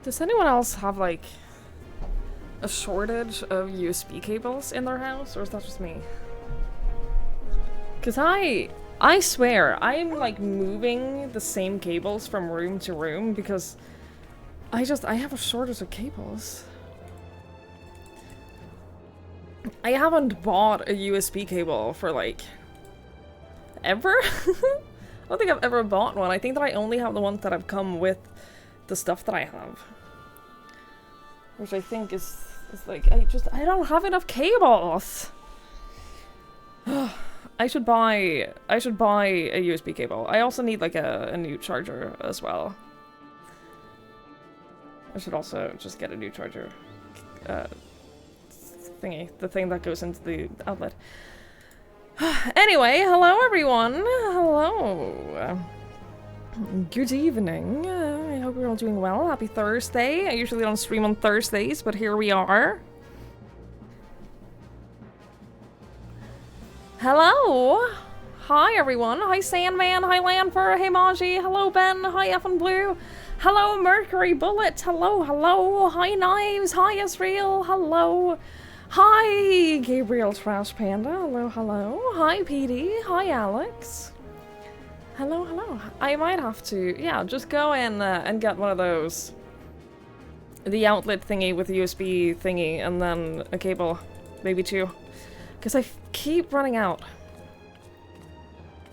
Does anyone else have, like, a shortage of USB cables in their house, or is that just me? Because I swear, I'm, like, moving the same cables from room to room because I have a shortage of cables. I haven't bought a USB cable for, like, ever? I don't think I've ever bought one. I think that I only have the ones that have come with the stuff that I have. Which I think is like, I don't have enough cables! I should buy a USB cable. I also need, like, a new charger as well. I should also just get a new charger. Thingy. The thing that goes into the outlet. Anyway, hello everyone! Hello! Good evening. I hope you're all doing well. Happy Thursday. I usually don't stream on Thursdays, but here we are. Hello! Hi everyone. Hi Sandman. Hi Lanfer. Hey Maji. Hello Ben. Hi Effin Blue. Hello Mercury Bullet. Hello, hello. Hi Knives. Hi Israel. Hello. Hi Gabriel Trash Panda. Hello, hello. Hi PD. Hi Alex. Hello, hello. I might have to, yeah, just go in and get one of those. The outlet thingy with the USB thingy, and then a cable. Maybe two. Because I keep running out.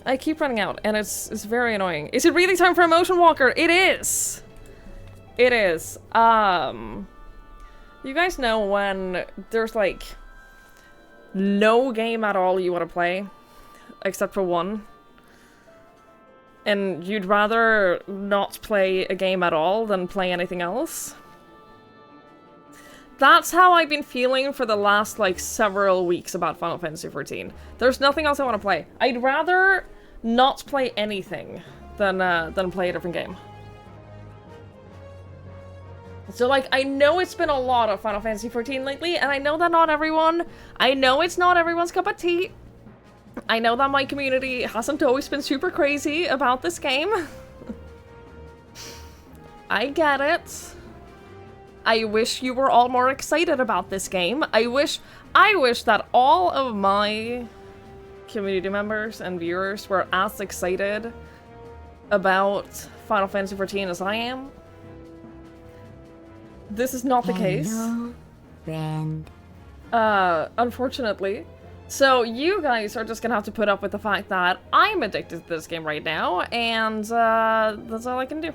I keep running out, and it's very annoying. Is it really time for a motion walker? It is! It is. You guys know when there's, like, no game at all you want to play, except for one, and you'd rather not play a game at all than play anything else? That's how I've been feeling for the last, like, several weeks about Final Fantasy XIV. There's nothing else I want to play. I'd rather not play anything than play a different game. So, like, I know it's been a lot of Final Fantasy XIV lately, and I know that I know it's not everyone's cup of tea. I know that my community hasn't always been super crazy about this game. I get it. I wish you were all more excited about this game. I wish that all of my community members and viewers were as excited about Final Fantasy XIV as I am. This is not the case. Friend. Unfortunately. So you guys are just gonna have to put up with the fact that I'm addicted to this game right now, and that's all I can do.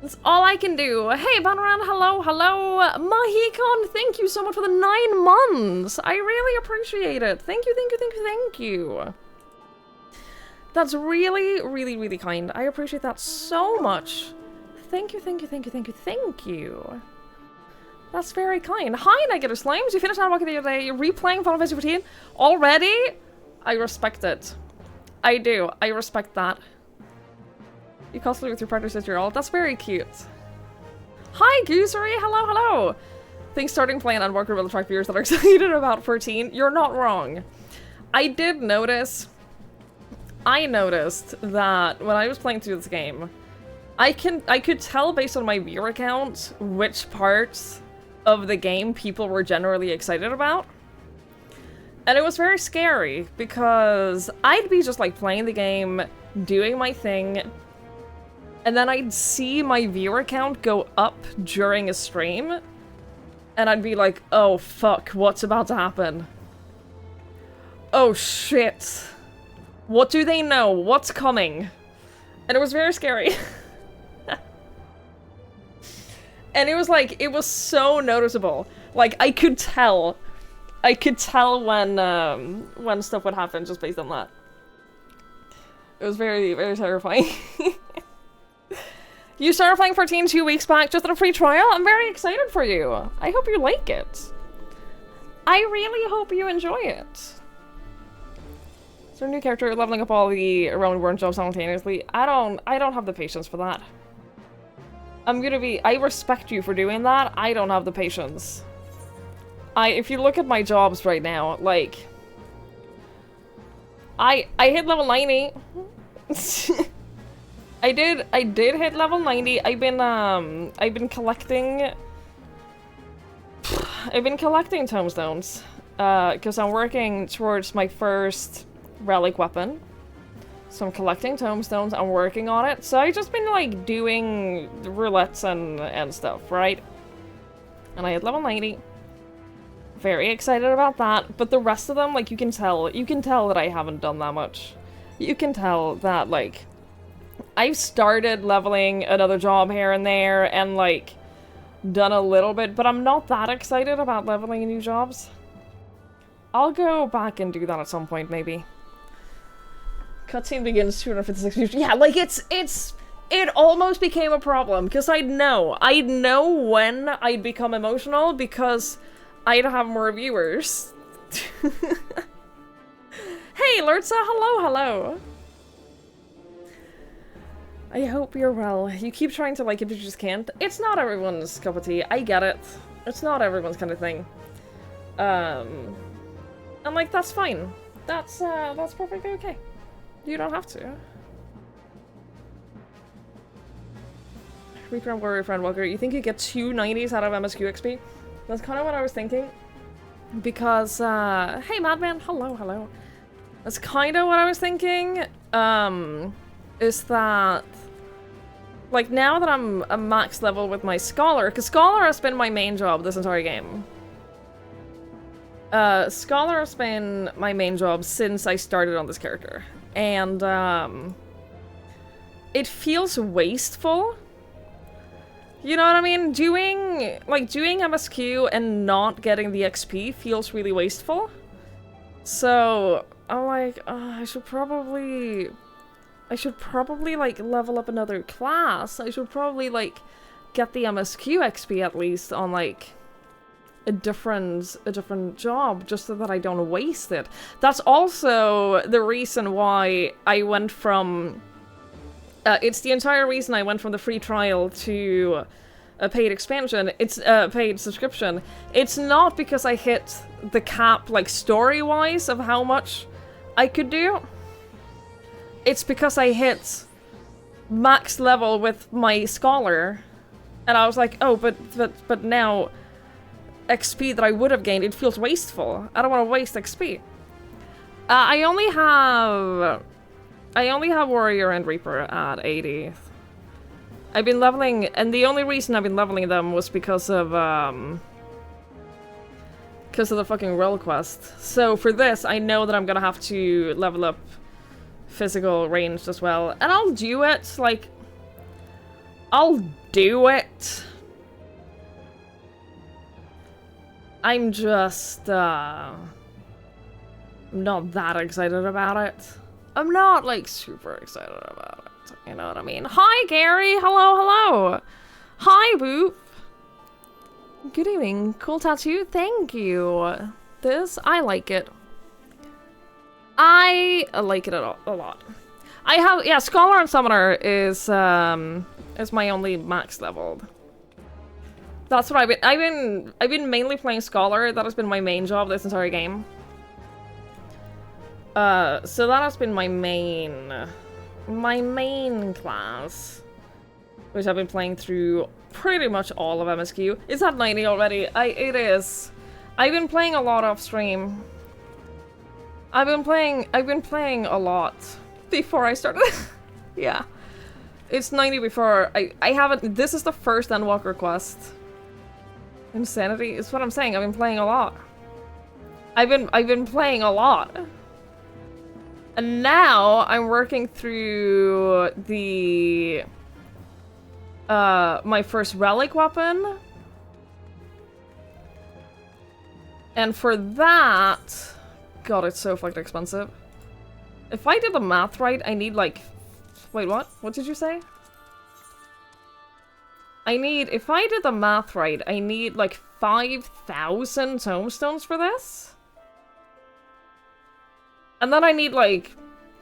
That's all I can do. Hey, Banran, hello, hello. Mahikon, thank you so much for the 9 months. I really appreciate it. Thank you, thank you, thank you, thank you. That's really, really, really kind. I appreciate that so much. Thank you, thank you, thank you, thank you, thank you. That's very kind. Hi, Negative Slimes. You finished Endwalker the other day. You're replaying Final Fantasy XIV already? I respect it. I do. I respect that. You constantly with your partner since you're all. That's very cute. Hi, Goosery. Hello, hello. Think starting playing Endwalker will attract viewers that are excited about 14. You're not wrong. I did notice. I noticed that when I was playing through this game, I could tell based on my viewer count which parts of the game people were generally excited about. And it was very scary because I'd be just like playing the game, doing my thing, and then I'd see my viewer count go up during a stream, and I'd be like, oh fuck, what's about to happen? Oh shit. What do they know? What's coming? And it was very scary. And it was like, it was so noticeable. Like, I could tell when stuff would happen just based on that. It was very, very terrifying. You started playing 14 2 weeks back just at a free trial? I'm very excited for you. I hope you like it. I really hope you enjoy it. Is there a new character leveling up all the around worm jobs simultaneously? I don't have the patience for that. I respect you for doing that. I don't have the patience. If you look at my jobs right now, like, I hit level 90. I did hit level 90. I've been collecting tomestones. Because I'm working towards my first relic weapon. So I'm collecting tomestones, I'm working on it. So I've just been like doing roulettes and stuff, right? And I hit level 90. Very excited about that. But the rest of them, like, you can tell that I haven't done that much. You can tell that, like, I've started leveling another job here and there and, like, done a little bit, but I'm not that excited about leveling new jobs. I'll go back and do that at some point, maybe. Cutscene begins 256 views. Yeah, like, it almost became a problem, because I'd know when I'd become emotional, because I'd have more viewers. Hey, Lurza, hello. I hope you're well. You keep trying to like it, but you just can't. It's not everyone's cup of tea. I get it. It's not everyone's kind of thing. And like, that's fine. That's perfectly okay. You don't have to. Reaper and Warrior Friend Walker, you think you get 2 90s out of MSQ XP? That's kind of what I was thinking. Because, hey Madman, hello. That's kind of what I was thinking, is that, like, now that I'm a max level with my Scholar, because Scholar has been my main job this entire game. Scholar has been my main job since I started on this character. And, it feels wasteful. You know what I mean? Doing MSQ and not getting the XP feels really wasteful. So, I'm like, I should probably, like, level up another class. I should probably, like, get the MSQ XP at least on, like, a different job, just so that I don't waste it. That's also the reason why I went from... it's the entire reason I went from the free trial to a paid expansion. It's a paid subscription. It's not because I hit the cap, like, story-wise of how much I could do. It's because I hit max level with my Scholar, and I was like, oh, but now XP that I would have gained, it feels wasteful. I don't want to waste XP. I only have Warrior and Reaper at 80. I've been leveling, and the only reason I've been leveling them was because of the fucking role quest. So for this, I know that I'm gonna have to level up physical ranged as well. And I'll do it, like... I'll do it! I'm just, not that excited about it. I'm not, like, super excited about it. You know what I mean? Hi, Gary! Hello! Hi, Boop! Good evening. Cool tattoo? Thank you. I like it. I like it a lot. I have, yeah, Scholar and Summoner is my only max leveled. That's what I've been mainly playing Scholar. That has been my main job this entire game. So that has been my main class, which I've been playing through pretty much all of MSQ. It's at 90 already. It is. I've been playing a lot off stream. I've been playing a lot before I started. Yeah. It's 90 before I haven't. This is the first Endwalker quest. Insanity is what I'm saying. I've been playing a lot. I've been playing a lot. And now I'm working through the my first relic weapon. And for that, God, it's so fucking expensive. If I did the math right, I need like, wait, what? What did you say? If I did the math right, I need like 5,000 tomestones for this. And then I need, like,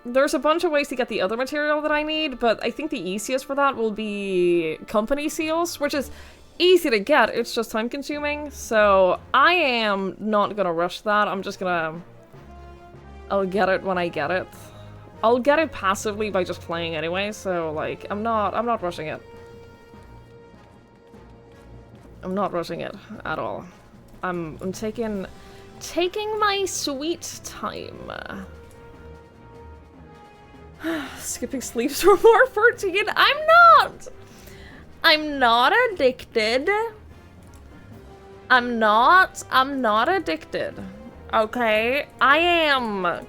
there's a bunch of ways to get the other material that I need, but I think the easiest for that will be company seals, which is easy to get, it's just time consuming. So I am not gonna rush that, I'm just gonna... I'll get it when I get it. I'll get it passively by just playing anyway, so, like, I'm not rushing it. I'm not rushing it at all. I'm taking my sweet time. Skipping sleeps for more 14? I'm not! I'm not addicted. I'm not addicted. Okay? I am.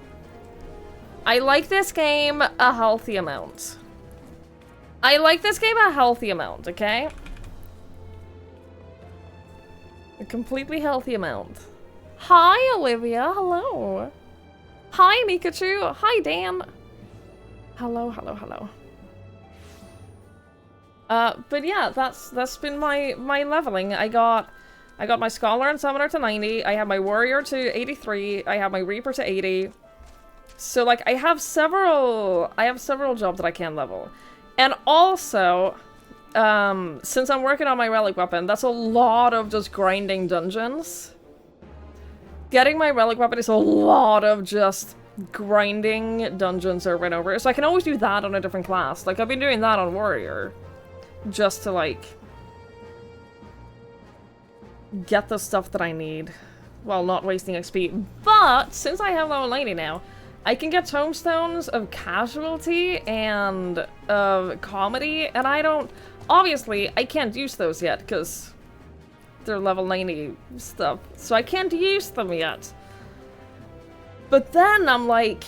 I like this game a healthy amount. I like this game a healthy amount, okay? A completely healthy amount. Hi, Olivia. Hello. Hi, Mikachu. Hi, Dan. Hello, hello, hello. But yeah, that's been my leveling. I got my Scholar and Summoner to 90, I have my Warrior to 83, I have my Reaper to 80. So, like, I have several jobs that I can level. And also, since I'm working on my Relic Weapon, that's a lot of just grinding dungeons. Getting my Relic Weapon is a lot of just grinding dungeons over and over. So I can always do that on a different class. Like, I've been doing that on Warrior. Just to, like, get the stuff that I need while not wasting XP. But, since I have level 90 now, I can get tomestones of casualty and of comedy, and I don't... Obviously, I can't use those yet, because they're level 90 stuff, so I can't use them yet. But then I'm like...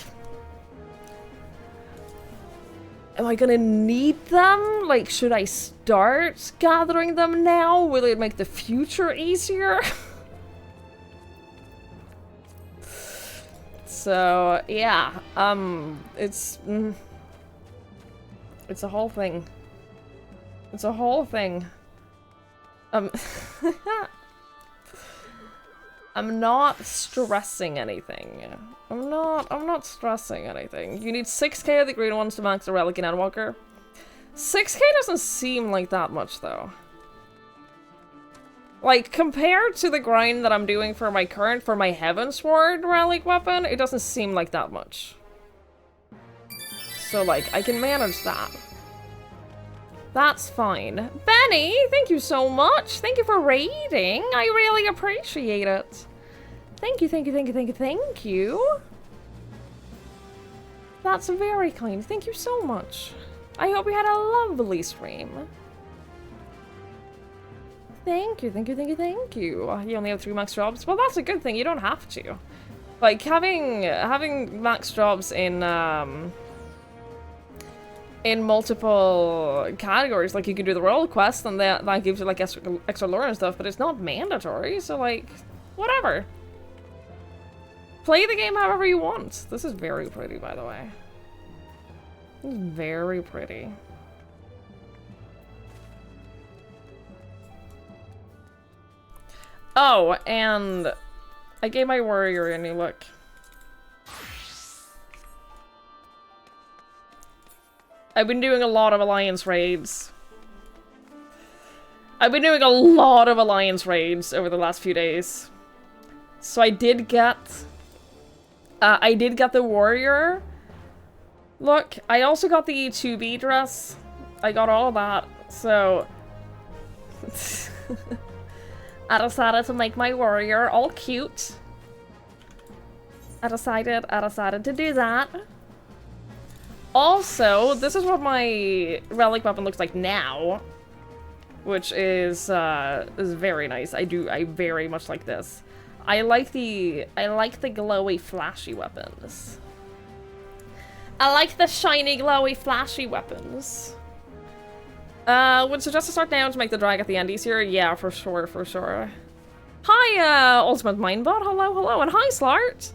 Am I gonna need them? Like, should I start gathering them now? Will it make the future easier? So, yeah, it's a whole thing. It's a whole thing. I'm not stressing anything. I'm not stressing anything. You need 6k of the green ones to max the relic in Endwalker. 6k doesn't seem like that much, though. Like, compared to the grind that I'm doing for my Heavensward relic weapon, it doesn't seem like that much. So, like, I can manage that. That's fine. Benny, thank you so much! Thank you for raiding! I really appreciate it! Thank you, thank you, thank you, thank you, thank you! That's very kind. Thank you so much. I hope you had a lovely stream. Thank you, thank you, thank you, thank you. You only have 3 max jobs? Well, that's a good thing. You don't have to. Like, having max jobs in multiple categories, like, you can do the royal quest, and that gives you, like, extra lore and stuff, but it's not mandatory, so, like, whatever. Play the game however you want. This is very pretty, by the way. This is very pretty. Oh, and I gave my warrior a new look. I've been doing a lot of alliance raids. I've been doing a lot of alliance raids over the last few days. So I did get the warrior look. I also got the 2B dress. I got all of that. So I decided to make my warrior all cute. I decided to do that. Also, this is what my relic weapon looks like now, which is very nice. I very much like this. I like the glowy, flashy weapons. I like the shiny, glowy, flashy weapons. Would suggest to start now to make the drag at the end easier. Yeah, for sure, for sure. Hi, Ultimate Mindbot. Hello, hello, and hi, Slart.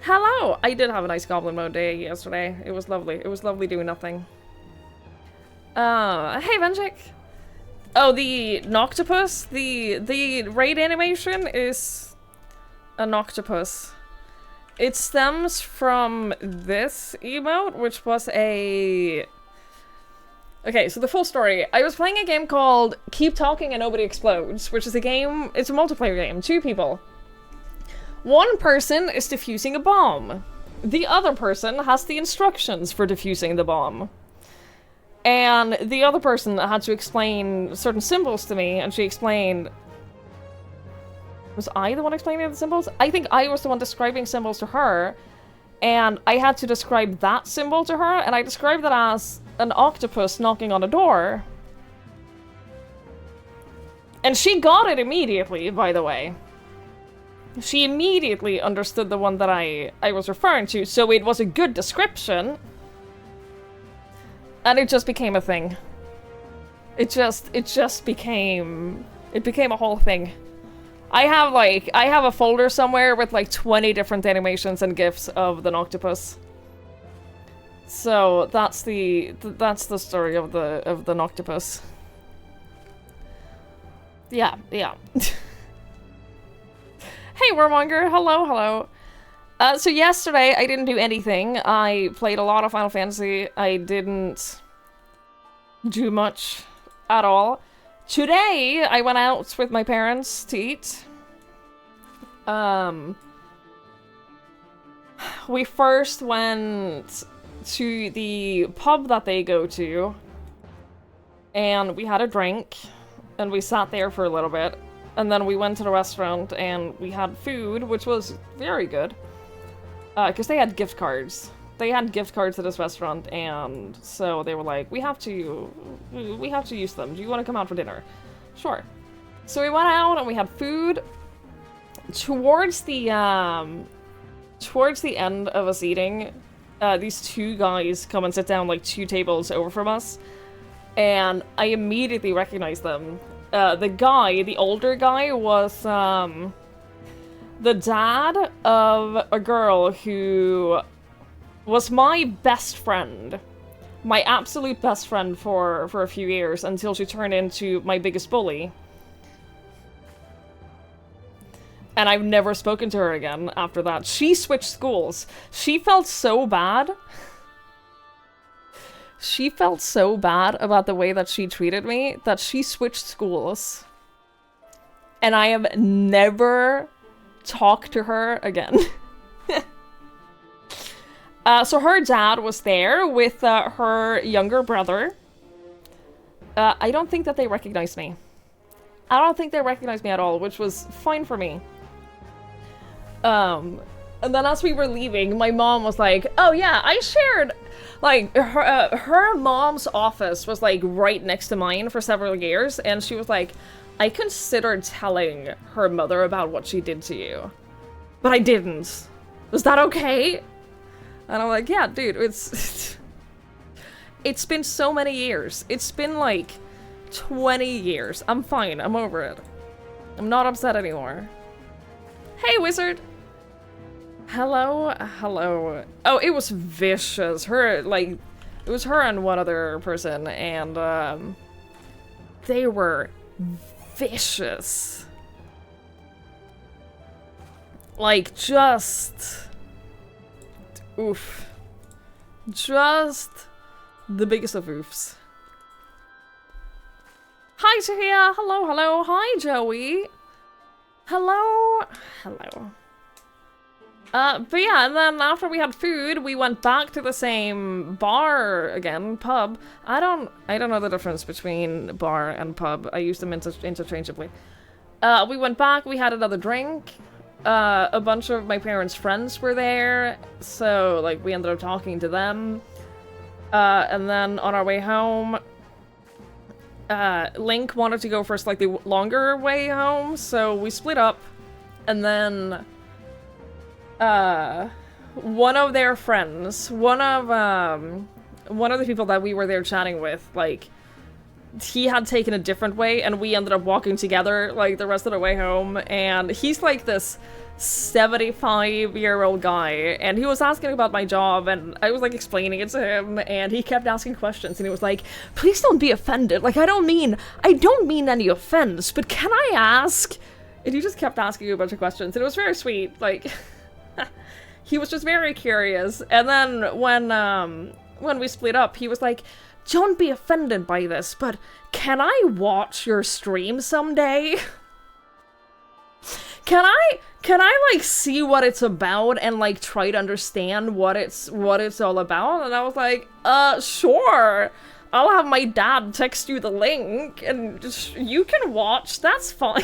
Hello. I did have a nice goblin mode day yesterday. It was lovely. It was lovely doing nothing. Hey, Venjik. Oh, the Noctopus. The raid animation is an octopus. It stems from this emote, which was a... Okay, so the full story. I was playing a game called Keep Talking and Nobody Explodes, which is a game, it's a multiplayer game, 2 people. One person is defusing a bomb. the other person has the instructions for defusing the bomb. And the other person had to explain certain symbols to me, and she explained... Was I the one explaining the symbols? I think I was the one describing symbols to her, and I had to describe that symbol to her, and I described it as an octopus knocking on a door. And she got it immediately, by the way. She immediately understood the one that I was referring to, so it was a good description. And it just became a thing. It just became... It became a whole thing. I have a folder somewhere with like 20 different animations and GIFs of the octopus. So that's the story of the octopus. Yeah. Hey, Wormonger, hello. So yesterday, I didn't do anything. I played a lot of Final Fantasy. I didn't do much at all. Today, I went out with my parents to eat. We first went to the pub that they go to, and we had a drink, and we sat there for a little bit. And then we went to the restaurant and we had food, which was very good. Because they had gift cards. They had gift cards at this restaurant, and so they were like, we have to use them. Do you want to come out for dinner? Sure. So we went out and we had food. Towards the end of us eating, these two guys come and sit down like 2 tables over from us. And I immediately recognized them. The older guy, was, the dad of a girl who was my best friend. My absolute best friend for a few years, until she turned into my biggest bully. And I've never spoken to her again after that. She switched schools. She felt so bad. She felt so bad about the way that she treated me that she switched schools. And I have never talked to her again. So her dad was there with her younger brother. I don't think that they recognized me. I don't think they recognized me at all, which was fine for me. And then as we were leaving, my mom was like, oh yeah, I shared... Like, her mom's office was, like, right next to mine for several years, and she was like, I considered telling her mother about what she did to you, but I didn't. Was that okay? And I'm like, yeah, dude, it's been so many years. It's been, like, 20 years. I'm fine. I'm over it. I'm not upset anymore. Hey, wizard! Hello. Oh, it was vicious. It was her and one other person, and, they were vicious. Like, just... Oof. Just the biggest of oofs. Hi, Tahia! Hello. Hi, Joey! Hello. But yeah, and then after we had food, we went back to the same bar again, pub. I don't know the difference between bar and pub. I use them interchangeably. We went back, we had another drink. A bunch of my parents' friends were there, so, like, we ended up talking to them. And then on our way home, Link wanted to go for a slightly longer way home, so we split up, and then... one of their friends, one of the people that we were there chatting with, like, he had taken a different way, and we ended up walking together, like, the rest of the way home, and he's, like, this 75-year-old guy, and he was asking about my job, and I was, like, explaining it to him, and he kept asking questions, and he was like, please don't be offended, like, I don't mean any offense, but can I ask? And he just kept asking you a bunch of questions, and it was very sweet, like... He was just very curious, and then when we split up, he was like, don't be offended by this, but can I watch your stream someday? can I like see what it's about and like try to understand what it's all about? And I was like, sure. I'll have my dad text you the link and just, you can watch, that's fine.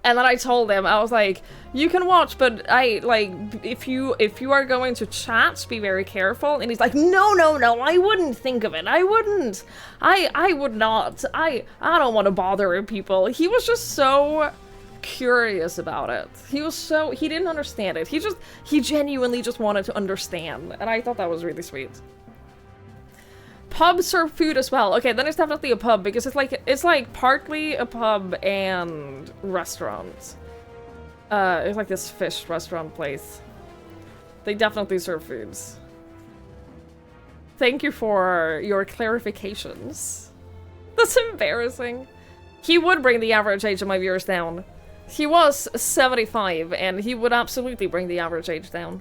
And then I told him, I was like, you can watch, but if you are going to chat, be very careful. And he's like, no, I wouldn't think of it. I wouldn't. I would not. I don't want to bother people. He was just so curious about it. He didn't understand it. He genuinely just wanted to understand. And I thought that was really sweet. Pubs serve food as well. Okay, then it's definitely a pub because it's like partly a pub and restaurant. It's like this fish restaurant place. They definitely serve foods. Thank you for your clarifications. That's embarrassing. He would bring the average age of my viewers down. He was 75 and he would absolutely bring the average age down.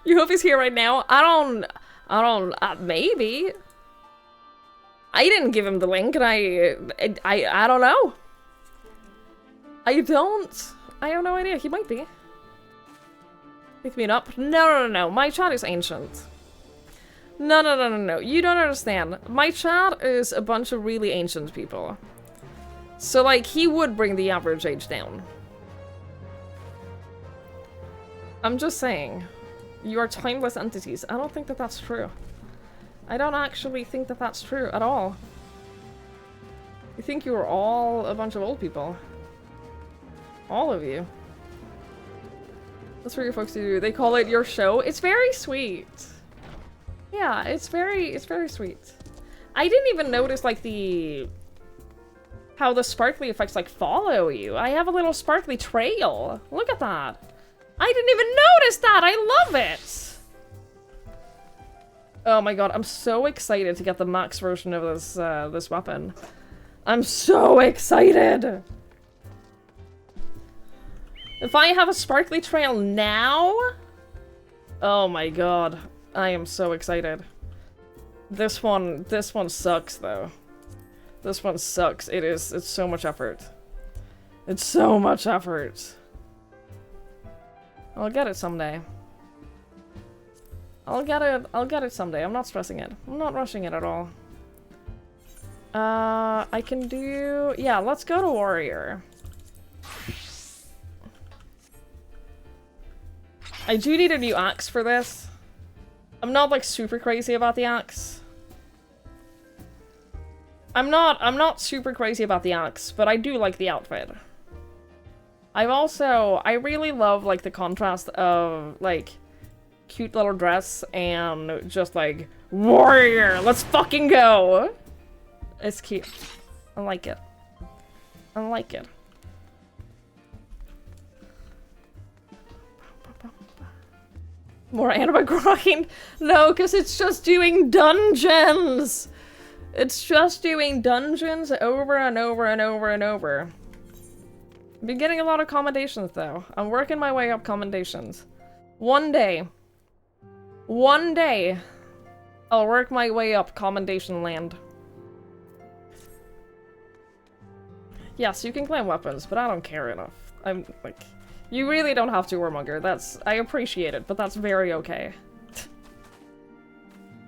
You hope he's here right now? I don't, maybe. I didn't give him the link and I don't know. I have no idea. He might be. Pick me up. No. My chat is ancient. No. You don't understand. My chat is a bunch of really ancient people. So, like, he would bring the average age down. I'm just saying. You are timeless entities. I don't think that that's true. I don't actually think that that's true at all. I think you are all a bunch of old people. All of you. That's what your folks do. They call it your show. It's very sweet. Yeah, it's very sweet. I didn't even notice, like, how the sparkly effects, like, follow you. I have a little sparkly trail. Look at that. I didn't even notice that! I love it! Oh my god, I'm so excited to get the max version of this weapon. I'm so excited! If I have a sparkly trail now... Oh my god. I am so excited. This one sucks, though. This one sucks. It's so much effort. It's so much effort. I'll get it someday. I'll get it someday. I'm not stressing it. I'm not rushing it at all. I can do... Yeah, let's go to Warrior. I do need a new axe for this. I'm not, like, super crazy about the axe. I'm not super crazy about the axe, but I do like the outfit. I really love, like, the contrast of, like, cute little dress and just, like, warrior, let's fucking go! It's cute. I like it. I like it. More anime grind? No, because it's just doing dungeons! It's just doing dungeons over and over and over and over. I've been getting a lot of commendations, though. I'm working my way up commendations. One day, I'll work my way up commendation land. Yes, you can claim weapons, but I don't care enough. I'm, like... You really don't have to, Warmonger. I appreciate it, but that's very okay.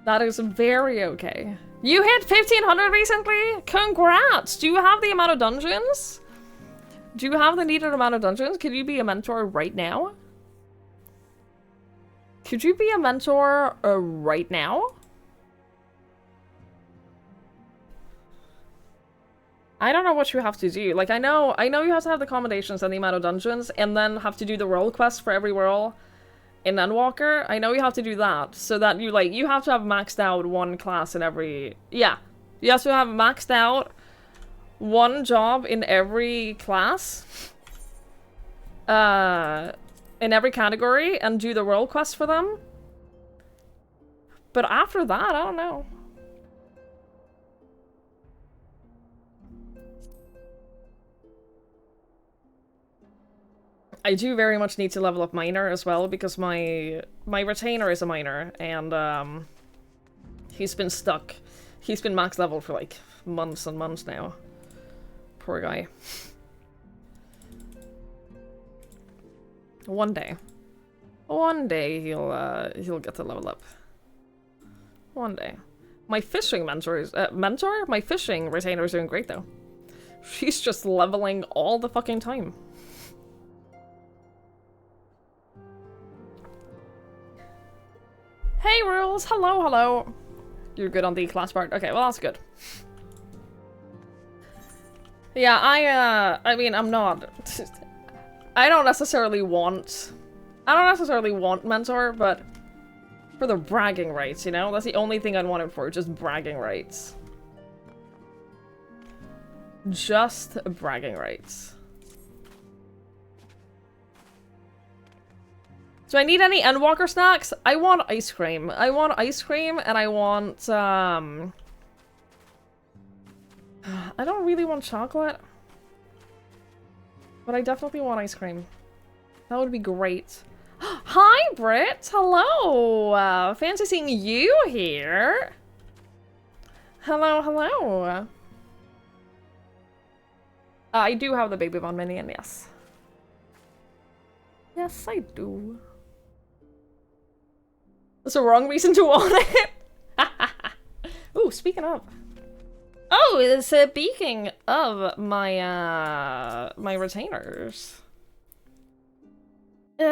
That is very okay. You hit 1500 recently? Congrats! Do you have the amount of dungeons? Do you have the needed amount of dungeons? Could you be a mentor right now? Could you be a mentor right now? I don't know what you have to do. Like, I know you have to have the accommodations and the amount of dungeons, and then have to do the role quest for every role in Endwalker. I know you have to do that, so that you have to have maxed out one class in every... Yeah. You have to have maxed out one job in every class. In every category, and do the role quest for them. But after that, I don't know. I do very much need to level up Miner as well, because my retainer is a Miner, and He's been stuck. He's been max level for like months and months now. Poor guy. One day he'll get to level up. One day. My fishing my fishing retainer is doing great though. She's just leveling all the fucking time. Hey Rules, hello, hello. You're good on the class part. Okay, well that's good. Yeah, I mean, I'm not. I don't necessarily want mentor, but for the bragging rights, you know? That's the only thing I'd want it for, just bragging rights. Just bragging rights. Do I need any Endwalker snacks? I want ice cream. I want ice cream, and I want, I don't really want chocolate. But I definitely want ice cream. That would be great. Hi, Britt! Hello! Fancy seeing you here! Hello, hello! I do have the Baby Bond minion, yes. Yes, I do. That's a wrong reason to want it! Ooh, speaking of. Oh, speaking of my, my retainers.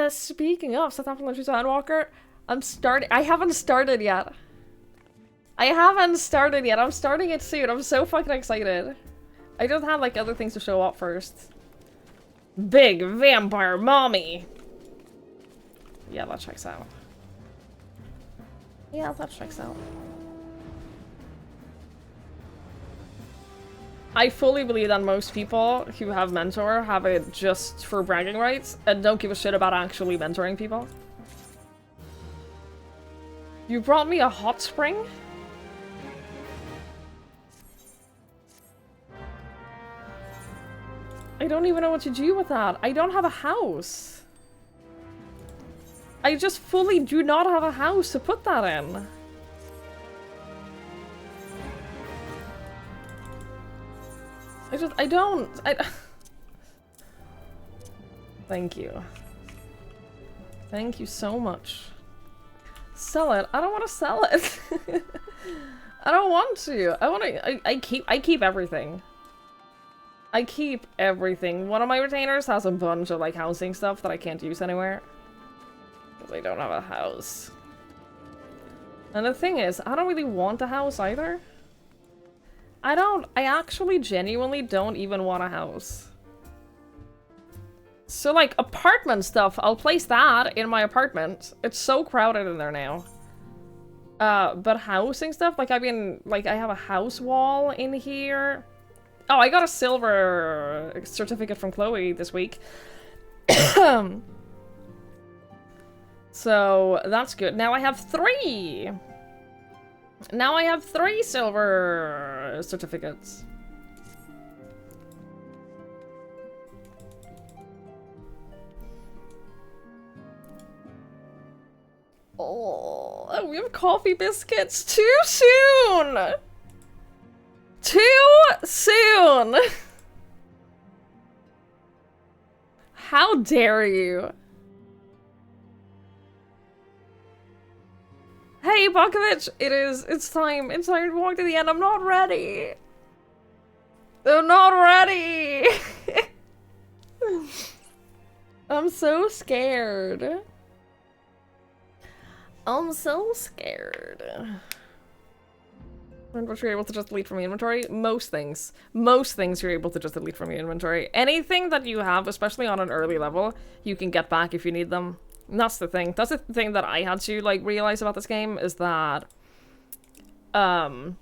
Speaking of Southampton Legends Endwalker, I haven't started yet. I'm starting it soon. I'm so fucking excited. I just have, like, other things to show up first. Big vampire mommy! Yeah, that checks out. Yeah, that checks out. I fully believe that most people who have mentor have it just for bragging rights and don't give a shit about actually mentoring people. You brought me a hot spring? I don't even know what to do with that. I don't have a house. I just fully do not have a house to put that in. I don't. Thank you. Thank you so much. Sell it. I don't want to sell it. I don't want to. I keep everything. I keep everything. One of my retainers has a bunch of like housing stuff that I can't use anywhere. Because I don't have a house. And the thing is, I don't really want a house either. I actually genuinely don't even want a house. So like apartment stuff, I'll place that in my apartment. It's so crowded in there now. But housing stuff, like I mean, like I have a house wall in here. Oh, I got a silver certificate from Chloe this week. So that's good. Now I have 3. Now I have 3 silver certificates. Oh, we have coffee biscuits too soon! Too soon! How dare you? Hey, Bakovich! It's time to walk to the end. I'm not ready! I'm not ready! I'm so scared. I'm so scared. What you're able to just delete from your inventory? Most things. Most things you're able to just delete from your inventory. Anything that you have, especially on an early level, you can get back if you need them. And that's the thing. That's the thing that I had to, like, realize about this game, is that, I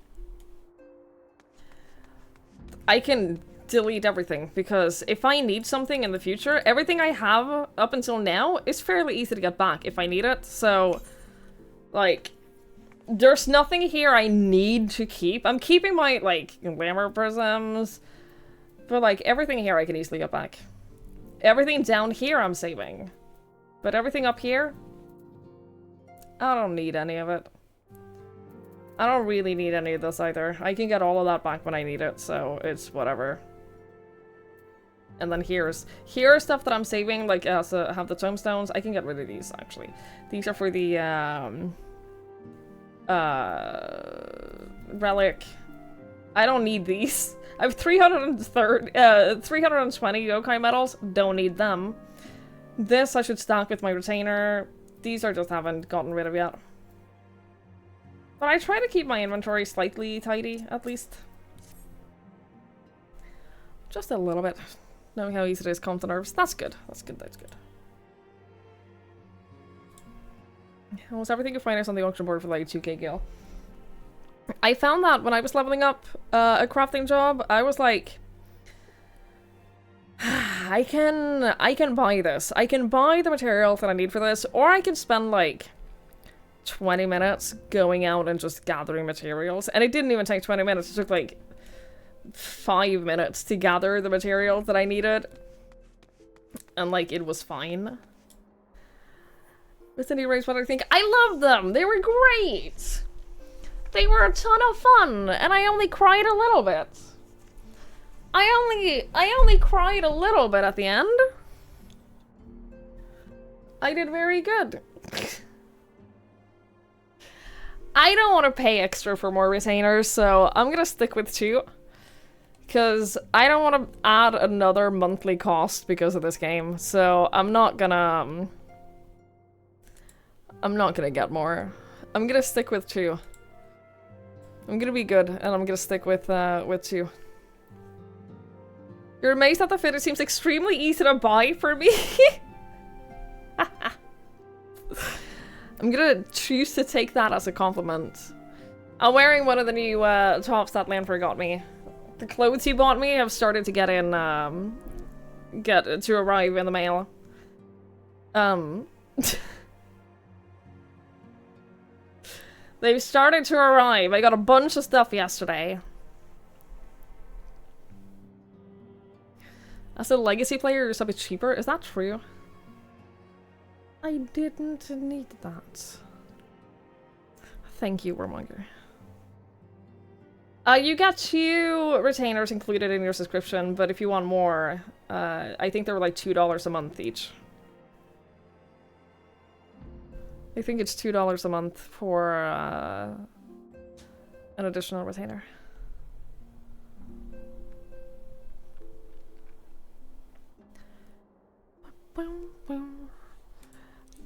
can delete everything, because if I need something in the future, everything I have up until now is fairly easy to get back if I need it, so, like, there's nothing here I need to keep. I'm keeping my, like, glamour prisms, but, like, everything here I can easily get back. Everything down here I'm saving. But everything up here, I don't need any of it. I don't really need any of this either. I can get all of that back when I need it, so it's whatever. And then here's stuff that I'm saving, like have the tombstones. I can get rid of these actually. These are for the relic. I don't need these. I have 320 yokai medals. Don't need them. This I should stack with my retainer. These I just haven't gotten rid of yet. But I try to keep my inventory slightly tidy, at least. Just a little bit. Knowing how easy it is to calm the nerves. That's good. That's good, that's good. Almost everything you find is on the auction board for like 2k gil. I found that when I was leveling up a crafting job, I was like, I can buy this. I can buy the materials that I need for this, or I can spend like 20 minutes going out and just gathering materials. And it didn't even take 20 minutes. It took like 5 minutes to gather the materials that I needed. And like, it was fine. With any race, what I think. I loved them! They were great! They were a ton of fun, and I only cried a little bit. I only cried a little bit at the end. I did very good. I don't want to pay extra for more retainers, so I'm gonna stick with 2. Because I don't want to add another monthly cost because of this game, so I'm not gonna get more. I'm gonna stick with 2. I'm gonna be good, and I'm gonna stick with 2. You're amazed that the fit. It seems extremely easy to buy for me. I'm gonna choose to take that as a compliment. I'm wearing one of the new tops that Lanford got me. The clothes he bought me have started to get to arrive in the mail. They've started to arrive. I got a bunch of stuff yesterday. As a legacy player, you're a bit cheaper. Is that true? I didn't need that. Thank you, Warmonger. You get 2 retainers included in your subscription, but if you want more, I think they were like $2 a month each. I think it's $2 a month for an additional retainer.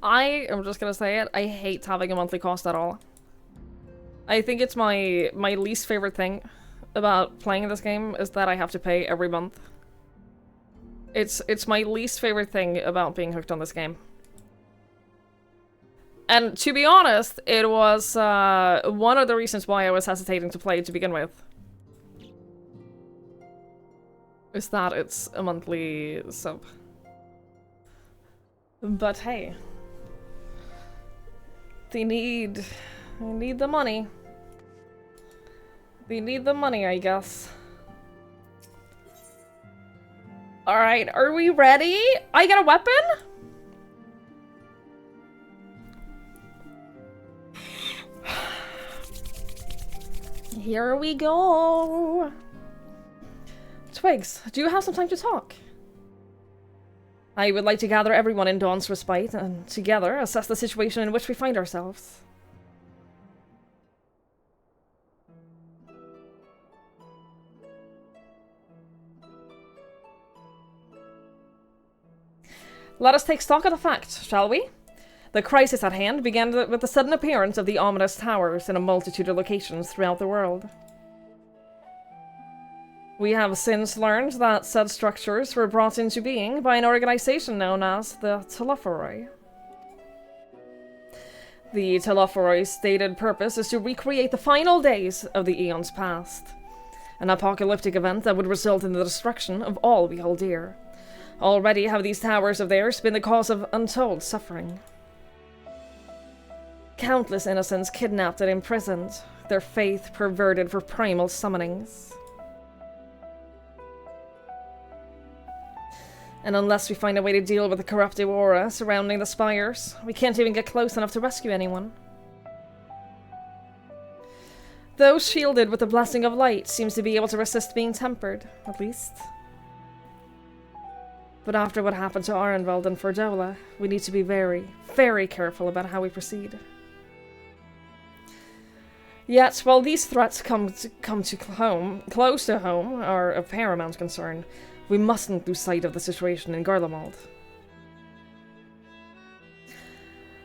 I am just gonna say it, I hate having a monthly cost at all. I think it's my least favorite thing about playing this game is that I have to pay every month. It's my least favorite thing about being hooked on this game. And to be honest, it was one of the reasons why I was hesitating to play to begin with. Is that it's a monthly sub. But hey. They need the money. They need the money, I guess. Alright, are we ready? I got a weapon? Here we go. Twigs, do you have some time to talk? I would like to gather everyone in Dawn's Respite and together assess the situation in which we find ourselves. Let us take stock of the facts, shall we? The crisis at hand began with the sudden appearance of the ominous towers in a multitude of locations throughout the world. We have since learned that said structures were brought into being by an organization known as the Telophoroi. The Telophoroi's stated purpose is to recreate the final days of the eons past, an apocalyptic event that would result in the destruction of all we hold dear. Already have these towers of theirs been the cause of untold suffering. Countless innocents kidnapped and imprisoned, their faith perverted for primal summonings. And unless we find a way to deal with the corruptive aura surrounding the spires, we can't even get close enough to rescue anyone. those shielded with the blessing of light seems to be able to resist being tempered, at least. But after what happened to Arenveld and Fordola, we need to be very, very careful about how we proceed. Yet, while these threats come to close to home, are of paramount concern, we mustn't lose sight of the situation in Garlemald.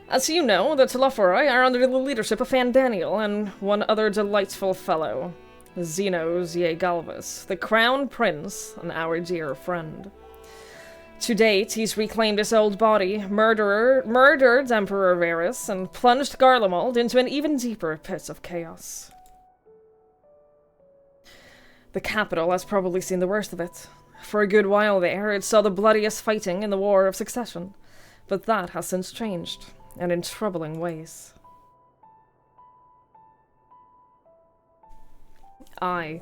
As you know, the Telophori are under the leadership of Fandaniel and one other delightful fellow, Zenos Galvus, the Crown Prince and our dear friend. To date, he's reclaimed his old body, murdered Emperor Varys, and plunged Garlemald into an even deeper pit of chaos. The capital has probably seen the worst of it. For a good while there, it saw the bloodiest fighting in the War of Succession, but that has since changed, and in troubling ways. Aye.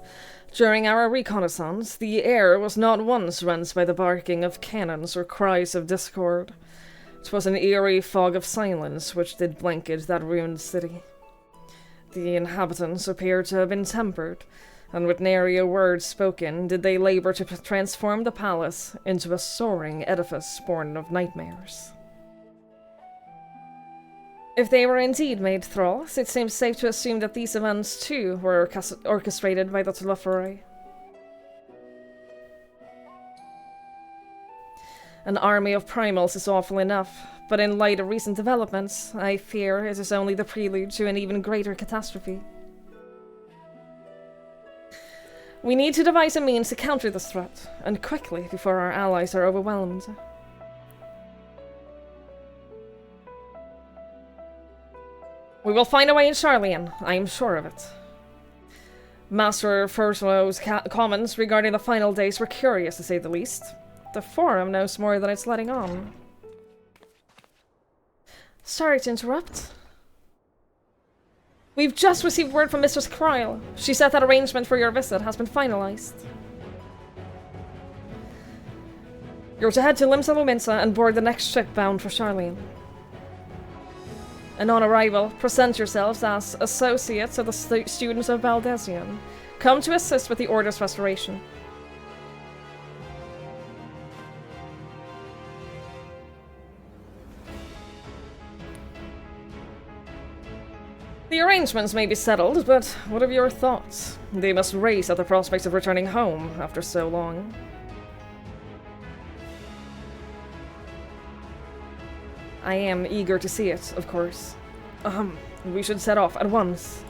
During our reconnaissance, the air was not once rent by the barking of cannons or cries of discord. 'Twas an eerie fog of silence which did blanket that ruined city. The inhabitants appeared to have been tempered, and with nary a word spoken did they labor to transform the palace into a soaring edifice born of nightmares. If they were indeed made thralls, it seems safe to assume that these events, too, were orchestrated by the Telophori. An army of primals is awful enough, but in light of recent developments, I fear it is only the prelude to an even greater catastrophe. We need to devise a means to counter this threat, and quickly, before our allies are overwhelmed. We will find a way in Charlian, I am sure of it. Master Furslow's comments regarding the final days were curious, to say the least. The Forum knows more than it's letting on. Sorry to interrupt. We've just received word from Mistress Kryl. She said that arrangement for your visit has been finalized. You're to head to Limsa Luminsa and board the next ship bound for Charlian. And on arrival, present yourselves as associates of the students of Baldesion, come to assist with the Order's restoration. The arrangements may be settled, but what of your thoughts? They must race at the prospect of returning home after so long. I am eager to see it, of course. We should set off at once.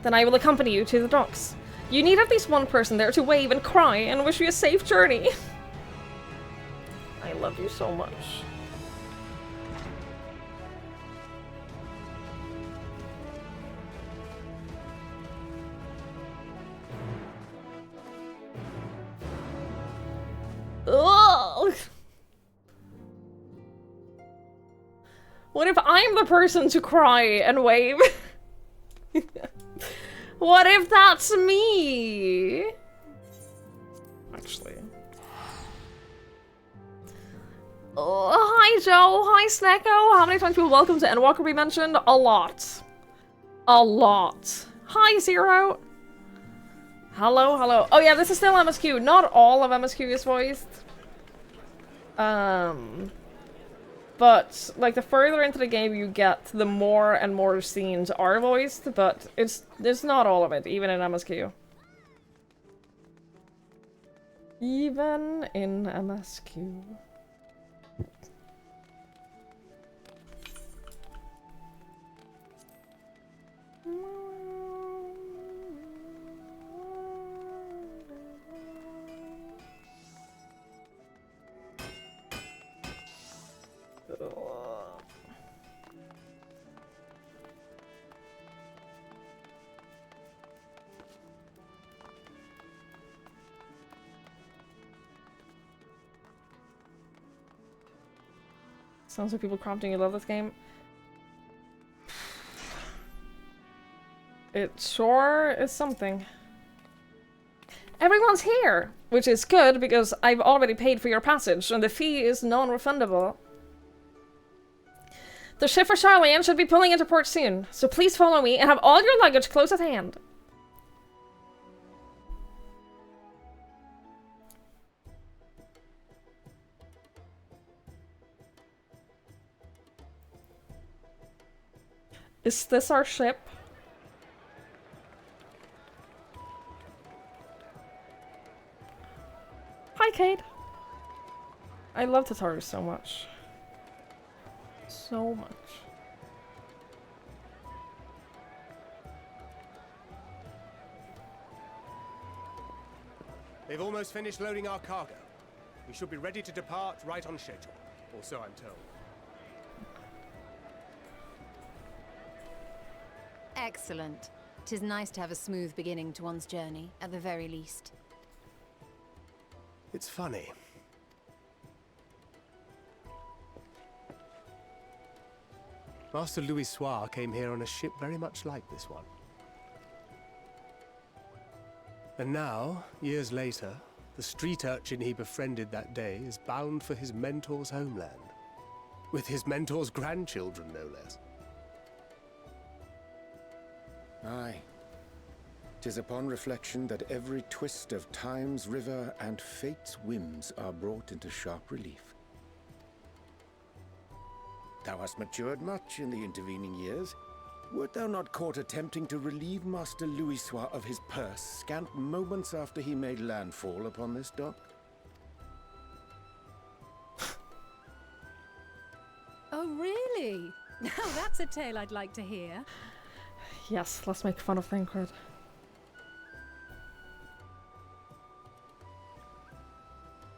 Then I will accompany you to the docks. You need at least one person there to wave and cry and wish you a safe journey. I love you so much. Ugh. What if I'm the person to cry and wave? What if that's me? Actually. Oh, hi Joe, hi Snecko. How many times people welcome to Endwalker be mentioned? A lot. A lot. Hi Zero. Hello, hello. Oh yeah, this is still MSQ. Not all of MSQ is voiced. But, like, the further into the game you get, the more and more scenes are voiced, but it's not all of it, even in MSQ. Even in MSQ. Sounds like people prompting you love this game. It sure is something. Everyone's here! Which is good, because I've already paid for your passage, and the fee is non-refundable. The ship for Charlian should be pulling into port soon, so please follow me and have all your luggage close at hand. Is this our ship? Hi, Kate. I love Tataru so much. So much. They've almost finished loading our cargo. We should be ready to depart right on schedule, or so I'm told. Excellent. 'Tis nice to have a smooth beginning to one's journey, at the very least. It's funny. Master Louis Soir came here on a ship very much like this one. And now, years later, the street urchin he befriended that day is bound for his mentor's homeland. With his mentor's grandchildren, no less. Aye. 'Tis upon reflection that every twist of time's river and fate's whims are brought into sharp relief. Thou hast matured much in the intervening years. Wert thou not caught attempting to relieve Master Louisois of his purse scant moments after he made landfall upon this dock? Oh, really? Now that's a tale I'd like to hear. Yes, let's make fun of Thancred.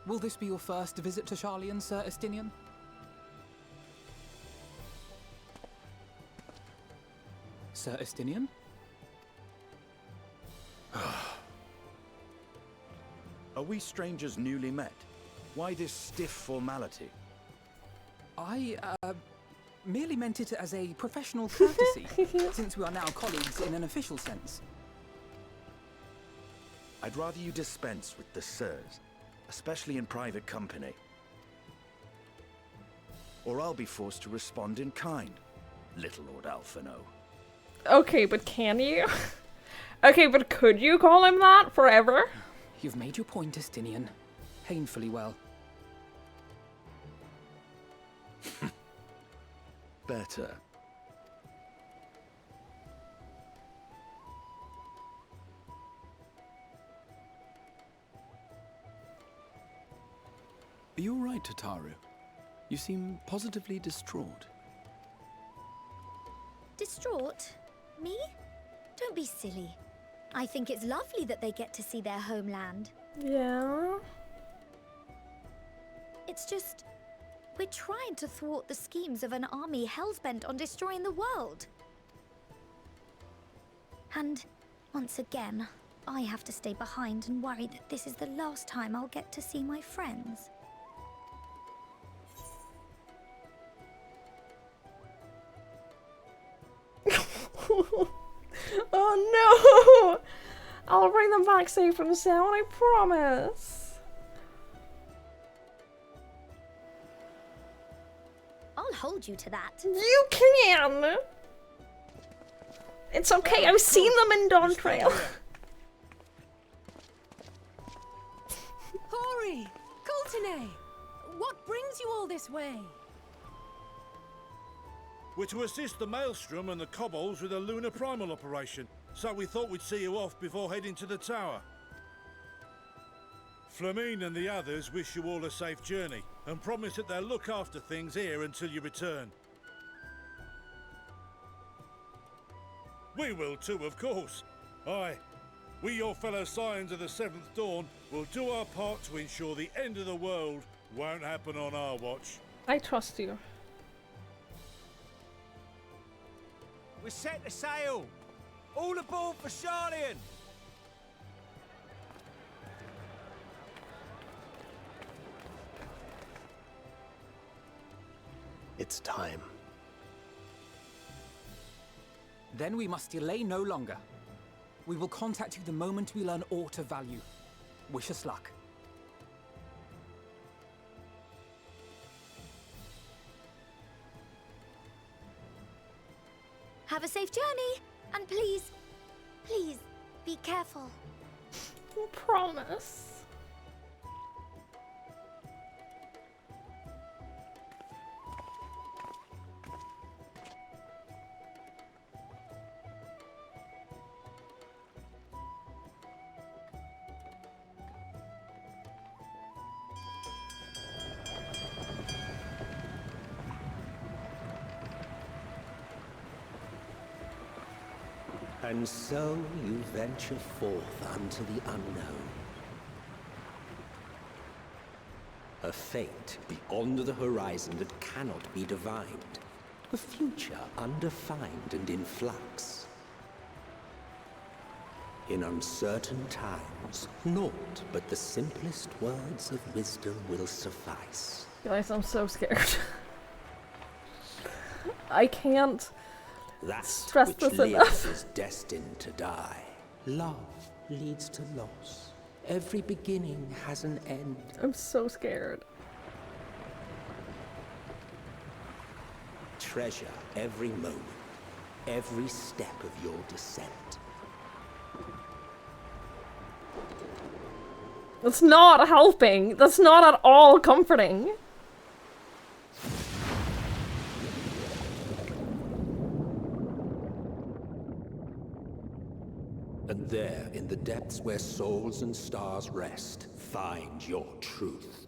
Will this be your first visit to Charlian, Sir Estinian? Sir Estinian? Are we strangers newly met? Why this stiff formality? I, merely meant it as a professional courtesy, since we are now colleagues in an official sense. I'd rather you dispense with the sirs, especially in private company. Or I'll be forced to respond in kind, little Lord Alphino. Okay, but can you? Okay, but could you call him that forever? You've made your point, Estinian. Painfully well. Better. Are you all right, Tataru? You seem positively distraught. Distraught? Me? Don't be silly. I think it's lovely that they get to see their homeland. Yeah. It's just, we're trying to thwart the schemes of an army hellbent on destroying the world. And, once again, I have to stay behind and worry that this is the last time I'll get to see my friends. Oh no! I'll bring them back safe and sound, I promise. I'll hold you to that. You can! It's okay, I've seen them in Dawn Trail. Hori! Coulternay! What brings you all this way? We're to assist the Maelstrom and the Kobolds with a lunar primal operation, so we thought we'd see you off before heading to the tower. Flamine and the others wish you all a safe journey, and promise that they'll look after things here until you return. We will too, of course. Aye, we your fellow Scions of the Seventh Dawn will do our part to ensure the end of the world won't happen on our watch. I trust you. We're set to sail! All aboard for Charlian! It's time. Then we must delay no longer. We will contact you the moment we learn aught of value. Wish us luck. Have a safe journey, and please, please, be careful. Promise. And so you venture forth unto the unknown. A fate beyond the horizon that cannot be divined. A future undefined and in flux. In uncertain times, naught but the simplest words of wisdom will suffice. Guys, I'm so scared. I can't stress which this lives enough. is destined to die. Love leads to loss. Every beginning has an end. I'm so scared. Treasure every moment, every step of your descent. That's not helping. That's not at all comforting. And there, in the depths where souls and stars rest, find your truth.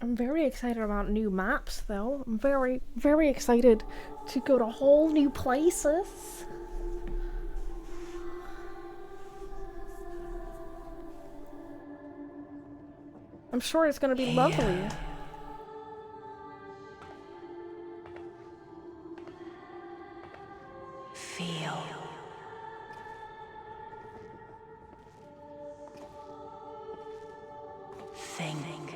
I'm very excited about new maps, though. I'm very, very excited to go to whole new places. I'm sure it's gonna be lovely. Feel. Think.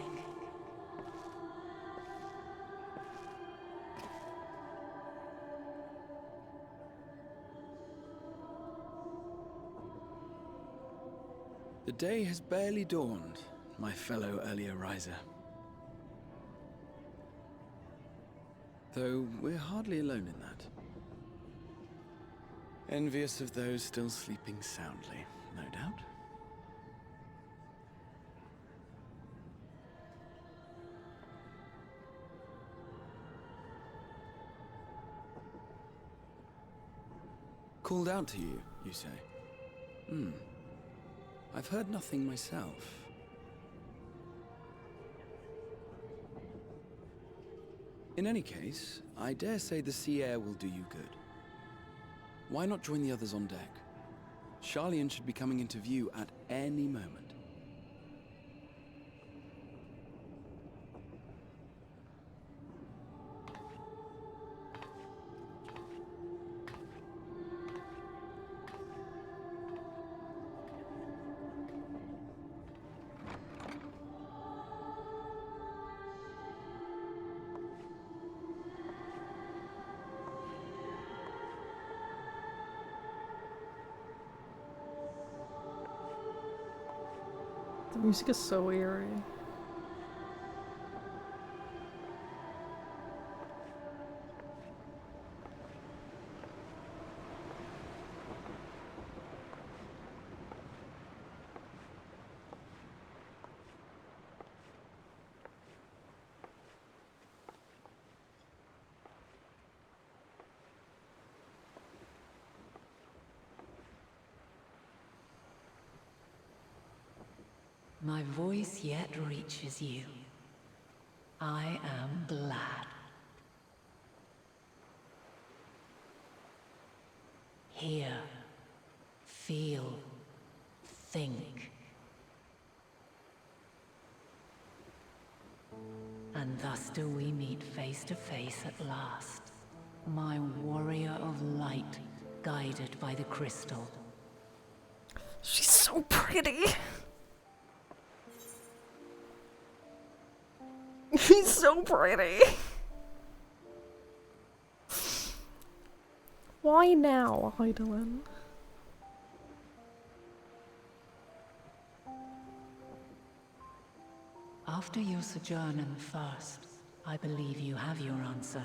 The day has barely dawned, my fellow earlier riser. Though we're hardly alone in that. Envious of those still sleeping soundly, no doubt. Called out to you, you say? I've heard nothing myself. In any case, I dare say the sea air will do you good. Why not join the others on deck? Charlian should be coming into view at any moment. The music is so eerie. My voice yet reaches you. I am glad. Hear, feel, think. And thus do we meet face to face at last. My warrior of light, guided by the crystal. so pretty. He's so pretty. Why now, Heidelin? After your sojourn in the First, I believe you have your answer.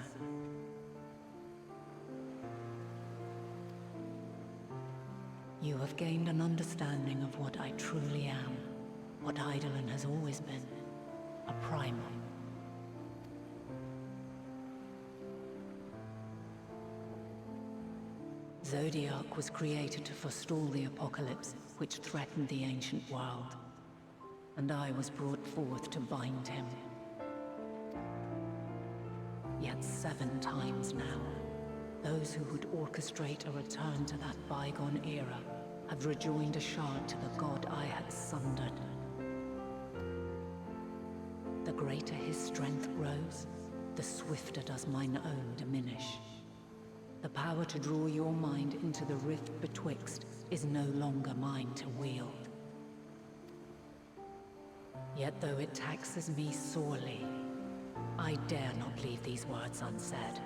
You have gained an understanding of what I truly am, what Heidelin has always been, a primal. Zodiac was created to forestall the apocalypse which threatened the ancient world, and I was brought forth to bind him. Yet 7 times now, those who would orchestrate a return to that bygone era have rejoined a shard to the god I had sundered. The greater his strength grows, the swifter does mine own diminish. The power to draw your mind into the rift betwixt is no longer mine to wield. Yet though it taxes me sorely, I dare not leave these words unsaid.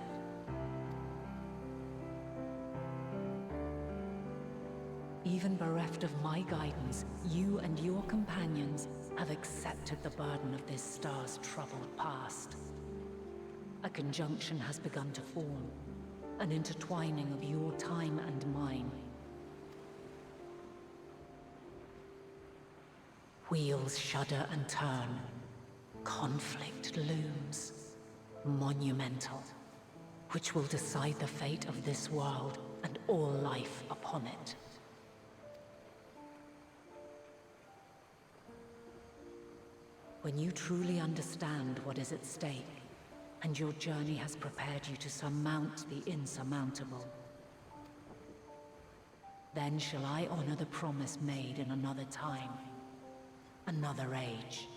Even bereft of my guidance, you and your companions have accepted the burden of this star's troubled past. A conjunction has begun to form, an intertwining of your time and mine. Wheels shudder and turn. Conflict looms, monumental, which will decide the fate of this world and all life upon it. When you truly understand what is at stake, and your journey has prepared you to surmount the insurmountable, then shall I honor the promise made in another time, another age.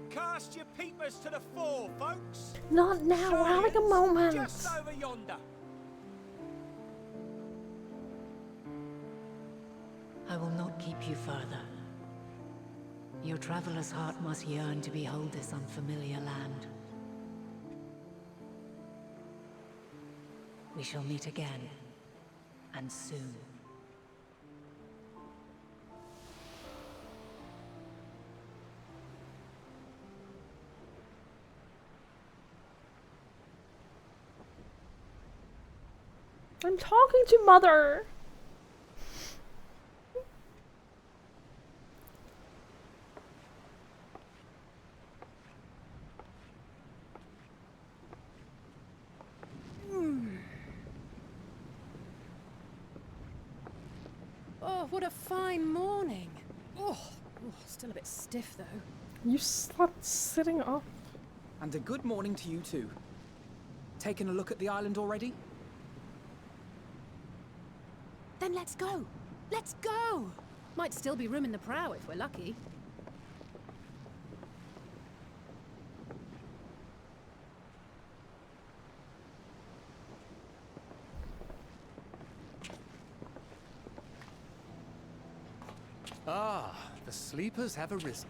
Cast your peepers to the fore, folks. Not now, we're having a moment. Just over yonder. I will not keep you further. Your traveler's heart must yearn to behold this unfamiliar land. We shall meet again, and soon. I'm talking to Mother. Oh, what a fine morning. Still a bit stiff though. You slept sitting up. And a good morning to you too. Taking a look at the island already? Then let's go. Let's go. Might still be room in the prow if we're lucky. Ah, the sleepers have arisen.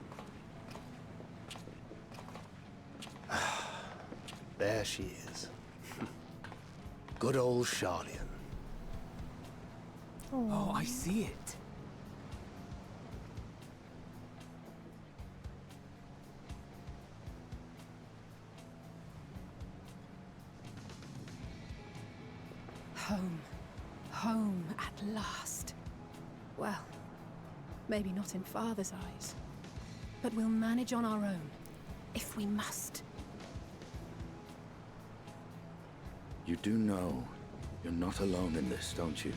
There she is. Good old Charlian. Oh, I see it. Home. Home at last. Well, maybe not in Father's eyes. But we'll manage on our own, if we must. You do know you're not alone in this, don't you?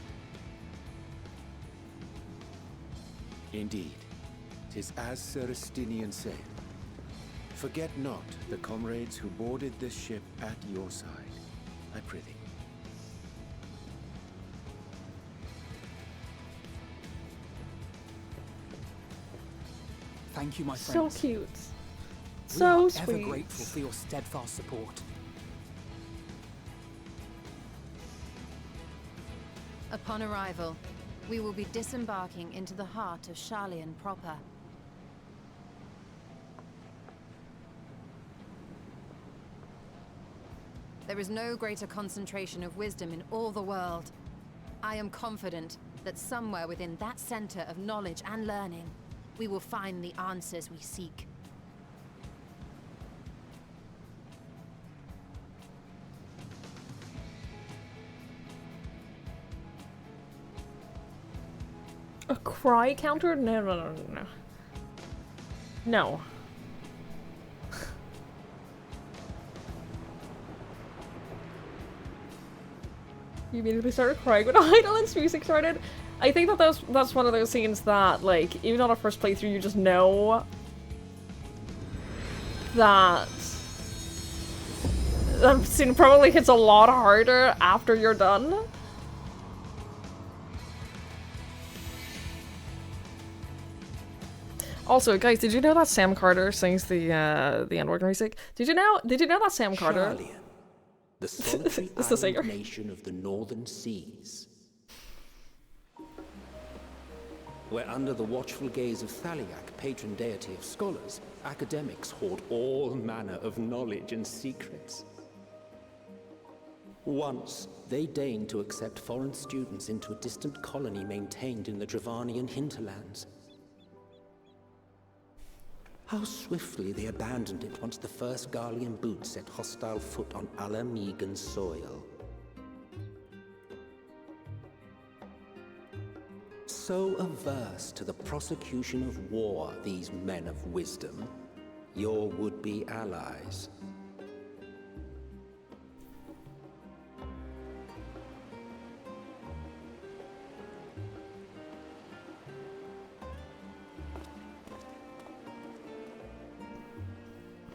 Indeed, 'tis as Sir Estinian said. Forget not the comrades who boarded this ship at your side, I prithee. Thank you, my So friends. cute. We So are sweet. ever grateful for your steadfast support. Upon arrival, we will be disembarking into the heart of Sharlayan proper. There is no greater concentration of wisdom in all the world. I am confident that somewhere within that center of knowledge and learning, we will find the answers we seek. A cry counter? No. No. You immediately started crying when Eidolon's music started. I think that that's one of those scenes that, like, even on a first playthrough, you just know that that scene probably hits a lot harder after you're done. Also, guys, did you know that Sam Carter sings the Endwalker music? Did you know that Sam Carter? Sharlayan, the solitary island nation of the northern seas. Where under the watchful gaze of Thaliak, patron deity of scholars, academics hoard all manner of knowledge and secrets. Once, they deigned to accept foreign students into a distant colony maintained in the Dravanian hinterlands. How swiftly they abandoned it once the first Garlean boot set hostile foot on Ala Megan soil. So averse to the prosecution of war, these men of wisdom, your would-be allies.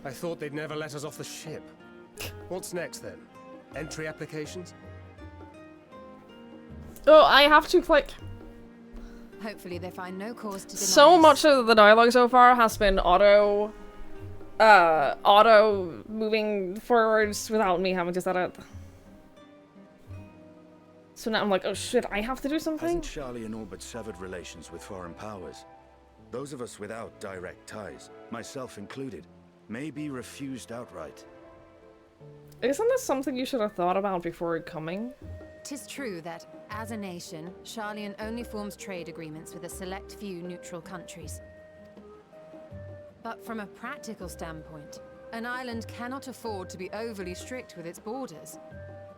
I thought they'd never let us off the ship. What's next then? Entry applications? Oh, I have to click. Hopefully they find no cause to deny So us. much of the dialogue so far has been auto moving forwards without me having to set it. So now I'm like, oh shit, I have to do something? Hasn't Sharlayan all but severed relations with foreign powers? Those of us without direct ties, myself included, may be refused outright. Isn't this something you should have thought about before coming? 'Tis true that, as a nation, Sharlayan only forms trade agreements with a select few neutral countries. But from a practical standpoint, an island cannot afford to be overly strict with its borders.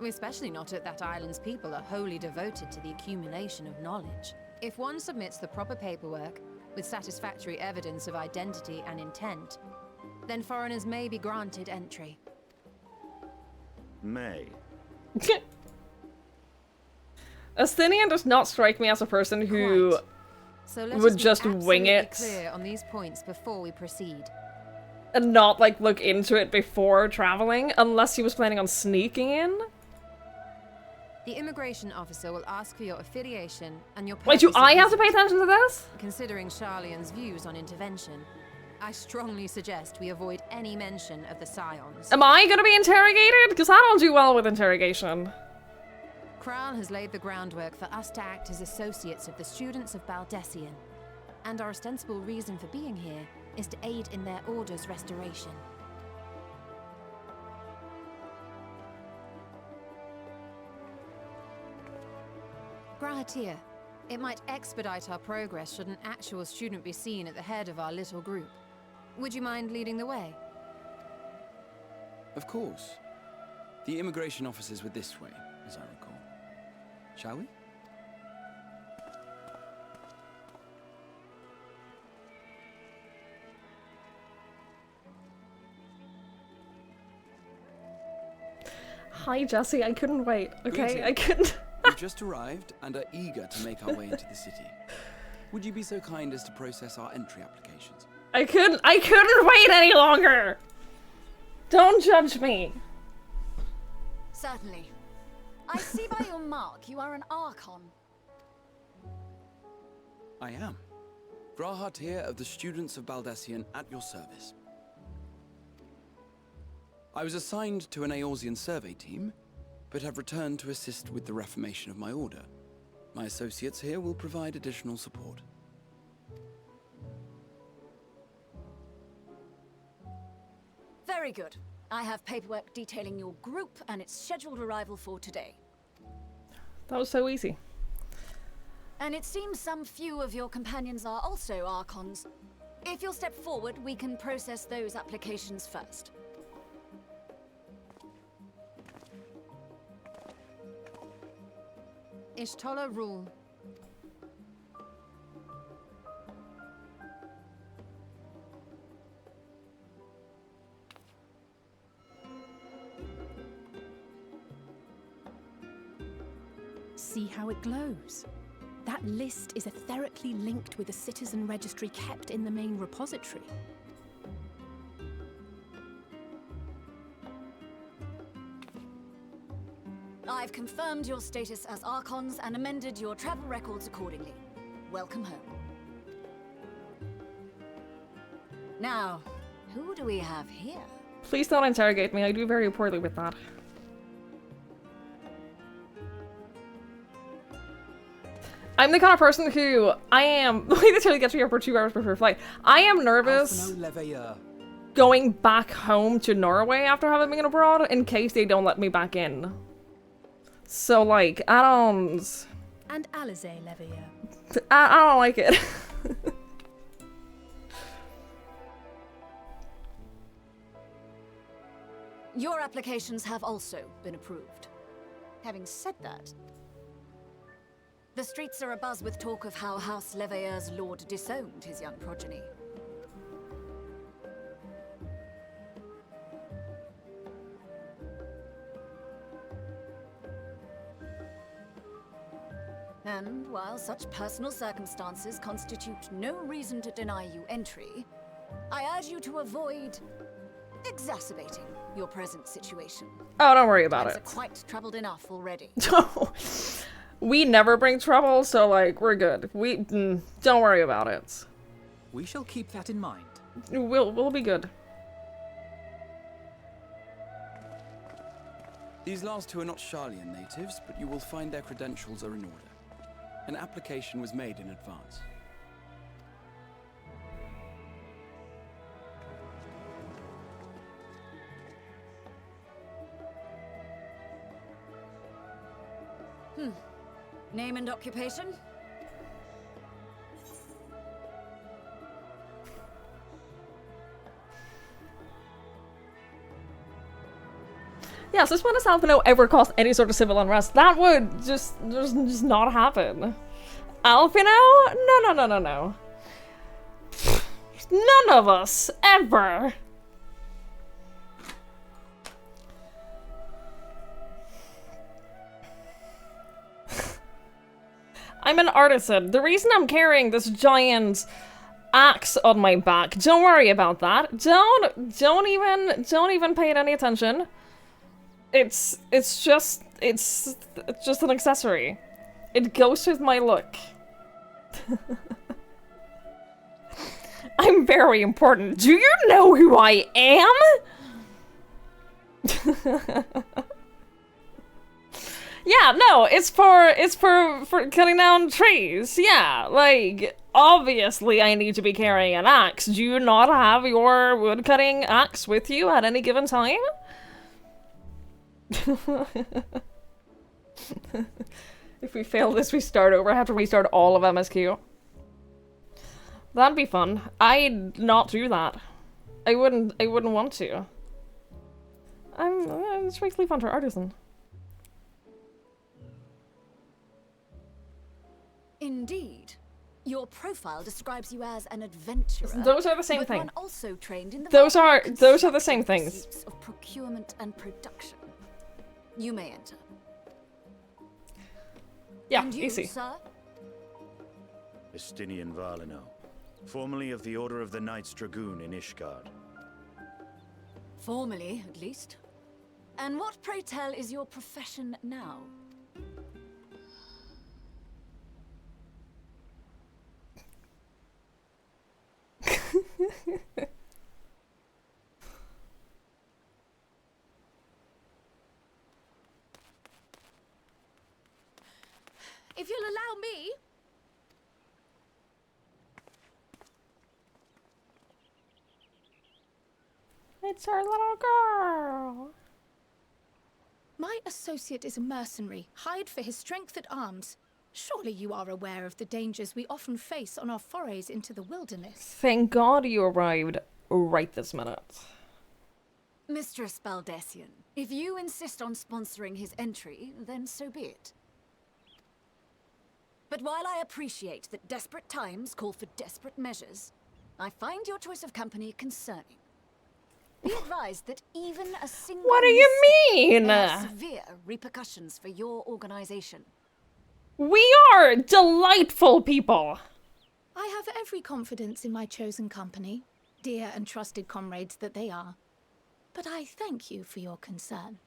Especially not if that island's people are wholly devoted to the accumulation of knowledge. If one submits the proper paperwork, with satisfactory evidence of identity and intent, then foreigners may be granted entry. May. Asthenian does not strike me as a person who So let would us be just wing absolutely it clear on these points before we proceed. and not, like, look into it before traveling, unless he was planning on sneaking in. The immigration officer will ask for your affiliation and your Wait, do purpose of I have to visit. pay attention to this? Considering Sharlayan's views on intervention, I strongly suggest we avoid any mention of the Scions. Am I gonna be interrogated? Because I don't do well with interrogation. Kral has laid the groundwork for us to act as associates of the students of Baldessian, and our ostensible reason for being here is to aid in their order's restoration. Grahatir, it might expedite our progress should an actual student be seen at the head of our little group. Would you mind leading the way? Of course. The immigration officers were this way, as I recall. Shall we? Hi, Jesse. I couldn't wait. Okay, Greetings. I couldn't. We've just arrived and are eager to make our way into the city. Would you be so kind as to process our entry applications? I couldn't wait any longer. Don't judge me. Certainly. I see by your mark you are an Archon. I am. Grahatir of the Students of Baldessian at your service. I was assigned to an Eorzean survey team, but have returned to assist with the reformation of my order. My associates here will provide additional support. Very good. I have paperwork detailing your group and its scheduled arrival for today. That was so easy. And it seems some few of your companions are also Archons. If you'll step forward, we can process those applications first. Ishtola rule. See how it glows? That list is etherically linked with a citizen registry kept in the main repository. I've confirmed your status as Archons and amended your travel records accordingly. Welcome home. Now, who do we have here? Please don't interrogate me. I do very poorly with that. I'm the kind of person who I am. This really gets me up for 2 hours before flight. I am nervous going back home to Norway after having been abroad in case they don't let me back in. So like, I don't. And Alize Leveilleur. I don't like it. Your applications have also been approved. Having said that, the streets are abuzz with talk of how House Leveilleur's lord disowned his young progeny. And while such personal circumstances constitute no reason to deny you entry, I urge you to avoid exacerbating your present situation. Oh, don't worry about Times it. are quite troubled enough already. We never bring trouble, so like, we're good. Don't worry about it. We shall keep that in mind. We'll be good. These last two are not Sharlayan natives, but you will find their credentials are in order. An application was made in advance. Name and occupation? Yes, this one is Alphino ever caused any sort of civil unrest. That would just not happen. Alphino? No. None of us, ever. I'm an artisan. The reason I'm carrying this giant axe on my back, don't worry about that. Don't even pay it any attention. It's just an accessory. It goes with my look. I'm very important. Do you know who I am? Yeah, no, it's for cutting down trees. Yeah, like, obviously I need to be carrying an axe. Do you not have your wood cutting axe with you at any given time? If we fail this, we start over. I have to restart all of MSQ. That'd be fun. I'd not do that. I wouldn't want to. It's basically fun for artisan. Indeed. Your profile describes you as an adventurer. Those are the same but thing. One also trained in the Those are the same things. pursuits of procurement and production. You may enter. Yeah, and you, easy. Sir? Estinian Valino, formerly of the Order of the Knights Dragoon in Ishgard. Formally, at least. And what, pray tell, is your profession now? If you'll allow It's our little girl. My associate is a mercenary, hired for his strength at arms. Surely you are aware of the dangers we often face on our forays into the wilderness. Thank God you arrived right this minute. Mistress Baldessian, if you insist on sponsoring his entry, then so be it. But while I appreciate that desperate times call for desperate measures, I find your choice of company concerning. Be advised that even a single What do you mean? may have severe repercussions for your organization. We are delightful people. I have every confidence in my chosen company, dear and trusted comrades that they are. But I thank you for your concern.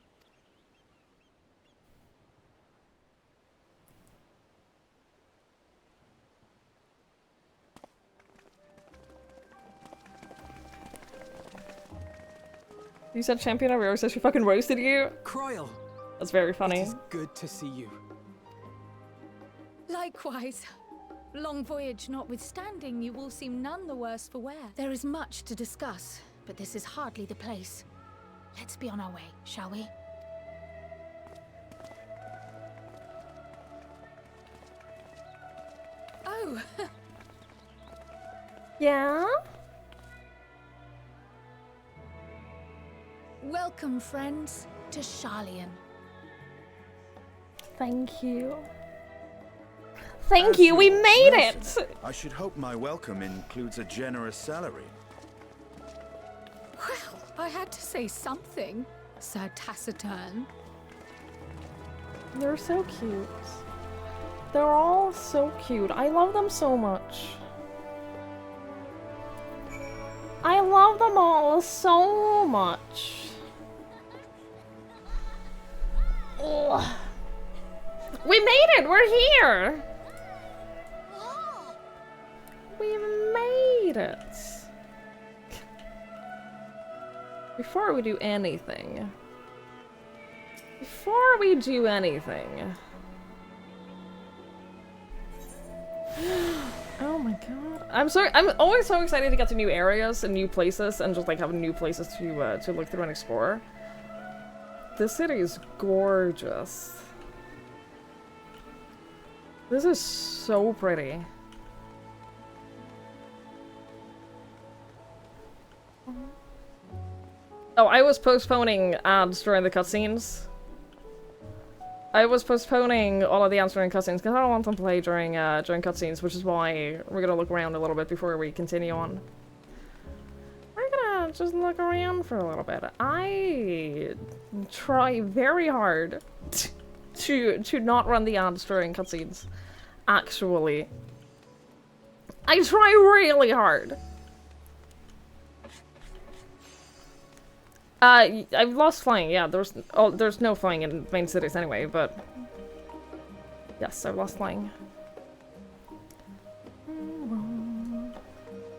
You said champion of Rose, so she fucking roasted you? Croyle! That's very funny. It is good to see you. Likewise. Long voyage notwithstanding, you all seem none the worse for wear. There is much to discuss, but this is hardly the place. Let's be on our way, shall we? Oh! Yeah? Welcome, friends, to Sharlayan. Thank you. Thank you, we made it! I should hope my welcome includes a generous salary. Well, I had to say something, Sir Taciturn. They're so cute. They're all so cute. I love them so much. I love them all so much. Ugh. We made it! We're here! We made it! Before we do anything... Oh my god. I'm always so excited to get to new areas and new places and just like have new places to look through and explore. This city is gorgeous. This is so pretty. Oh, I was postponing ads during the cutscenes. I was postponing all of the ads during cutscenes because I don't want them to play during cutscenes, which is why we're gonna look around a little bit before we continue on. We're gonna just look around for a little bit. I try very hard to not run the ads during cutscenes. Actually, I try really hard. I've lost flying. Yeah, there's no flying in main cities anyway, but yes, I've lost flying.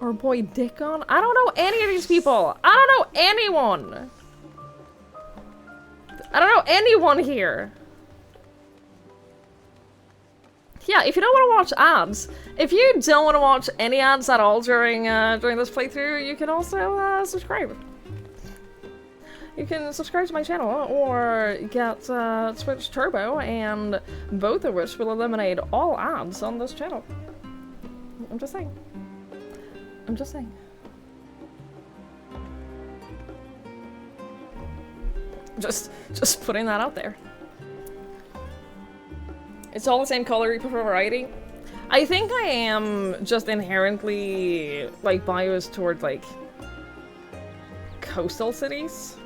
Our boy Dickon? I don't know any of these people. I don't know anyone. I don't know anyone here. Yeah, if you don't want to watch ads, if you don't want to watch any ads at all during this playthrough, you can also subscribe. You can subscribe to my channel or get Twitch Turbo, and both of which will eliminate all ads on this channel. I'm just saying. I'm just saying. Just putting that out there. It's all the same color, you prefer variety? I think I am just inherently, like, biased toward, like, coastal cities.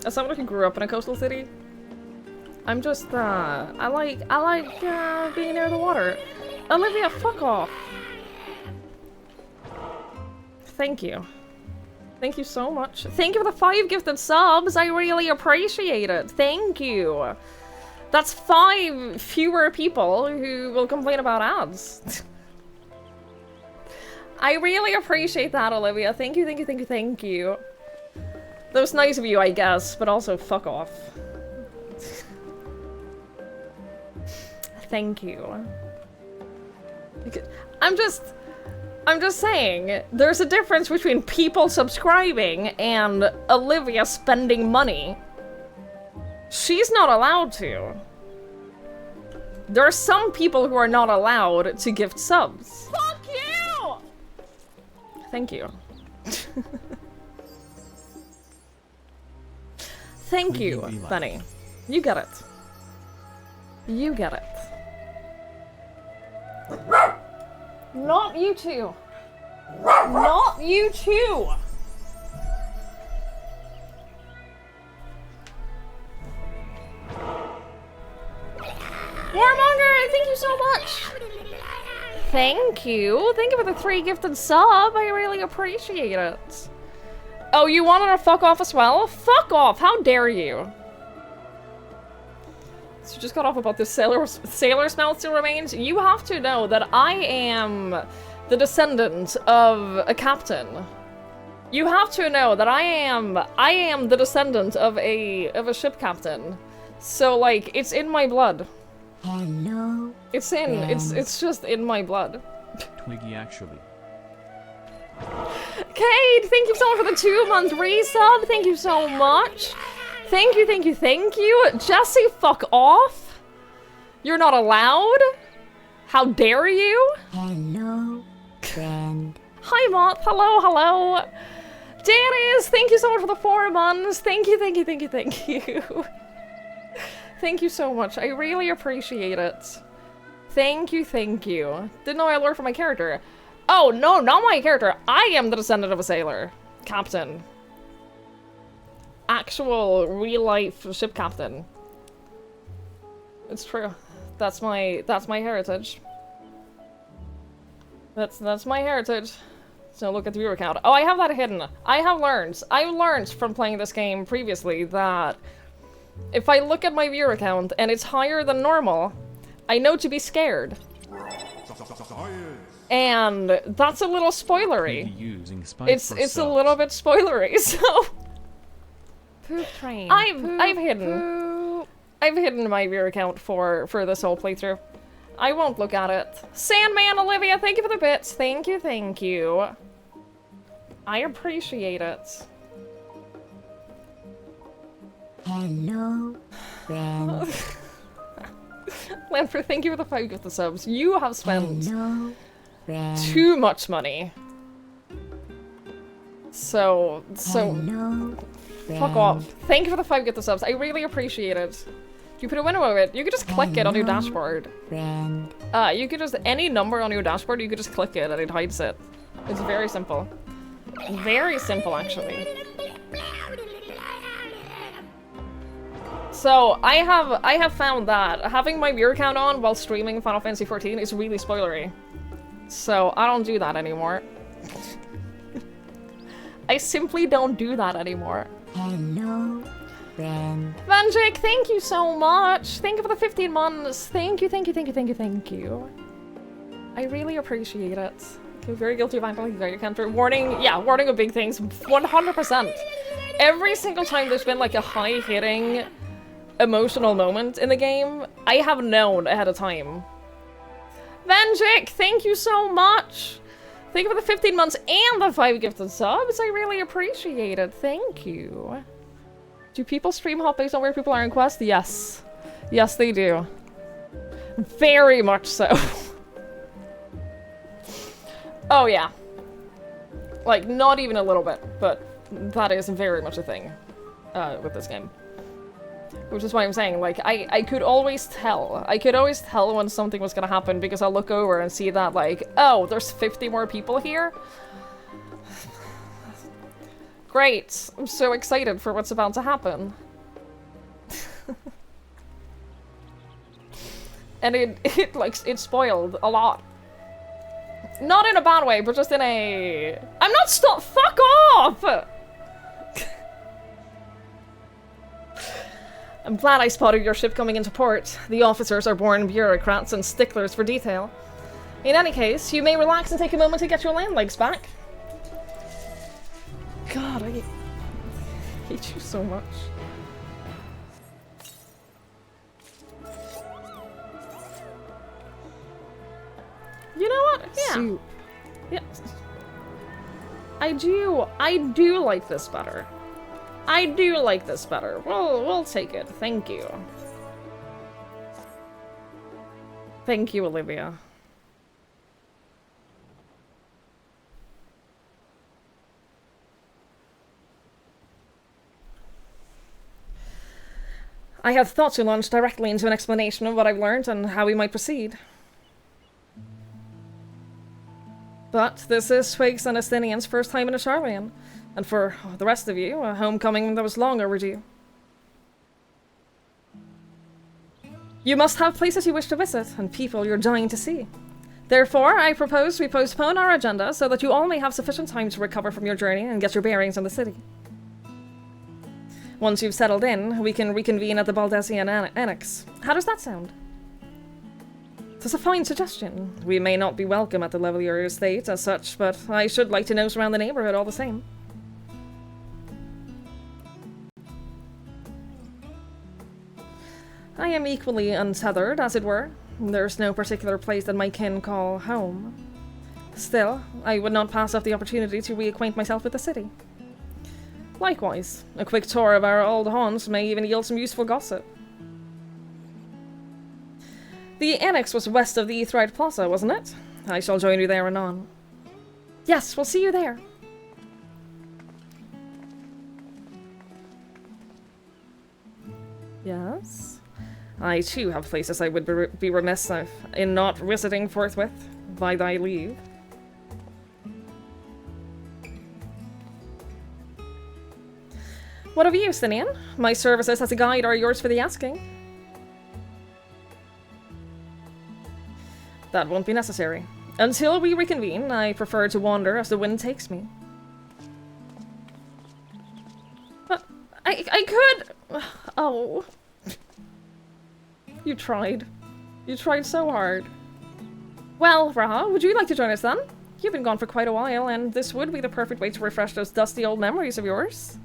As someone who grew up in a coastal city, I'm just, I like being near the water. Olivia, fuck off! Thank you. Thank you so much. Thank you for the 5 gifted subs, I really appreciate it. Thank you. That's 5 fewer people who will complain about ads. I really appreciate that, Olivia. Thank you, thank you, thank you, thank you. That was nice of you, I guess, but also fuck off. Thank you. I'm I'm just saying, there's a difference between people subscribing and Olivia spending money. She's not allowed to. There are some people who are not allowed to gift subs. Fuck you! Thank you. Thank you, Benny. You get it. You get it. Not you two. Not you two. Warmonger, thank you so much. Thank you. Thank you for the 3 gifted sub. I really appreciate it. Oh, you wanted to fuck off as well? Fuck off. How dare you? So you just got off about this sailor smell still remains. You have to know that I am the descendant of a captain. You have to know that I am the descendant of a ship captain. So like it's in my blood. Hello. It's just in my blood. Twiggy actually. Kate, thank you so much for the 2-month resub. Thank you so much. Thank you, thank you, thank you. Jesse, fuck off. You're not allowed? How dare you? Hello, friend. Hi, Moth. Hello, hello. Janice, thank you so much for the 4 months. Thank you, thank you, thank you, thank you. Thank you so much. I really appreciate it. Thank you, thank you. Didn't know I learned from my character. Oh, no, not my character. I am the descendant of a sailor. Captain. Actual, real-life ship captain. It's true. That's my heritage. That's my heritage. So look at the viewer count. Oh, I have that hidden. I've learned from playing this game previously that if I look at my viewer count and it's higher than normal, I know to be scared. And that's a little spoilery. It's a little bit spoilery, so Poop train. I've hidden my viewer count for this whole playthrough. I won't look at it. Sandman Olivia, thank you for the bits. Thank you, thank you. I appreciate it. Hello, friend. Lanford, thank you for the 5 gifted subs. You have spent too much money. So fuck off. Thank you for the 5 gifted subs. I really appreciate it. You put a window of it. You could just click it on your dashboard. You could just any number on your dashboard. You could just click it and it hides it. It's very simple. Very simple, actually. So I have found that having my viewer count on while streaming Final Fantasy XIV is really spoilery. So I don't do that anymore. I simply don't do that anymore. Hello, friend. Vanjik, thank you so much. Thank you for the 15 months. Thank you, thank you, thank you, thank you, thank you. I really appreciate it. Okay, very guilty of violating your counter. Warning, yeah, warning of big things. 100%. Every single time there's been like a high-hitting emotional moment in the game, I have known ahead of time. Vanjik, thank you so much. Thank you for the 15 months and the 5 gifted subs. I really appreciate it. Thank you. Do people stream hop based on where people are in quest? Yes. Yes, they do. Very much so. Oh, yeah. Like, not even a little bit, but that is very much a thing with this game. Which is why I'm saying, like, I could always tell. I could always tell when something was gonna happen because I'll look over and see that, like, oh, there's 50 more people here? Great. I'm so excited for what's about to happen. And it spoiled a lot. Not in a bad way, but just in a... I'm not fuck off! I'm glad I spotted your ship coming into port. The officers are born bureaucrats and sticklers for detail. In any case, you may relax and take a moment to get your land legs back. God, I hate you so much. You know what? Yeah. Soup. Yeah. I do like this better. I do like this better. We'll take it. Thank you. Thank you, Olivia. I had thought to launch directly into an explanation of what I've learned and how we might proceed. But this is Twigs and Estinian's first time in a Charlian, and for the rest of you, a homecoming that was long overdue. You must have places you wish to visit, and people you're dying to see. Therefore, I propose we postpone our agenda so that you all may have sufficient time to recover from your journey and get your bearings on the city. Once you've settled in, we can reconvene at the Baldesian Annex. How does that sound? That's a fine suggestion. We may not be welcome at the Levelier estate as such, but I should like to nose around the neighborhood all the same. I am equally untethered, as it were. There's no particular place that my kin call home. Still, I would not pass up the opportunity to reacquaint myself with the city. Likewise, a quick tour of our old haunts may even yield some useful gossip. The annex was west of the Eathrite Plaza, wasn't it? I shall join you there anon. Yes, we'll see you there. Yes? I too have places I would be remiss in not visiting forthwith, by thy leave. What of you, Sinian? My services as a guide are yours for the asking. That won't be necessary. Until we reconvene, I prefer to wander as the wind takes me. But I could... Oh. You tried. You tried so hard. Well, Raha, would you like to join us then? You've been gone for quite a while, and this would be the perfect way to refresh those dusty old memories of yours.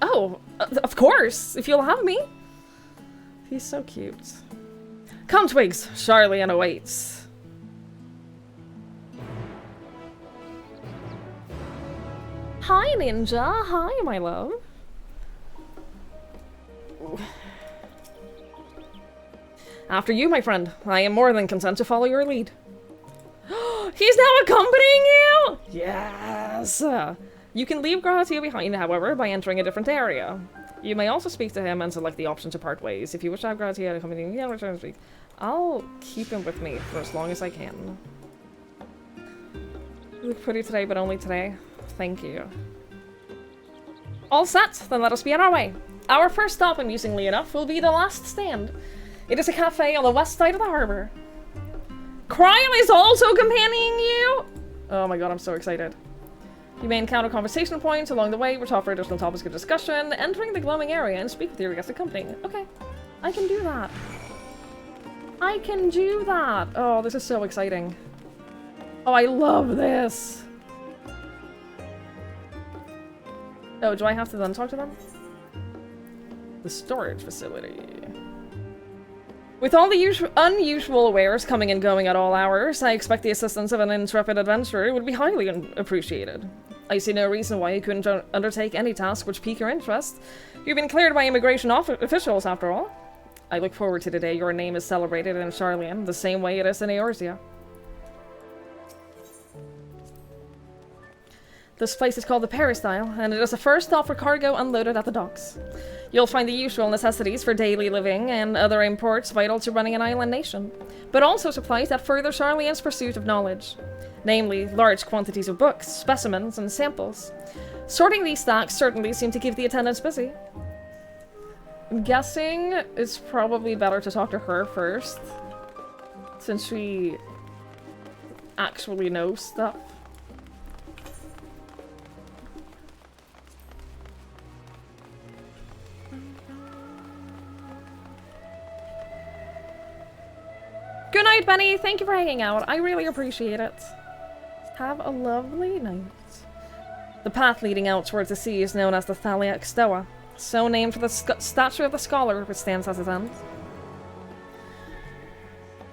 Oh, of course, if you'll have me. He's so cute. Come, Twigs, Charlian awaits. Hi, Ninja. Hi, my love. After you, my friend. I am more than content to follow your lead. He's now accompanying you? Yes! You can leave Gratia behind, however, by entering a different area. You may also speak to him and select the option to part ways. If you wish to have Gratia accompany you, yeah, return to speak. I'll keep him with me for as long as I can. You look pretty today, but only today. Thank you. All set, then let us be on our way. Our first stop, amusingly enough, will be the last stand. It is a cafe on the west side of the harbor. Cryle is also accompanying you? Oh my god, I'm so excited. You may encounter conversation points along the way, which offer additional topics of discussion, entering the glowing area and speak with your guest accompanying. Okay, I can do that. I can do that. Oh, this is so exciting. Oh, I love this. Oh, do I have to then talk to them? The storage facility. With all the unusual wares coming and going at all hours, I expect the assistance of an intrepid adventurer would be highly appreciated. I see no reason why you couldn't undertake any task which pique your interest. You've been cleared by immigration officials, after all. I look forward to the day your name is celebrated in Charlian, the same way it is in Eorzea. This place is called the Peristyle, and it is the first stop for cargo unloaded at the docks. You'll find the usual necessities for daily living and other imports vital to running an island nation, but also supplies that further Charlian's pursuit of knowledge, namely large quantities of books, specimens, and samples. Sorting these stacks certainly seem to keep the attendants busy. I'm guessing it's probably better to talk to her first, since she actually knows stuff. Good night, Benny. Thank you for hanging out. I really appreciate it. Have a lovely night. The path leading out towards the sea is known as the Thaliac Stoa, so named for the statue of the scholar which stands at its end.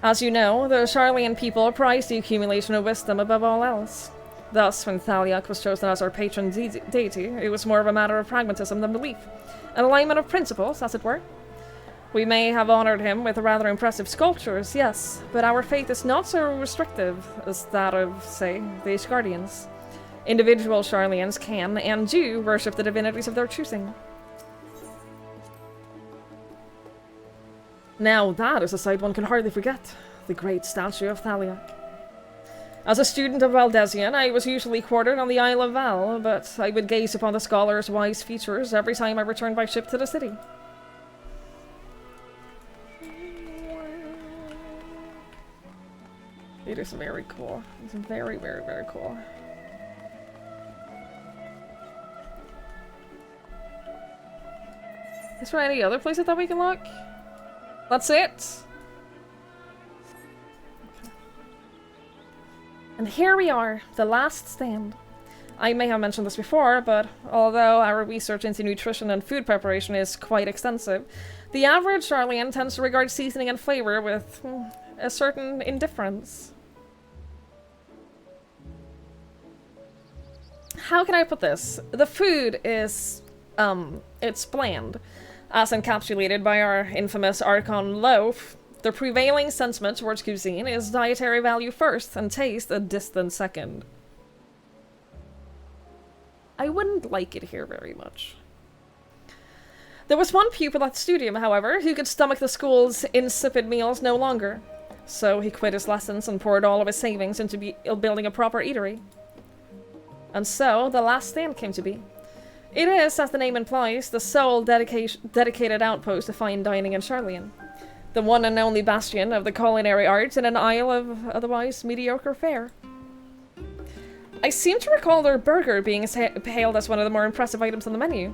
As you know, the Charlian people prize the accumulation of wisdom above all else. Thus, when Thaliak was chosen as our patron deity, it was more of a matter of pragmatism than belief. An alignment of principles, as it were. We may have honored him with rather impressive sculptures, yes, but our faith is not so restrictive as that of, say, the Asgardians. Individual Charlians can, and do, worship the divinities of their choosing. Now that is a sight one can hardly forget, the great statue of Thaliak. As a student of Valdesian, I was usually quartered on the Isle of Val, but I would gaze upon the scholar's wise features every time I returned by ship to the city. It is very cool. It's very, very, very cool. Is there any other places that we can look? That's it? Okay. And here we are, the last stand. I may have mentioned this before, but although our research into nutrition and food preparation is quite extensive, the average Charlian tends to regard seasoning and flavor with a certain indifference. How can I put this? The food is, it's bland. As encapsulated by our infamous Archon loaf, the prevailing sentiment towards cuisine is dietary value first and taste a distant second. I wouldn't like it here very much. There was one pupil at the studium, however, who could stomach the school's insipid meals no longer. So he quit his lessons and poured all of his savings into building a proper eatery. And so, the last stand came to be. It is, as the name implies, the sole dedicated outpost of fine dining in Charlian. The one and only bastion of the culinary arts in an isle of otherwise mediocre fare. I seem to recall their burger being hailed as one of the more impressive items on the menu.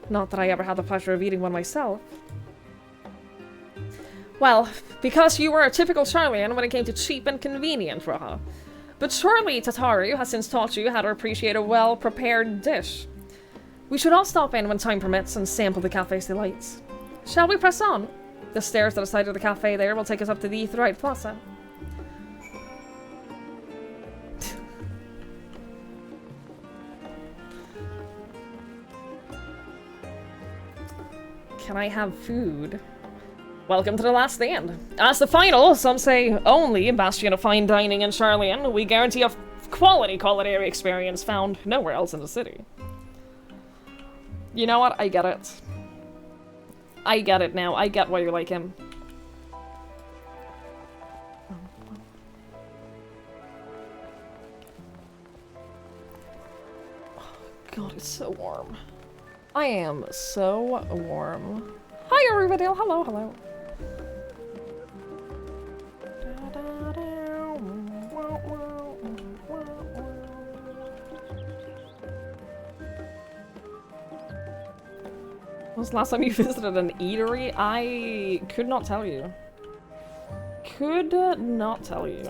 Not that I ever had the pleasure of eating one myself. Well, because you were a typical Charlian when it came to cheap and convenient, Raha. But surely Tataru has since taught you how to appreciate a well-prepared dish. We should all stop in when time permits and sample the cafe's delights. Shall we press on? The stairs to the side of the cafe there will take us up to the Aetheryte Plaza. Can I have food? Welcome to the last stand. As the final, some say only, bastion of fine dining in Charlian, we guarantee a quality culinary experience found nowhere else in the city. You know what? I get it. I get it now. I get why you're like him. Oh, God, it's so warm. I am so warm. Hi, Riverdale. Hello, hello. When was the last time you visited an eatery? I could not tell you. Could not tell you.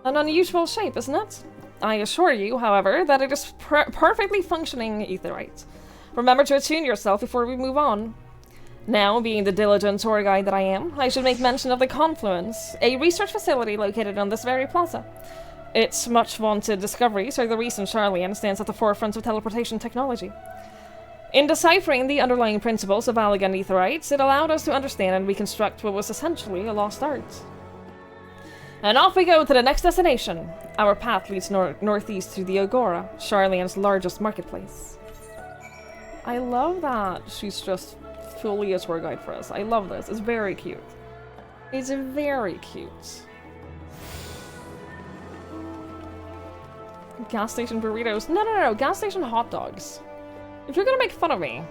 An unusual shape, isn't it? I assure you, however, that it is perfectly functioning Aetheryte. Remember to attune yourself before we move on. Now, being the diligent tour guide that I am, I should make mention of the Confluence, a research facility located on this very plaza. Its much-vaunted discoveries are the reason Charlian stands at the forefront of teleportation technology. In deciphering the underlying principles of Allegan Aetherites, it allowed us to understand and reconstruct what was essentially a lost art. And off we go to the next destination. Our path leads northeast to the Agora, Charlian's largest marketplace. I love that she's just fully a tour guide for us. I love this. It's very cute. It's very cute. Gas station burritos. No. Gas station hot dogs. If you're gonna make fun of me,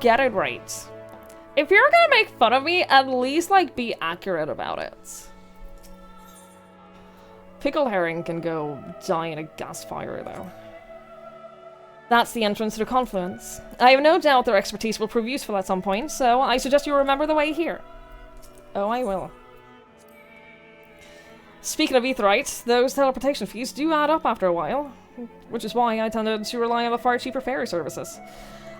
get it right. If you're gonna make fun of me, at least, like, be accurate about it. Pickle herring can go die in a gas fire, though. That's the entrance to the Confluence. I have no doubt their expertise will prove useful at some point, so I suggest you remember the way here. Oh, I will. Speaking of Aetherites, those teleportation fees do add up after a while, which is why I tended to rely on the far cheaper ferry services.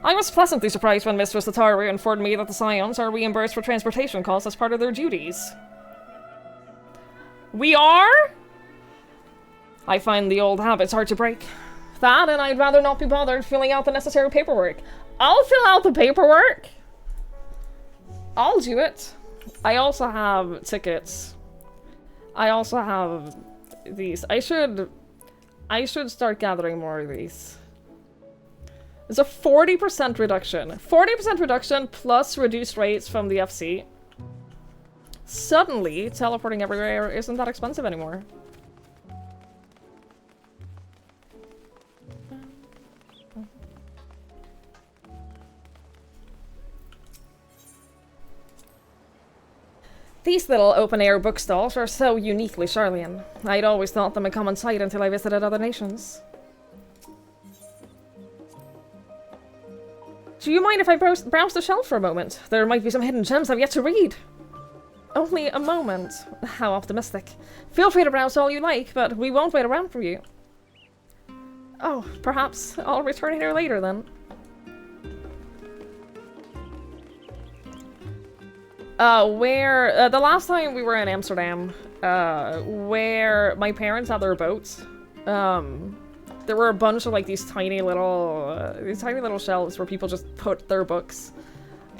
I was pleasantly surprised when Mistress Ataru informed me that the Scions are reimbursed for transportation costs as part of their duties. We are? I find the old habits hard to break. That, and I'd rather not be bothered filling out the necessary paperwork. I'll fill out the paperwork! I'll do it. I also have tickets. I also have these. I should start gathering more of these. It's a 40% reduction. 40% reduction plus reduced rates from the FC. Suddenly, teleporting everywhere isn't that expensive anymore. These little open-air bookstalls are so uniquely Charlian. I'd always thought them a common sight until I visited other nations. Do you mind if I browse the shelf for a moment? There might be some hidden gems I've yet to read. Only a moment. How optimistic. Feel free to browse all you like, but we won't wait around for you. Oh, perhaps I'll return here later then. The last time we were in Amsterdam, where my parents had their boats, there were a bunch of like these tiny little shelves where people just put their books,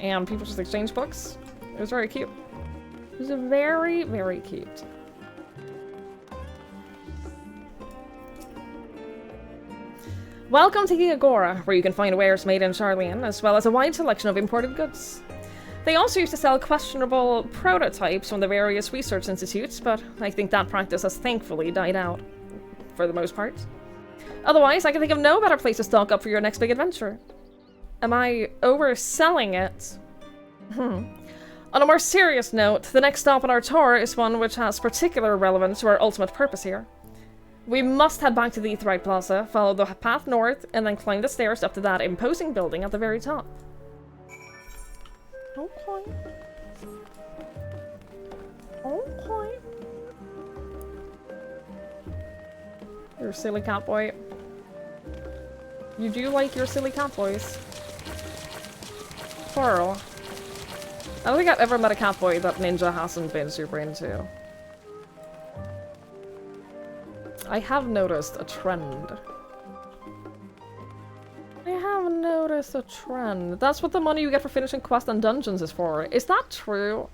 and people just exchange books. It was very cute. It was very, very cute. Welcome to the Agora, where you can find wares made in Charlian, as well as a wide selection of imported goods. They also used to sell questionable prototypes from the various research institutes, but I think that practice has thankfully died out, for the most part. Otherwise, I can think of no better place to stock up for your next big adventure. Am I overselling it? On a more serious note, the next stop on our tour is one which has particular relevance to our ultimate purpose here. We must head back to the Aetheryte Plaza, follow the path north, and then climb the stairs up to that imposing building at the very top. Okay. Okay. You're a silly cat boy. You do like your silly cat boys. Pearl. I don't think I've ever met a cat boy that Ninja hasn't been super into. I have noticed a trend. I have noticed a trend. That's what the money you get for finishing quests and dungeons is for. Is that true?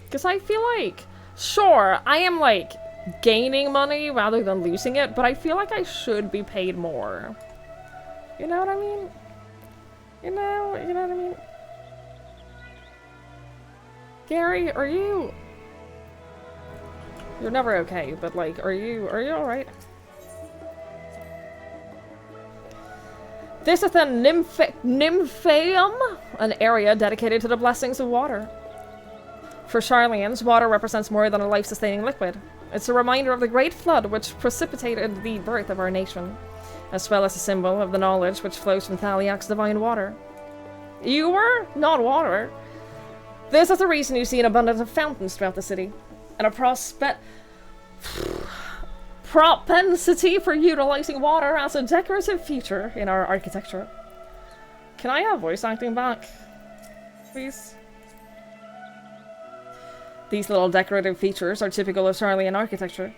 Because I feel like, sure, I am like gaining money rather than losing it, but I feel like I should be paid more. You know what I mean? You know what I mean? Gary, are you... You're never okay, but like, are you alright? This is the Nymphaeum, an area dedicated to the blessings of water. For Charlians, water represents more than a life-sustaining liquid. It's a reminder of the great flood which precipitated the birth of our nation, as well as a symbol of the knowledge which flows from Thaliak's divine water. You were not water. This is the reason you see an abundance of fountains throughout the city, and a propensity for utilizing water as a decorative feature in our architecture. Can I have voice acting back, please? These little decorative features are typical of Charlian architecture.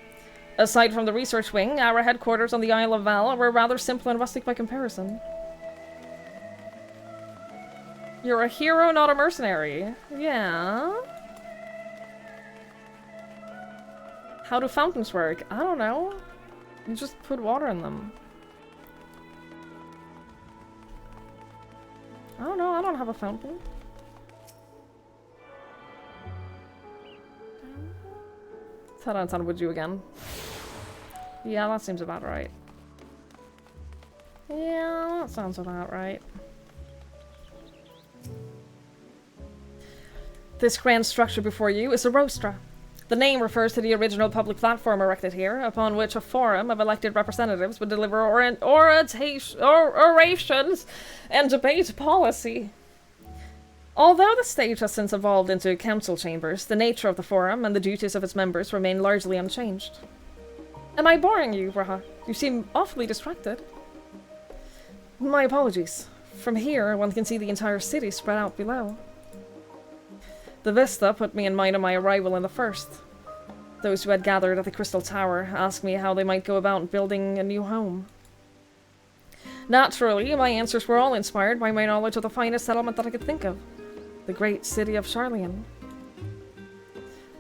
Aside from the research wing, our headquarters on the Isle of Val were rather simple and rustic by comparison. You're a hero, not a mercenary. Yeah? How do fountains work? I don't know. You just put water in them. I don't know, I don't have a fountain. 10 out of 10 would you again? Yeah, that seems about right. Yeah, that sounds about right. This grand structure before you is a rostra. The name refers to the original public platform erected here, upon which a forum of elected representatives would deliver orations and debate policy. Although the stage has since evolved into council chambers, the nature of the forum and the duties of its members remain largely unchanged. Am I boring you, Raha? You seem awfully distracted. My apologies. From here, one can see the entire city spread out below. The vista put me in mind of my arrival in the first. Those who had gathered at the Crystal Tower asked me how they might go about building a new home. Naturally, my answers were all inspired by my knowledge of the finest settlement that I could think of. The great city of Charlian.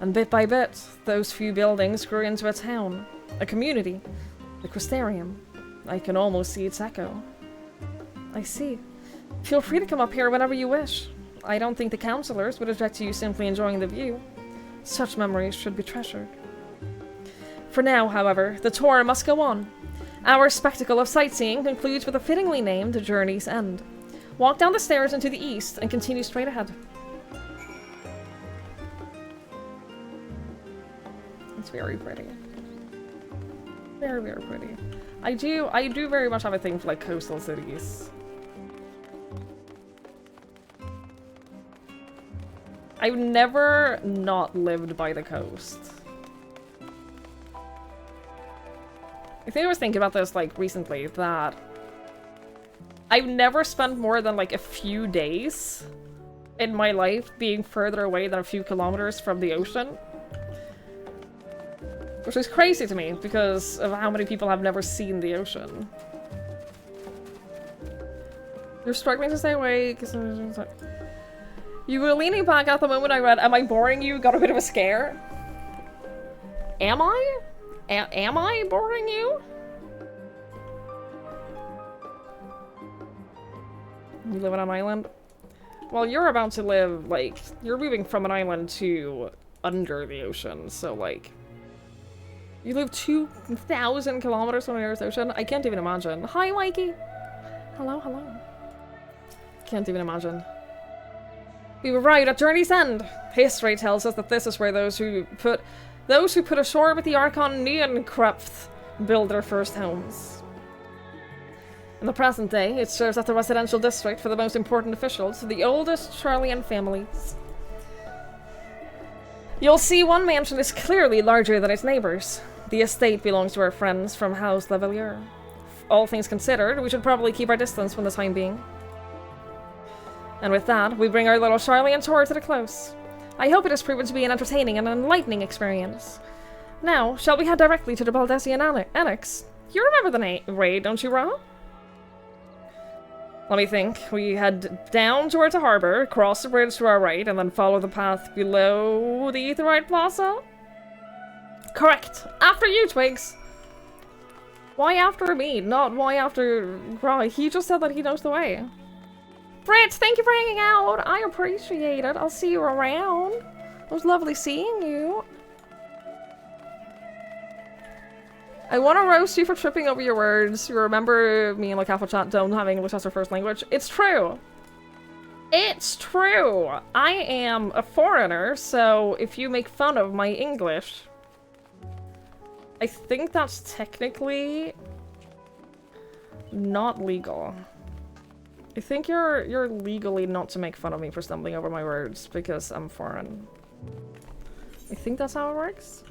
And bit by bit, those few buildings grew into a town. A community. The Crystarium. I can almost see its echo. I see. Feel free to come up here whenever you wish. I don't think the councillors would object to you simply enjoying the view. Such memories should be treasured. For now, however, the tour must go on. Our spectacle of sightseeing concludes with a fittingly named Journey's End. Walk down the stairs into the east and continue straight ahead. It's very pretty. Very, very pretty. I do very much have a thing for like coastal cities. I've never not lived by the coast. I think I was thinking about this like recently, that I've never spent more than like a few days in my life being further away than a few kilometers from the ocean. Which is crazy to me because of how many people have never seen the ocean. You're struggling to stay awake. You were leaning back at the moment I read, "Am I boring you?" Got a bit of a scare. Am I? Am I boring you? You live on an island? Well, you're about to live, like, you're moving from an island to under the ocean, so, like, you live 2,000 kilometers from the nearest ocean? I can't even imagine. Hi, Mikey! Hello, hello. Can't even imagine. We were right at Journey's End. History tells us that this is where those who put ashore with the Archon Neoncrepth build their first homes. In the present day, it serves as the residential district for the most important officials, the oldest Charlian families. You'll see one mansion is clearly larger than its neighbors. The estate belongs to our friends from House Levelier. All things considered, we should probably keep our distance for the time being. And with that, we bring our little Charlian tour to the close. I hope it has proven to be an entertaining and enlightening experience. Now, shall we head directly to the Baldessian Annex? You remember the raid, don't you, Ra? Let me think. We head down towards the harbor, cross the bridge to our right, and then follow the path below the Aetheryte Plaza? Correct. After you, Twigs. Why after me? Not why after Ra. He just said that he knows the way. Britt, thank you for hanging out. I appreciate it. I'll see you around. It was lovely seeing you. I want to roast you for tripping over your words. You remember me and like half a chat don't have English as our first language. It's true. It's true. I am a foreigner, so if you make fun of my English, I think that's technically not legal. I think you're legally not to make fun of me for stumbling over my words because I'm foreign. I think that's how it works.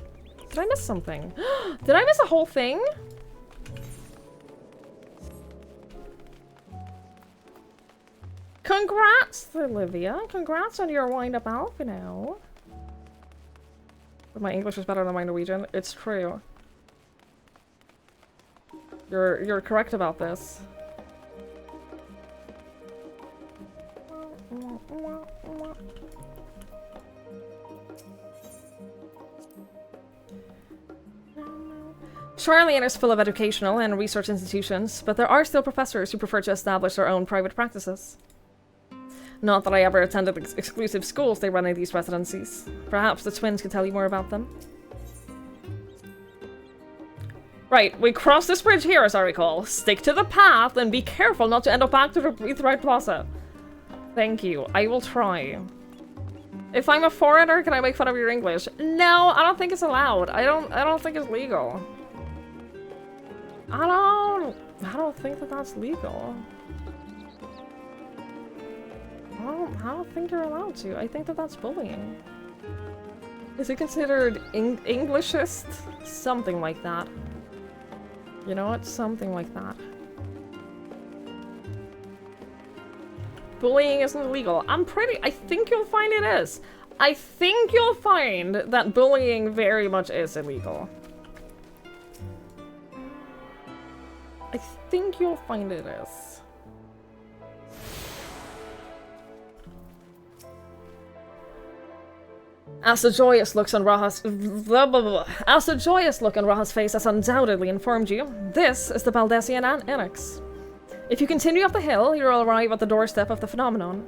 Did I miss something? Did I miss a whole thing? Congrats, Olivia. Congrats on your wind-up Alpino. My English is better than my Norwegian. It's true. You're correct about this. Charlian is full of educational and research institutions, but there are still professors who prefer to establish their own private practices. Not that I ever attended the exclusive schools they run in these residencies. Perhaps the twins could tell you more about them. Right, we cross this bridge here, as I recall. Stick to the path and be careful not to end up back to the Aetheryte Plaza. Thank you. I will try. If I'm a foreigner, can I make fun of your English? No, I don't think it's allowed. I don't think it's legal. I don't think that that's legal. I don't think you're allowed to. I think that that's bullying. Is it considered Englishist? Something like that. You know what? Something like that. Bullying isn't illegal. I think you'll find it is. I think you'll find that bullying very much is illegal. I think you'll find it is. As the joyous look on Raha's face has undoubtedly informed you, this is the Baldessian Annex. If you continue up the hill, you'll arrive at the doorstep of the phenomenon.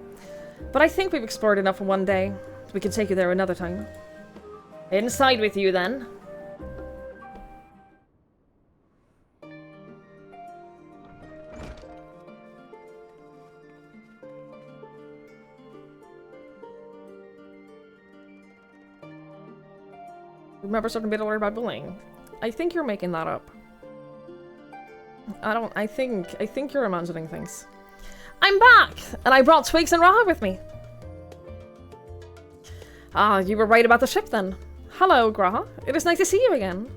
But I think we've explored enough in one day. We can take you there another time. Inside with you, then. Remember something bit alert about bullying? I think you're making that up. I think you're imagining things. I'm back! And I brought Twigs and Raha with me. Ah, you were right about the ship then. Hello, Graha. It is nice to see you again.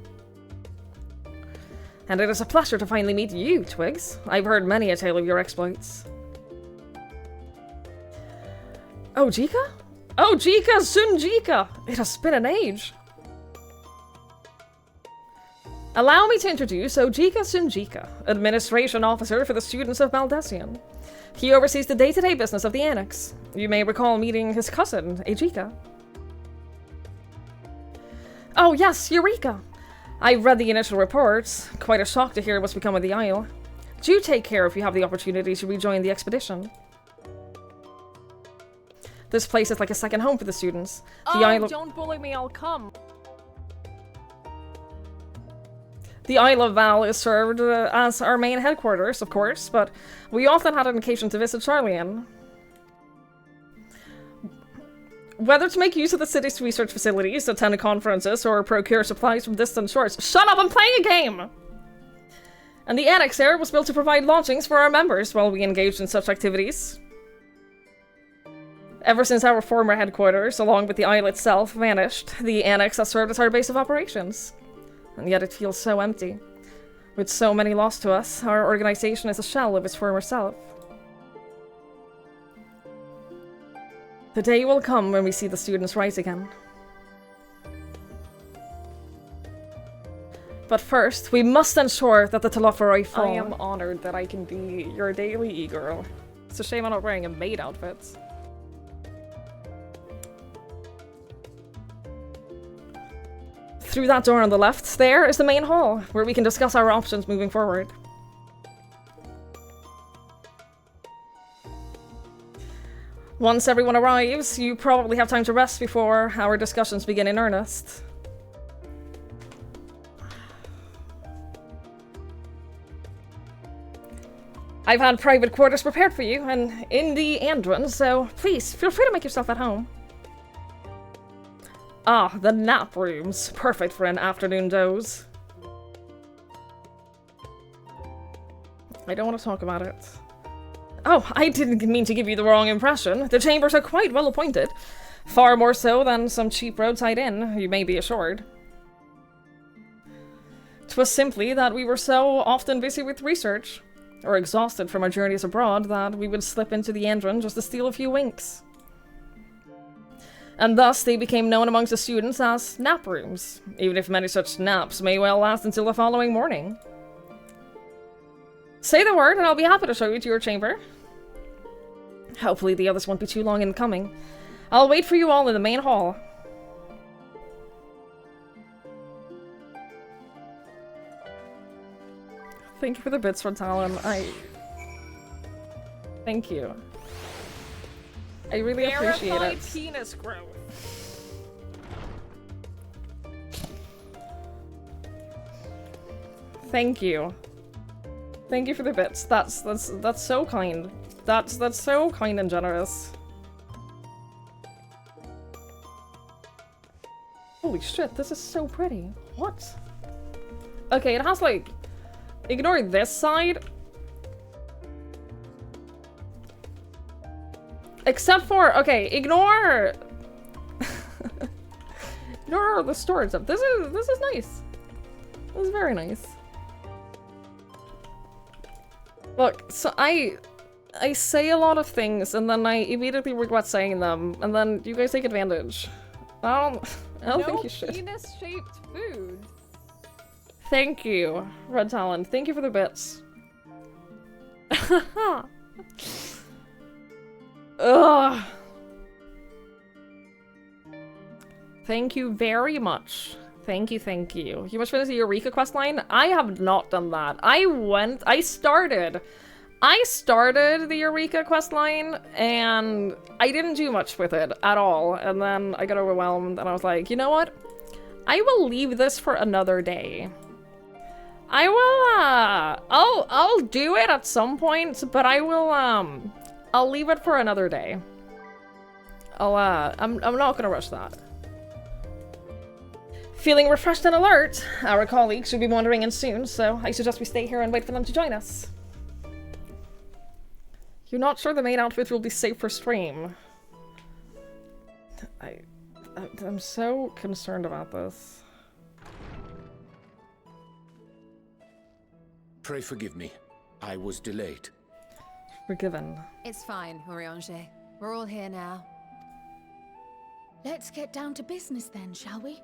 And it is a pleasure to finally meet you, Twigs. I've heard many a tale of your exploits. Oh, Jika? Oh, Jika, Sun Jika! It has been an age. Allow me to introduce Ojika Sunjika, Administration Officer for the students of Baldessian. He oversees the day-to-day business of the Annex. You may recall meeting his cousin, Ejika. Oh yes, Eureka! I've read the initial reports. Quite a shock to hear what's become of the Isle. Do take care if you have the opportunity to rejoin the expedition. This place is like a second home for the students. The Isle don't bully me, I'll come. The Isle of Val is served as our main headquarters, of course, but we often had an occasion to visit Charlian. Whether to make use of the city's research facilities, attend conferences, or procure supplies from distant shores. Shut up, I'm playing a game! And the Annex here was built to provide lodgings for our members while we engaged in such activities. Ever since our former headquarters, along with the Isle itself, vanished, the Annex has served as our base of operations. And yet it feels so empty. With so many lost to us, our organization is a shell of its former self. The day will come when we see the students rise again. But first, we must ensure that the Telophoroi fall. I am honored that I can be your daily e-girl. It's a shame I'm not wearing a maid outfit. Through that door on the left, there is the main hall, where we can discuss our options moving forward. Once everyone arrives, you probably have time to rest before our discussions begin in earnest. I've had private quarters prepared for you, and in the Andron, so please, feel free to make yourself at home. Ah, the nap rooms. Perfect for an afternoon doze. I don't want to talk about it. Oh, I didn't mean to give you the wrong impression. The chambers are quite well appointed. Far more so than some cheap roadside inn, you may be assured. 'Twas simply that we were so often busy with research, or exhausted from our journeys abroad, that we would slip into the Andron just to steal a few winks. And thus they became known amongst the students as nap rooms, even if many such naps may well last until the following morning. Say the word and I'll be happy to show you to your chamber. Hopefully the others won't be too long in coming. I'll wait for you all in the main hall. Thank you for the bits from Talon. Thank you. I really appreciate it. Penis growth. Thank you. Thank you for the bits. That's so kind. That's so kind and generous. Holy shit, this is so pretty. What? Okay, it has like... Ignore this side. Except for, okay, ignore ignore the storage stuff. This is nice. This is very nice. Look, so I say a lot of things and then I immediately regret saying them, and then you guys take advantage. I don't think you should. Penis-shaped food. Thank you, Red Talon. Thank you for the bits. Ugh. Thank you very much. Thank you, thank you. You must finish the Eureka questline? I have not done that. I started the Eureka questline, and I didn't do much with it at all. And then I got overwhelmed, and I was like, you know what? I will leave this for another day. I will, I'll do it at some point, but I will, I'll leave it for another day. I'm not gonna rush that. Feeling refreshed and alert, our colleagues should be wandering in soon, so I suggest we stay here and wait for them to join us. You're not sure the main outfit will be safe for stream. I'm so concerned about this. Pray forgive me. I was delayed. Forgiven. It's fine, Oriange. We're all here now. Let's get down to business then, shall we?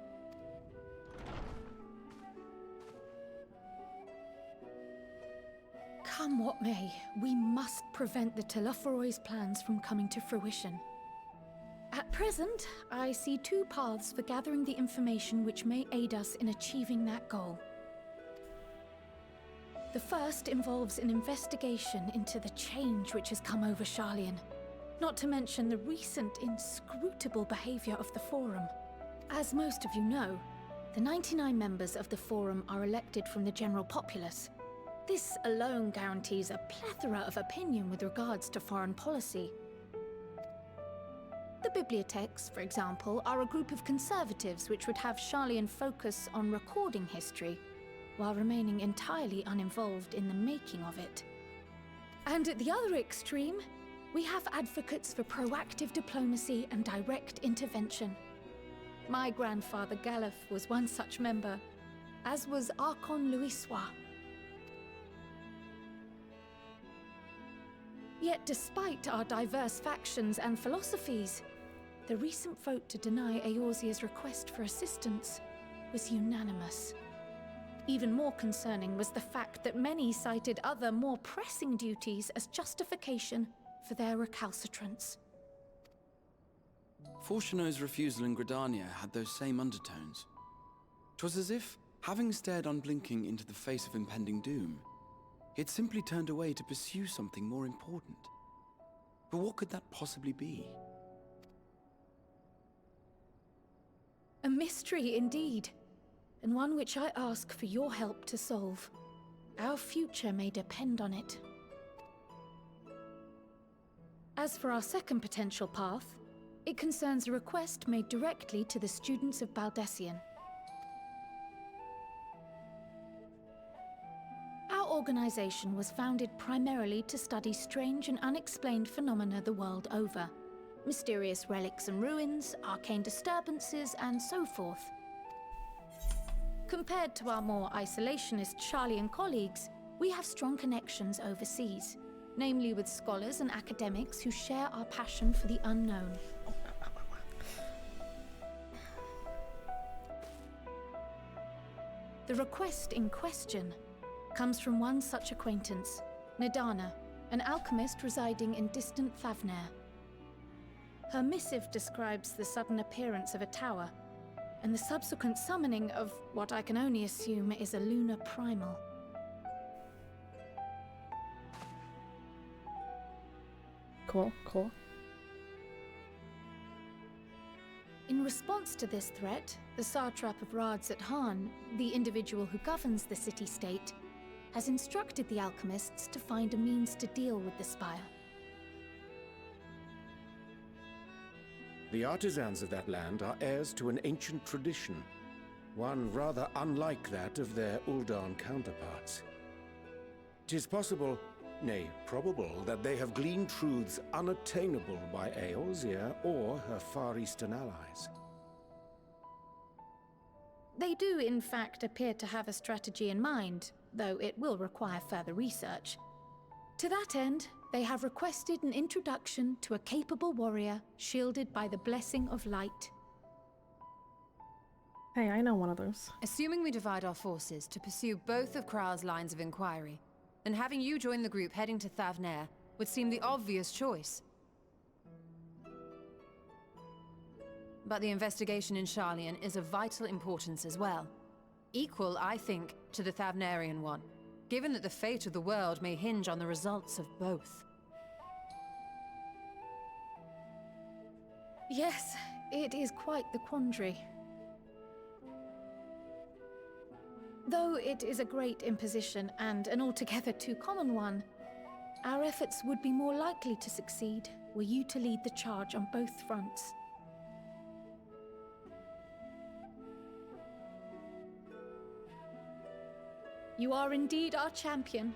Come what may, we must prevent the Telophoroid's plans from coming to fruition. At present, I see two paths for gathering the information which may aid us in achieving that goal. The first involves an investigation into the change which has come over Sharlayan, not to mention the recent inscrutable behavior of the Forum. As most of you know, the 99 members of the Forum are elected from the general populace. This alone guarantees a plethora of opinion with regards to foreign policy. The bibliotheques, for example, are a group of conservatives which would have Sharlayan focus on recording history, while remaining entirely uninvolved in the making of it. And at the other extreme, we have advocates for proactive diplomacy and direct intervention. My grandfather Galef was one such member, as was Archon Louisois. Yet despite our diverse factions and philosophies, the recent vote to deny Eorzea's request for assistance was unanimous. Even more concerning was the fact that many cited other, more pressing duties as justification for their recalcitrance. Fortuno's refusal in Gridania had those same undertones. 'Twas as if, having stared unblinking into the face of impending doom, he had simply turned away to pursue something more important. But what could that possibly be? A mystery indeed, and one which I ask for your help to solve. Our future may depend on it. As for our second potential path, it concerns a request made directly to the students of Baldessian. Our organization was founded primarily to study strange and unexplained phenomena the world over. Mysterious relics and ruins, arcane disturbances, and so forth. Compared to our more isolationist Sharlayan colleagues, we have strong connections overseas, namely with scholars and academics who share our passion for the unknown. The request in question comes from one such acquaintance, Nadana, an alchemist residing in distant Favnair. Her missive describes the sudden appearance of a tower, and the subsequent summoning of what I can only assume is a lunar primal. Cool, cool. In response to this threat, the satrap of Radzat-Han, the individual who governs the city-state, has instructed the alchemists to find a means to deal with the spire. The artisans of that land are heirs to an ancient tradition, one rather unlike that of their Uldan counterparts. 'Tis possible, nay, probable, that they have gleaned truths unattainable by Eorzea or her Far Eastern allies. They do, in fact, appear to have a strategy in mind, though it will require further research. To that end, They have requested an introduction to a capable warrior shielded by the blessing of light. Hey, I know one of those. Assuming we divide our forces to pursue both of Kral's lines of inquiry, then having you join the group heading to Thavnair would seem the obvious choice. But the investigation in Sharlayan is of vital importance as well. Equal, I think, to the Thavnarian one, given that the fate of the world may hinge on the results of both. Yes, it is quite the quandary. Though it is a great imposition and an altogether too common one, our efforts would be more likely to succeed were you to lead the charge on both fronts. You are indeed our champion.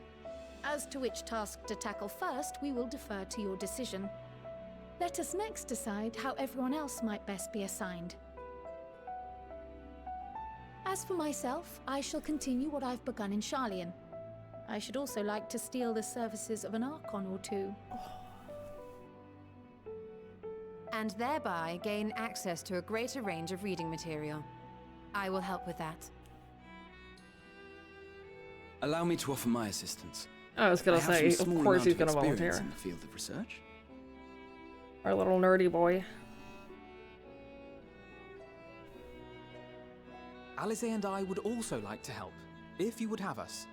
As to which task to tackle first, we will defer to your decision. Let us next decide how everyone else might best be assigned. As for myself, I shall continue what I've begun in Sharlayan. I should also like to steal the services of an Archon or two. And thereby gain access to a greater range of reading material. I will help with that. Allow me to offer my assistance. I was gonna say, of course he's gonna volunteer volunteer. in the field of research. Our little nerdy boy. Alize and I would also like to help, if you would have us.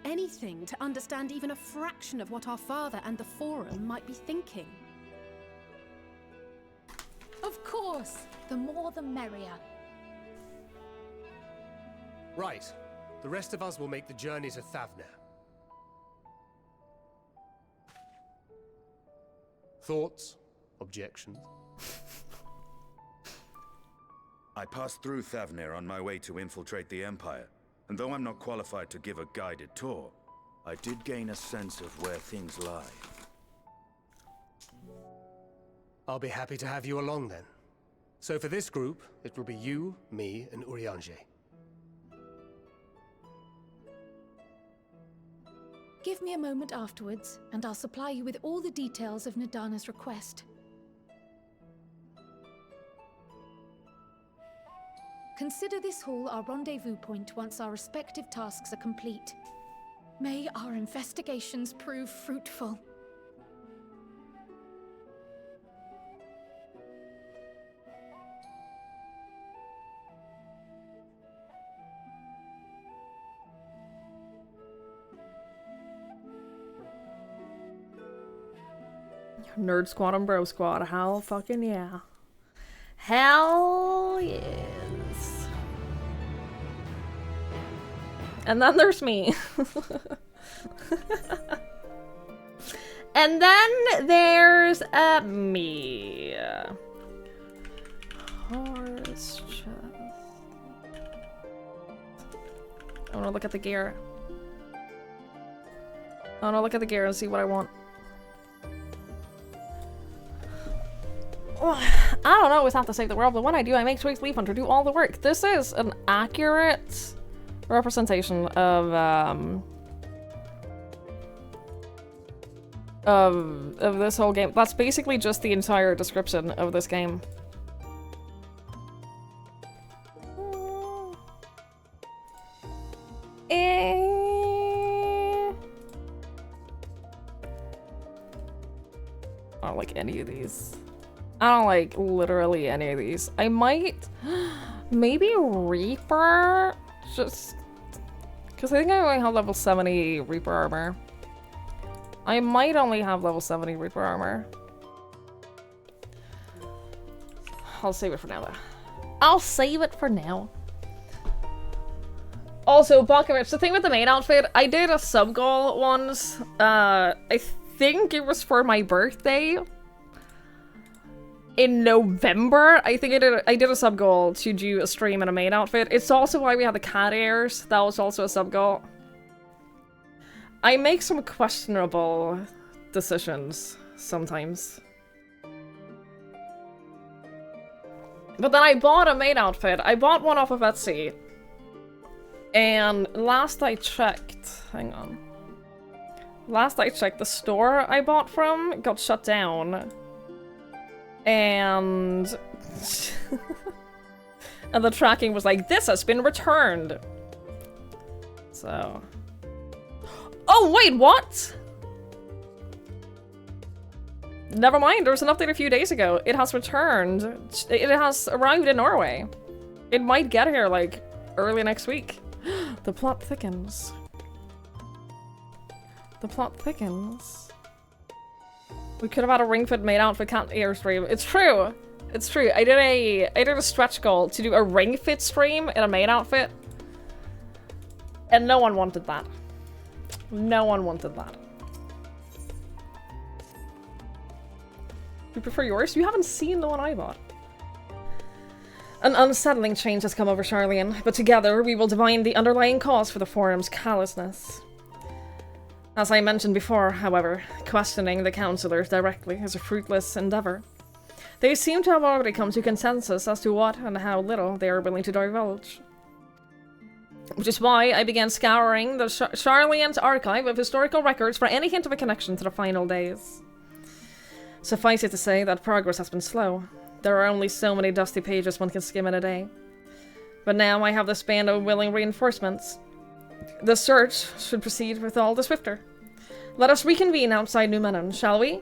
Anything to understand even a fraction of what our father and the Forum might be thinking. Of course, the more the merrier. Right. The rest of us will make the journey to Thavnair. Thoughts? Objections? I passed through Thavnair on my way to infiltrate the Empire, and though I'm not qualified to give a guided tour, I did gain a sense of where things lie. I'll be happy to have you along then. So for this group, it will be you, me, and Urianger. Give me a moment afterwards, and I'll supply you with all the details of Nadana's request. Consider this hall our rendezvous point once our respective tasks are complete. May our investigations prove fruitful. Nerd Squad and Bro Squad. Hell fucking yeah. Hell yes. And then there's me. And then there's me. Horse chest. I wanna look at the gear. I wanna look at the gear and see what I want. I don't always have to save the world, but when I do, I make Twigs Leaf Hunter do all the work. This is an accurate representation of this whole game. That's basically just the entire description of this game. I don't like any of these. I don't like literally any of these. I might maybe Reaper, just because I think I only have level 70 Reaper armor. I might only have level 70 Reaper armor. I'll save it for now though. I'll save it for now. Also, Bakovich, the thing with the main outfit, I did a sub-goal once. I think it was for my birthday. In November, I think I did a sub-goal to do a stream in a main outfit. It's also why we had the cat ears. That was also a sub-goal. I make some questionable decisions sometimes. But then I bought a main outfit. I bought one off of Etsy. And last I checked, hang on. Last I checked, the store I bought from got shut down. And... and the tracking was like, this has been returned! So... Oh, wait, what?! Never mind, there was an update a few days ago. It has returned. It has arrived in Norway. It might get here, like, early next week. The plot thickens. The plot thickens. We could have had a ring fit made out for cat ear stream. It's true! It's true. I did a stretch goal to do a ring fit stream in a maid outfit. And no one wanted that. No one wanted that. You prefer yours? You haven't seen the one I bought. An unsettling change has come over Charlian, but together we will divine the underlying cause for the forum's callousness. As I mentioned before, however, questioning the councillors directly is a fruitless endeavor. They seem to have already come to consensus as to what and how little they are willing to divulge. Which is why I began scouring the Charlian's archive of historical records for any hint of a connection to the final days. Suffice it to say that progress has been slow. There are only so many dusty pages one can skim in a day. But now I have this band of willing reinforcements. The search should proceed with all the swifter. Let us reconvene outside New Menon, shall we?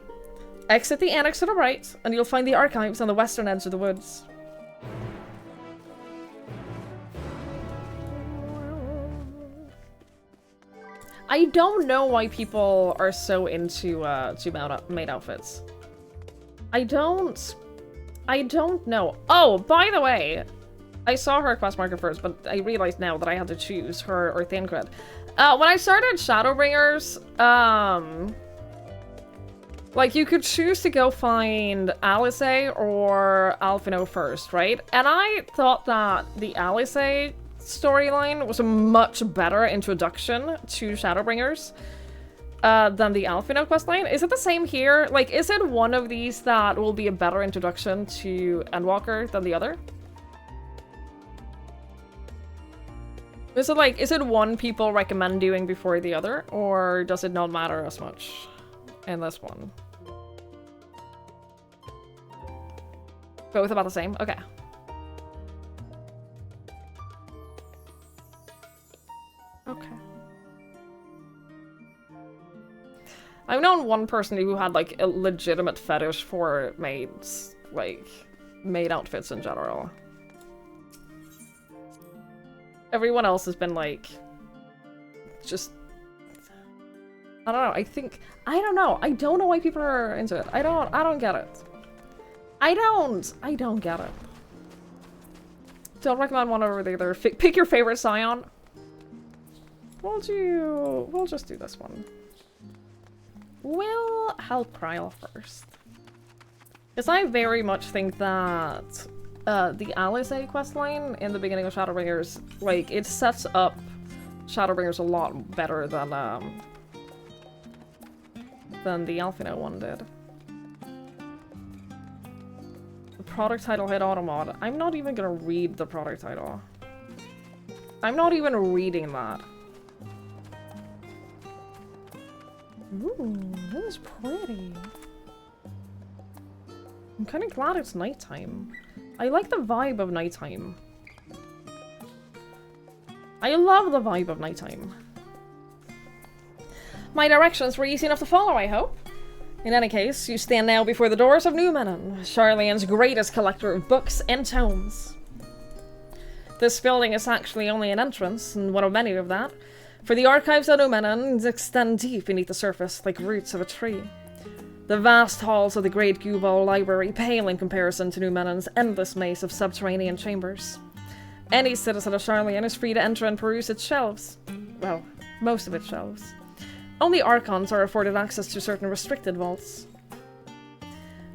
Exit the annex to the right, and you'll find the archives on the western edge of the woods. I don't know why people are so into maid outfits. I don't know. Oh, by the way, I saw her quest marker first, but I realized now that I had to choose her or Thancred. When I started Shadowbringers, like, you could choose to go find Alice or Alphino first, right? And I thought that the Alice storyline was a much better introduction to Shadowbringers than the Alphino questline. Is it the same here? Like, is it one of these that will be a better introduction to Endwalker than the other? Is it like, is it one people recommend doing before the other, or does it not matter as much in this one? Both about the same? Okay. Okay. I've known one person who had, like, a legitimate fetish for maids, like, maid outfits in general. Everyone else has been, like, just... I don't know, I don't know. I don't know why people are into it. I don't get it. I don't get it. Don't recommend one over the other. Pick your favorite Scion. We'll just do this one. We'll help Kryl first. Because I very much think that the Alice questline in the beginning of Shadowbringers, like, it sets up Shadowbringers a lot better than the Alphino one did. The product title hit Automod. I'm not even gonna read the product title. I'm not even reading that. Ooh, this is pretty. I'm kind of glad it's nighttime. I like the vibe of nighttime. I love the vibe of nighttime. My directions were easy enough to follow, I hope. In any case, you stand now before the doors of New Menon, Charlian's greatest collector of books and tomes. This building is actually only an entrance, and one of many of that, for the archives of New Menon extend deep beneath the surface like roots of a tree. The vast halls of the Great Gubal Library pale in comparison to New Menon's endless maze of subterranean chambers. Any citizen of Charlian is free to enter and peruse its shelves. Well, most of its shelves. Only Archons are afforded access to certain restricted vaults.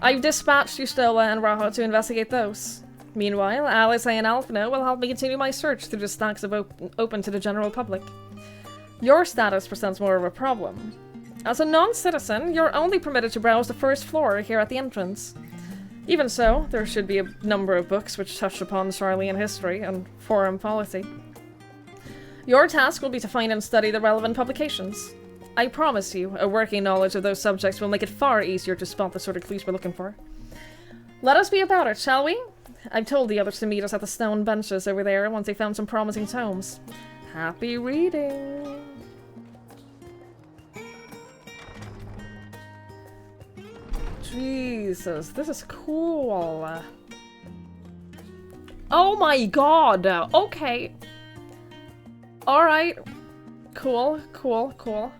I've dispatched Yustola and Raha to investigate those. Meanwhile, Alice and Alphino will help me continue my search through the stacks of open to the general public. Your status presents more of a problem. As a non-citizen, you're only permitted to browse the first floor here at the entrance. Even so, there should be a number of books which touch upon Charlian history and forum policy. Your task will be to find and study the relevant publications. I promise you, a working knowledge of those subjects will make it far easier to spot the sort of clues we're looking for. Let us be about it, shall we? I've told the others to meet us at the stone benches over there once they found some promising tomes. Happy reading! Jesus, this is cool. Oh my god! Okay. Alright. Cool, cool, cool.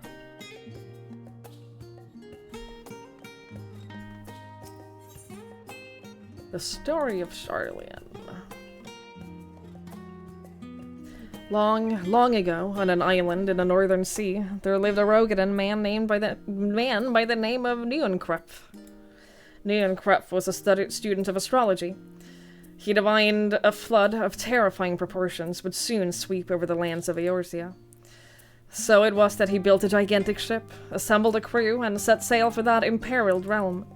The story of Charlian. Long, long ago, on an island in the northern sea, there lived a Rogadan man by the name of Neonkrep. Neonkrep was a student of astrology. He divined a flood of terrifying proportions would soon sweep over the lands of Eorzea. So it was that he built a gigantic ship, assembled a crew, and set sail for that imperiled realm.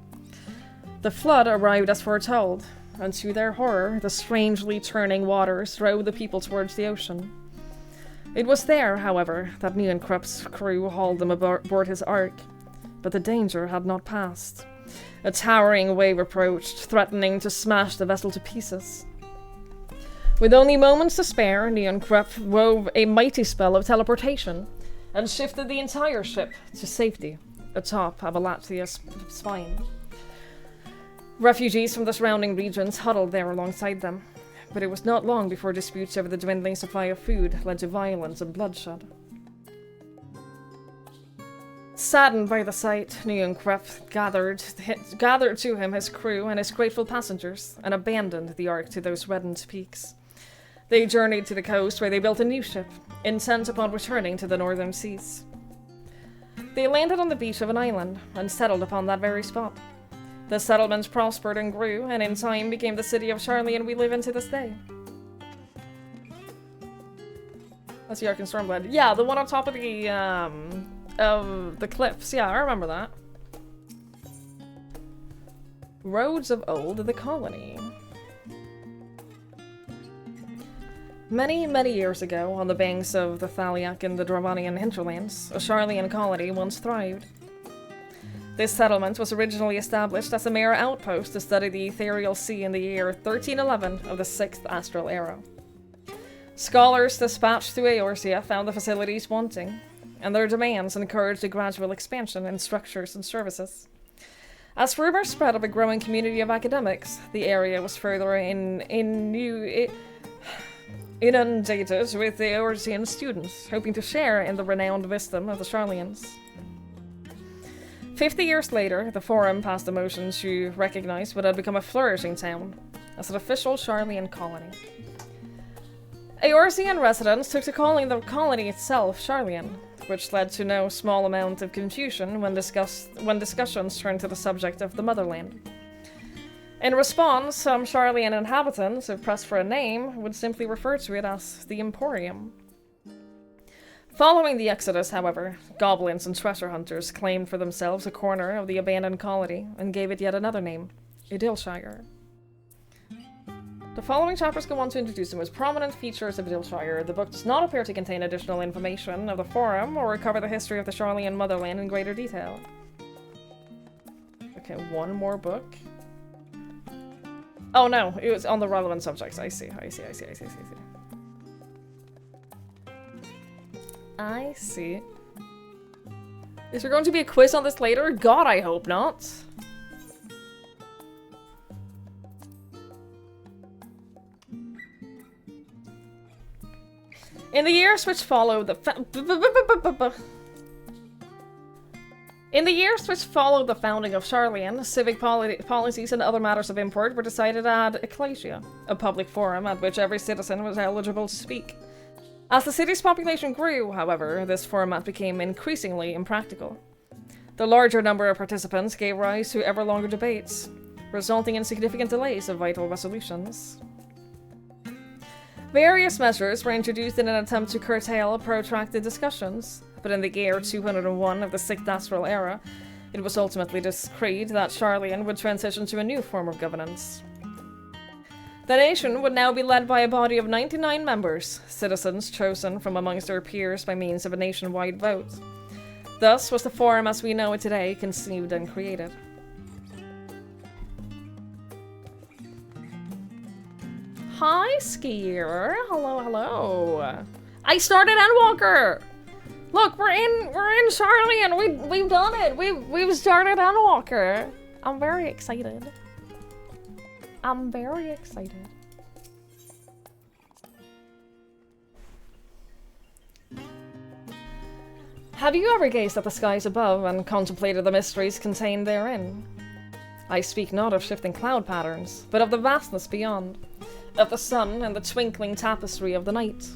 The flood arrived as foretold, and to their horror, the strangely turning waters drove the people towards the ocean. It was there, however, that Neonkrep's crew hauled them aboard his ark, but the danger had not passed. A towering wave approached, threatening to smash the vessel to pieces. With only moments to spare, Neonkrep wove a mighty spell of teleportation and shifted the entire ship to safety atop Abalathia's spine. Refugees from the surrounding regions huddled there alongside them, but it was not long before disputes over the dwindling supply of food led to violence and bloodshed. Saddened by the sight, Neonkrep gathered to him his crew and his grateful passengers, and abandoned the ark to those reddened peaks. They journeyed to the coast, where they built a new ship, intent upon returning to the northern seas. They landed on the beach of an island, and settled upon that very spot. The settlement prospered and grew, and in time became the city of Charlian we live in to this day. That's the Ark and Stormblood. Yeah, the one on top of the cliffs. Yeah, I remember that. Roads of Old, the colony. Many, many years ago, on the banks of the Thaliak and the Dravanian hinterlands, a Charlian colony once thrived. This settlement was originally established as a mere outpost to study the ethereal sea in the year 1311 of the 6th Astral Era. Scholars dispatched to Eorzea found the facilities wanting, and their demands encouraged a gradual expansion in structures and services. As rumors spread of a growing community of academics, the area was further inundated with the Eorzean students, hoping to share in the renowned wisdom of the Charlians. 50 years later, the Forum passed a motion to recognize what had become a flourishing town as an official Charlian colony. Eorzean residents took to calling the colony itself Charlian, which led to no small amount of confusion when discussions turned to the subject of the motherland. In response, some Charlian inhabitants, if pressed for a name, would simply refer to it as the Emporium. Following the Exodus, however, goblins and treasure hunters claimed for themselves a corner of the abandoned colony and gave it yet another name, Idilshire. The following chapters go on to introduce the most prominent features of Idilshire. The book does not appear to contain additional information of the Forum or cover the history of the Charlian motherland in greater detail. Okay, one more book. Oh no, it was on the relevant subjects. I see. I see. Is there going to be a quiz on this later? God, I hope not. In the years which followed the founding of Charlian, civic policies and other matters of import were decided at Ecclesia, a public forum at which every citizen was eligible to speak. As the city's population grew, however, this format became increasingly impractical. The larger number of participants gave rise to ever longer debates, resulting in significant delays of vital resolutions. Various measures were introduced in an attempt to curtail protracted discussions, but in the year 201 of the 6th Astral Era, it was ultimately decreed that Charlian would transition to a new form of governance. The nation would now be led by a body of 99 members, citizens chosen from amongst their peers by means of a nationwide vote. Thus was the form as we know it today conceived and created. Hi, Skier. Hello, hello. I started Endwalker. Look, we're in Charlie, and we've done it. We've started Endwalker. I'm very excited. I'm very excited. Have you ever gazed at the skies above and contemplated the mysteries contained therein? I speak not of shifting cloud patterns, but of the vastness beyond, of the sun and the twinkling tapestry of the night.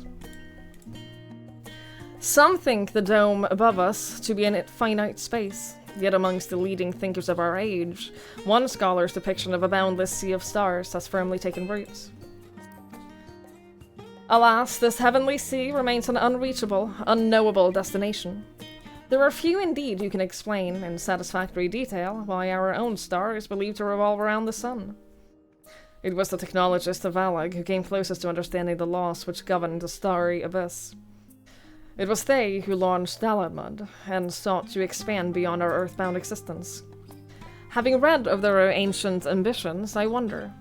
Some think the dome above us to be an finite space, yet amongst the leading thinkers of our age, one scholar's depiction of a boundless sea of stars has firmly taken root. Alas, this heavenly sea remains an unreachable, unknowable destination. There are few indeed who can explain in satisfactory detail why our own star is believed to revolve around the sun. It was the technologists of Valag who came closest to understanding the laws which govern the starry abyss. It was they who launched Dalamud and sought to expand beyond our earthbound existence. Having read of their ancient ambitions, I wonder,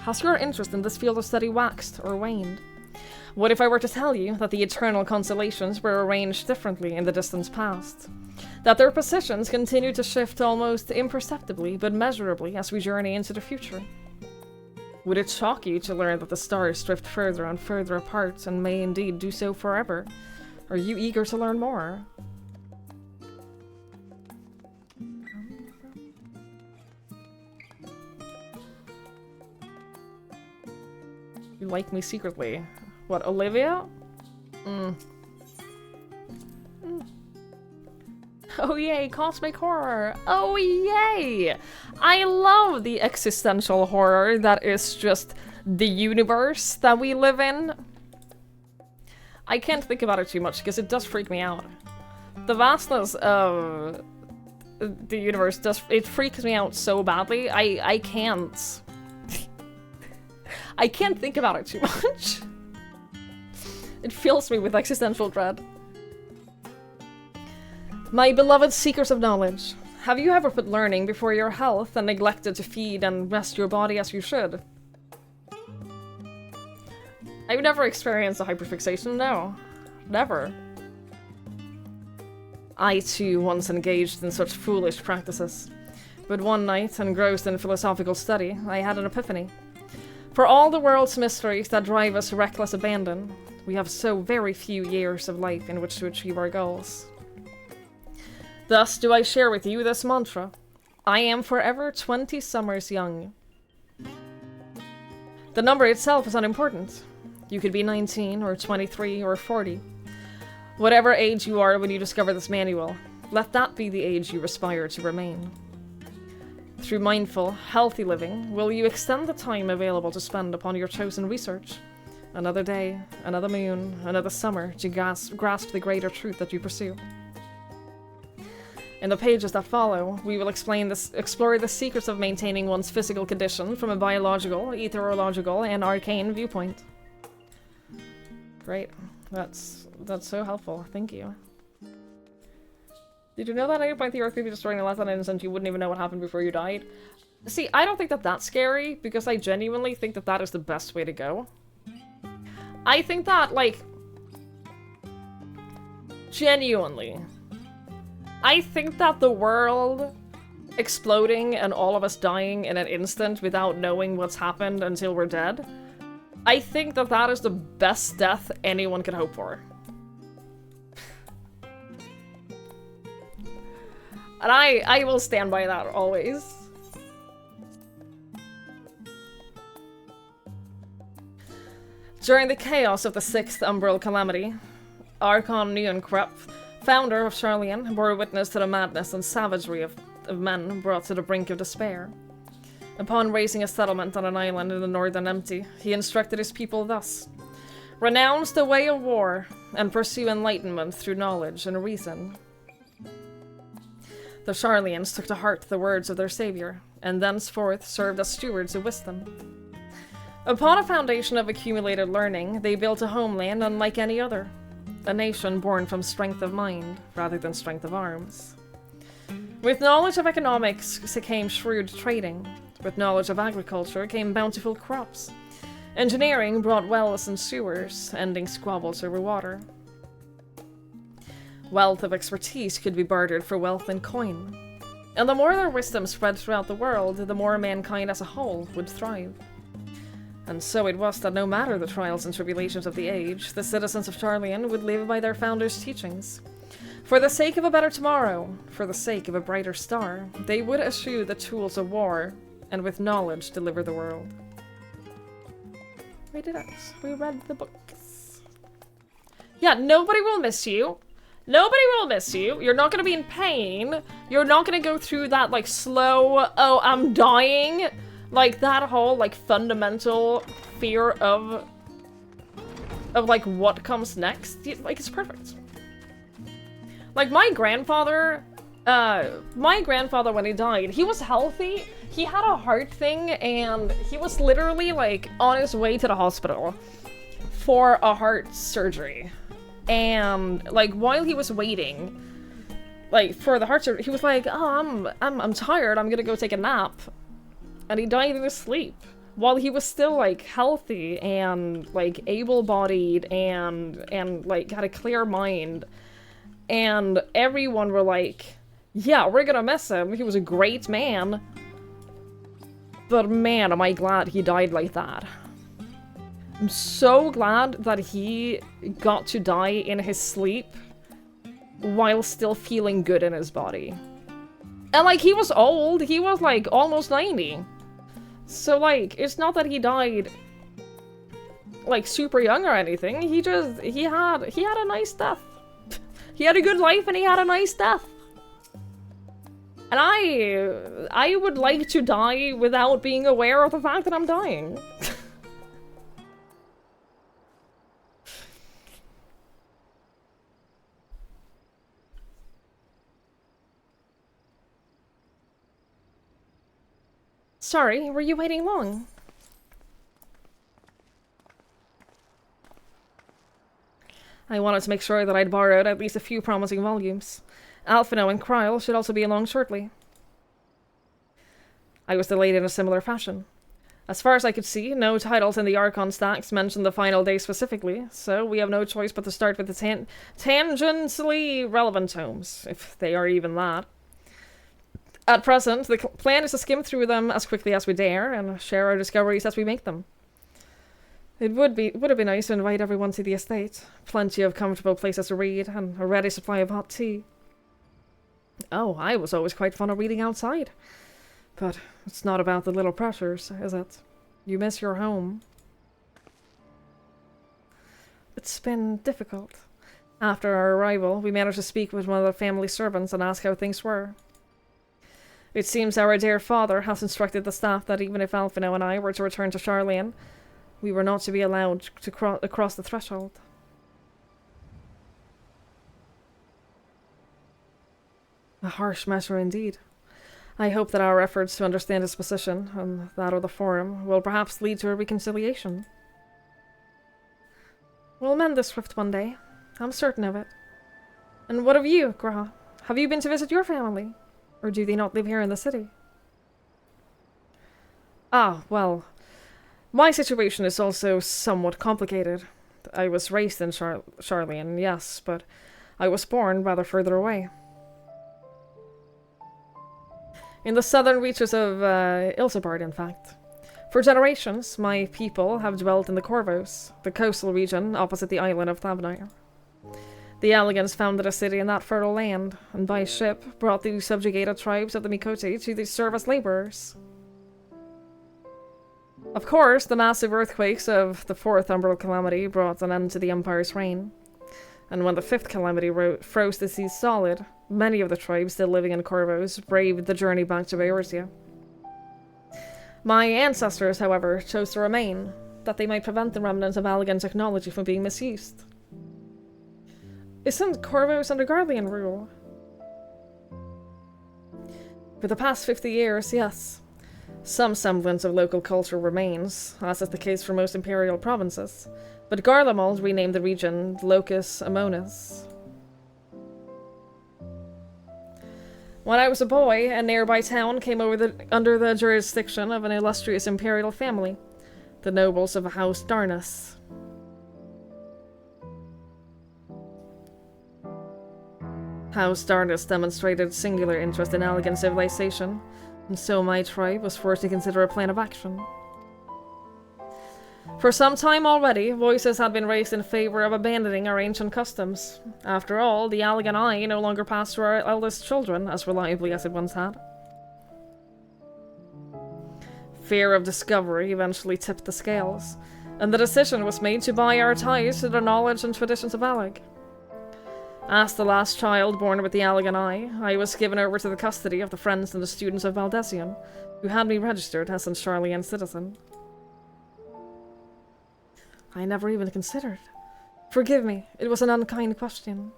has your interest in this field of study waxed or waned? What if I were to tell you that the eternal constellations were arranged differently in the distant past? That their positions continue to shift almost imperceptibly but measurably as we journey into the future? Would it shock you to learn that the stars drift further and further apart and may indeed do so forever? Are you eager to learn more? You like me secretly. What, Olivia? Oh yay, cosmic horror! Oh yay! I love the existential horror that is just the universe that we live in. I can't think about it too much because it does freak me out. The vastness of the universe it freaks me out so badly. I can't I can't think about it too much. It fills me with existential dread. My beloved seekers of knowledge, have you ever put learning before your health and neglected to feed and rest your body as you should? I've never experienced a hyperfixation, no. Never. I too once engaged in such foolish practices. But one night, engrossed in philosophical study, I had an epiphany. For all the world's mysteries that drive us to reckless abandon, we have so very few years of life in which to achieve our goals. Thus do I share with you this mantra. I am forever 20 summers young. The number itself is unimportant. You could be 19, or 23, or 40. Whatever age you are when you discover this manual, let that be the age you aspire to remain. Through mindful, healthy living, will you extend the time available to spend upon your chosen research? Another day, another moon, another summer to grasp the greater truth that you pursue. In the pages that follow, we will explore the secrets of maintaining one's physical condition from a biological, etherological, and arcane viewpoint. Great. That's so helpful. Thank you. Did you know that at any point the Earth could be destroyed in less than an instant you wouldn't even know what happened before you died? See, I don't think that that's scary, because I genuinely think that that is the best way to go. I think that, like... Genuinely. I think that the world exploding and all of us dying in an instant without knowing what's happened until we're dead, I think that that is the best death anyone could hope for. And I will stand by that always. During the chaos of the 6th Umbral Calamity, Archon Neonkrep, founder of Charlian, bore witness to the madness and savagery of men brought to the brink of despair. Upon raising a settlement on an island in the Northern Empty, he instructed his people thus: renounce the way of war, and pursue enlightenment through knowledge and reason. The Charlians took to heart the words of their savior, and thenceforth served as stewards of wisdom. Upon a foundation of accumulated learning, they built a homeland unlike any other. A nation born from strength of mind, rather than strength of arms. With knowledge of economics came shrewd trading. With knowledge of agriculture came bountiful crops. Engineering brought wells and sewers, ending squabbles over water. Wealth of expertise could be bartered for wealth and coin. And the more their wisdom spread throughout the world, the more mankind as a whole would thrive. And so it was that no matter the trials and tribulations of the age, the citizens of Sharlayan would live by their founders' teachings. For the sake of a better tomorrow, for the sake of a brighter star, they would eschew the tools of war, and with knowledge deliver the world. We did it. We read the books. Yeah, nobody will miss you. Nobody will miss you. You're not gonna be in pain. You're not gonna go through that, like, slow, oh, I'm dying. Like, that whole, like, fundamental fear of like, what comes next. Like, it's perfect. Like, my grandfather, when he died, he was healthy. He had a heart thing, and he was literally, like, on his way to the hospital for a heart surgery. And, like, while he was waiting, like, for the heart surgery, he was like, oh, I'm tired, I'm gonna go take a nap. And he died in his sleep. While he was still, like, healthy and, like, able-bodied and, like, had a clear mind. And everyone were like, yeah, we're gonna miss him. He was a great man. But man, am I glad he died like that. I'm so glad that he got to die in his sleep while still feeling good in his body. And, like, he was old. He was, like, almost 90. So, like, it's not that he died, like, super young or anything. He had a nice death. He had a good life and he had a nice death. And I would like to die without being aware of the fact that I'm dying. Sorry, were you waiting long? I wanted to make sure that I'd borrowed at least a few promising volumes. Alphino and Kryl should also be along shortly. I was delayed in a similar fashion. As far as I could see, no titles in the Archon stacks mentioned the final day specifically, so we have no choice but to start with the tangentially relevant tomes, if they are even that. At present, the plan is to skim through them as quickly as we dare, and share our discoveries as we make them. It would have been nice to invite everyone to the estate. Plenty of comfortable places to read, and a ready supply of hot tea. Oh, I was always quite fond of reading outside. But it's not about the little pressures, is it? You miss your home. It's been difficult. After our arrival, we managed to speak with one of the family servants and ask how things were. It seems our dear father has instructed the staff that even if Alphino and I were to return to Sharlayan, we were not to be allowed to cross the threshold. A harsh measure indeed. I hope that our efforts to understand his position, and that of the Forum, will perhaps lead to a reconciliation. We'll mend this rift one day. I'm certain of it. And what of you, Gra? Have you been to visit your family? Or do they not live here in the city? Ah, well, my situation is also somewhat complicated. I was raised in Sharlayan, yes, but I was born rather further away. In the southern reaches of Ilsabard, in fact. For generations, my people have dwelt in the Corvos, the coastal region opposite the island of Thavnair. The Alligans founded a city in that fertile land, and by ship brought the subjugated tribes of the Mikoti to serve as laborers. Of course, the massive earthquakes of the Fourth Umbral Calamity brought an end to the Empire's reign. And when the Fifth Calamity froze the seas solid, many of the tribes still living in Corvos braved the journey back to Eorzea. My ancestors, however, chose to remain, that they might prevent the remnants of Allagan technology from being misused. Isn't Corvos under Garlean rule? For the past 50 years, yes. Some semblance of local culture remains, as is the case for most imperial provinces, but Garlemald renamed the region Locus Amonis. When I was a boy, a nearby town came under the jurisdiction of an illustrious imperial family, the nobles of House Darnus. House Darnus demonstrated singular interest in Allegan civilization, and so my tribe was forced to consider a plan of action. For some time already, voices had been raised in favor of abandoning our ancient customs. After all, the Allegan Eye no longer passed to our eldest children as reliably as it once had. Fear of discovery eventually tipped the scales, and the decision was made to buy our ties to the knowledge and traditions of Alleg. As the last child born with the Allegan Eye, I was given over to the custody of the friends and the students of Valdesian, who had me registered as an Charlian citizen. I never even considered. Forgive me, it was an unkind question.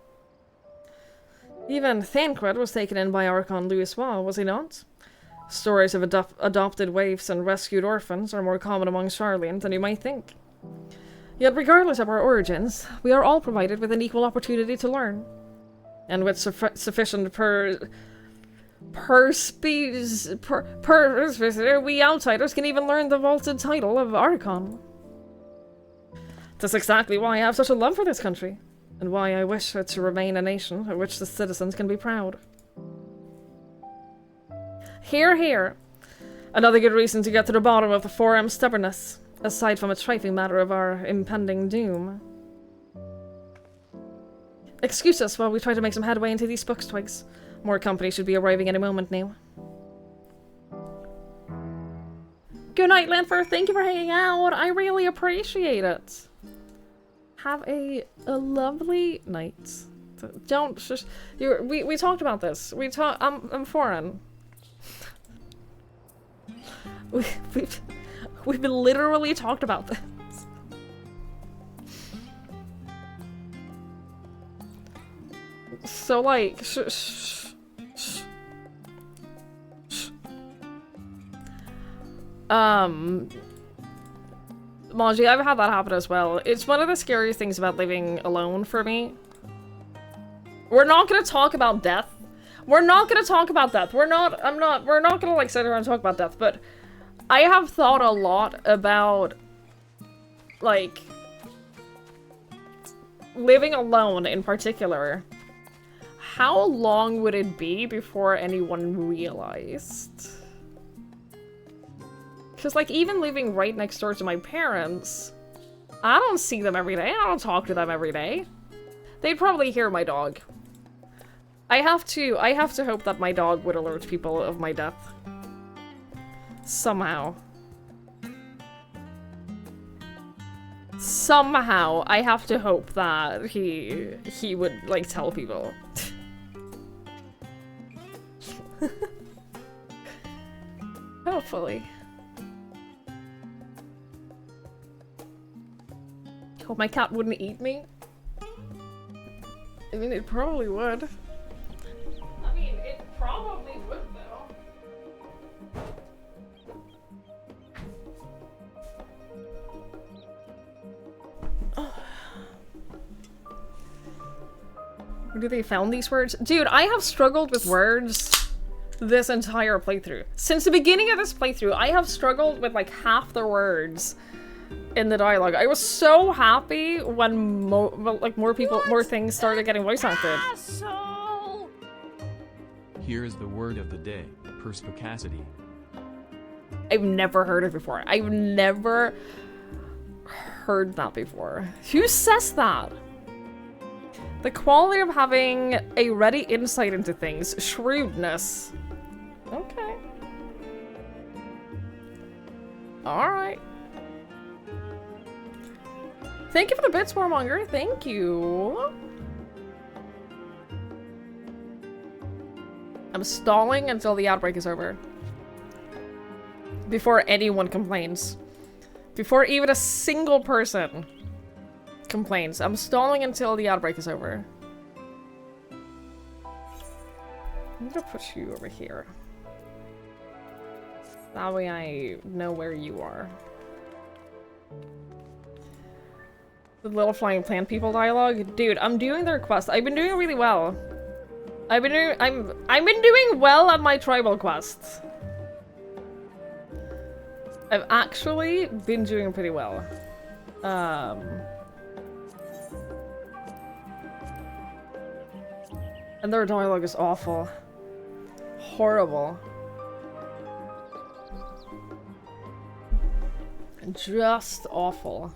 Even Thancred was taken in by Archon Louisois, was he not? Stories of adopted waifs and rescued orphans are more common among Charlians than you might think. Yet regardless of our origins, we are all provided with an equal opportunity to learn. And with sufficient we outsiders can even learn the vaulted title of Archon. That's exactly why I have such a love for this country, and why I wish it to remain a nation of which the citizens can be proud. Hear, hear. Another good reason to get to the bottom of the forum's stubbornness, aside from a trifling matter of our impending doom. Excuse us while we try to make some headway into these books, Twigs. More company should be arriving any moment now. Good night, Lanfer. Thank you for hanging out. I really appreciate it. Have a lovely night. Don't just we talked about this. I'm foreign. We've literally talked about this. So like Monji, I've had that happen as well. It's one of the scariest things about living alone for me. We're not gonna talk about death. We're not gonna talk about death. We're not gonna like sit here and talk about death, but I have thought a lot about like living alone in particular. How long would it be before anyone realized? Because, like, even living right next door to my parents, I don't see them every day. I don't talk to them every day. They'd probably hear my dog. I have to hope that my dog would alert people of my death. Somehow. Somehow, I have to hope that he would, like, tell people. Hopefully. Hope my cat wouldn't eat me. I mean, it probably would. I mean, it probably would, though. Where do they found these words? Dude, I have struggled with words this entire playthrough. Since the beginning of this playthrough, I have struggled with like half the words in the dialogue. I was so happy when more things started getting voice acted. Asshole! Here is the word of the day: perspicacity. I've never heard it before. I've never heard that before. Who says that? The quality of having a ready insight into things. Shrewdness. Okay. Alright. Thank you for the bits, Warmonger. Thank you. I'm stalling until the outbreak is over. Before anyone complains. Before even a single person complains. I'm stalling until the outbreak is over. I'm gonna put you over here. That way I know where you are. The little flying plant people dialogue? Dude, I'm doing their quest. I've been doing really well. I've been doing well at my tribal quests. I've actually been doing pretty well. And their dialogue is awful. Horrible. Just awful.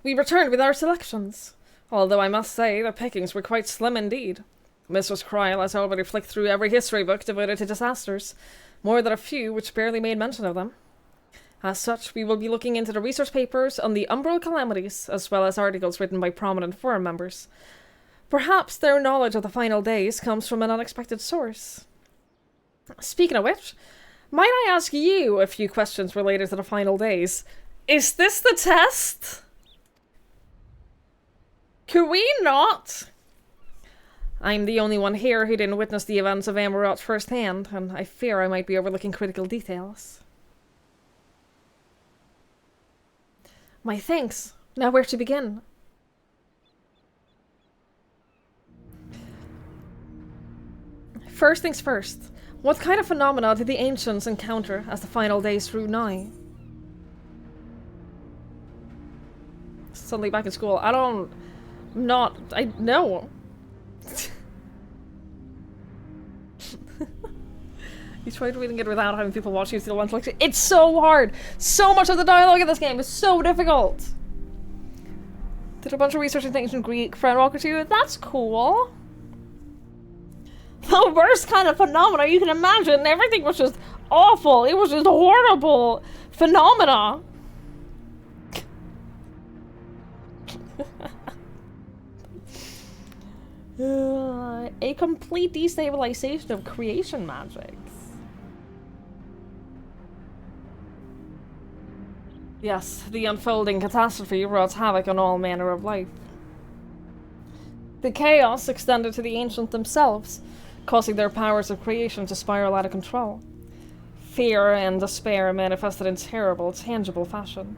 We returned with our selections, although I must say the pickings were quite slim indeed. Mistress Kryl has already flicked through every history book devoted to disasters, more than a few which barely made mention of them. As such, we will be looking into the research papers on the Umbral calamities, as well as articles written by prominent forum members. Perhaps their knowledge of the final days comes from an unexpected source. Speaking of which, might I ask you a few questions related to the final days? Is this the test? Could we not? I'm the only one here who didn't witness the events of Amarot firsthand, and I fear I might be overlooking critical details. My thanks. Now where to begin? First things first. What kind of phenomena did the ancients encounter as the final days drew nigh? Suddenly back in school. I know. You tried reading it without having people watching you still want to lecture. It's so hard! So much of the dialogue in this game is so difficult! Did a bunch of research in ancient Greek for Endwalker 2. That's cool. The worst kind of phenomena you can imagine. Everything was just awful. It was just horrible phenomena. A complete destabilization of creation magics. Yes, the unfolding catastrophe wrought havoc on all manner of life. The chaos extended to the ancients themselves, causing their powers of creation to spiral out of control. Fear and despair manifested in terrible, tangible fashion.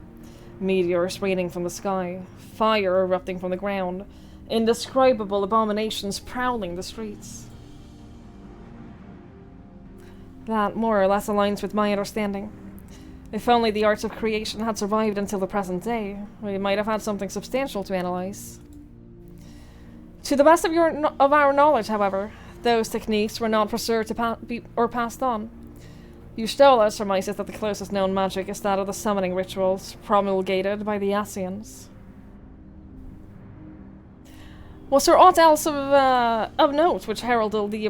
Meteors raining from the sky, fire erupting from the ground, indescribable abominations prowling the streets. That more or less aligns with my understanding. If only the arts of creation had survived until the present day, we might have had something substantial to analyze. To the best of our knowledge, however, those techniques were not preserved or passed on. Eustola surmises that the closest known magic is that of the summoning rituals promulgated by the Asians. Was there aught else of note which heralded the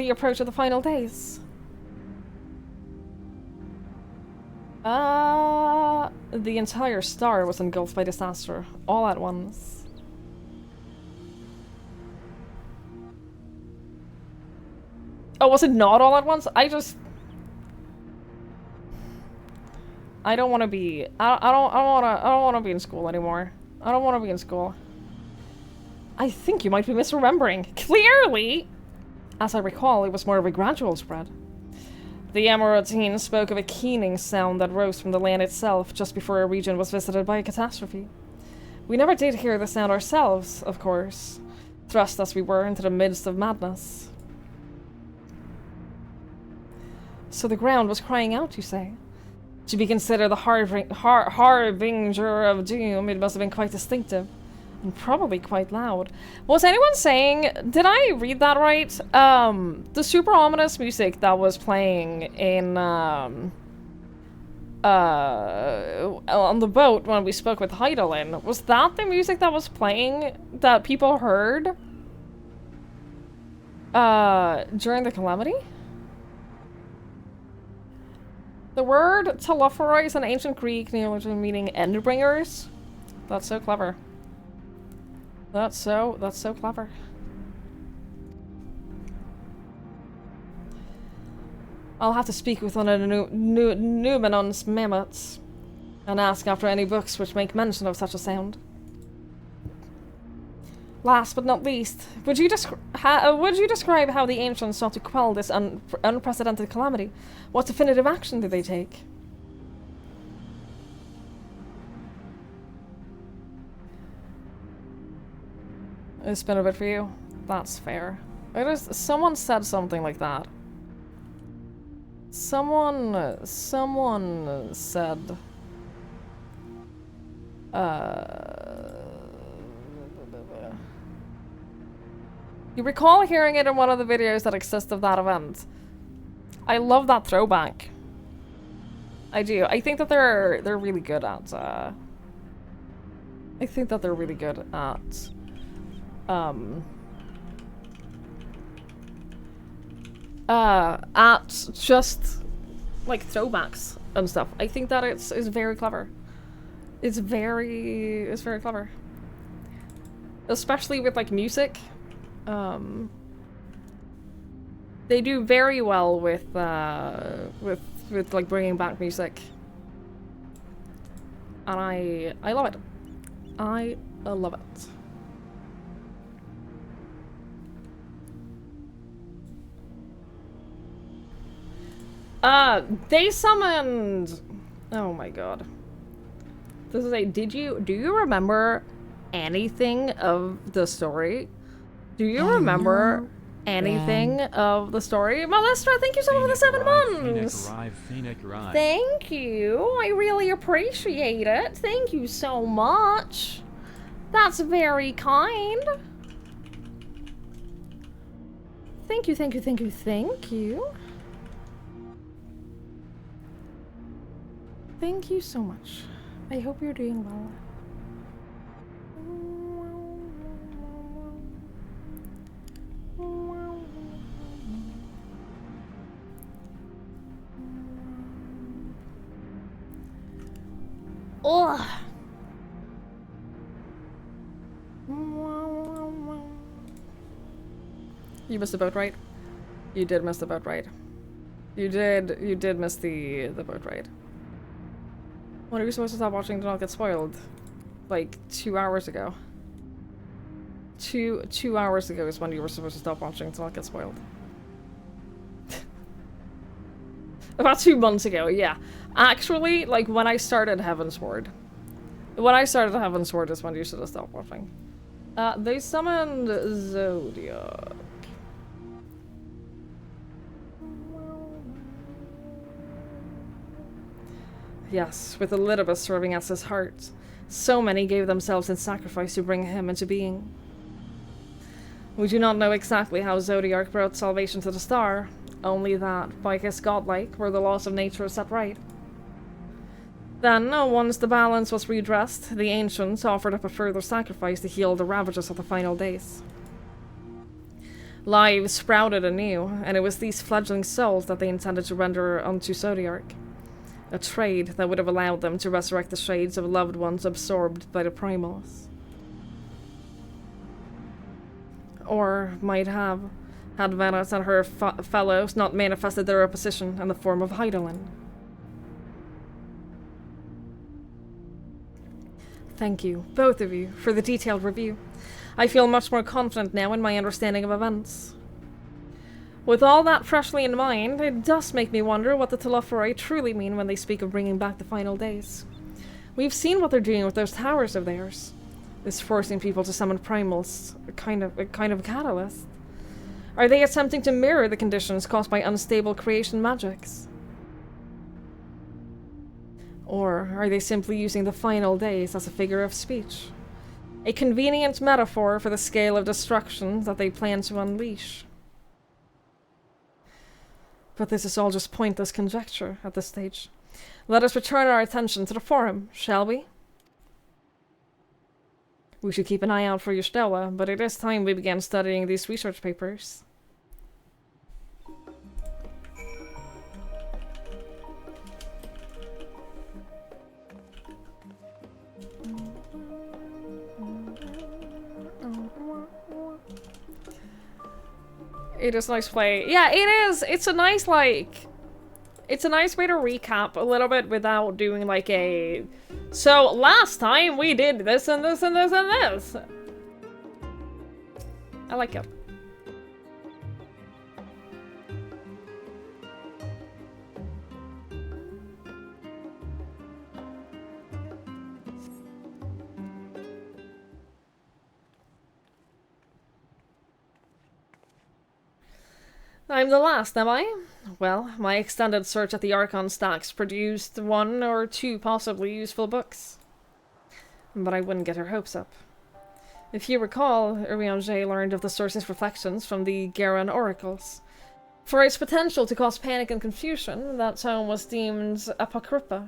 approach of the final days? The entire star was engulfed by disaster, all at once. Oh, was it not all at once? I don't want to be. I don't want to be in school anymore. I don't want to be in school. I think you might be misremembering. Clearly! As I recall, it was more of a gradual spread. The Amarotine spoke of a keening sound that rose from the land itself just before a region was visited by a catastrophe. We never did hear the sound ourselves, of course, thrust as we were into the midst of madness. So the ground was crying out, you say? To be considered the harbinger of doom, it must have been quite distinctive. And probably quite loud. Was anyone saying... Did I read that right? The super ominous music that was playing in... on the boat when we spoke with Heidelin, was that the music that was playing that people heard? During the calamity? The word telophoroi is an ancient Greek neologism meaning endbringers. That's so clever. That's so clever. I'll have to speak with one of the Numenon's mammoths and ask after any books which make mention of such a sound. Last but not least, would you describe how the ancients sought to quell this unprecedented calamity? What definitive action did they take? It's been a bit for you. That's fair. Someone said something like that. Someone said... You recall hearing it in one of the videos that exist of that event. I love that throwback. I do. I think that they're really good at at just like throwbacks and stuff. I think that it's very clever. It's very clever. Especially with like music. They do very well with like bringing back music. And I love it. I love it. They summoned... Oh my god. This is do you remember anything of the story? Do you remember anything of the story? Malestra, thank you so much for the 7 months! Thank you! I really appreciate it! Thank you so much! That's very kind! Thank you, thank you, thank you, thank you! Thank you so much. I hope you're doing well. Ugh. You missed the boat ride. You did miss the boat ride. You did miss the boat ride. When are we supposed to stop watching to not get spoiled? Like 2 hours ago. Two hours ago is when you were supposed to stop watching to not get spoiled. About 2 months ago, yeah. Actually, like when I started Heavensward. When I started Heavensward is when you should have stopped watching. They summoned Zodiac. Yes, with Elidibus serving as his heart. So many gave themselves in sacrifice to bring him into being. We do not know exactly how Zodiac brought salvation to the star, only that, by his godlike, were the laws of nature set right. Then, once the balance was redressed, the ancients offered up a further sacrifice to heal the ravages of the final days. Lives sprouted anew, and it was these fledgling souls that they intended to render unto Zodiac. A trade that would have allowed them to resurrect the shades of loved ones absorbed by the primals. Or might have, had Venus and her fellows not manifested their opposition in the form of Hydaelyn. Thank you, both of you, for the detailed review. I feel much more confident now in my understanding of events. With all that freshly in mind, it does make me wonder what the Telophori truly mean when they speak of bringing back the final days. We've seen what they're doing with those towers of theirs. This forcing people to summon primals, a kind of catalyst. Are they attempting to mirror the conditions caused by unstable creation magics? Or are they simply using the final days as a figure of speech? A convenient metaphor for the scale of destruction that they plan to unleash. But this is all just pointless conjecture at this stage. Let us return our attention to the forum, shall we? We should keep an eye out for your Stella, but it is time we began studying these research papers. It is nice play. Yeah, it is! It's a nice, like... it's a nice way to recap a little bit without doing like a... So, last time we did this and this and this and this. I like it. I'm the last, am I? Well, my extended search at the Archon stacks produced 1 or 2 possibly useful books. But I wouldn't get her hopes up. If you recall, Urianger learned of the source's reflections from the Garan oracles. For its potential to cause panic and confusion, that tome was deemed apocrypha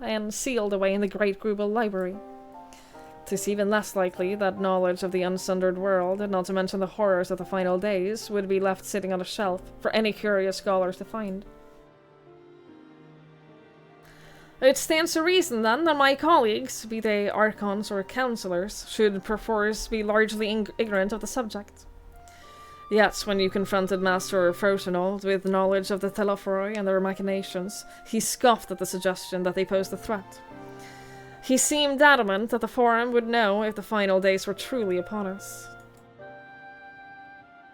and sealed away in the Great Grubel Library. 'Tis even less likely that knowledge of the unsundered world, and not to mention the horrors of the final days, would be left sitting on a shelf for any curious scholars to find. It stands to reason, then, that my colleagues, be they archons or counselors, should perforce be largely ignorant of the subject. Yet, when you confronted Master Froshinold with knowledge of the Telophoroi and their machinations, he scoffed at the suggestion that they posed a threat. He seemed adamant that the Forum would know if the final days were truly upon us.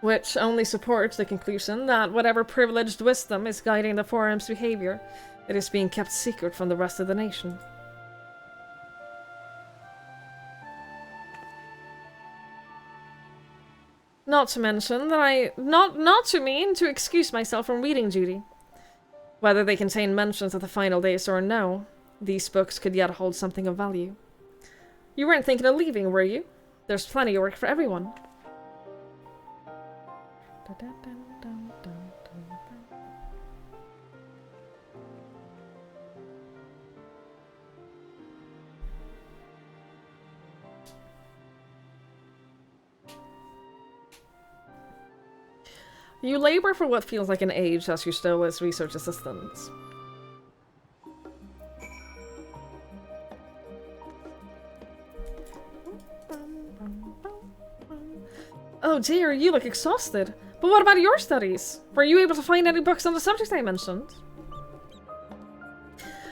Which only supports the conclusion that whatever privileged wisdom is guiding the Forum's behavior, it is being kept secret from the rest of the nation. Not to mention that not to mean to excuse myself from reading duty. Whether they contain mentions of the final days or no, these books could yet hold something of value. You weren't thinking of leaving, were you? There's plenty of work for everyone. You labor for what feels like an age as you still as research assistants. Oh dear, you look exhausted. But what about your studies? Were you able to find any books on the subjects I mentioned?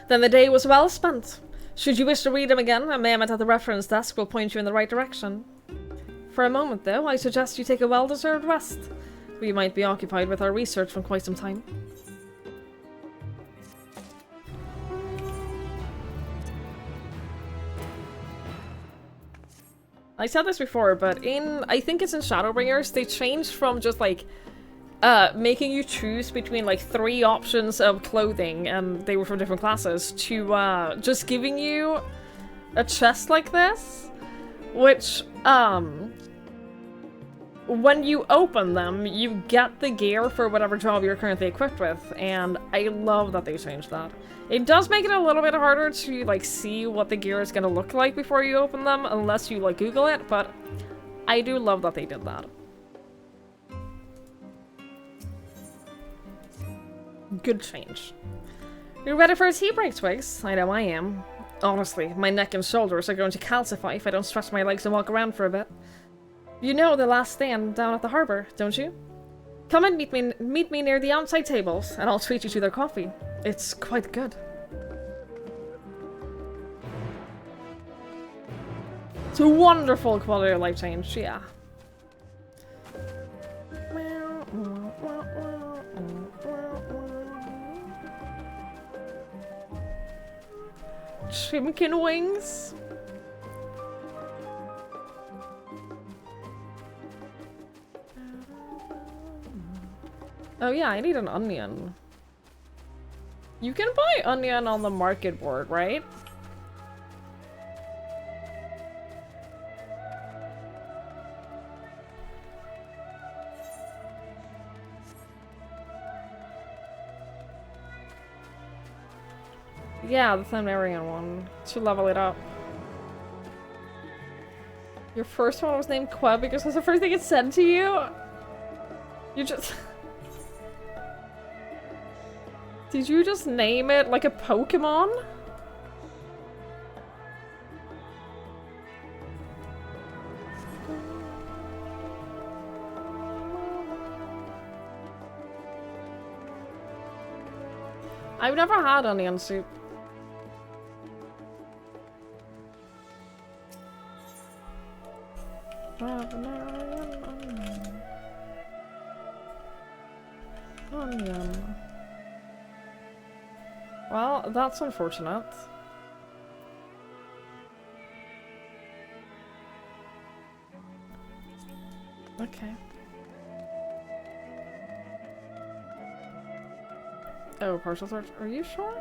Then the day was well spent. Should you wish to read them again, a mammoth at the reference desk will point you in the right direction. For a moment, though, I suggest you take a well-deserved rest. We might be occupied with our research for quite some time. I said this before, but I think it's in Shadowbringers, they changed from just like, making you choose between like 3 options of clothing, and they were from different classes, to, just giving you a chest like this, which, when you open them, you get the gear for whatever job you're currently equipped with, and I love that they changed that. It does make it a little bit harder to, like, see what the gear is gonna look like before you open them, unless you, like, Google it, but I do love that they did that. Good change. You ready for a tea break, Twigs? I know I am. Honestly, my neck and shoulders are going to calcify if I don't stretch my legs and walk around for a bit. You know the last stand down at the harbor, don't you? Come and meet me near the outside tables, and I'll treat you to their coffee. It's quite good. It's a wonderful quality of life change, yeah. Chimkin wings? Oh yeah, I need an onion. You can buy onion on the market board, right? Yeah, the Thanarian one. To level it up. Your first one was named Queb because that's the first thing it said to you? You just... Did you just name it like a Pokemon? I've never had onion soup. Onion. Well, that's unfortunate. Okay. Oh, partial search. Are you sure?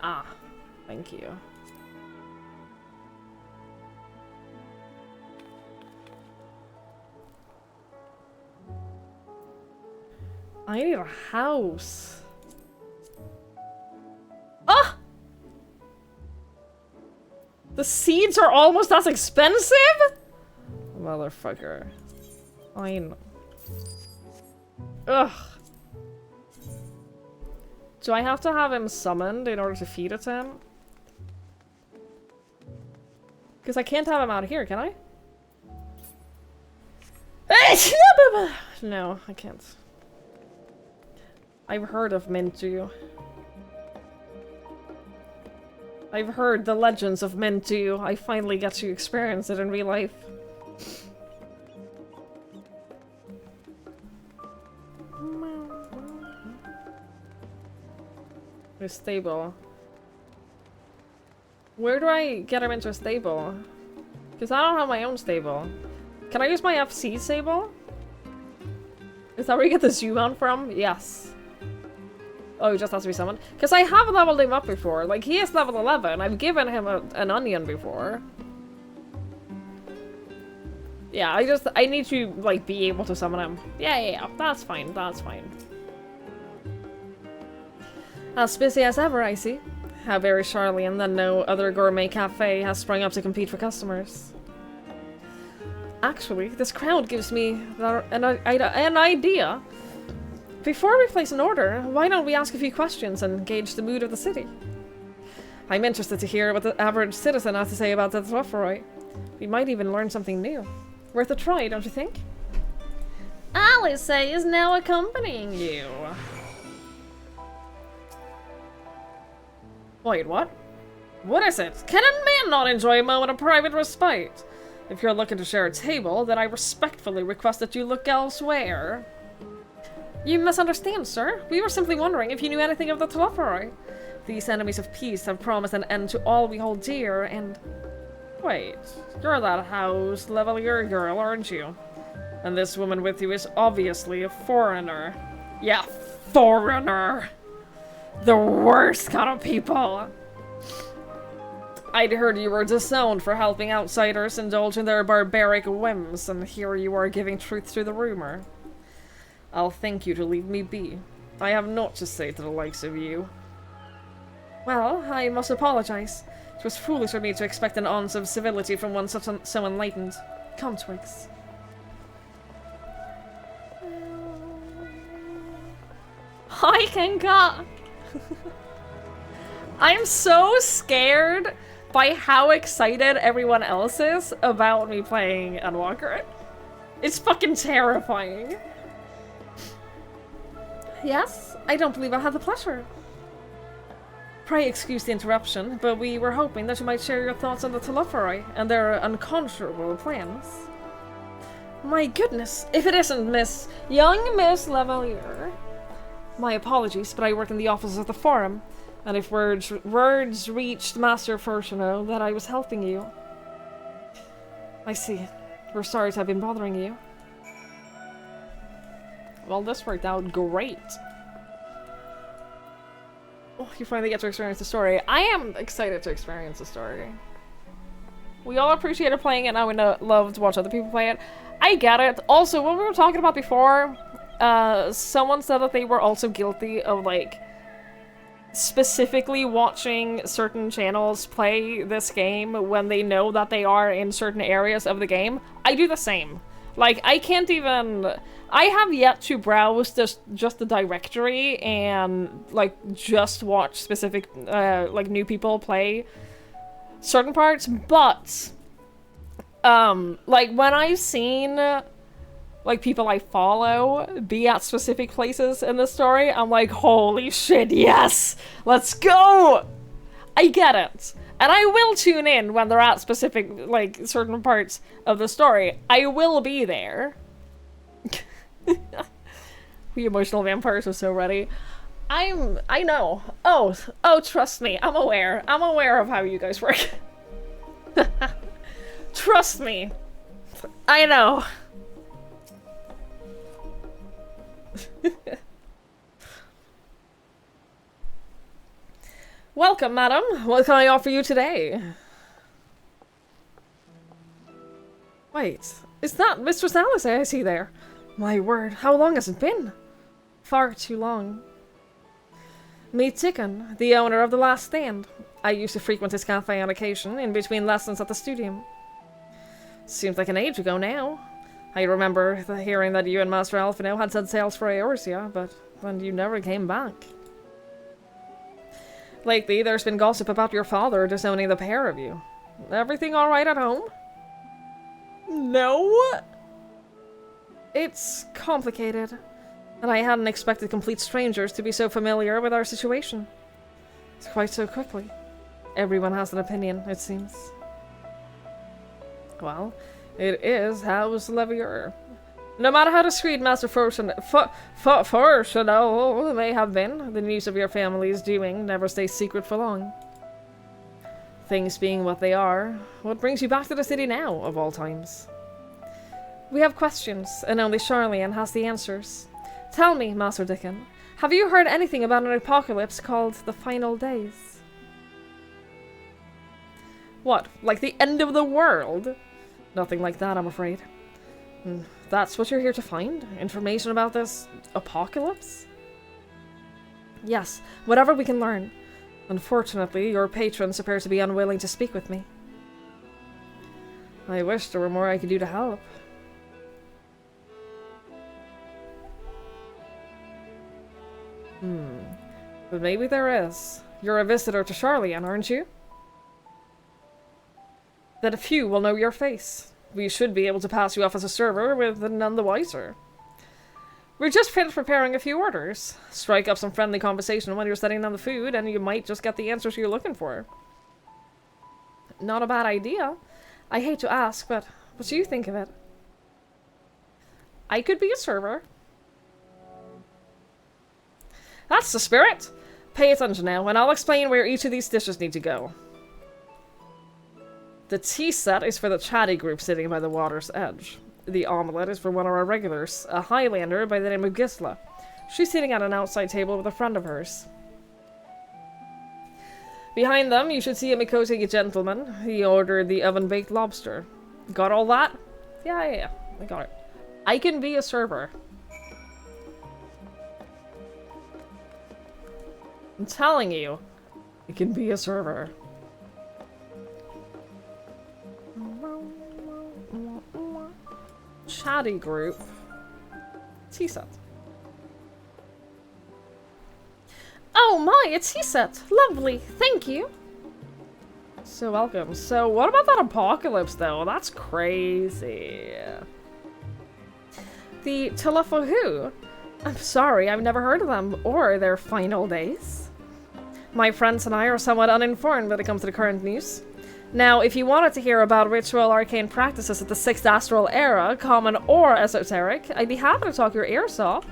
Ah, thank you. I need a house. Ah! The seeds are almost as expensive? Motherfucker. Fine. Ugh. Do I have to have him summoned in order to feed it to him? Because I can't have him out here, can I? No, I can't. I've heard of Mintu. I've heard the legends of Mintu. I finally get to experience it in real life. A stable. Where do I get him into a stable? Because I don't have my own stable. Can I use my FC stable? Is that where you get the zoom on from? Yes. Oh, he just has to be summoned? Because I have leveled him up before. Like, he is level 11. I've given him an onion before. Yeah, I need to, like, be able to summon him. Yeah. That's fine. That's fine. As busy as ever, I see. How very Charlian that no other gourmet cafe has sprung up to compete for customers. Actually, this crowd gives me an idea. Before we place an order, why don't we ask a few questions and gauge the mood of the city? I'm interested to hear what the average citizen has to say about the Tloforoi. We might even learn something new. Worth a try, don't you think? Alice is now accompanying you. Wait, what? What is it? Can a man not enjoy a moment of private respite? If you're looking to share a table, then I respectfully request that you look elsewhere. You misunderstand, sir. We were simply wondering if you knew anything of the Tloforoi. These enemies of peace have promised an end to all we hold dear, and... Wait, you're that house levelier girl, aren't you? And this woman with you is obviously a foreigner. Yeah, foreigner! The worst kind of people! I'd heard you were disowned for helping outsiders indulge in their barbaric whims, and here you are giving truth to the rumor. I'll thank you to leave me be. I have naught to say to the likes of you. Well, I must apologize. It was foolish for me to expect an ounce of civility from one so enlightened. Come, Twigs. Hi, Kenka! I'm so scared by how excited everyone else is about me playing Endwalker. It's fucking terrifying. Yes? I don't believe I have the pleasure. Pray excuse the interruption, but we were hoping that you might share your thoughts on the Tloforoi and their unconscionable plans. My goodness, if it isn't young Miss Levelier. My apologies, but I work in the offices of the Forum, and if words reached Master Fortuno that I was helping you. I see. We're sorry to have been bothering you. Well, this worked out great. Oh, you finally get to experience the story. I am excited to experience the story. We all appreciated playing it, and I would love to watch other people play it. I get it. Also, what we were talking about before, someone said that they were also guilty of, like, specifically watching certain channels play this game when they know that they are in certain areas of the game. I do the same. Like, I can't even... I have yet to browse just the directory and, like, just watch specific, like, new people play certain parts, but, like, when I've seen like, people I follow be at specific places in the story, I'm like, holy shit, yes! Let's go! I get it. And I will tune in when they're at specific, like, certain parts of the story. I will be there. We emotional vampires are so ready. I know. Oh, trust me. I'm aware. I'm aware of how you guys work. Trust me. I know. Welcome, madam. What can I offer you today? Wait, is that Mistress Alice I see there? My word, how long has it been? Far too long. Meet Tikkun, the owner of the Last Stand. I used to frequent his cafe on occasion, in between lessons at the studio. Seems like an age ago now. I remember hearing that you and Master Alphino had set sails for Eorzea, but then you never came back. Lately, there's been gossip about your father disowning the pair of you. Everything alright at home? No? It's complicated, and I hadn't expected complete strangers to be so familiar with our situation. It's quite so quickly. Everyone has an opinion, it seems. Well, it is House Levier. No matter how discreet Master Fortunel may have been, the news of your family's doing never stays secret for long. Things being what they are, what brings you back to the city now, of all times? We have questions, and only Charlian has the answers. Tell me, Master Dickon, have you heard anything about an apocalypse called the Final Days? What, like the end of the world? Nothing like that, I'm afraid. That's what you're here to find? Information about this apocalypse? Yes, whatever we can learn. Unfortunately, your patrons appear to be unwilling to speak with me. I wish there were more I could do to help. But maybe there is. You're a visitor to Charlian, aren't you? Then a few will know your face. We should be able to pass you off as a server with none the wiser. We're just finished preparing a few orders. Strike up some friendly conversation when you're setting down the food, and you might just get the answers you're looking for. Not a bad idea. I hate to ask, but what do you think of it? I could be a server. That's the spirit! Pay attention now, and I'll explain where each of these dishes need to go. The tea set is for the chatty group sitting by the water's edge. The omelette is for one of our regulars, a Highlander by the name of Gisla. She's sitting at an outside table with a friend of hers. Behind them, you should see a Mikosi gentleman. He ordered the oven-baked lobster. Got all that? Yeah, I got it. I can be a server. I'm telling you, I can be a server. Chatty group. Tea set. Oh my, a tea set! Lovely, thank you! So welcome. So what about that apocalypse though? That's crazy. The Telefohu? I'm sorry, I've never heard of them, or their final days. My friends and I are somewhat uninformed when it comes to the current news. Now, if you wanted to hear about ritual arcane practices of the 6th Astral Era, common or esoteric, I'd be happy to talk your ears off.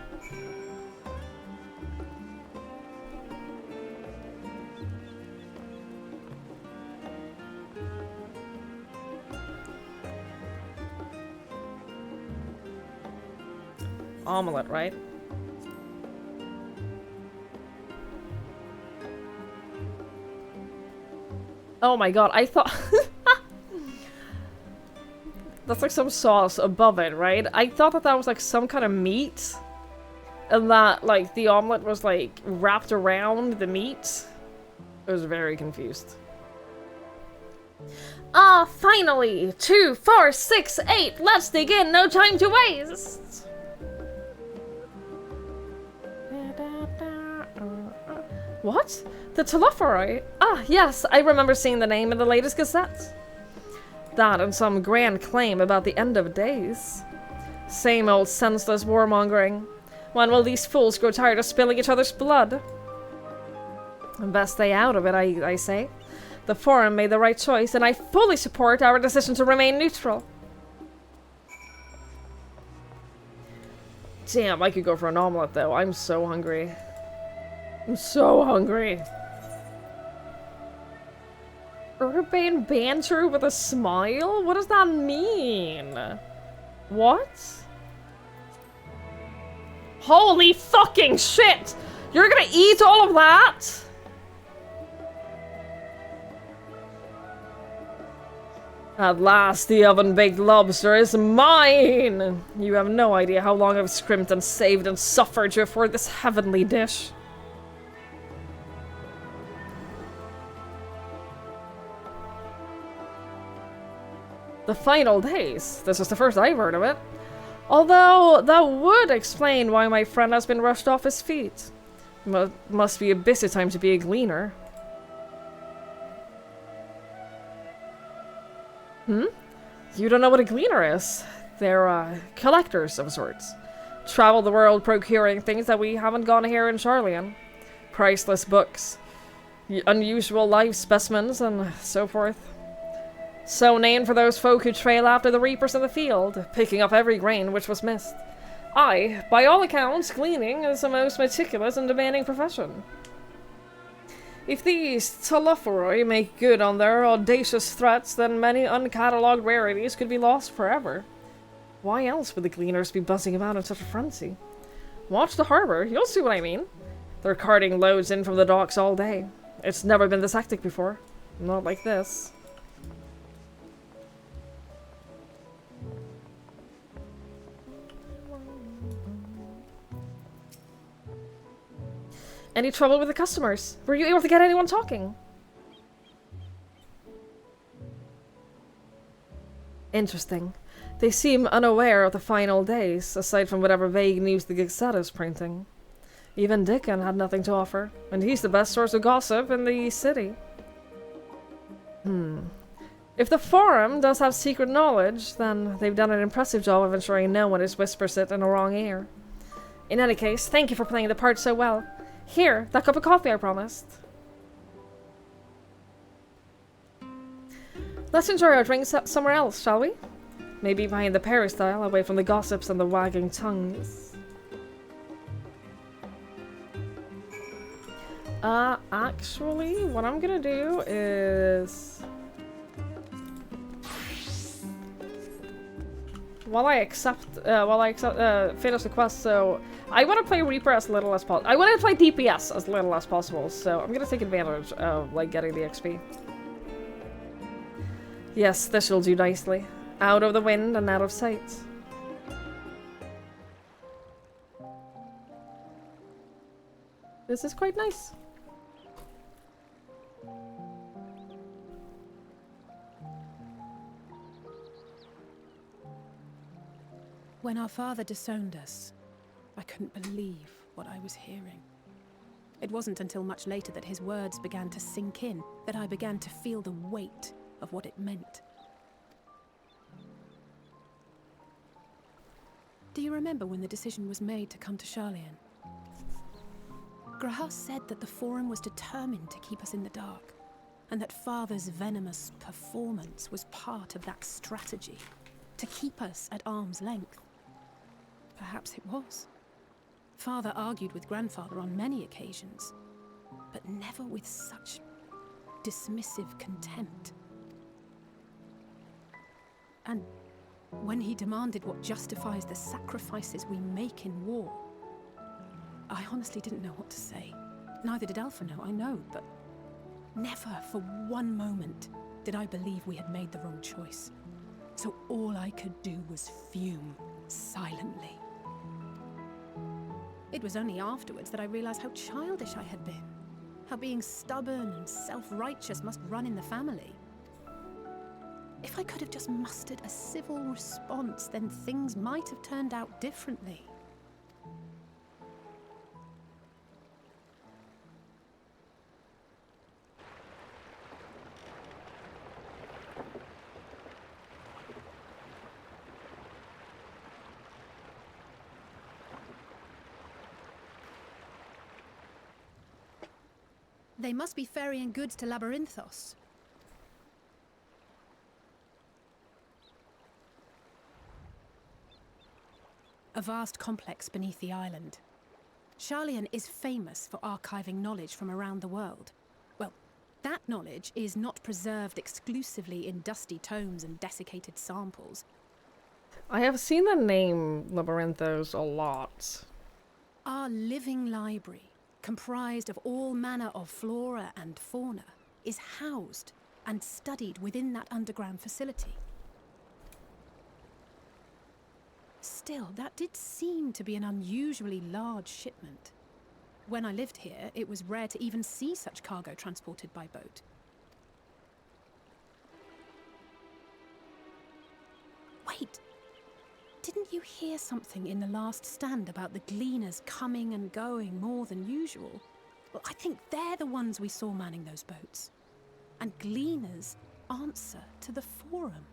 Omelette, right? Oh my god, I thought... That's like some sauce above it, right? I thought that that was like some kind of meat. And that, like, the omelet was like wrapped around the meat. I was very confused. Ah, finally! 2, 4, 6, 8! Let's dig in! No time to waste! What? The Telophoroi? Ah, yes, I remember seeing the name in the latest Gazette. That and some grand claim about the end of days. Same old senseless warmongering. When will these fools grow tired of spilling each other's blood? Best stay out of it, I say. The Forum made the right choice, and I fully support our decision to remain neutral. Damn, I could go for an omelet, though. I'm so hungry. I'm so hungry. Urbane banter with a smile? What does that mean? What? Holy fucking shit! You're gonna eat all of that? At last, the oven-baked lobster is mine! You have no idea how long I've scrimped and saved and suffered to afford this heavenly dish. The final days? This is the first I've heard of it. Although, that would explain why my friend has been rushed off his feet. Must be a busy time to be a gleaner. Hmm? You don't know what a gleaner is? They're, collectors of sorts. Travel the world procuring things that we haven't got here in Charlian. Priceless books, unusual life specimens, and so forth. So named for those folk who trail after the reapers in the field, picking up every grain which was missed. Aye, by all accounts, gleaning is a most meticulous and demanding profession. If these Telophoroi make good on their audacious threats, then many uncatalogued rarities could be lost forever. Why else would the gleaners be buzzing about in such a frenzy? Watch the harbor, you'll see what I mean. They're carting loads in from the docks all day. It's never been this hectic before. Not like this. Any trouble with the customers? Were you able to get anyone talking? Interesting. They seem unaware of the final days, aside from whatever vague news the Gazette is printing. Even Dickon had nothing to offer, and he's the best source of gossip in the city. If the Forum does have secret knowledge, then they've done an impressive job of ensuring no one is whispers it in the wrong ear. In any case, thank you for playing the part so well. Here, that cup of coffee I promised. Let's enjoy our drinks somewhere else, shall we? Maybe behind the peristyle, away from the gossips and the wagging tongues. Actually, what I'm gonna do is... While I finish the quest, so I want to play Reaper as little as possible. I want to play DPS as little as possible, so I'm gonna take advantage of like getting the XP. Yes, this will do nicely. Out of the wind and out of sight. This is quite nice. When our father disowned us, I couldn't believe what I was hearing. It wasn't until much later that his words began to sink in, that I began to feel the weight of what it meant. Do you remember when the decision was made to come to Charlian? Graham said that the Forum was determined to keep us in the dark, and that Father's venomous performance was part of that strategy, to keep us at arm's length. Perhaps it was. Father argued with Grandfather on many occasions, but never with such dismissive contempt. And when he demanded what justifies the sacrifices we make in war, I honestly didn't know what to say. Neither did Alpha know, I know, but never for one moment did I believe we had made the wrong choice. So all I could do was fume silently. It was only afterwards that I realized how childish I had been. How being stubborn and self-righteous must run in the family. If I could have just mustered a civil response, then things might have turned out differently. They must be ferrying goods to Labyrinthos. A vast complex beneath the island. Sharlayan is famous for archiving knowledge from around the world. Well, that knowledge is not preserved exclusively in dusty tomes and desiccated samples. I have seen the name Labyrinthos a lot. Our living library, comprised of all manner of flora and fauna, is housed and studied within that underground facility. Still, that did seem to be an unusually large shipment. When I lived here, it was rare to even see such cargo transported by boat. Wait! Didn't you hear something in the last stand about the gleaners coming and going more than usual? Well, I think they're the ones we saw manning those boats. And gleaners answer to the Forum.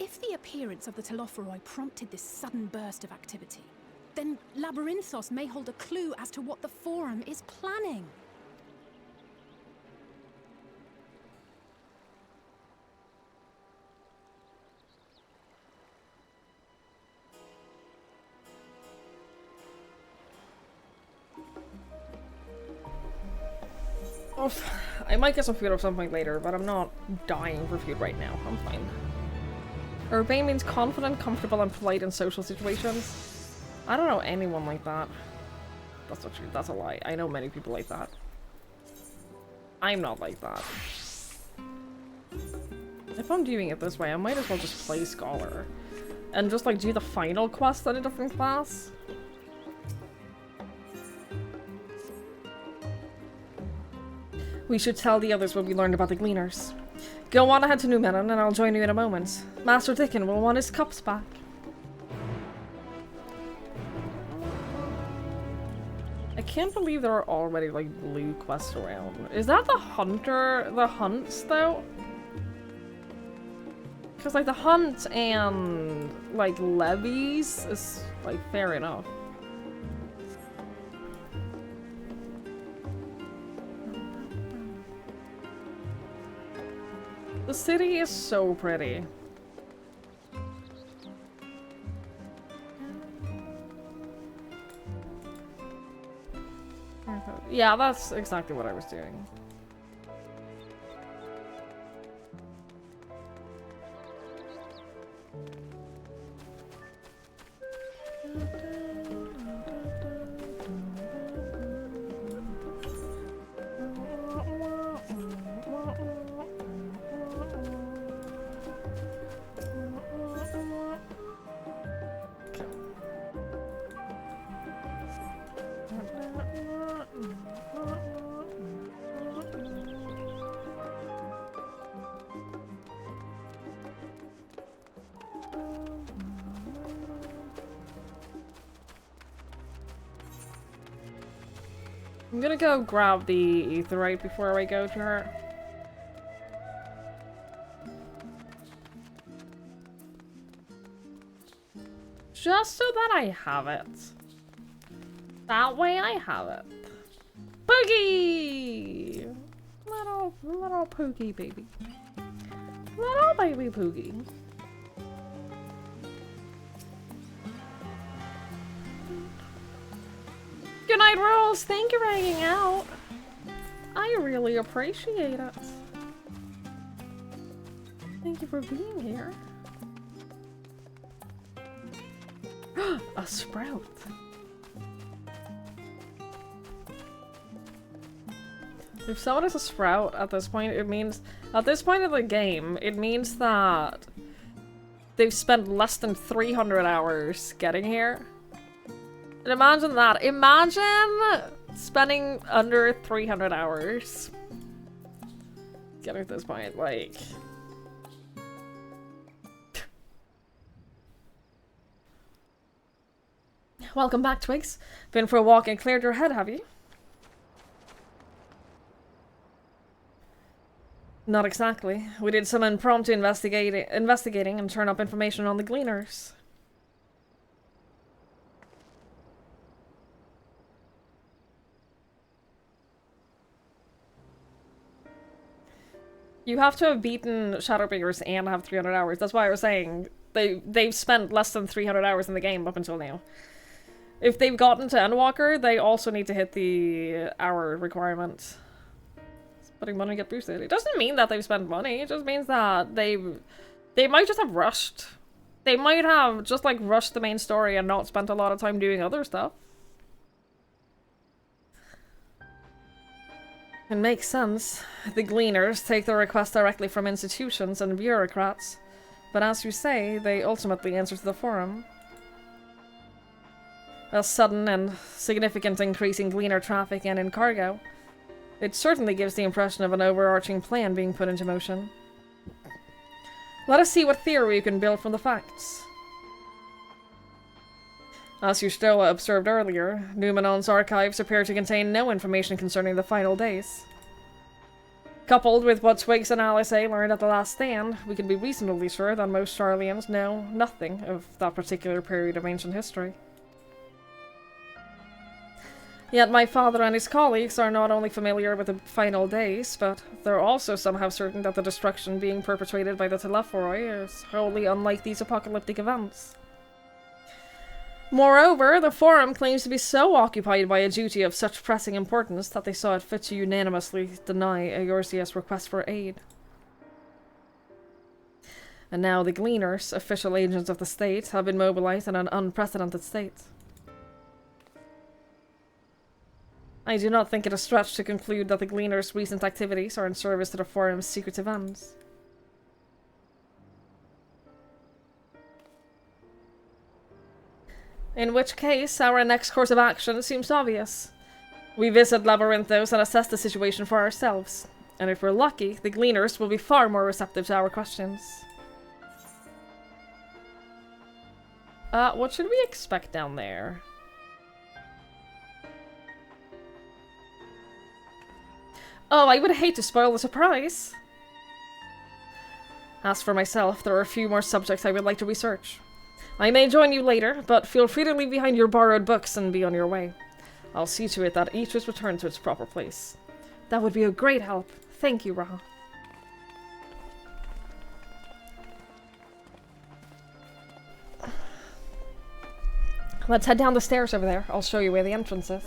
If the appearance of the Telophoroi prompted this sudden burst of activity, then Labyrinthos may hold a clue as to what the Forum is planning. Oh, I might get some food at some point later, but I'm not dying for food right now. I'm fine. Urbane means confident, comfortable, and polite in social situations. I don't know anyone like that. That's not true. That's a lie. I know many people like that. I'm not like that. If I'm doing it this way, I might as well just play Scholar. And just like do the final quest in a different class. We should tell the others what we learned about the Gleaners. Go on ahead to New Menon and I'll join you in a moment. Master Dickon will want his cups back. I can't believe there are already like blue quests around. Is that the hunts though? Because like the hunt and like levies is like fair enough. The city is so pretty. Yeah, that's exactly what I was doing. I'm gonna go grab the aetheryte before I go to her. Just so that I have it. That way I have it. Poogie! Little Poogie baby. Little baby Poogie. Good night, Rolls. Thank you for hanging out. I really appreciate it. Thank you for being here. A sprout. If someone is a sprout at this point, it means at this point of the game, it means that they've spent less than 300 hours getting here. And imagine that. Imagine spending under 300 hours getting to this point, like... Welcome back, Twigs. Been for a walk and cleared your head, have you? Not exactly. We did some impromptu investigating and turn up information on the Gleaners. You have to have beaten Shadowbringers and have 300 hours. That's why I was saying they've spent less than 300 hours in the game up until now. If they've gotten to Endwalker, they also need to hit the hour requirement. Putting money get boosted. It doesn't mean that they've spent money. It just means that they might just have rushed. They might have just like rushed the main story and not spent a lot of time doing other stuff. It makes sense. The Gleaners take their requests directly from institutions and bureaucrats. But as you say, they ultimately answer to the Forum. A sudden and significant increase in Gleaner traffic and in cargo. It certainly gives the impression of an overarching plan being put into motion. Let us see what theory you can build from the facts. As Ustella observed earlier, Numenon's archives appear to contain no information concerning the final days. Coupled with what Twigs and Alice learned at the last stand, we can be reasonably sure that most Sharlayans know nothing of that particular period of ancient history. Yet my father and his colleagues are not only familiar with the final days, but they're also somehow certain that the destruction being perpetrated by the Telephoroi is wholly unlike these apocalyptic events. Moreover, the Forum claims to be so occupied by a duty of such pressing importance that they saw it fit to unanimously deny Eorzea's request for aid. And now the Gleaners, official agents of the state, have been mobilized in an unprecedented state. I do not think it a stretch to conclude that the Gleaners' recent activities are in service to the Forum's secretive ends. In which case, our next course of action seems obvious. We visit Labyrinthos and assess the situation for ourselves. And if we're lucky, the Gleaners will be far more receptive to our questions. What should we expect down there? Oh, I would hate to spoil the surprise! As for myself, there are a few more subjects I would like to research. I may join you later, but feel free to leave behind your borrowed books and be on your way. I'll see to it that each is returned to its proper place. That would be a great help. Thank you, Ra. Let's head down the stairs over there. I'll show you where the entrance is.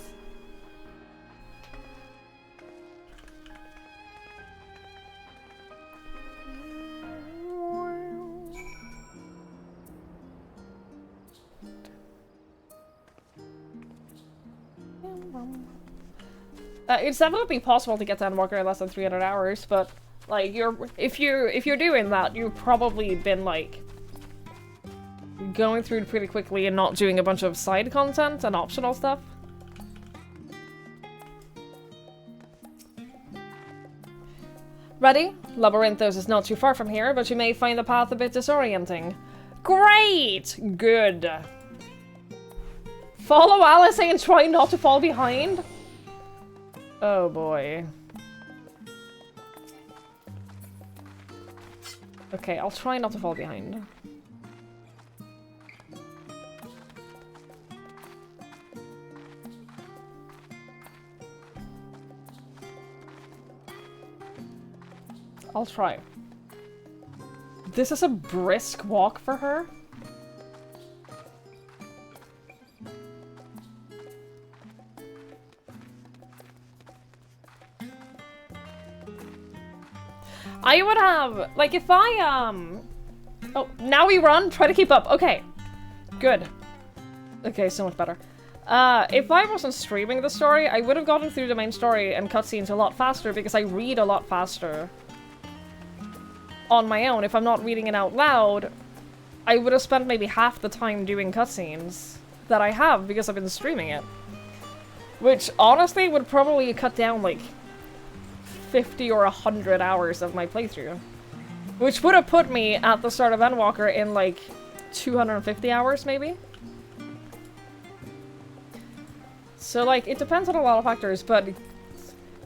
It's definitely possible to get to Endwalker in less than 300 hours, but like if you're doing that, you've probably been like going through it pretty quickly and not doing a bunch of side content and optional stuff. Ready? Labyrinthos is not too far from here, but you may find the path a bit disorienting. Great! Good. Follow Alice and try not to fall behind? Oh boy. Okay, I'll try not to fall behind. I'll try. This is a brisk walk for her. I would have, like, if I, oh, now we run, try to keep up. Okay, good. Okay, so much better. If I wasn't streaming the story, I would have gotten through the main story and cutscenes a lot faster because I read a lot faster on my own. If I'm not reading it out loud, I would have spent maybe half the time doing cutscenes that I have because I've been streaming it. Which, honestly, would probably cut down, like, 50 or 100 hours of my playthrough. Which would have put me at the start of Endwalker in, like, 250 hours, maybe? So, like, it depends on a lot of factors, but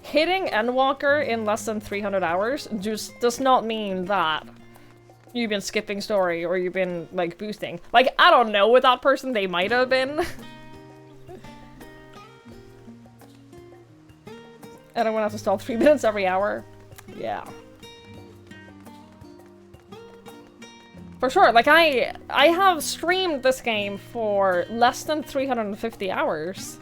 hitting Endwalker in less than 300 hours just does not mean that you've been skipping story or you've been, like, boosting. Like, I don't know with that person, they might have been. I don't want to have to stall 3 minutes every hour. Yeah. For sure, like I have streamed this game for less than 350 hours.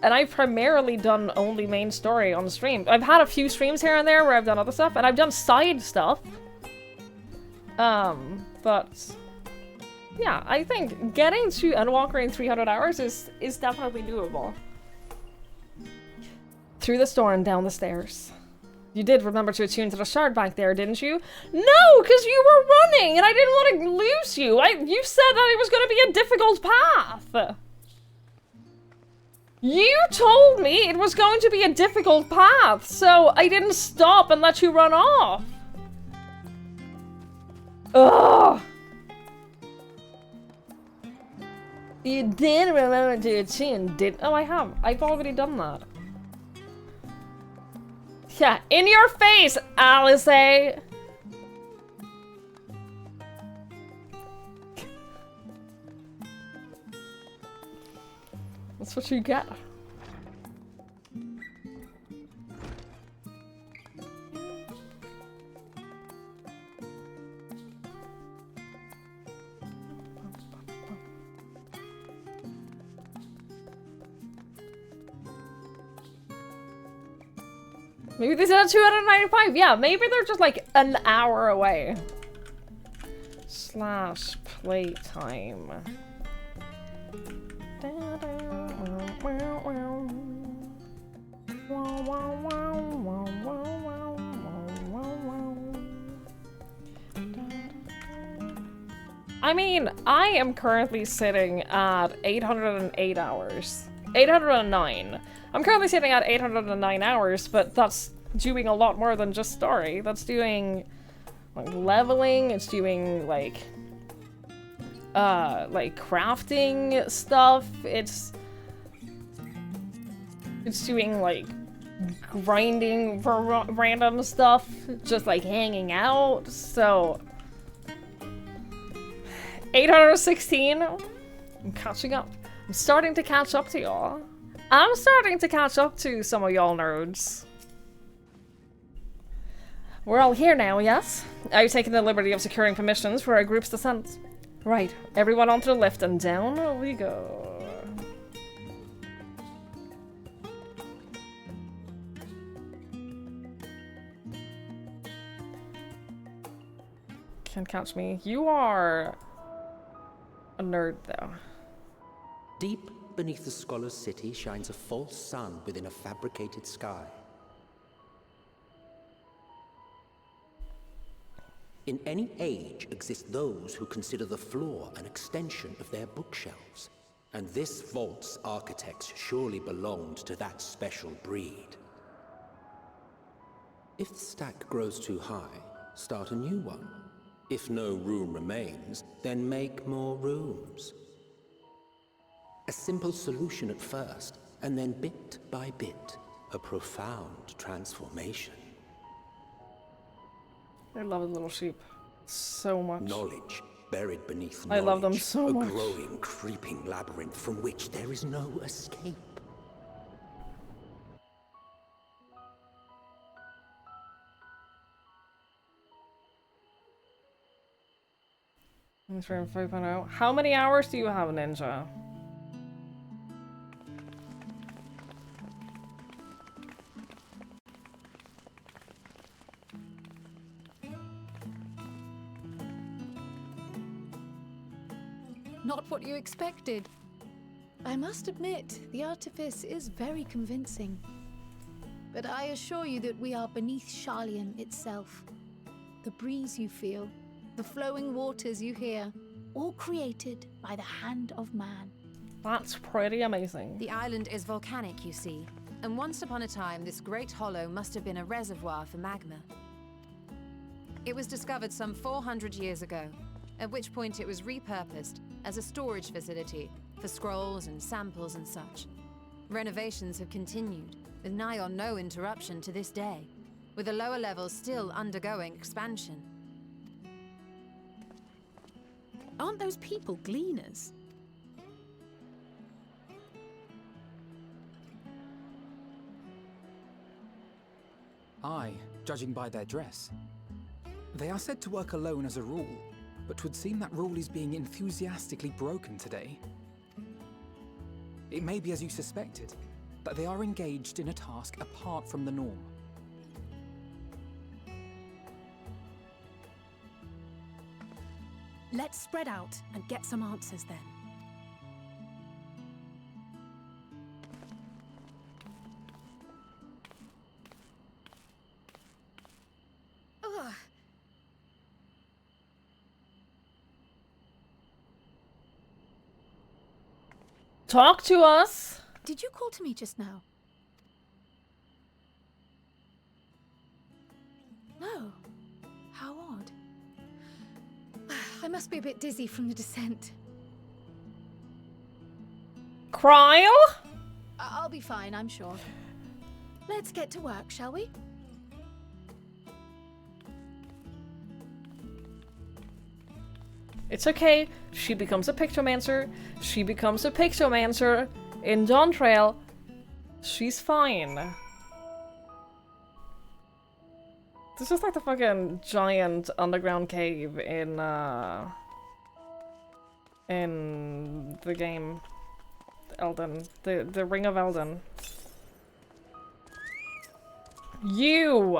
And I've primarily done only main story on stream. I've had a few streams here and there where I've done other stuff, and I've done side stuff. But yeah, I think getting to Endwalker in 300 hours is definitely doable. Through the storm, down the stairs. You did remember to attune to the shard back there, didn't you? No, because you were running, and I didn't want to lose you. You said that it was going to be a difficult path. You told me it was going to be a difficult path, so I didn't stop and let you run off. Ugh. You did remember to attune, didn't? Oh, I have. I've already done that. Yeah, in your face, Alice. That's what you get. Maybe they said 295. Yeah, maybe they're just like an hour away. Slash playtime. I mean, I am currently sitting at 808 hours. 809. I'm currently sitting at 809 hours, but that's doing a lot more than just story. That's doing like leveling, it's doing like crafting stuff, it's doing like grinding for random stuff, just like hanging out. So 816. I'm catching up. I'm starting to catch up to y'all. I'm starting to catch up to some of y'all nerds. We're all here now, yes? I've taken the liberty of securing permissions for our group's descent. Right, everyone onto the lift and down we go. Can't catch me. You are a nerd, though. Deep beneath the scholar's city shines a false sun within a fabricated sky. In any age exist those who consider the floor an extension of their bookshelves, and this vault's architects surely belonged to that special breed. If the stack grows too high, start a new one. If no room remains, then make more rooms. A simple solution at first, and then bit by bit, a profound transformation. I love the little sheep so much. Knowledge buried beneath knowledge. I love them so much. A growing, creeping labyrinth from which there is no escape. Thanks for 5.0. How many hours do you have, Ninja? Not what you expected. I must admit, the artifice is very convincing. But I assure you that we are beneath Sharlayan itself. The breeze you feel, the flowing waters you hear, all created by the hand of man. That's pretty amazing. The island is volcanic, you see. And once upon a time, this great hollow must have been a reservoir for magma. It was discovered some 400 years ago, at which point it was repurposed as a storage facility for scrolls and samples and such. Renovations have continued, with nigh on no interruption to this day, with the lower levels still undergoing expansion. Aren't those people gleaners? Aye, judging by their dress. They are said to work alone as a rule, but 'twould seem that rule is being enthusiastically broken today. It may be as you suspected, that they are engaged in a task apart from the norm. Let's spread out and get some answers then. Ugh. Talk to us. Did you call to me just now? No. How odd. I must be a bit dizzy from the descent. Cryle? I'll be fine, I'm sure. Let's get to work, shall we? It's okay. She becomes a pictomancer. She becomes a pictomancer in Dawntrail. She's fine. This is like the fucking giant underground cave in the game Elden. The Ring of Elden. You!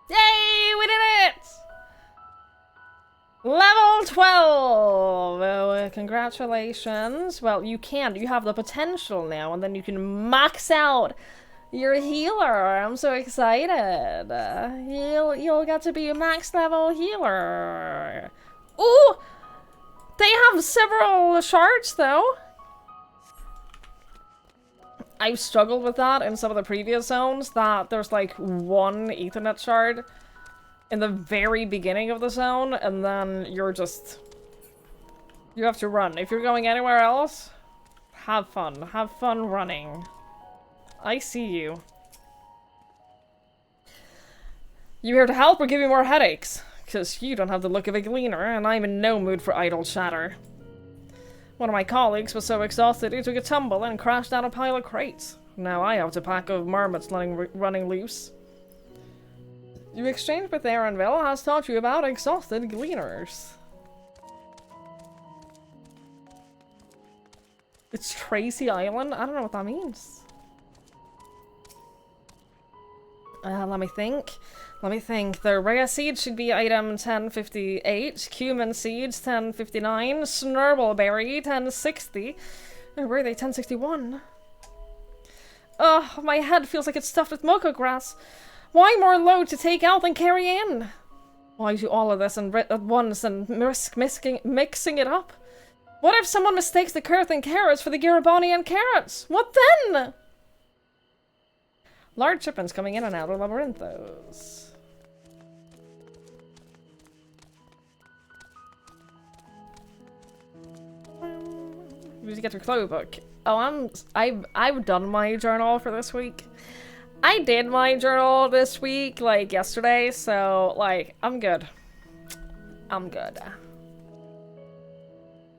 Yay! We did it! Level 12! Congratulations. Well, you can. You have the potential now, and then you can max out your healer. I'm so excited. You'll get to be a max level healer. Ooh! They have several shards, though. I've struggled with that in some of the previous zones, that there's like one Ethernet shard in the very beginning of the zone, and then you're just... You have to run. If you're going anywhere else, have fun. Have fun running. I see you. You here to help or give me more headaches? Because you don't have the look of a gleaner, and I'm in no mood for idle chatter. One of my colleagues was so exhausted he took a tumble and crashed down a pile of crates. Now I have a pack of marmots running loose. You exchanged with Aaronville has taught you about exhausted gleaners. It's Tracy Island? I don't know what that means. Let me think. Let me think. The rare seed should be item 1058, cumin seeds 1059, snurbbleberry 1060. Or were they 1061? Ugh, my head feels like it's stuffed with mocha grass. Why more load to take out than carry in? Why do all of this at once and mixing it up? What if someone mistakes the Kurthan carrots for the Garabonian carrots? What then? Large shipments coming in and out of Labyrinthos. You need to get your clue book. Oh, I've done my journal for this week. I did my journal this week, like yesterday, so like I'm good. I'm good.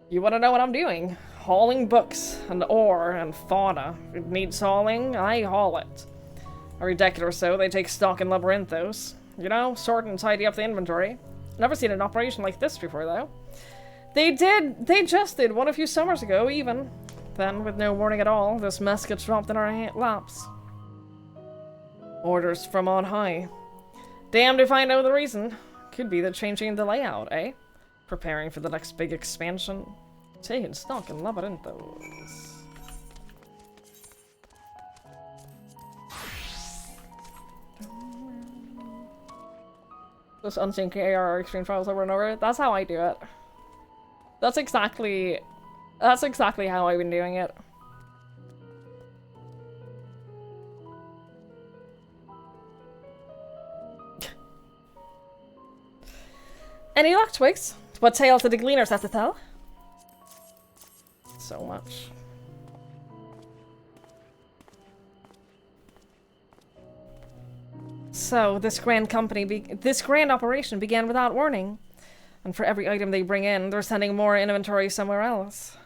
You want to know what I'm doing? Hauling books and ore and fauna. If it needs hauling, I haul it. Every decade or so, they take stock in Labyrinthos. You know, sort and tidy up the inventory. Never seen an operation like this before, though. They just did one a few summers ago, even. Then, with no warning at all, this mess gets dropped in our laps. Orders from on high. Damned if I know the reason. Could be the changing the layout, eh? Preparing for the next big expansion. Taking stock in Labyrinthos. Just unsync AR extreme files over and over. That's how I do it. That's exactly how I've been doing it. Any luck, Twigs? What tale did the Gleaners have to tell? So much. So, this grand operation began without warning. And for every item they bring in, they're sending more inventory somewhere else.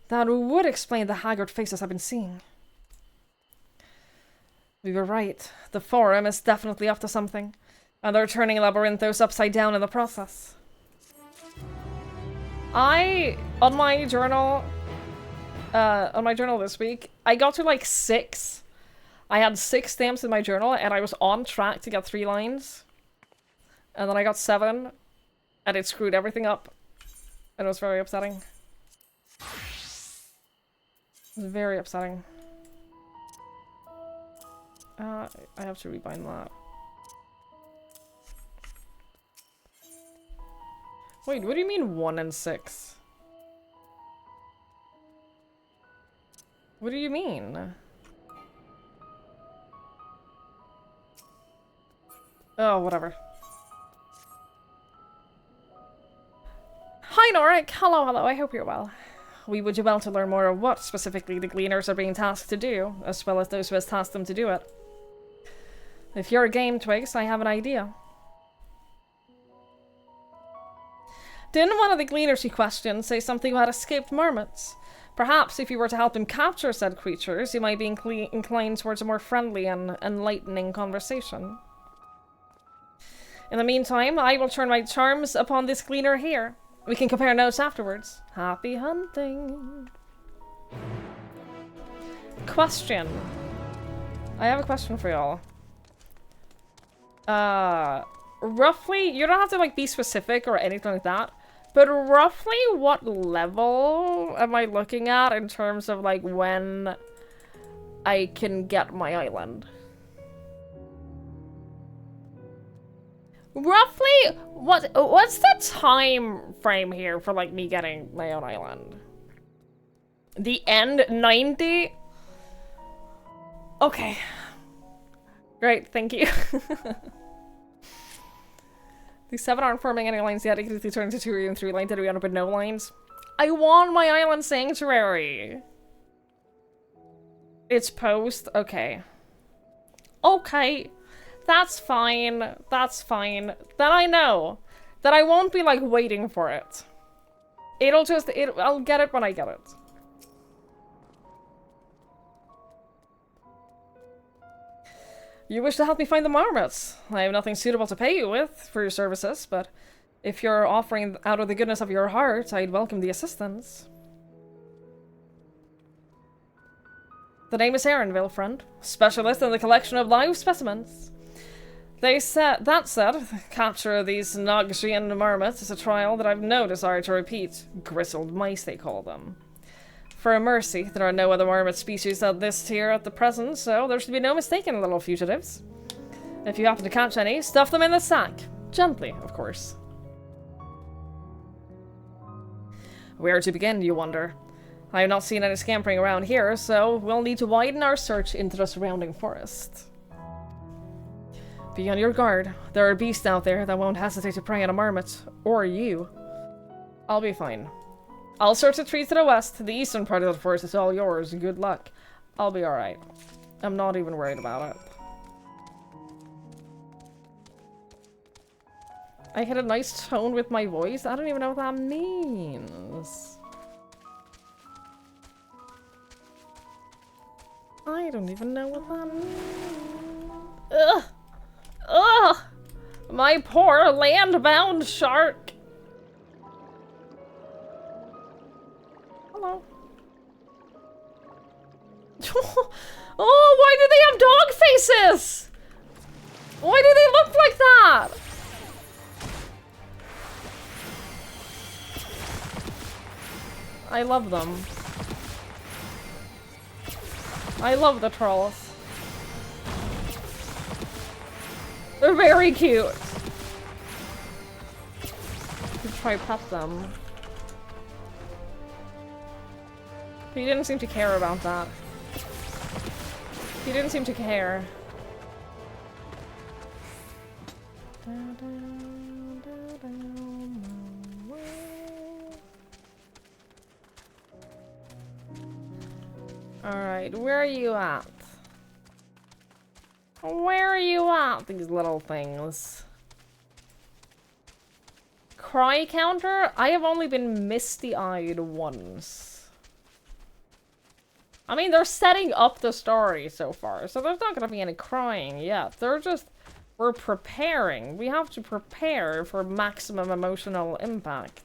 That would explain the haggard faces I've been seeing. We were right. The Forum is definitely up to something. And they're turning Labyrinthos upside down in the process. On my journal this week, I got to like 6. I had 6 stamps in my journal, and I was on track to get 3 lines. And then I got 7, and it screwed everything up. And it was very upsetting. It was very upsetting. I have to rebind that. Wait, what do you mean 1 and 6? What do you mean? Oh, whatever. Hi, Norik! Hello, hello, I hope you're well. We would do well to learn more of what specifically the Gleaners are being tasked to do, as well as those who has tasked them to do it. If you're a game, Twigs, I have an idea. Didn't one of the Gleaners you questioned say something about escaped marmots? Perhaps if you were to help him capture said creatures, you might be inclined towards a more friendly and enlightening conversation. In the meantime, I will turn my charms upon this Gleaner here. We can compare notes afterwards. Happy hunting. Question. I have a question for y'all. Roughly, you don't have to like be specific or anything like that, but roughly what level am I looking at in terms of like when I can get my island? Roughly, what's the time frame here for like me getting my own island? The end 90? Okay. Great, thank you. The 7 aren't forming any lines yet. It can easily turn into 2 or even 3 lines. Did we end up with no lines? I want my island sanctuary. It's post? Okay. Okay. That's fine. That's fine. Then I know that I won't be like waiting for it. I'll get it when I get it. You wish to help me find the marmots. I have nothing suitable to pay you with for your services, but if you're offering out of the goodness of your heart, I'd welcome the assistance. The name is Aaronville, friend. Specialist in the collection of live specimens. That said, capture of these Noxian marmots is a trial that I've no desire to repeat. Grizzled mice, they call them. For a mercy, there are no other marmot species of this tier at the present, so there should be no mistaking little fugitives. If you happen to catch any, stuff them in the sack. Gently, of course. Where to begin, you wonder? I have not seen any scampering around here, so we'll need to widen our search into the surrounding forest. Be on your guard. There are beasts out there that won't hesitate to prey on a marmot. Or you. I'll be fine. I'll search the trees to the west. The eastern part of the forest is all yours. Good luck. I'll be alright. I'm not even worried about it. I hit a nice tone with my voice? I don't even know what that means. I don't even know what that means. Ugh! Ugh! My poor land-bound shark! Hello. Oh, why do they have dog faces? Why do they look like that? I love them. I love the trolls. They're very cute. Could try pet them. He didn't seem to care about that. He didn't seem to care. Alright, where are you at? Where are you at, these little things? Cry counter? I have only been misty-eyed once. I mean, they're setting up the story so far, so there's not gonna be any crying yet. We're preparing. We have to prepare for maximum emotional impact.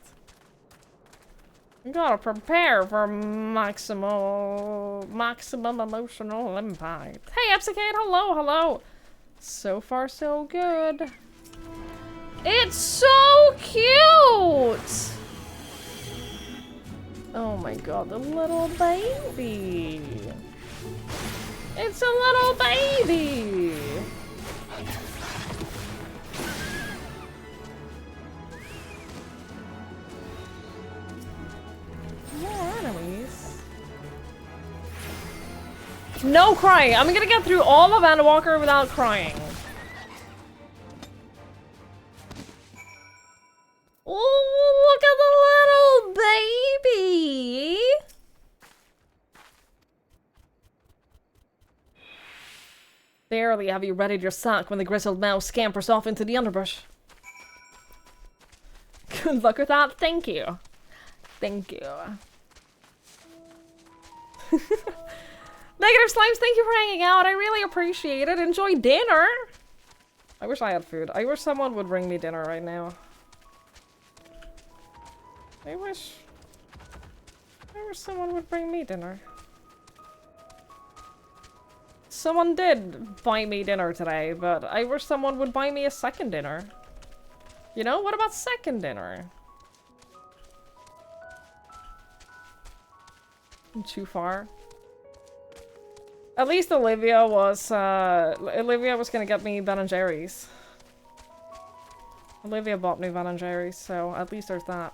We gotta prepare for maximum emotional impact. Hey, Epsicade, hello. So far, so good. It's so cute! Oh my god, the little baby. It's a little baby. More enemies. No crying. I'm gonna get through all of Endwalker without crying. Oh, look at the little baby. Barely have you readied your sack when the grizzled mouse scampers off into the underbrush. Good luck with that. Thank you. Thank you. Negative Slimes, thank you for hanging out. I really appreciate it. Enjoy dinner. I wish I had food. I wish someone would bring me dinner right now. I wish someone would bring me dinner. Someone did buy me dinner today, but I wish someone would buy me a second dinner. You know, what about second dinner? Too far. At least Olivia was gonna get me Ben & Jerry's. Olivia bought me Ben & Jerry's, so at least there's that.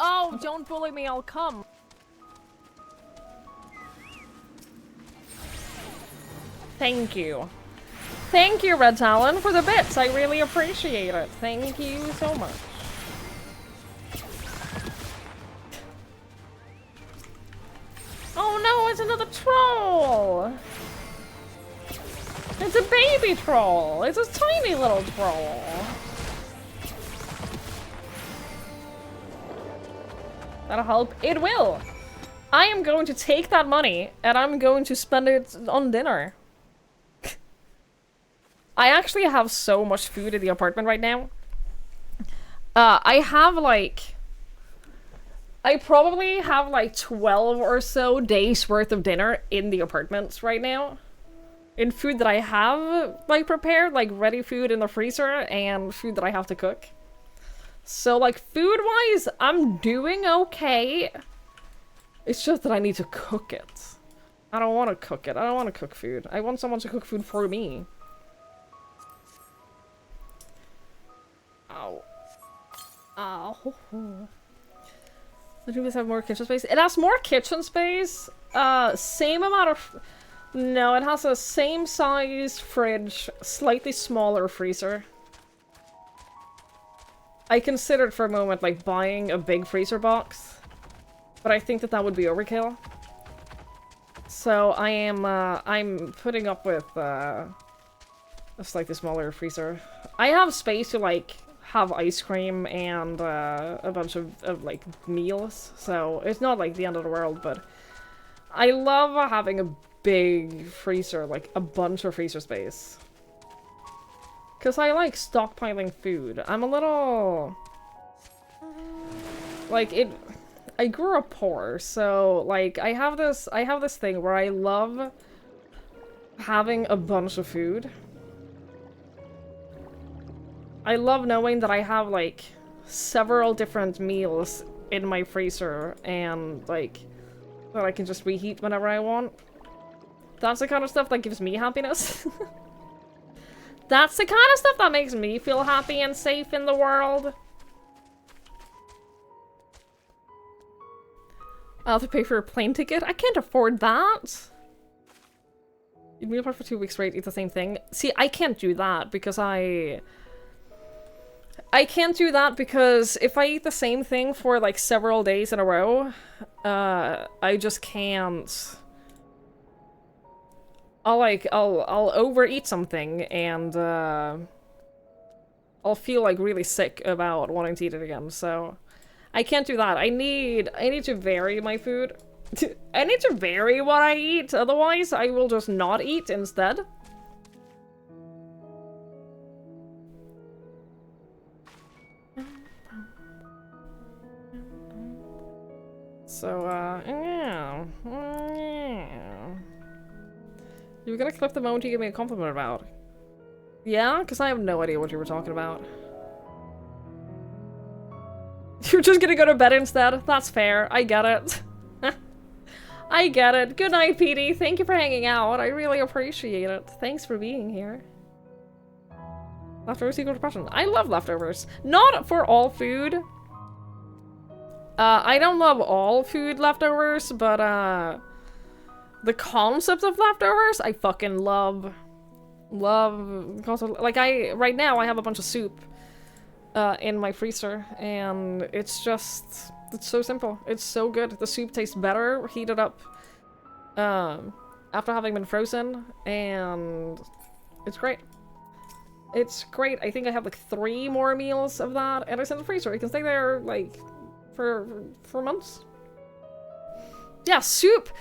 Oh, don't bully me, I'll come. Thank you. Thank you, Red Talon, for the bits. I really appreciate it. Thank you so much. Oh no, it's another troll! It's a baby troll! It's a tiny little troll! That'll help. It will! I am going to take that money and I'm going to spend it on dinner. I actually have so much food in the apartment right now. I probably have like 12 or so days worth of dinner in the apartments right now. In food that I have like prepared, like ready food in the freezer and food that I have to cook. So like food-wise, I'm doing okay. It's just that I need to cook it. I don't want to cook it. I don't want to cook food. I want someone to cook food for me. Ow. Ow. Does it have more kitchen space? It has more kitchen space. Same amount of... No, it has a same size fridge, slightly smaller freezer. I considered for a moment, like, buying a big freezer box. But I think that would be overkill. So I am, I'm putting up with, a slightly smaller freezer. I have space to, like, have ice cream and, a bunch of, like, meals. So it's not, like, the end of the world, but I love having a big freezer, like, a bunch of freezer space. Because I like stockpiling food. I'm a little... Like, I grew up poor, so, like, I have this thing where I love having a bunch of food. I love knowing that I have, like, several different meals in my freezer and, like, that I can just reheat whenever I want. That's the kind of stuff that gives me happiness. That's the kind of stuff that makes me feel happy and safe in the world. I'll have to pay for a plane ticket? I can't afford that. You'd meal prep for 2 weeks straight, eat the same thing. See, I can't do that because I can't do that because if I eat the same thing for like several days in a row, I just can't. I'll overeat something and I'll feel like really sick about wanting to eat it again. So I can't do that. I need to vary my food. I need to vary what I eat, otherwise I will just not eat instead. So, yeah. You were gonna clip the moment you gave me a compliment about. Yeah? Because I have no idea what you were talking about. You're just gonna go to bed instead? That's fair. I get it. I get it. Good night, PD. Thank you for hanging out. I really appreciate it. Thanks for being here. Leftovers equal depression. I love leftovers. Not for all food. I don't love all food leftovers, but the concept of leftovers, I fucking love. Like right now I have a bunch of soup in my freezer, and it's so simple. It's so good. The soup tastes better heated up after having been frozen, and it's great. It's great. I think I have like 3 more meals of that, and it's in the freezer. It can stay there like for months. Yeah, soup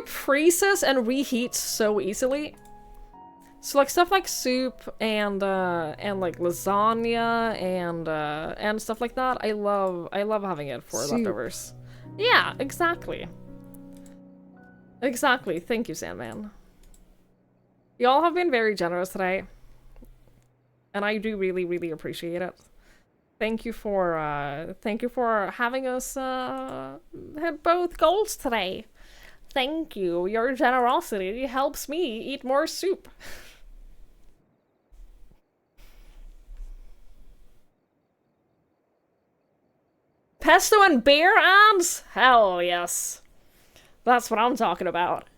freezes and reheats so easily. So like stuff like soup and like lasagna and stuff like that. I love having it for leftovers. Yeah, exactly. Exactly. Thank you, Sandman. Y'all have been very generous today, and I do really, really appreciate it. Thank you for having us hit both goals today. Thank you. Your generosity helps me eat more soup. Pesto and beer ads? Hell yes. That's what I'm talking about.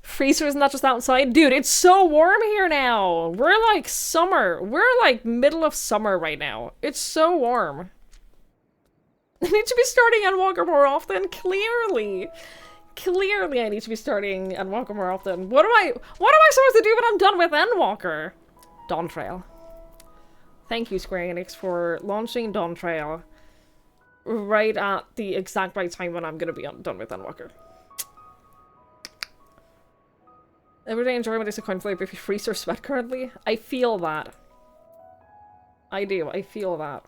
Freezer is not just outside. Dude, it's so warm here now. We're like summer. We're like middle of summer right now. It's so warm. I need to be starting Endwalker more often. Clearly I need to be starting Endwalker more often. What am I supposed to do when I'm done with Endwalker? Dawn Trail. Thank you, Square Enix, for launching Dawn Trail right at the exact right time when I'm gonna be done with Endwalker. Everyday enjoyment is a coin flip if you freeze or sweat currently. I feel that. I do. I feel that.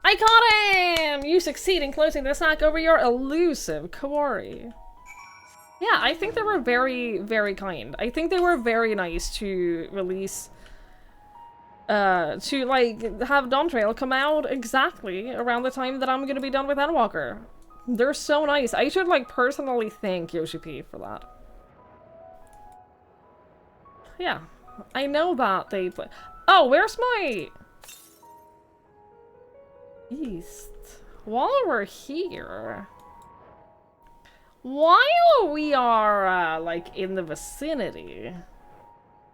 I caught him! You succeed in closing the sack over your elusive Kaori. Yeah, I think they were very, very kind. I think they were very nice to release... to, like, have Dawn Trail come out exactly around the time that I'm gonna be done with Endwalker. They're so nice. I should, like, personally thank Yoshi P for that. Yeah. I know that they play... Oh, where's my... East. While we're here... While we are, like, in the vicinity...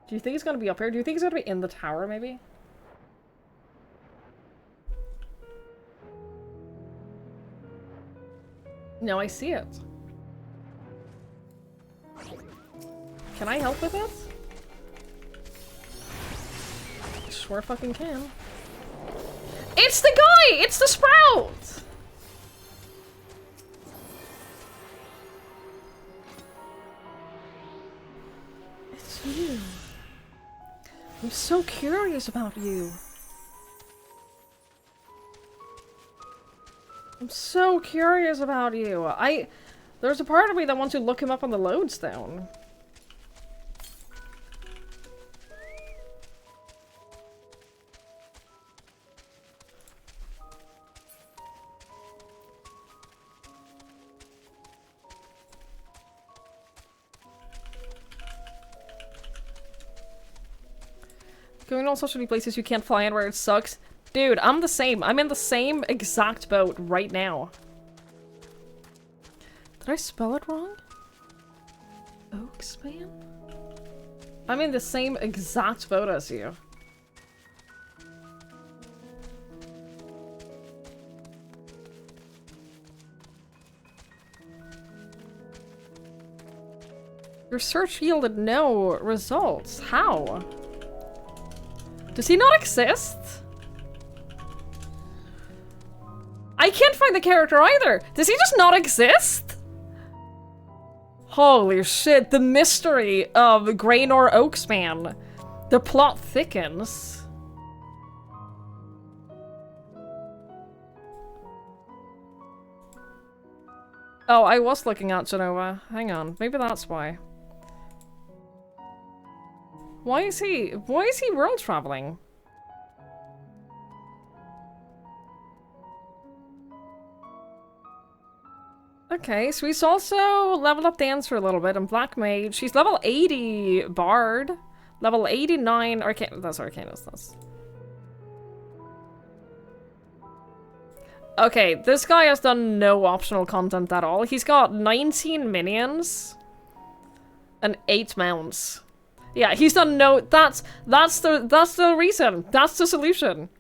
Do you think it's gonna be up here? Do you think it's gonna be in the tower, maybe? No, I see it. Can I help with it? Sure fucking can. It's the guy! It's the Sprout! It's you. I'm so curious about you. I'm so curious about you. There's a part of me that wants to look him up on the lodestone. Going to all such many places you can't fly in where it sucks. Dude, I'm the same. I'm in the same exact boat right now. Did I spell it wrong? Oakspan? I'm in the same exact boat as you. Your search yielded no results. How? Does he not exist? I can't find the character either. Does he just not exist? Holy shit, the mystery of Graynor Oaksman. The plot thickens. Oh, I was looking at Genova. Hang on, maybe that's why. Why is he world traveling? Okay, so he's also leveled up Dance for a little bit and Black Mage. She's level 80 Bard. Level 89 that's Arcanist. That's... Okay, this guy has done no optional content at all. He's got 19 minions and 8 mounts. Yeah, he's done no... That's the reason. That's the solution.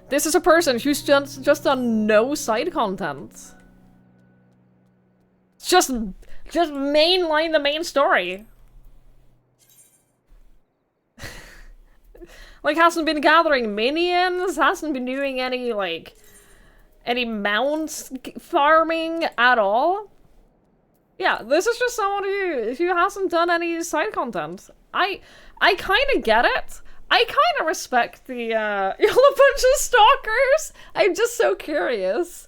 This is a person who's just done no side content. Just mainline the main story. Like, hasn't been gathering minions, hasn't been doing any, like, any mount farming at all. Yeah, this is just someone who hasn't done any side content. I kind of get it. I kind of respect the, you're a bunch of stalkers. I'm just so curious.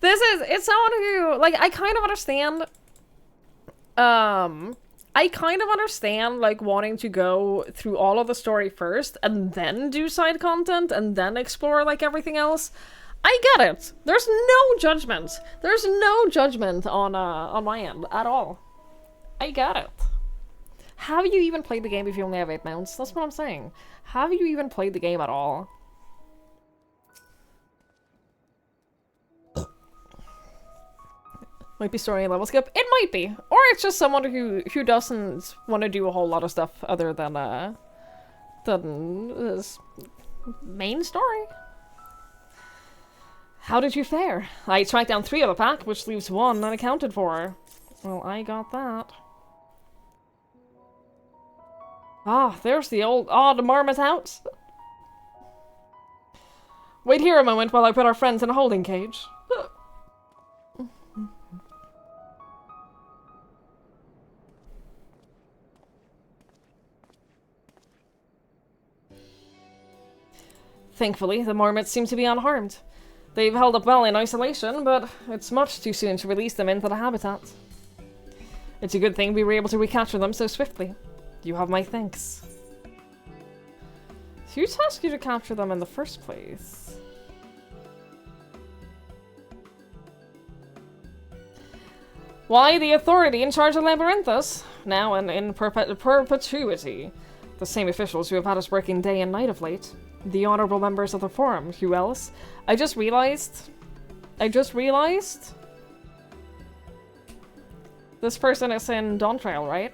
It's someone who, like, I kind of understand, like, wanting to go through all of the story first, and then do side content, and then explore, like, everything else. I get it! There's no judgment! There's no judgment on my end, at all. I get it. Have you even played the game if you only have 8 mounts? That's what I'm saying. Have you even played the game at all? Might be story level skip. It might be. Or it's just someone who doesn't want to do a whole lot of stuff other than his main story. How did you fare? I tracked down 3 of the pack, which leaves 1 unaccounted for. Well, I got that. Ah, there's the old odd marmot house. Wait here a moment while I put our friends in a holding cage. Thankfully, the marmots seem to be unharmed. They've held up well in isolation, but it's much too soon to release them into the habitat. It's a good thing we were able to recapture them so swiftly. You have my thanks. Who tasked you to capture them in the first place? Why, the authority in charge of Labyrinthus, now and in perpetuity. The same officials who have had us working day and night of late. The honorable members of the Forum. Who else? I just realized. This person is in Dawntrail, right?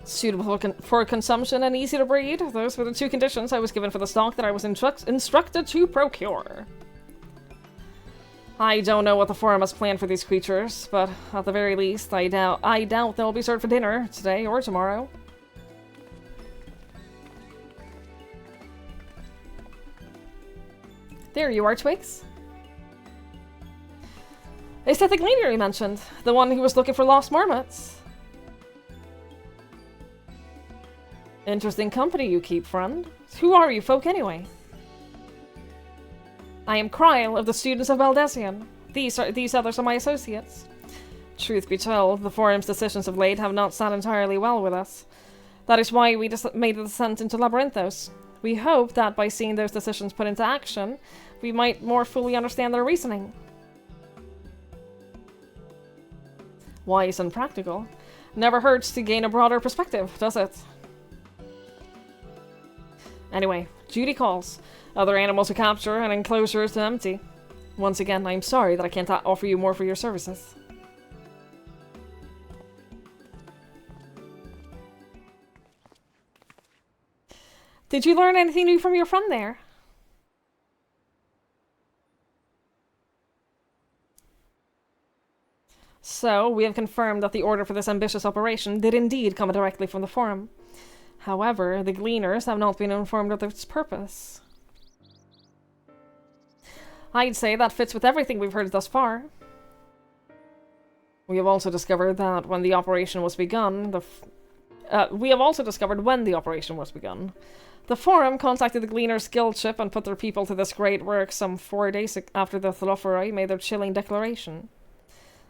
Suitable for consumption and easy to breed. Those were the 2 conditions I was given for the stock that I was instructed to procure. I don't know what the Forum has planned for these creatures, but at the very least, I doubt they'll be served for dinner today or tomorrow. There you are, Twigs. Is that the cleaner you mentioned? The one who was looking for lost marmots? Interesting company you keep, friend. Who are you folk, anyway? I am Kryle of the Students of Valdesian. These others are my associates. Truth be told, the Forum's decisions of late have not sat entirely well with us. That is why we made the descent into Labyrinthos. We hope that by seeing those decisions put into action, we might more fully understand their reasoning. Wise and practical. Never hurts to gain a broader perspective, does it? Anyway, duty calls. Other animals to capture and enclosures to empty. Once again, I'm sorry that I can't offer you more for your services. Did you learn anything new from your friend there? So, we have confirmed that the order for this ambitious operation did indeed come directly from the Forum. However, the Gleaners have not been informed of its purpose. I'd say that fits with everything we've heard thus far. We have also discovered that when the operation was begun, the Forum contacted the Gleaners' guild ship and put their people to this great work some 4 days after the Thalophorai made their chilling declaration.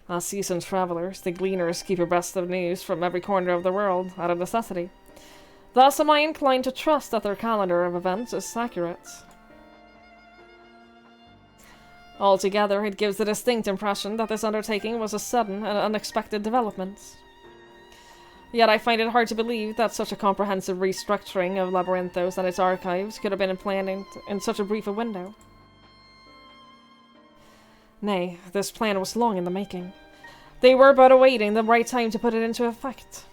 As seasoned travelers, the Gleaners keep abreast of news from every corner of the world, out of necessity. Thus am I inclined to trust that their calendar of events is accurate. Altogether, it gives the distinct impression that this undertaking was a sudden and unexpected development. Yet I find it hard to believe that such a comprehensive restructuring of Labyrinthos and its archives could have been planned in such a brief a window. Nay, this plan was long in the making. They were but awaiting the right time to put it into effect.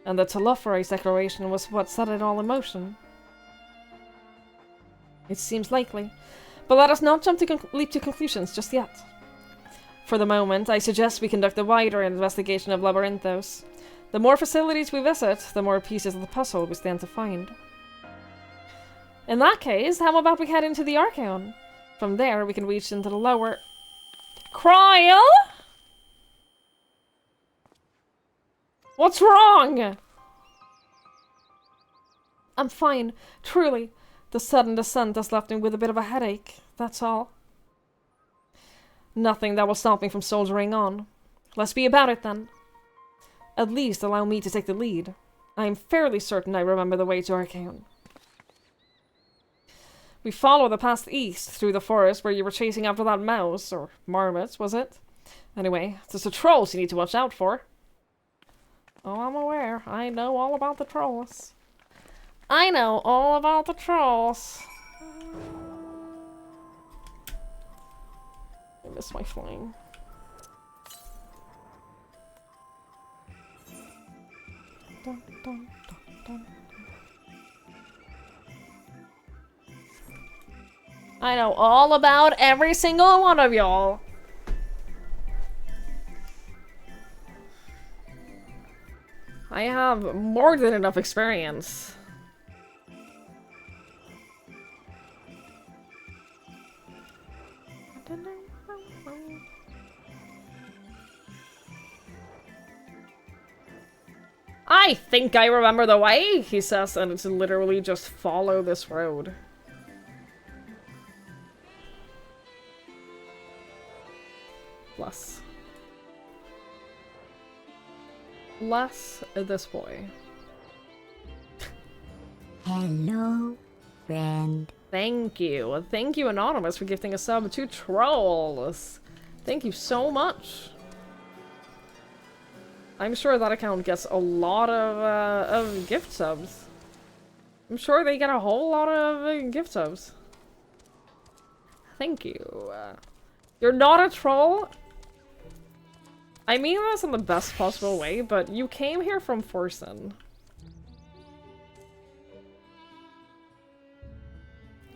And the Thalophorais declaration was what set it all in motion. It seems likely, but let us not jump to leap to conclusions just yet. For the moment, I suggest we conduct a wider investigation of Labyrinthos. The more facilities we visit, the more pieces of the puzzle we stand to find. In that case, how about we head into the Archeon? From there, we can reach into the lower... Cryle? What's wrong? I'm fine, truly. The sudden descent has left me with a bit of a headache, that's all. Nothing that will stop me from soldiering on. Let's be about it then. At least allow me to take the lead. I am fairly certain I remember the way to Archeon. We follow the path east through the forest where you were chasing after that mouse, or marmot, was it? Anyway, there's the trolls you need to watch out for. Oh, I'm aware. I know all about the trolls. I know all about the trolls. I miss my flying. Dun, dun, dun, dun. I know all about every single one of y'all. I have more than enough experience. I think I remember the way, he says, and it's literally just follow this road. Bless. Bless this boy. Hello, friend. Thank you. Thank you, Anonymous, for gifting a sub to Trolls. Thank you so much. I'm sure that account gets a lot of gift subs. I'm sure they get a whole lot of gift subs. Thank you. You're not a troll? I mean this in the best possible way, but you came here from Forsen.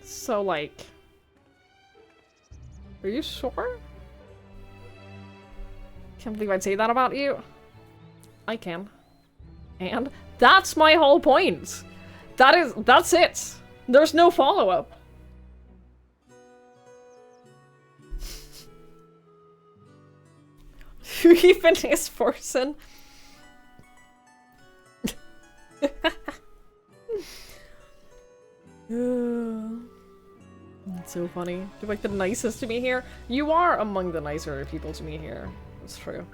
So, like... Are you sure? Can't believe I'd say that about you. I can. And that's my whole point. That's it. There's no follow-up. Who even is Forsen? That's so funny. You're like the nicest to me here. You are among the nicer people to me here. It's true.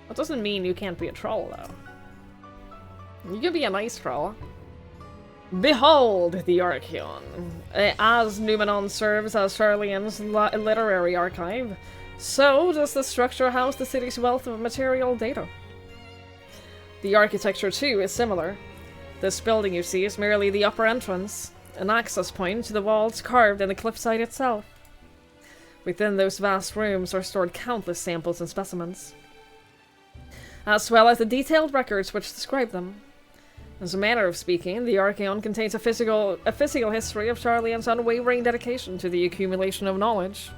That doesn't mean you can't be a troll, though. You can be a nice troll. Behold the Archeon. As Numenon serves as Charlian's literary archive, so does the structure house the city's wealth of material data. The architecture, too, is similar. This building, you see, is merely the upper entrance, an access point to the walls carved in the cliffside itself. Within those vast rooms are stored countless samples and specimens, as well as the detailed records which describe them. As a manner of speaking, the Archeon contains a physical history of Charlian's unwavering dedication to the accumulation of knowledge.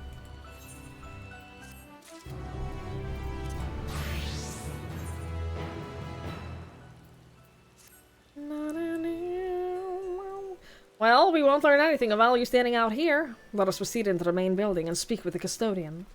Well, we won't learn anything of value standing out here. Let us proceed into the main building and speak with the custodian.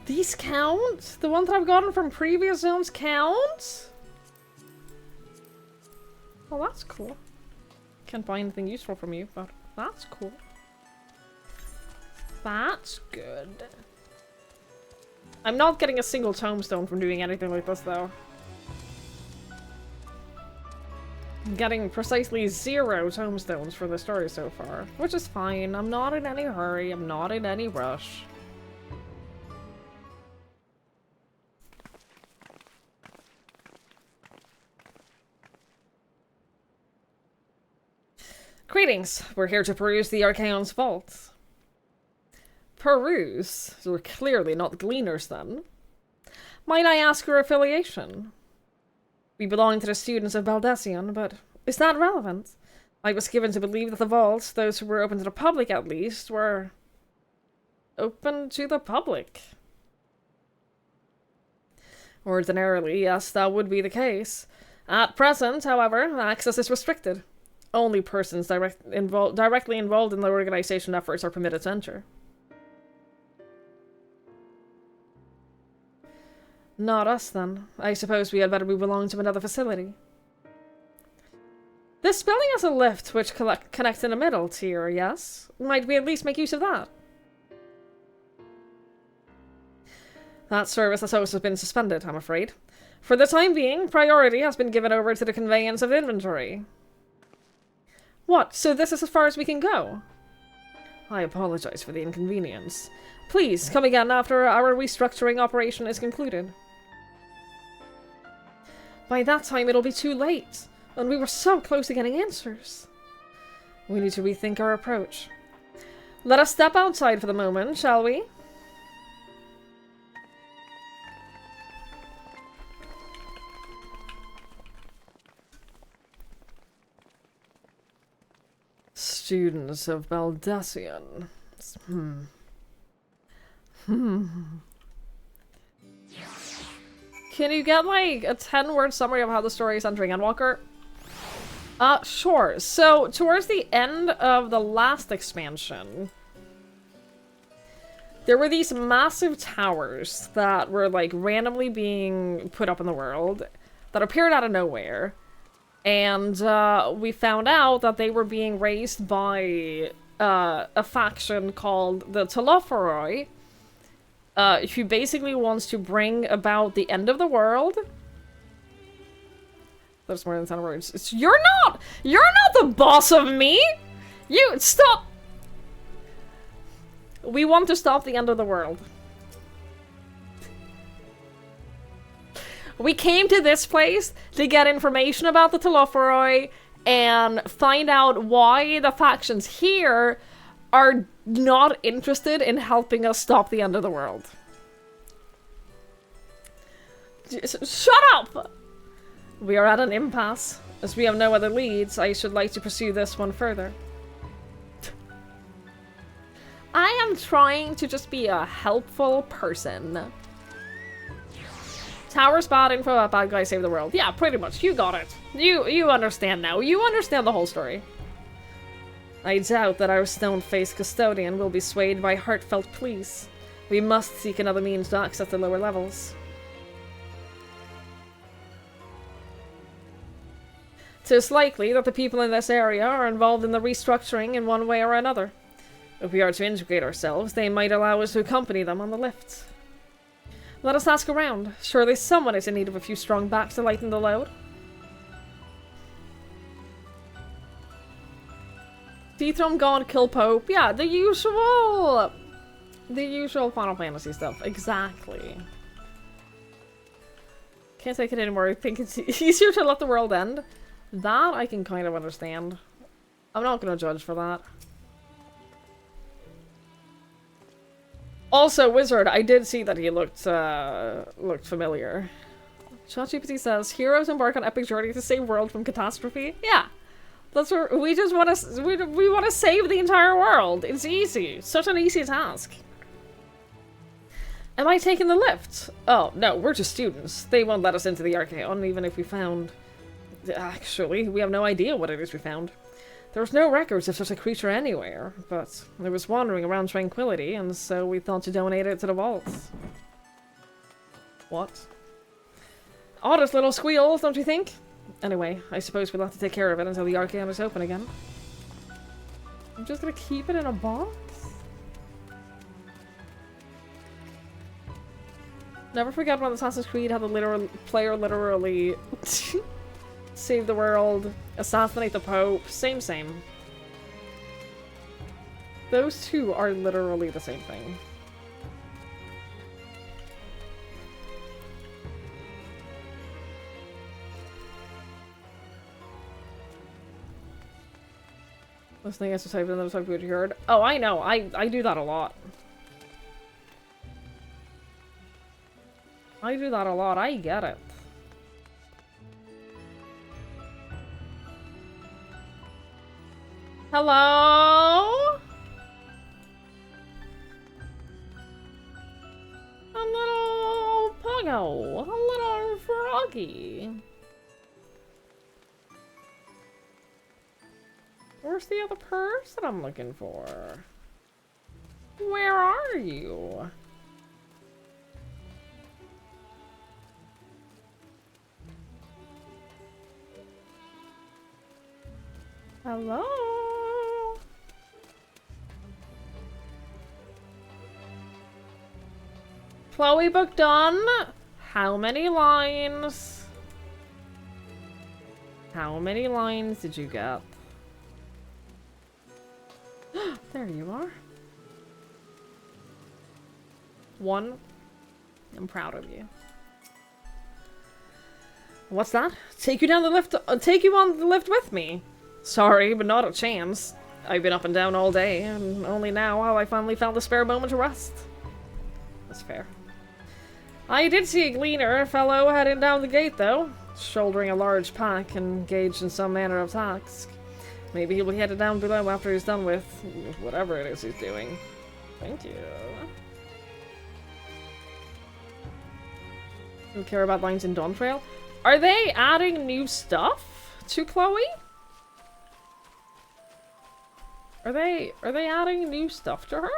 These count? The ones that I've gotten from previous zones count? Well, that's cool. Can't buy anything useful from you, but that's cool. That's good. I'm not getting a single tombstone from doing anything like this, though. I'm getting precisely 0 tombstones for the story so far, which is fine. I'm not in any hurry. I'm not in any rush. Greetings. We're here to peruse the Archaon's vault. Peruse? You're clearly not gleaners, then. Might I ask your affiliation? We belong to the students of Baldesion, but is that relevant? I was given to believe that the vaults, those who were open to the public at least, were open to the public. Ordinarily, yes, that would be the case. At present, however, access is restricted. Only persons directly involved in the organization efforts are permitted to enter. Not us, then. I suppose we had better move along to another facility. This building has a lift which connects in the middle tier, yes? Might we at least make use of that? That service has also been suspended, I'm afraid. For the time being, priority has been given over to the conveyance of inventory. What? So this is as far as we can go? I apologize for the inconvenience. Please, come again after our restructuring operation is concluded. By that time, it'll be too late, and we were so close to getting answers. We need to rethink our approach. Let us step outside for the moment, shall we? Students of Baldesion. Can you get, like, a 10-word summary of how the story is entering Endwalker? Sure. So, towards the end of the last expansion, there were these massive towers that were, like, randomly being put up in the world that appeared out of nowhere. And, we found out that they were being raised by, a faction called the Telophoroi, who basically wants to bring about the end of the world. There's more than 10 words. You're not the boss of me! You, stop! We want to stop the end of the world. We came to this place to get information about the Telophoroi and find out why the factions here are not interested in helping us stop the end of the world. Shut up! We are at an impasse. As we have no other leads, I should like to pursue this one further. I am trying to just be a helpful person. Tower's bad info about bad guys save the world. Yeah, pretty much. You got it. You understand now. You understand the whole story. I doubt that our stone-faced custodian will be swayed by heartfelt pleas. We must seek another means to access the lower levels. 'Tis likely that the people in this area are involved in the restructuring in one way or another. If we are to integrate ourselves, they might allow us to accompany them on the lift. Let us ask around. Surely someone is in need of a few strong backs to lighten the load. Dethrone God, kill Pope. Yeah, the usual Final Fantasy stuff. Exactly. Can't take it anymore. I think it's easier to let the world end. That I can kind of understand. I'm not gonna judge for that. Also, Wizard, I did see that he looked familiar. ChatGPT says, heroes embark on epic journey to save world from catastrophe. Yeah. That's what we just want to, we want to save the entire world. It's easy. Such an easy task. Am I taking the lift? Oh, no, we're just students. They won't let us into the Archaeon, even if we found... Actually, we have no idea what it is we found. There was no records of such a creature anywhere, but it was wandering around Tranquility, and so we thought to donate it to the vaults. What? Oddest little squeals, don't you think? Anyway, I suppose we'll have to take care of it until the Archaeon is open again. I'm just gonna keep it in a box? Never forget when Assassin's Creed had the player literally save the world, assassinate the Pope, same. Those two are literally the same thing. Listening exercise and then talk about you heard. Oh, I know. I do that a lot. I do that a lot. I get it. Hello? A little puggo. A little froggy. Where's the other person I'm looking for? Where are you? Hello? Chloe book done? How many lines? How many lines did you get? There you are. 1. I'm proud of you. What's that? Take you down the lift. Take you on the lift with me. Sorry, but not a chance. I've been up and down all day, and only now have I finally found the spare moment to rest. That's fair. I did see a gleaner fellow heading down the gate, though, shouldering a large pack, engaged in some manner of task. Maybe he'll be headed down below after he's done with whatever it is he's doing. Thank you. You care about lines in Dawntrail? Are they adding new stuff to Chloe? Are they adding new stuff to her?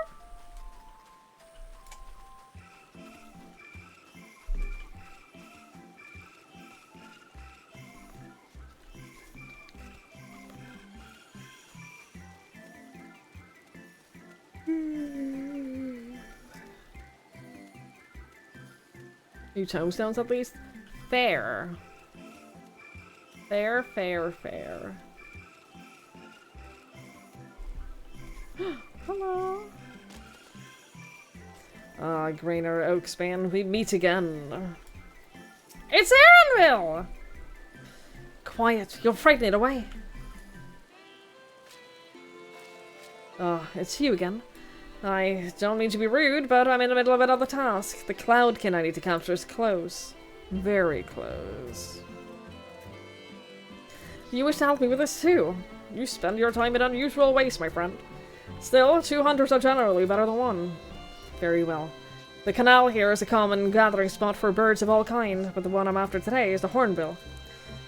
New tombstones at least? Fair. Fair. Hello. Ah, Grainer Oakspan, we meet again. It's Aaronville! Quiet, you'll frighten it away. Ah, it's you again. I don't mean to be rude, but I'm in the middle of another task. The cloudkin I need to capture is close. Very close. You wish to help me with this too. You spend your time in unusual ways, my friend. Still, 2 hunters are generally better than 1. Very well. The canal here is a common gathering spot for birds of all kinds, but the one I'm after today is the hornbill.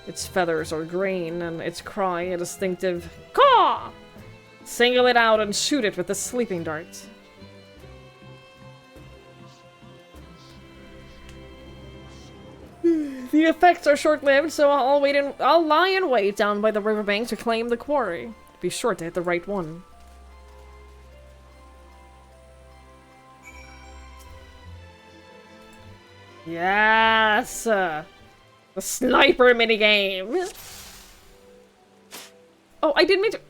Its feathers are green, and its cry a distinctive caw! Single it out and shoot it with the sleeping dart. The effects are short-lived, so I'll lie in wait down by the riverbank to claim the quarry. Be sure to hit the right one. Yes! The sniper minigame! Oh, I didn't mean to...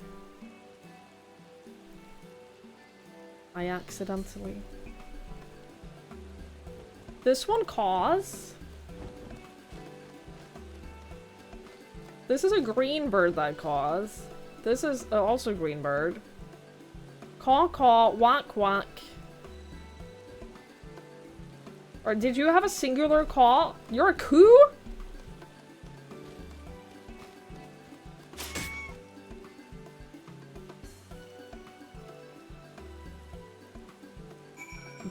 I accidentally... This one caws? This is a green bird that caws. This is also green bird. Caw caw, whack whack. Or did you have a singular call? You're a coup?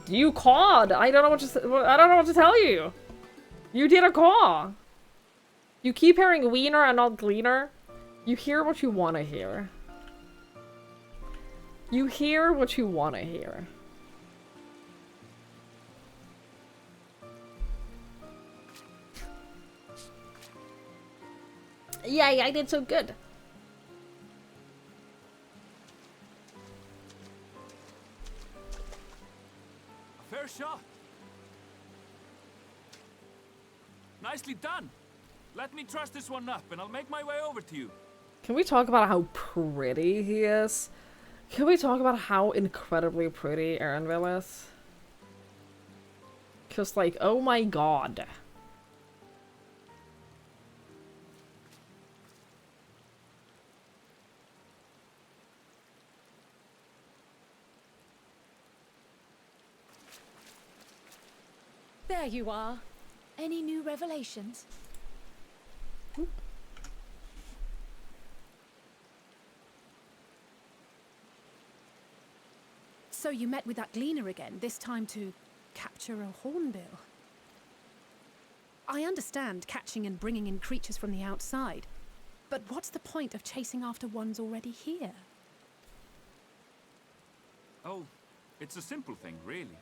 You called. I don't know what to tell you. You did a call. You keep hearing wiener and not gleaner. You hear what you want to hear. You hear what you want to hear. Yay, I did so good. A fair shot. Nicely done. Let me truss this one up and I'll make my way over to you. Can we talk about how pretty he is? Can we talk about how incredibly pretty Erinville is? Just like, oh my god. There you are. Any new revelations? So you met with that gleaner again, this time to capture a hornbill. I understand catching and bringing in creatures from the outside, but what's the point of chasing after ones already here? Oh, it's a simple thing, really.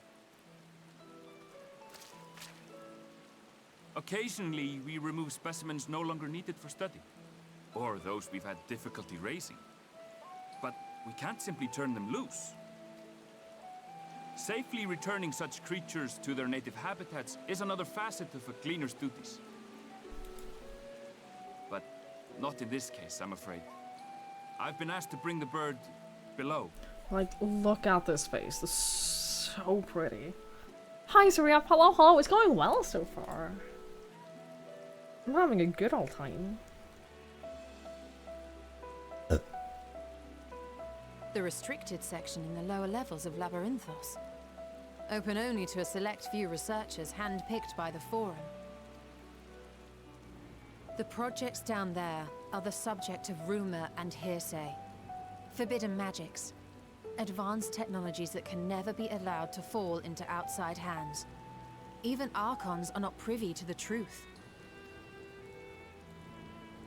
Occasionally, we remove specimens no longer needed for study, or those we've had difficulty raising. But we can't simply turn them loose. Safely returning such creatures to their native habitats is another facet of a gleaner's duties. But not in this case, I'm afraid. I've been asked to bring the bird below. Like, look at this face. This is so pretty. Hi, Surya. Hello, hello. It's going well so far. I'm having a good old time. The restricted section in the lower levels of Labyrinthos. Open only to a select few researchers handpicked by the Forum. The projects down there are the subject of rumor and hearsay. Forbidden magics. Advanced technologies that can never be allowed to fall into outside hands. Even Archons are not privy to the truth.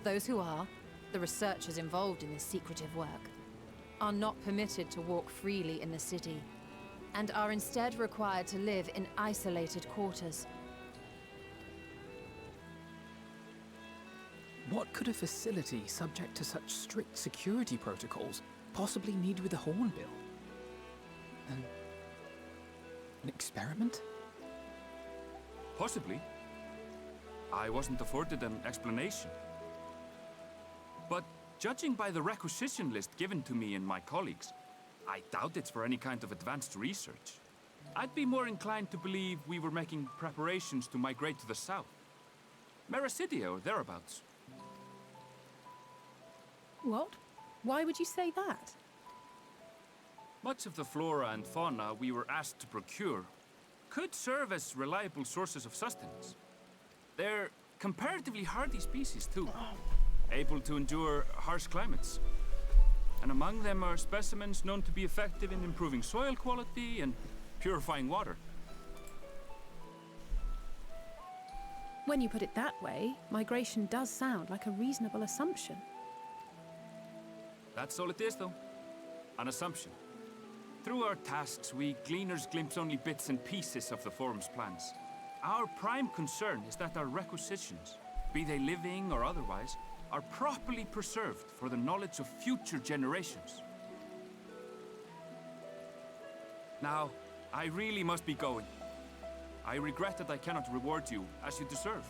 Those who are, the researchers involved in this secretive work, are not permitted to walk freely in the city, and are instead required to live in isolated quarters. What could a facility subject to such strict security protocols possibly need with a hornbill? An experiment? Possibly. I wasn't afforded an explanation. But judging by the requisition list given to me and my colleagues, I doubt it's for any kind of advanced research. I'd be more inclined to believe we were making preparations to migrate to the south. Mericidia or thereabouts. What? Why would you say that? Much of the flora and fauna we were asked to procure could serve as reliable sources of sustenance. They're comparatively hardy species too, able to endure harsh climates. And among them are specimens known to be effective in improving soil quality and purifying water. When you put it that way, migration does sound like a reasonable assumption. That's all it is, though. An assumption. Through our tasks, we gleaners glimpse only bits and pieces of the Forum's plans. Our prime concern is that our requisitions, be they living or otherwise, are properly preserved for the knowledge of future generations. Now, I really must be going. I regret that I cannot reward you as you deserve.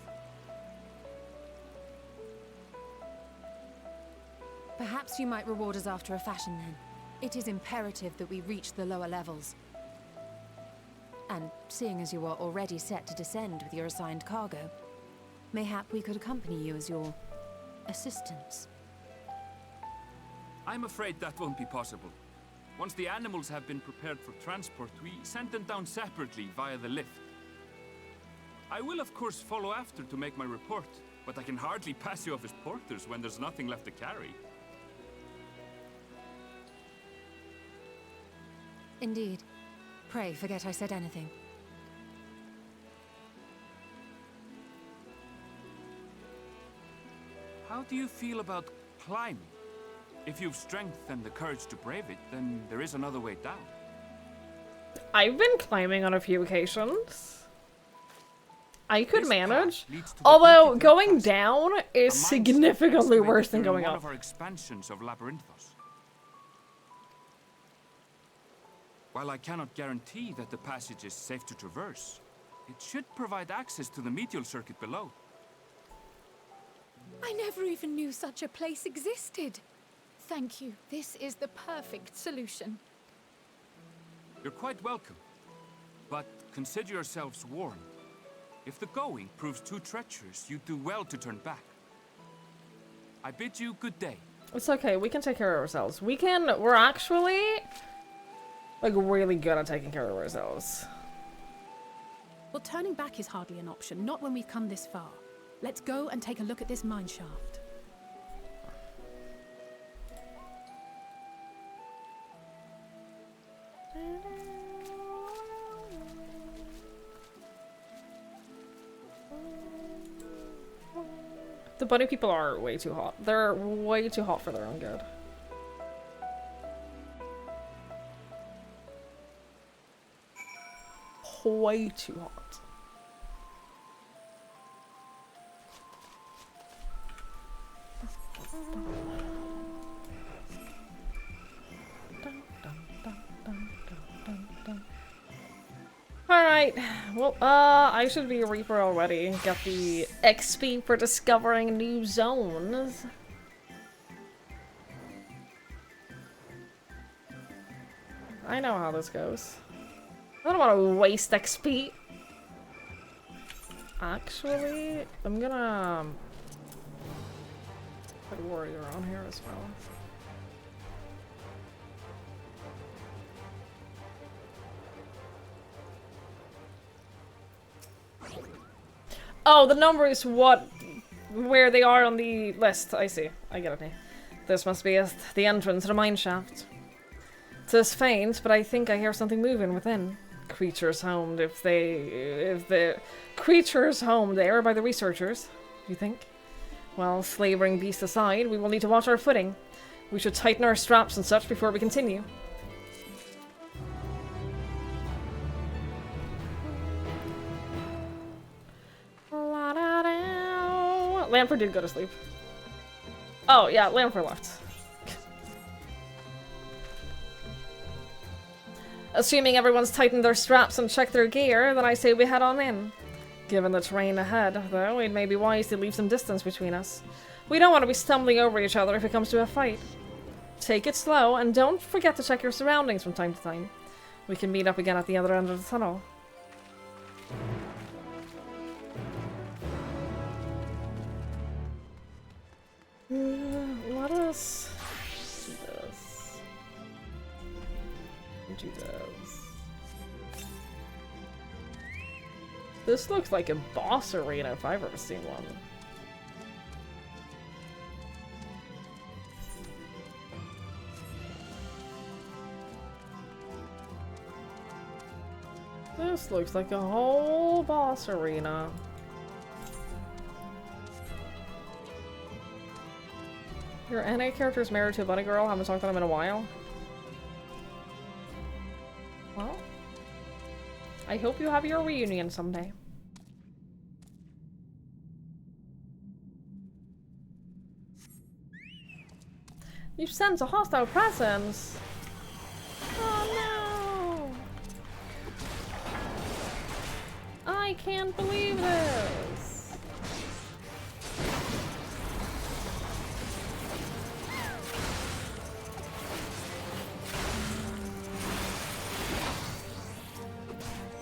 Perhaps you might reward us after a fashion then. It is imperative that we reach the lower levels. And seeing as you are already set to descend with your assigned cargo, mayhap we could accompany you as your assistants. I'm afraid that won't be possible. Once the animals have been prepared for transport, we send them down separately via the lift. I will, of course, follow after to make my report, but I can hardly pass you off as porters when there's nothing left to carry. Indeed. Pray forget I said anything. How do you feel about climbing? If you've strength and the courage to brave it, then there is another way down. I've been climbing on a few occasions. I could manage. Although going down is significantly worse than going One up. of our expansions of Labyrinthos. While I cannot guarantee that the passage is safe to traverse, it should provide access to the medial circuit below. I never even knew such a place existed. Thank you. This is the perfect solution. You're quite welcome, but consider yourselves warned. If the going proves too treacherous, you do well to turn back. I bid you good day. It's okay, we can take care of ourselves. We're actually, like, really good at taking care of ourselves. Well, turning back is hardly an option, not when we've come this far. Let's go and take a look at this mine shaft. The bunny people are way too hot. They're way too hot for their own good. Way too hot. Alright, well, I should be a Reaper already. Get the XP for discovering new zones. I know how this goes. I don't want to waste XP. Actually, I'm gonna put a warrior on here as well. Oh, the number is where they are on the list. I see. I get it now. This must be the entrance to the mine shaft. Tis faint, but I think I hear something moving within. Creatures homed, if the creatures homed there by the researchers, you think? Well, slavering beasts aside, we will need to watch our footing. We should tighten our straps and such before we continue. Lanford did go to sleep. Oh, yeah, Lanford left. Assuming everyone's tightened their straps and checked their gear, then I say we head on in. Given the terrain ahead, though, it may be wise to leave some distance between us. We don't want to be stumbling over each other if it comes to a fight. Take it slow, and don't forget to check your surroundings from time to time. We can meet up again at the other end of the tunnel. Let us do this. Do this. This looks like a boss arena if I've ever seen one. This looks like a whole boss arena. Your NA character is married to a bunny girl. Haven't talked to them in a while. Well, I hope you have your reunion someday. You sense a hostile presence. Oh no! I can't believe this.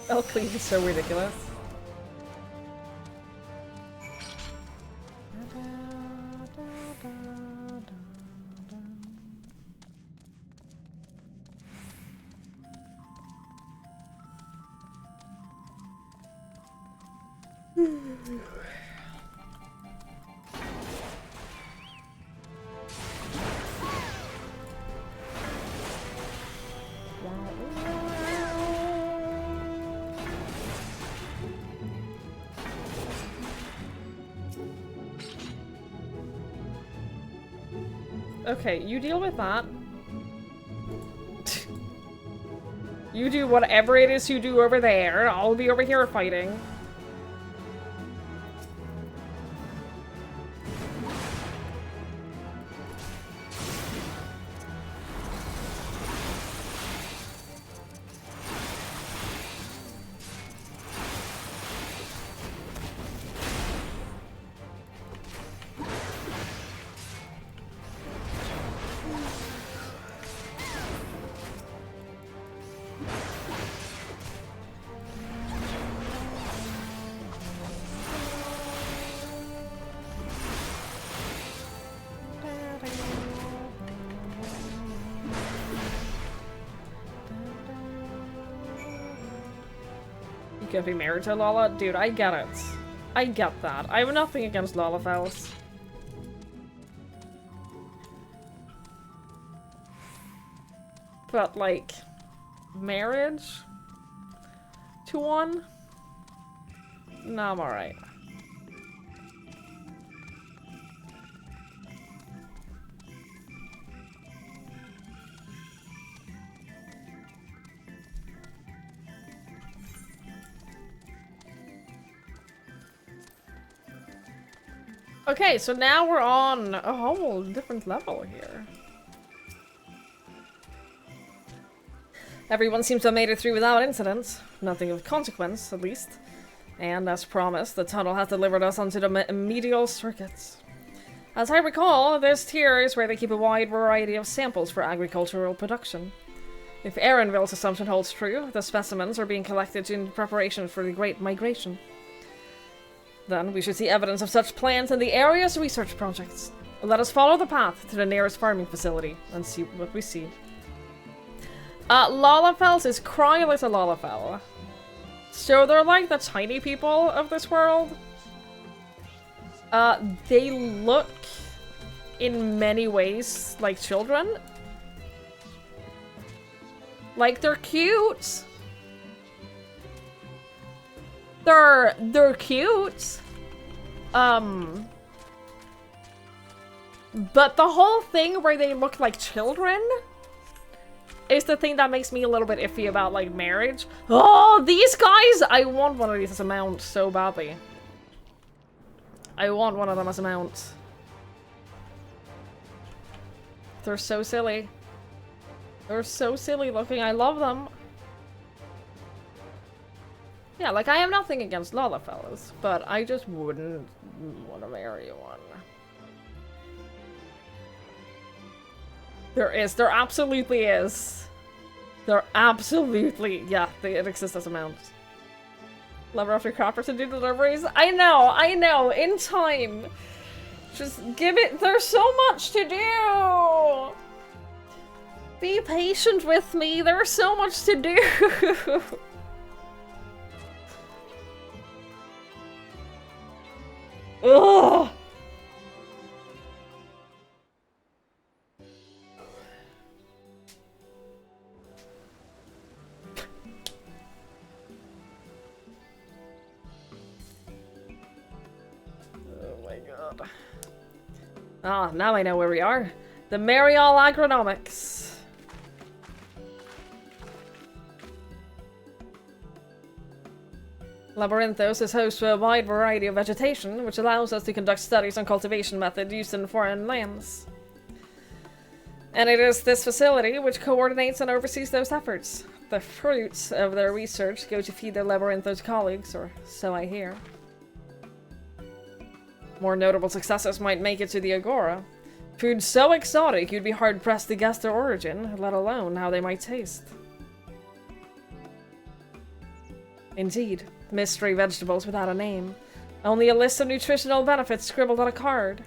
Elcleave is so ridiculous. Okay, you deal with that. You do whatever it is you do over there. I'll be over here fighting. You can't be married to Lala? Dude, I get it. I get that. I have nothing against Lalafels. But, like, marriage? To one? No, I'm alright. Okay, so now we're on a whole different level here. Everyone seems to have made it through without incident. Nothing of consequence, at least. And as promised, the tunnel has delivered us onto the medial circuits. As I recall, this tier is where they keep a wide variety of samples for agricultural production. If Aaronville's assumption holds true, the specimens are being collected in preparation for the Great Migration. Then we should see evidence of such plans in the area's research projects. Let us follow the path to the nearest farming facility and see what we see. Lalafels is Krylus a Lalafell. So they're like the tiny people of this world. They look in many ways like children. Like, they're cute. They're cute. But the whole thing where they look like children is the thing that makes me a little bit iffy about, like, marriage. Oh, these guys! I want one of these as a mount so badly. I want one of them as a mount. They're so silly. They're so silly looking. I love them. Yeah, like, I have nothing against Lalafellas, but I just wouldn't want to marry one. There absolutely is. There absolutely, yeah, it exists as a mount. Lever off your copper to do deliveries? I know, in time. Just give it, there's so much to do! Be patient with me, there's so much to do! Ugh! Oh my god. Ah, now I know where we are. The Marial Agronomics. Labyrinthos is host to a wide variety of vegetation, which allows us to conduct studies on cultivation methods used in foreign lands. And it is this facility which coordinates and oversees those efforts. The fruits of their research go to feed their Labyrinthos colleagues, or so I hear. More notable successes might make it to the Agora. Food so exotic you'd be hard-pressed to guess their origin, let alone how they might taste. Indeed, mystery vegetables without a name. Only a list of nutritional benefits scribbled on a card.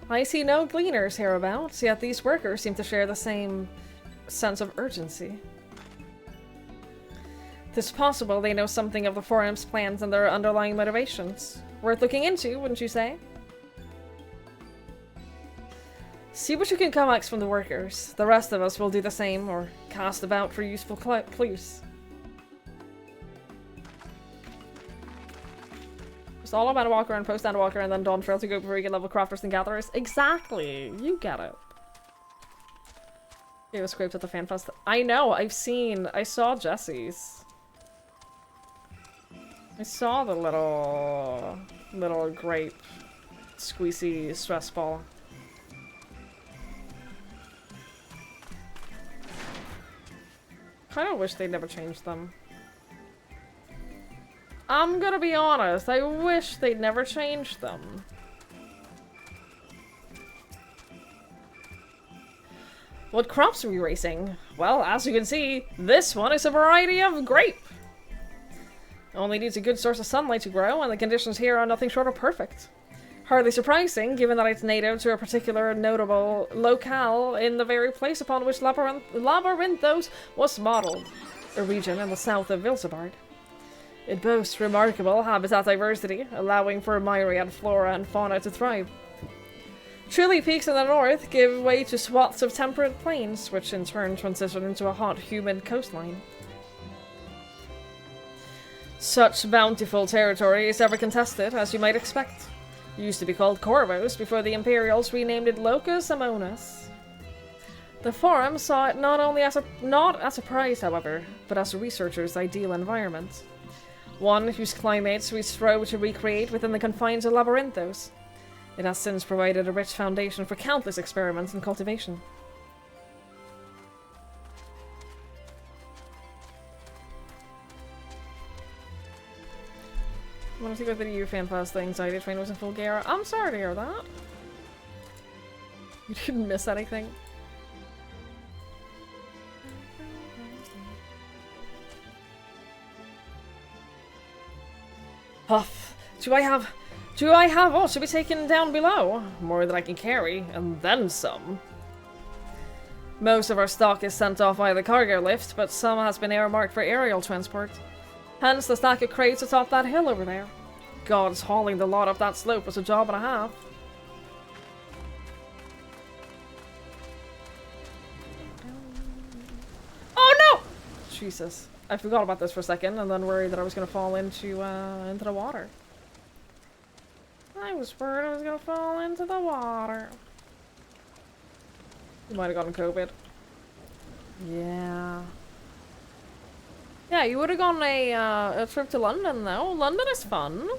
I see no gleaners hereabouts, yet these workers seem to share the same sense of urgency. It's possible they know something of the Forum's plans and their underlying motivations. Worth looking into, wouldn't you say? See what you can collect from the workers. The rest of us will do the same, or cast about for useful clues. It's all about Endwalker and post-Endwalker and then Dawntrail to go before you get level crafters and gatherers. Exactly! You get it. It was scraped at the FanFest. I know, I saw Jesse's. I saw the little grape squeezy stress ball. Kinda wish they never changed them. I'm gonna be honest, I wish they'd never changed them. What crops are we racing? Well, as you can see, this one is a variety of grape. Only needs a good source of sunlight to grow, and the conditions here are nothing short of perfect. Hardly surprising, given that it's native to a particular notable locale in the very place upon which Labyrinthos was modeled, a region in the south of Vilsabard. It boasts remarkable habitat diversity, allowing for myriad flora and fauna to thrive. Chilly peaks in the north give way to swaths of temperate plains, which in turn transition into a hot, humid coastline. Such bountiful territory is ever contested, as you might expect. It used to be called Corvos before the Imperials renamed it Locus Amonas. The Forum saw it not as a prize, however, but as a researcher's ideal environment. One whose climates we strove to recreate within the confines of Labyrinthos. It has since provided a rich foundation for countless experiments and cultivation. I want to see what the EU FanFest thing. Anxiety train was in full gear. I'm sorry to hear that. You didn't miss anything. Huff. Do I have all to be taken down below? More than I can carry, and then some. Most of our stock is sent off via the cargo lift, but some has been earmarked for aerial transport. Hence the stack of crates atop that hill over there. God's hauling the lot up that slope was a job and a half. Oh no! Jesus. I forgot about this for a second and then worried that I was going to fall into the water. I was worried I was going to fall into the water. You might have gotten COVID. Yeah. Yeah, you would have gone a trip to London, though. London is fun.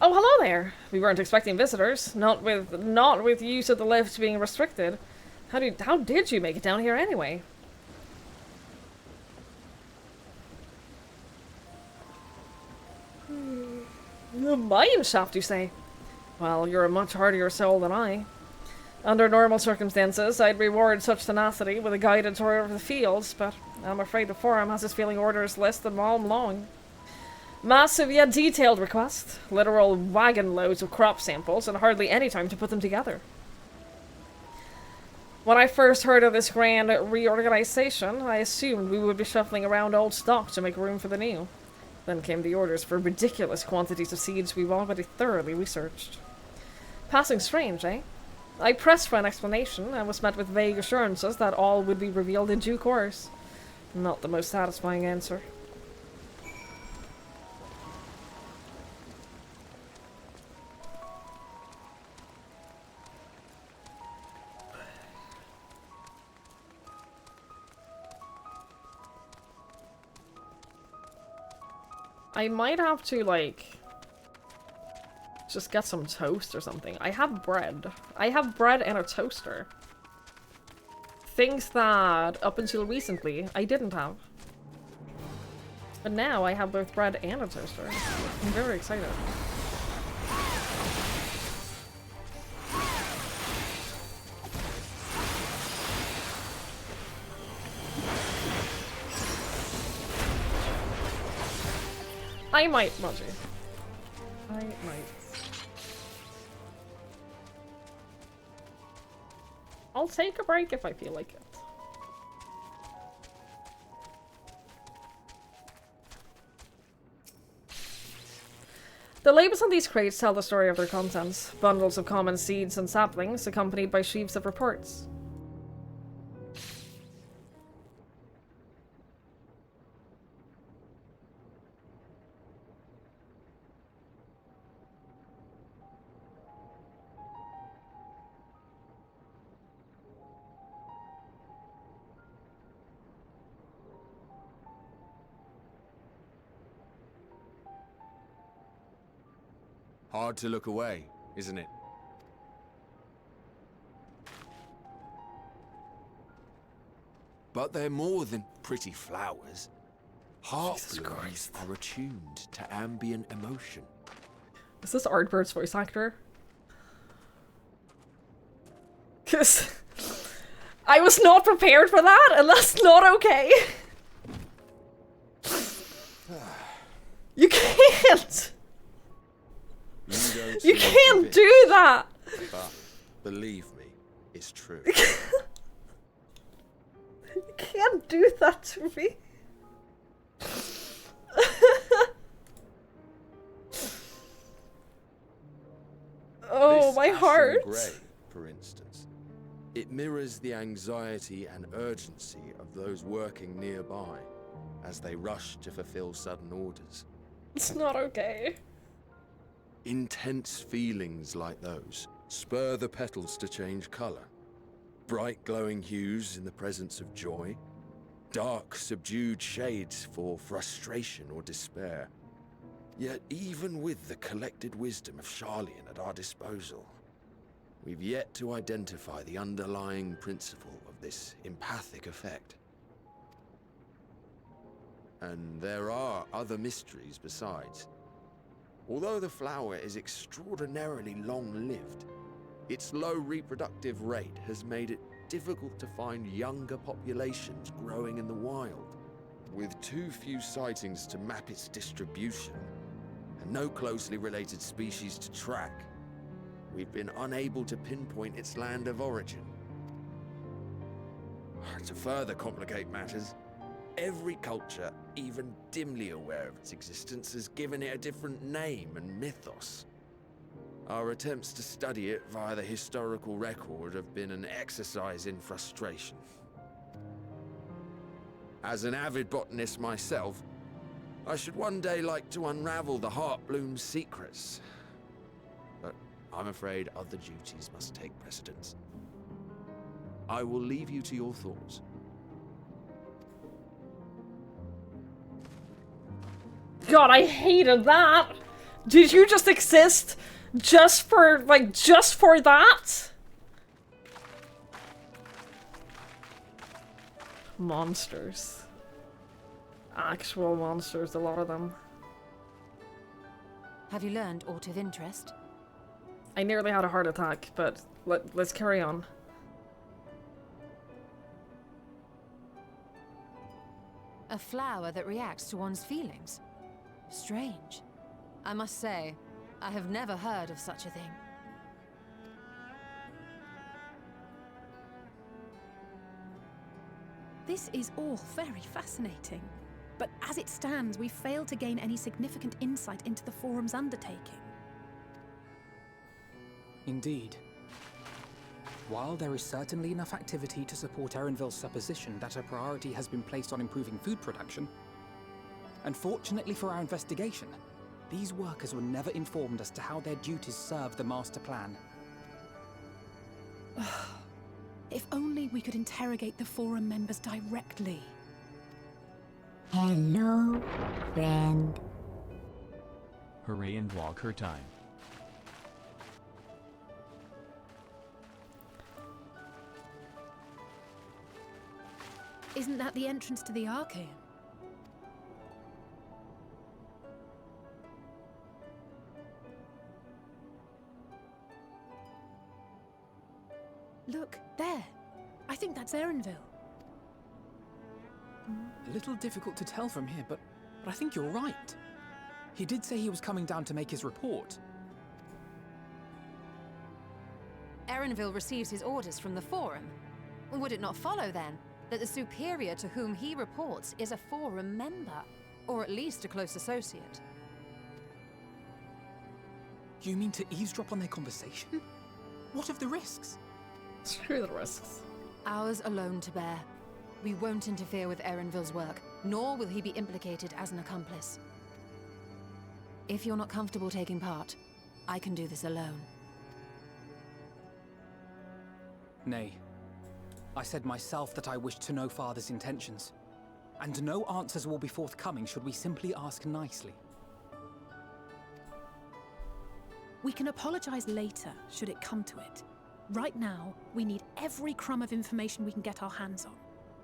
Oh, hello there. We weren't expecting visitors. Not with use of the lift being restricted. How did you make it down here anyway? The mine shaft, you say? Well, you're a much hardier soul than I. Under normal circumstances, I'd reward such tenacity with a guided tour of the fields, but I'm afraid the Forum has its filling orders list a mile long. Massive yet detailed request, literal wagon loads of crop samples, and hardly any time to put them together. When I first heard of this grand reorganization, I assumed we would be shuffling around old stock to make room for the new. Then came the orders for ridiculous quantities of seeds we've already thoroughly researched. Passing strange, eh? I pressed for an explanation and was met with vague assurances that all would be revealed in due course. Not the most satisfying answer. I might have to, like, just get some toast or something. I have bread. I have bread and a toaster. Things that, up until recently, I didn't have. But now I have both bread and a toaster. I'm very excited. I might, Roger. I might. I'll take a break if I feel like it. The labels on these crates tell the story of their contents. Bundles of common seeds and saplings, accompanied by sheaves of reports. Hard to look away, isn't it? But they're more than pretty flowers. Heart blooms are attuned to ambient emotion. Is this Ardbird's voice actor? Because I was not prepared for that, and that's not okay. You can't! You can't do that! But believe me, it's true. You can't do that to me. Oh, my heart. Grey, for instance. It mirrors the anxiety and urgency of those working nearby as they rush to fulfill sudden orders. It's not okay. Intense feelings like those spur the petals to change color. Bright glowing hues in the presence of joy. Dark, subdued shades for frustration or despair. Yet even with the collected wisdom of Charlian at our disposal, we've yet to identify the underlying principle of this empathic effect. And there are other mysteries besides. Although the flower is extraordinarily long-lived, its low reproductive rate has made it difficult to find younger populations growing in the wild. With too few sightings to map its distribution, and no closely related species to track, we've been unable to pinpoint its land of origin. To further complicate matters, every culture, even dimly aware of its existence, has given it a different name and mythos. Our attempts to study it via the historical record have been an exercise in frustration. As an avid botanist myself, I should one day like to unravel the Heartbloom's secrets. But I'm afraid other duties must take precedence. I will leave you to your thoughts. God, I hated that! Did you just exist just for that? Monsters. Actual monsters, a lot of them. Have you learned aught of interest? I nearly had a heart attack, but let's carry on. A flower that reacts to one's feelings? Strange. I must say, I have never heard of such a thing. This is all very fascinating. But as it stands, we've failed to gain any significant insight into the Forum's undertaking. Indeed. While there is certainly enough activity to support Erenville's supposition that a priority has been placed on improving food production, unfortunately for our investigation, these workers were never informed as to how their duties serve the master plan. If only we could interrogate the Forum members directly. Hello, friend. Hooray, Endwalker time. Isn't that the entrance to the Archaeum? Look, there. I think that's Erenville. A little difficult to tell from here, but I think you're right. He did say he was coming down to make his report. Erenville receives his orders from the Forum. Would it not follow, then, that the superior to whom he reports is a Forum member, or at least a close associate? You mean to eavesdrop on their conversation? What of the risks? Screw the risks. Ours alone to bear. We won't interfere with Erenville's work, nor will he be implicated as an accomplice. If you're not comfortable taking part, I can do this alone. Nay. I said myself that I wished to know Father's intentions. And no answers will be forthcoming should we simply ask nicely. We can apologize later, should it come to it. Right now, we need every crumb of information we can get our hands on.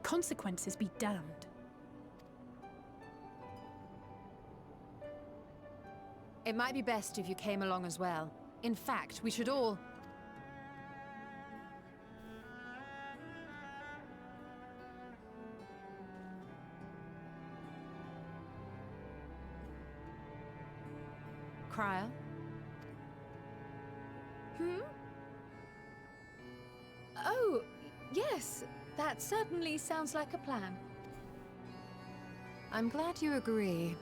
Consequences be damned. It might be best if you came along as well. In fact, we should all... Cryo? Oh, yes. That certainly sounds like a plan. I'm glad you agree.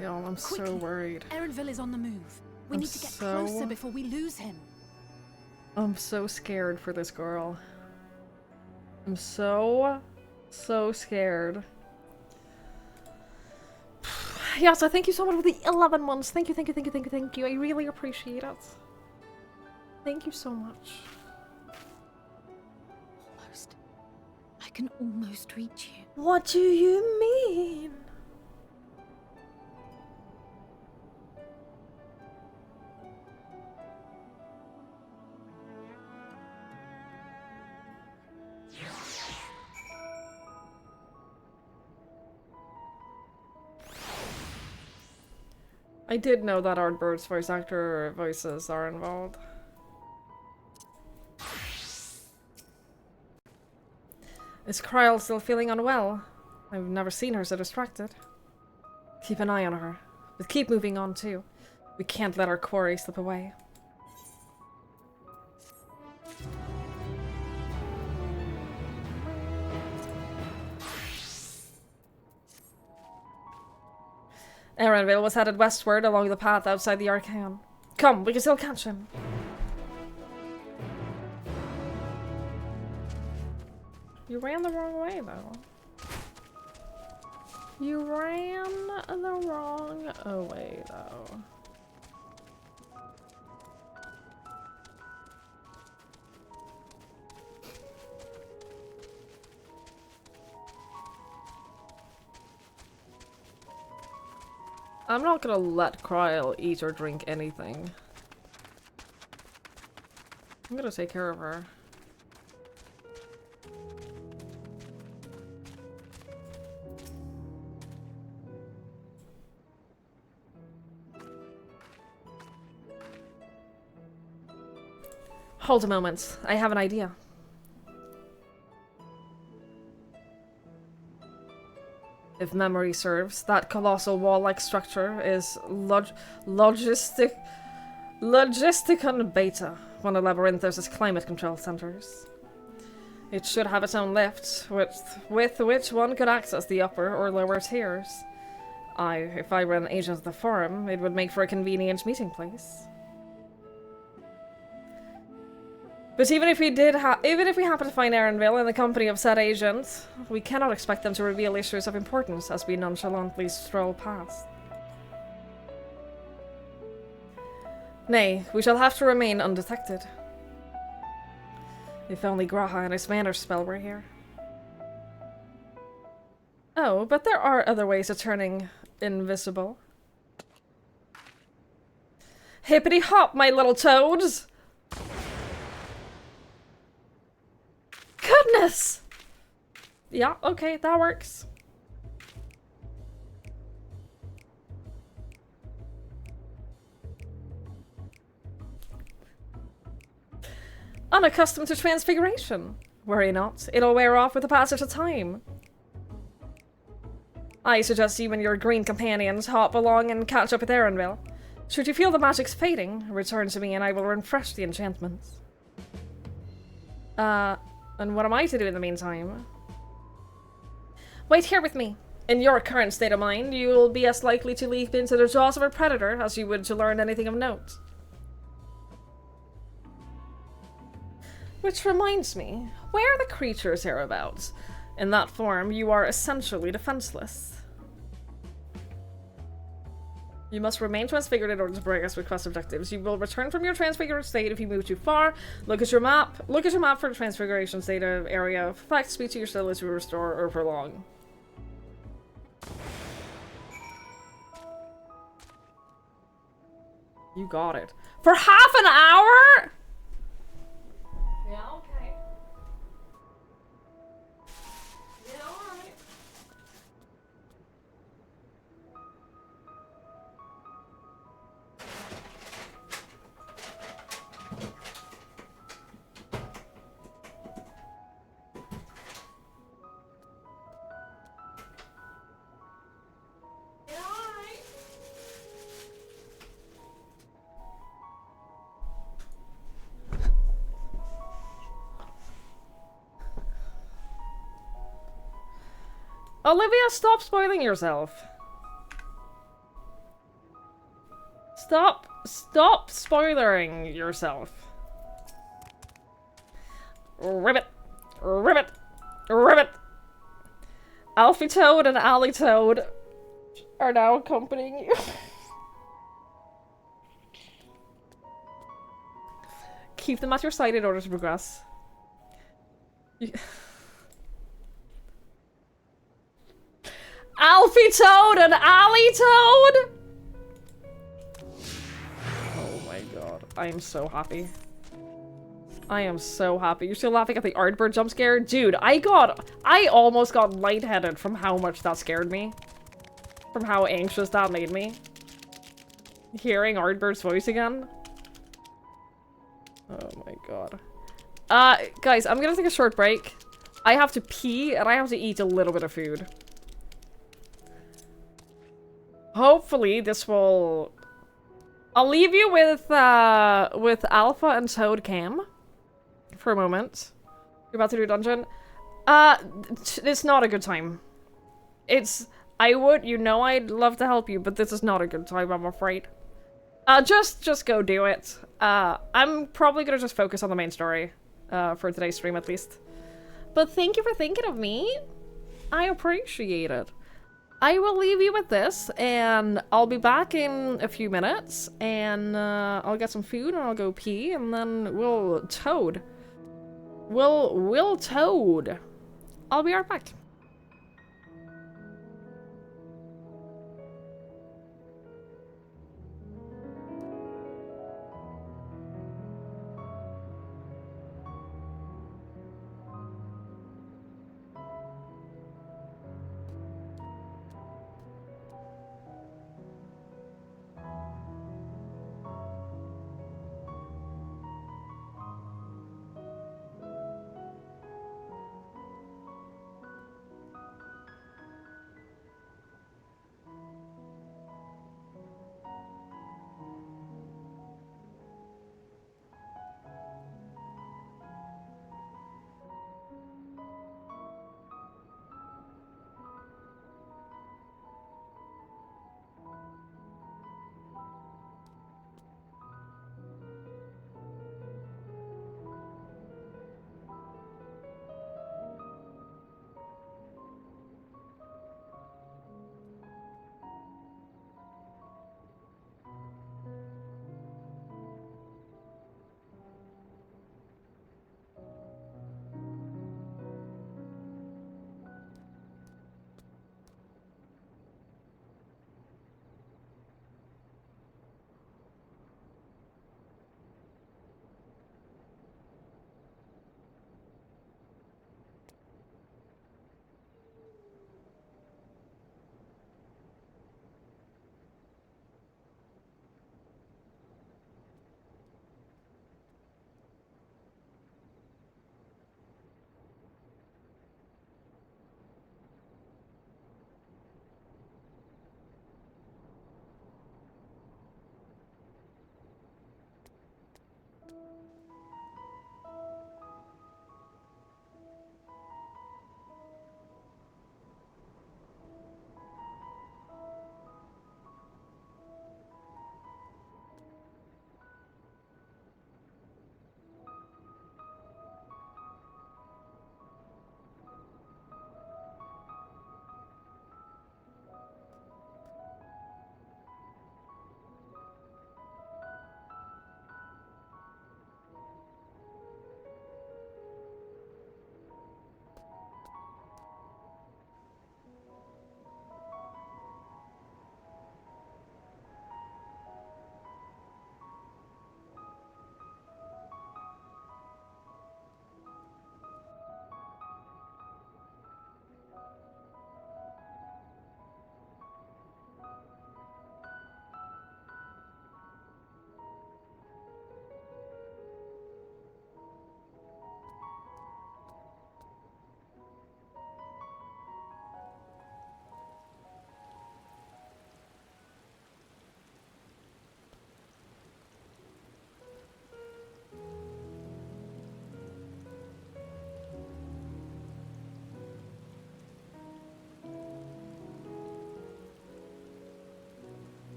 Yeah, I'm Quickly. so worried. Erenville is on the move. We I'm need to get so- closer before we lose him. I'm so scared for this girl. I'm so scared. Yeah, so thank you so much for the 11 months. Thank you, thank you, thank you, thank you, thank you. I really appreciate it. Thank you so much. Almost. I can almost reach you. What do you mean? I did know that Ardbird's voice actor voices are involved. Is Kryl still feeling unwell? I've never seen her so distracted. Keep an eye on her, but keep moving on too. We can't let our quarry slip away. Erenville was headed westward along the path outside the Archaeon. Come, we can still catch him. You ran the wrong way, though. You ran the wrong way, though. I'm not gonna let Kryl eat or drink anything. I'm gonna take care of her. Hold a moment. I have an idea. If memory serves, that colossal wall-like structure is Logisticon Beta, one of Labyrinthos' climate control centers. It should have its own lift, with which one could access the upper or lower tiers. If I were an agent of the Forum, it would make for a convenient meeting place. But even if we happen to find Erenville in the company of said agent, we cannot expect them to reveal issues of importance as we nonchalantly stroll past. Nay, we shall have to remain undetected. If only Graha and his manner spell were here. Oh, but there are other ways of turning invisible. Hippity hop, my little toads! Goodness! Yeah, okay, that works. Unaccustomed to transfiguration. Worry not, it'll wear off with the passage of time. I suggest you and your green companions hop along and catch up with Erenville. Should you feel the magic's fading, return to me and I will refresh the enchantments. And what am I to do in the meantime? Wait here with me. In your current state of mind, you will be as likely to leap into the jaws of a predator as you would to learn anything of note. Which reminds me, where are the creatures hereabouts? In that form, you are essentially defenseless. You must remain transfigured in order to progress with quest objectives. You will return from your transfigured state if you move too far. Look at your map. Look at your map for the transfiguration state of area. Fact, speak to your soul to restore or prolong. You got it. For half an hour? Yeah, okay. Yeah, alright. Olivia, stop spoiling yourself. Stop spoilering yourself. Ribbit. Ribbit. Ribbit. Alfie Toad and Ally Toad are now accompanying you. Keep them at your side in order to progress. Alfie Toad and Ally Toad! Oh my god. I am so happy. I am so happy. You're still laughing at the Aardbird jump scare? Dude, I almost got lightheaded from how much that scared me. From how anxious that made me. Hearing Aardbird's voice again. Oh my god. Guys, I'm gonna take a short break. I have to pee and I have to eat a little bit of food. Hopefully this will... I'll leave you with Alpha and Toad Cam. For a moment. You're about to do a dungeon. It's not a good time. You know I'd love to help you, but this is not a good time, I'm afraid. Just go do it. I'm probably gonna just focus on the main story, for today's stream at least. But thank you for thinking of me. I appreciate it. I will leave you with this, and I'll be back in a few minutes, and I'll get some food, and I'll go pee, and then we'll Toad. We'll Toad. I'll be right back.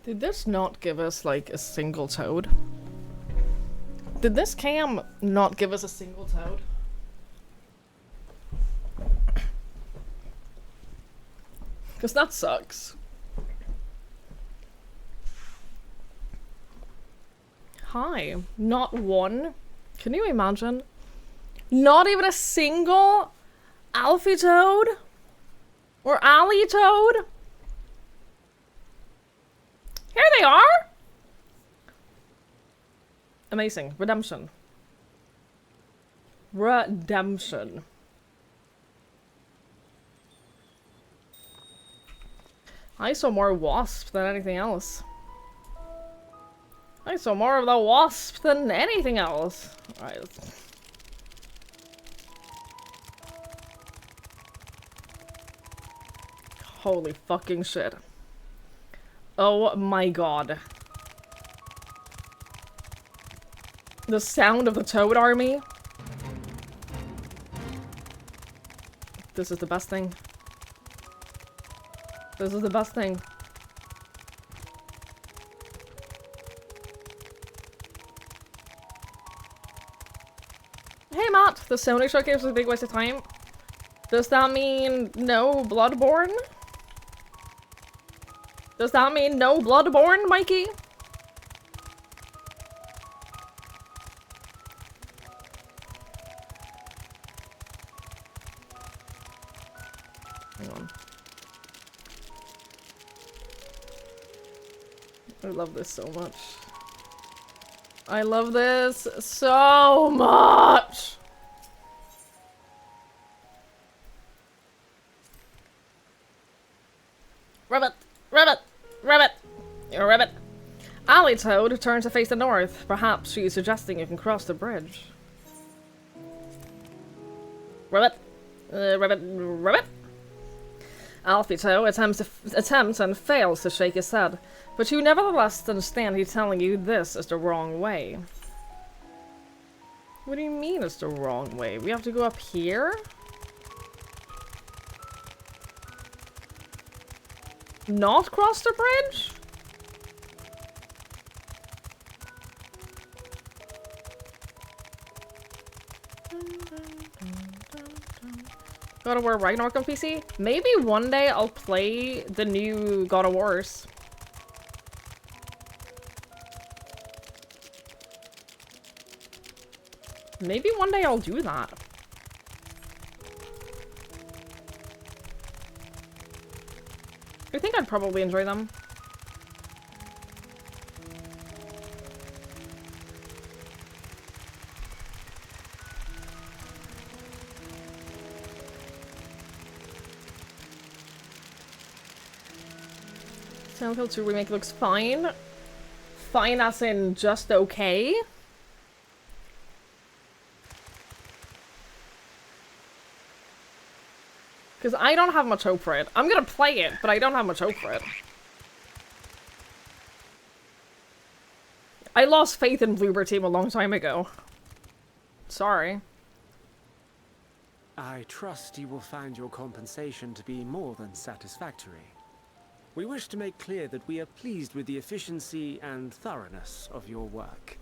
Did this not give us, like, a single toad? Did this cam not give us a single toad? Because that sucks. Hi. Not one? Can you imagine? Not even a single Alfie toad? Or Alley toad? Here they are! Amazing. Redemption. Redemption. I saw more wasp than anything else. I saw more of the wasp than anything else. Alright. Holy fucking shit. Oh my god. The sound of the toad army. This is the best thing. This is the best thing. Hey Matt, the Sony showcase was a big waste of time. Does that mean no Bloodborne? Does that mean no Bloodborne, Mikey? Hang on. I love this so much. I love this so much! Ribbit! Ribbit! Ribbit! You're a ribbit. Alley Toad turns to face the north. Perhaps she's suggesting you can cross the bridge. Ribbit! Ribbit! Ribbit! Alfie Toad attempts and fails to shake his head, but you nevertheless understand he's telling you this is the wrong way. What do you mean it's the wrong way? We have to go up here? Not cross the bridge? God of War Ragnarok on PC? Maybe one day I'll play the new God of Wars. Maybe one day I'll do that. I think I'd probably enjoy them. Silent Hill 2 Remake looks fine. Fine as in just okay. Because I don't have much hope for it. I'm gonna play it, but I don't have much hope for it. I lost faith in Bloober Team a long time ago. Sorry. I trust you will find your compensation to be more than satisfactory. We wish to make clear that we are pleased with the efficiency and thoroughness of your work.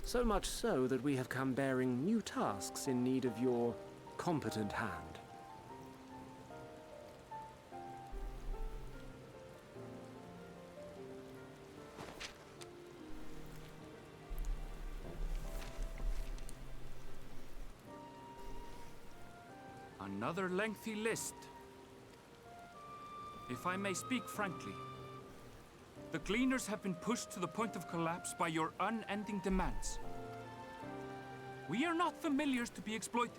So much so that we have come bearing new tasks in need of your competent hand. Another lengthy list. If I may speak frankly, the Gleaners have been pushed to the point of collapse by your unending demands. We are not familiars to be exploited.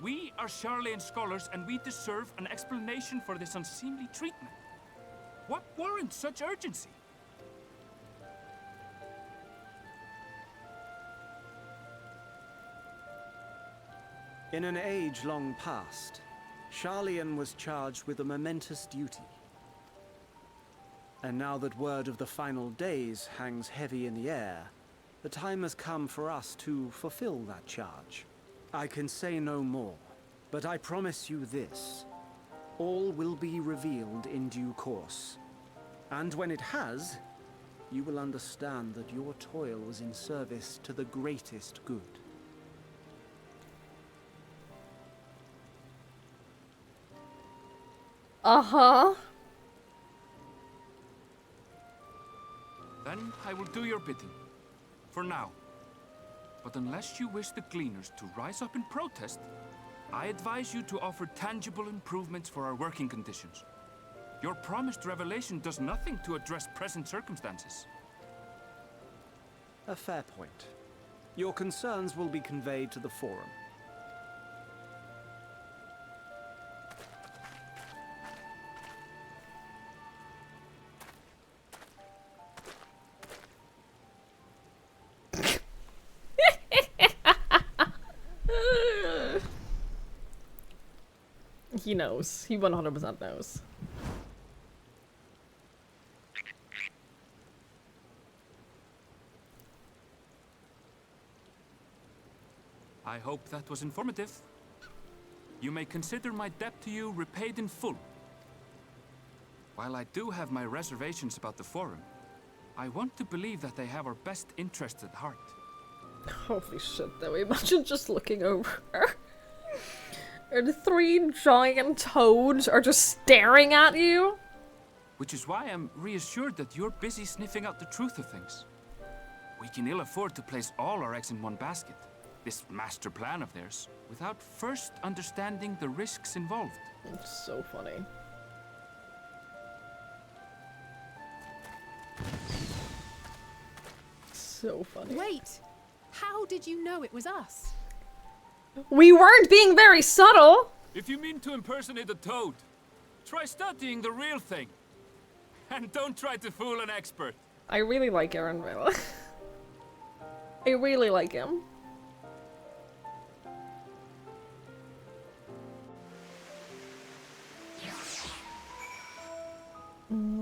We are Sharlayan scholars and we deserve an explanation for this unseemly treatment. What warrants such urgency? In an age long past, Sharlayan was charged with a momentous duty. And now that word of the final days hangs heavy in the air, the time has come for us to fulfill that charge. I can say no more, but I promise you this. All will be revealed in due course. And when it has, you will understand that your toil was in service to the greatest good. Uh-huh. Then I will do your bidding. For now. But unless you wish the Gleaners to rise up in protest, I advise you to offer tangible improvements for our working conditions. Your promised revelation does nothing to address present circumstances. A fair point. Your concerns will be conveyed to the Forum. He knows. He 100% knows. I hope that was informative. You may consider my debt to you repaid in full. While I do have my reservations about the Forum, I want to believe that they have our best interests at heart. Holy shit, though. Imagine just looking over. And 3 giant toads are just staring at you. Which is why I'm reassured that you're busy sniffing out the truth of things. We can ill afford to place all our eggs in one basket, this master plan of theirs, without first understanding the risks involved. It's so funny. So funny. Wait! How did you know it was us? We weren't being very subtle! If you mean to impersonate a toad, try studying the real thing. And don't try to fool an expert. I really like Erenville. I really like him.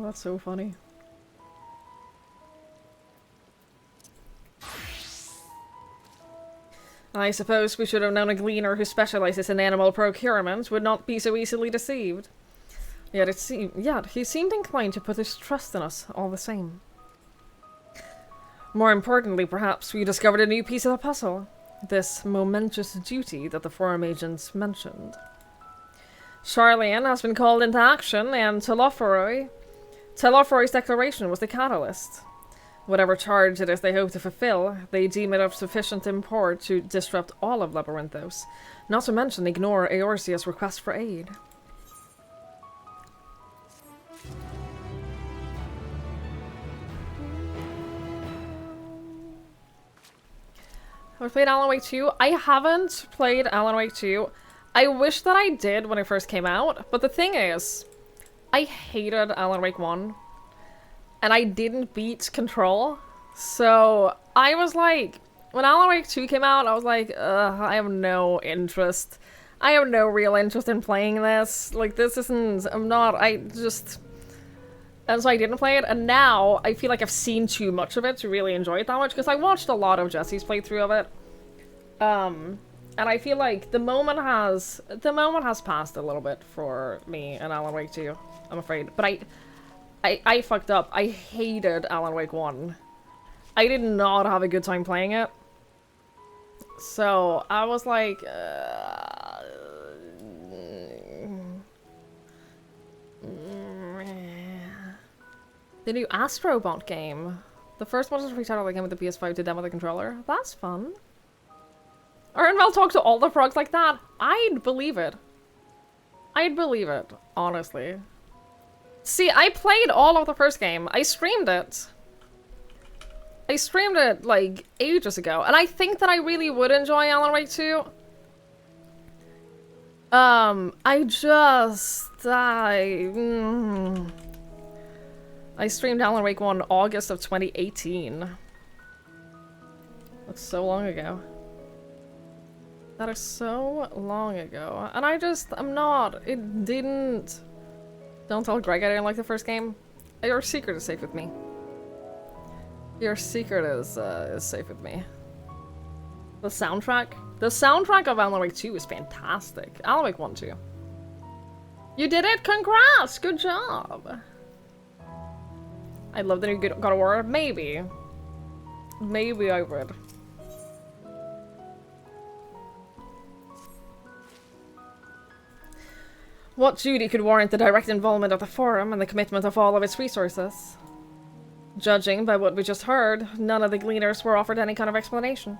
That's so funny. I suppose we should have known a gleaner who specializes in animal procurement would not be so easily deceived. Yet he seemed inclined to put his trust in us all the same. More importantly, perhaps, we discovered a new piece of the puzzle. This momentous duty that the Forum agents mentioned. Charlian has been called into action, and Telophoroy's declaration was the catalyst. Whatever charge it is they hope to fulfill, they deem it of sufficient import to disrupt all of Labyrinthos, not to mention ignore Eorzea's request for aid. Have I played Alan Wake 2? I haven't played Alan Wake 2. I wish that I did when it first came out, but the thing is, I hated Alan Wake 1. And I didn't beat Control. So I was like, when Alan Wake 2 came out, I was like, I have no interest. I have no real interest in playing this. Like, this isn't, and so I didn't play it, and now I feel like I've seen too much of it to really enjoy it that much, because I watched a lot of Jesse's playthrough of it. And I feel like the moment has passed a little bit for me in Alan Wake 2, I'm afraid. But I fucked up. I hated Alan Wake 1. I did not have a good time playing it. So, I was like... The new Astrobot game. The first one was a free title that came with the PS5 to demo the controller. That's fun. Erenville talked to all the frogs like that. I'd believe it. I'd believe it, honestly. See, I played all of the first game. I streamed it. I streamed it, like, ages ago. And I think that I really would enjoy Alan Wake 2. I streamed Alan Wake 1 August of 2018. That's so long ago. That is so long ago. And Don't tell Greg I didn't like the first game. Your secret is safe with me. Your secret is safe with me. The soundtrack of Alan Wake 2 is fantastic. Alan Wake 1 too. You did it! Congrats! Good job! I'd love the new God of War. Maybe. Maybe I would. What duty could warrant the direct involvement of the Forum and the commitment of all of its resources? Judging by what we just heard, none of the Gleaners were offered any kind of explanation.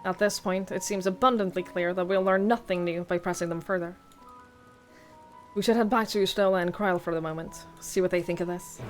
At this point, it seems abundantly clear that we'll learn nothing new by pressing them further. We should head back to Stola and Kryl for the moment, see what they think of this.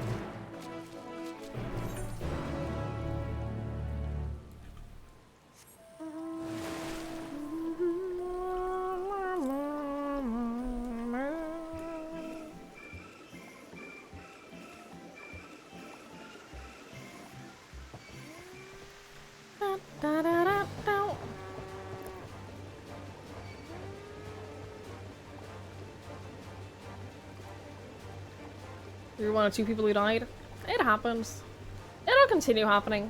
You're one of two people who died. It happens. It'll continue happening.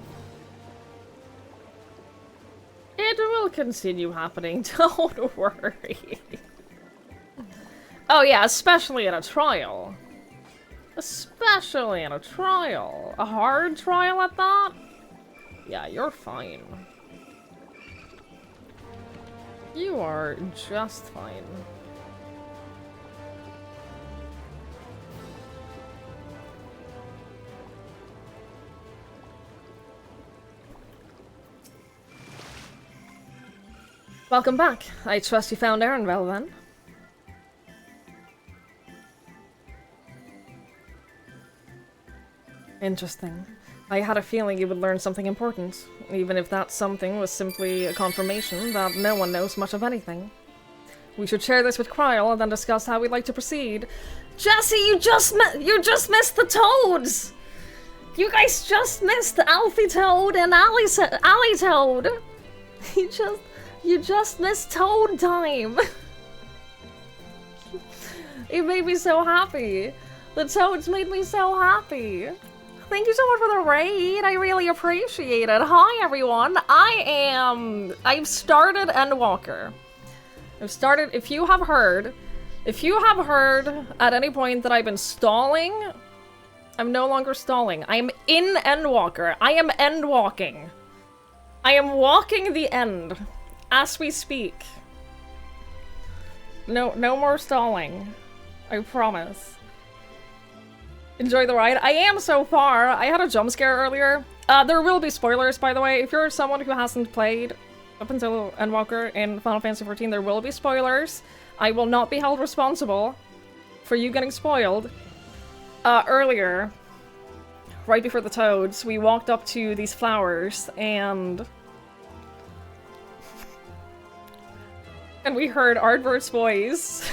It will continue happening, don't worry. Oh yeah, especially in a trial. Especially in a trial. A hard trial at that? Yeah, you're fine. You are just fine. Welcome back. I trust you found Erenville then. Interesting. I had a feeling you would learn something important, even if that something was simply a confirmation that no one knows much of anything. We should share this with Kryl and then discuss how we'd like to proceed. Jesse, you just missed the Toads! You guys just missed Alfie Toad and Ally Toad! You just missed Toad time! It made me so happy. The Toads made me so happy. Thank you so much for the raid. I really appreciate it. Hi everyone. I've started Endwalker. If you have heard at any point that I've been stalling, I'm no longer stalling. I am in Endwalker. I am endwalking. I am walking the end as we speak. No more stalling. I promise. Enjoy the ride. I am so far. I had a jump scare earlier. There will be spoilers, by the way. If you're someone who hasn't played up until Endwalker in Final Fantasy XIV, there will be spoilers. I will not be held responsible for you getting spoiled. Earlier, right before the Toads, we walked up to these flowers and we heard Ardvert's voice.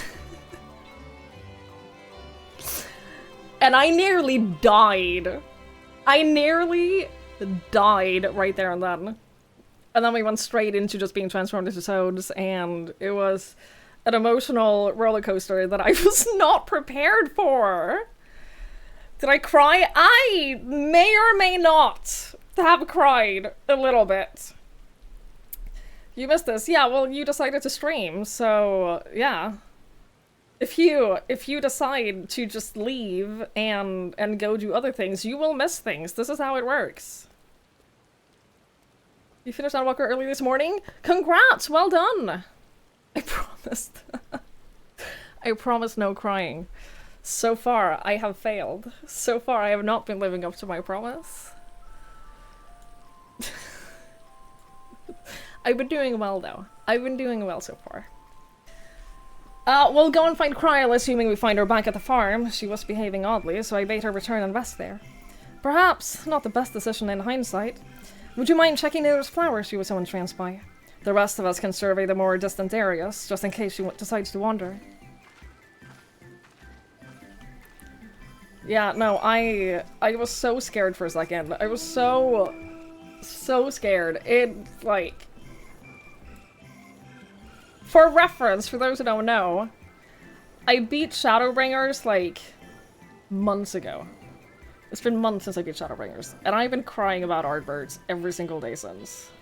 And I nearly died. I nearly died right there and then. And then we went straight into just being transformed into Toads, and it was an emotional roller coaster that I was not prepared for. Did I cry? I may or may not have cried a little bit. You missed this. Yeah, well, you decided to stream, so yeah. If you decide to just leave and go do other things, you will miss things. This is how it works. You finished Endwalker early this morning? Congrats! Well done! I promised. I promised no crying. So far, I have failed. So far, I have not been living up to my promise. I've been doing well, though. I've been doing well so far. We'll go and find Kryl, assuming we find her back at the farm. She was behaving oddly, so I bade her return and rest there. Perhaps not the best decision in hindsight. Would you mind checking those flowers she was so entranced by? The rest of us can survey the more distant areas, just in case she decides to wander. Yeah, no, I was so scared for a second. I was so scared. It, like... For reference, for those who don't know, I beat Shadowbringers, like, months ago. It's been months since I beat Shadowbringers, and I've been crying about Ardbirds every single day since.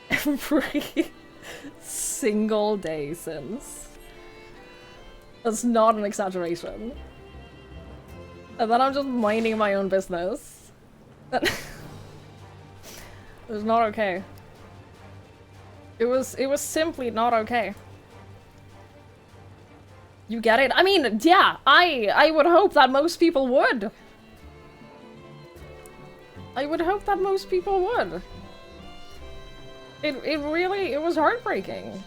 Every single day since. That's not an exaggeration. And then I'm just minding my own business. It was not okay. It was simply not okay. You get it? I mean, yeah, I would hope that most people would. I would hope that most people would. It really, it was heartbreaking.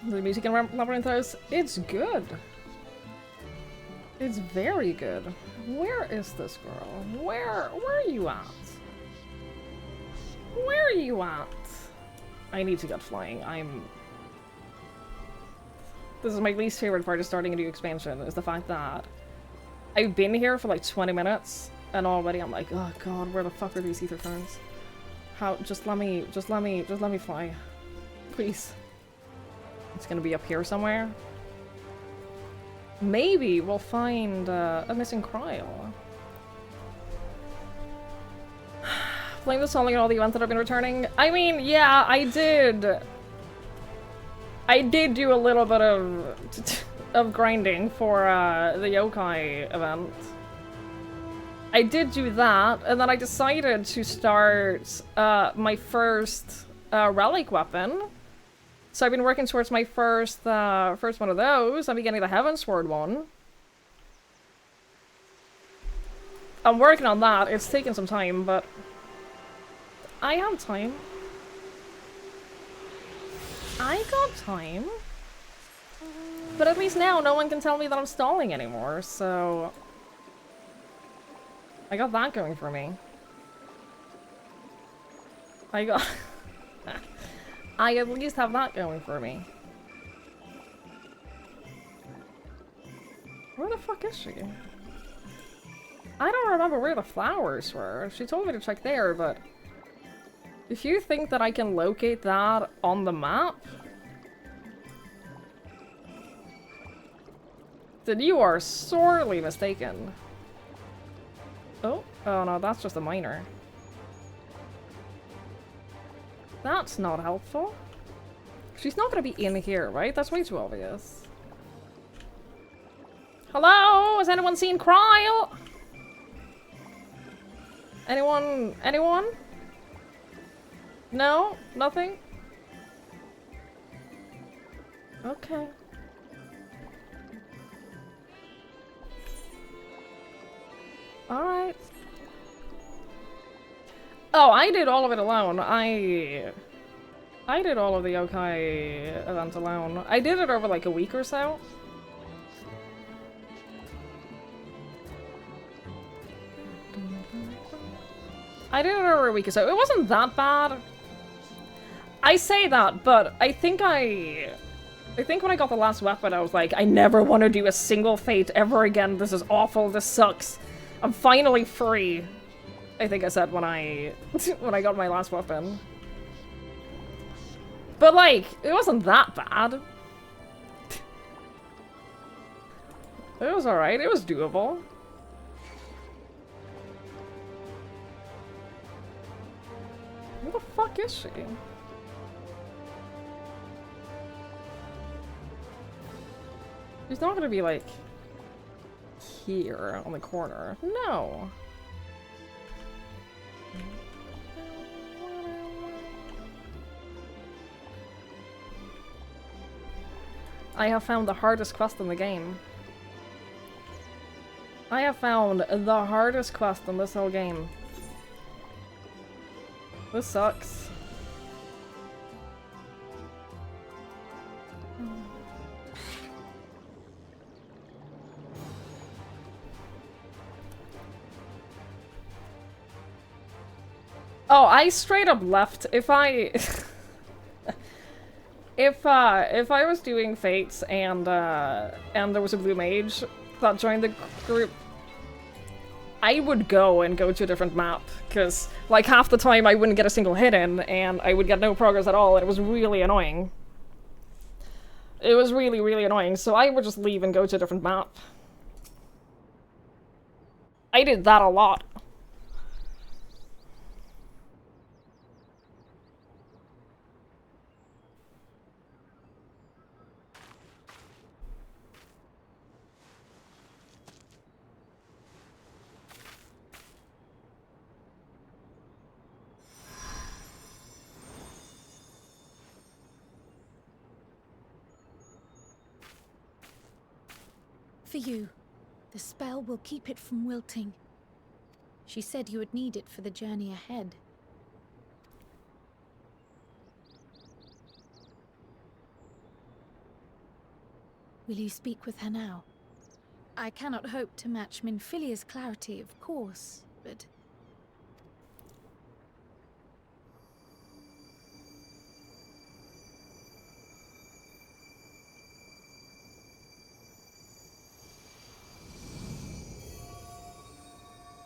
The music in Labyrinthos, it's good. It's very good. Where is this girl? Where are you at? Where are you at? I need to get flying. This is my least favorite part of starting a new expansion, is the fact that I've been here for like 20 minutes, and already I'm like, oh god, where the fuck are these ether ferns? How, just let me fly. Please. It's gonna be up here somewhere. Maybe we'll find a missing cryo. Playing the song and all the events that I've been returning. I mean, yeah, I did do a little bit of grinding for the yokai event. I did do that, and then I decided to start my first relic weapon. So I've been working towards my first one of those. I'm getting the Heavensward one. I'm working on that. It's taken some time, but I have time. I got time. But at least now no one can tell me that I'm stalling anymore, so I got that going for me. I at least have that going for me. Where the fuck is she? I don't remember where the flowers were. She told me to check there, but if you think that I can locate that on the map, then you are sorely mistaken. Oh no, that's just a miner. That's not helpful. She's not gonna be in here, right? That's way too obvious. Hello? Has anyone seen Kryle? Anyone? Anyone? No? Nothing? Okay. Alright. Oh, I did all of it alone. I did all of the yokai event alone. I did it over like a week or so. I did it over a week or so. It wasn't that bad. I say that, but I think when I got the last weapon, I was like, I never want to do a single fate ever again. This is awful. This sucks. I'm finally free. I think I said when I got my last weapon. But like, it wasn't that bad. It was alright. It was doable. Where the fuck is she? She's not gonna be like here on the corner. No. I have found the hardest quest in the game. I have found the hardest quest in this whole game. This sucks. Oh, I straight up left. If I if I was doing fates and there was a blue mage that joined the group, I would go to a different map, because like half the time I wouldn't get a single hit in and I would get no progress at all, and it was really annoying. It was really, really annoying, so I would just leave and go to a different map. I did that a lot. for you. The spell will keep it from wilting. She said you would need it for the journey ahead. Will you speak with her now? I cannot hope to match Minfilia's clarity, of course, but...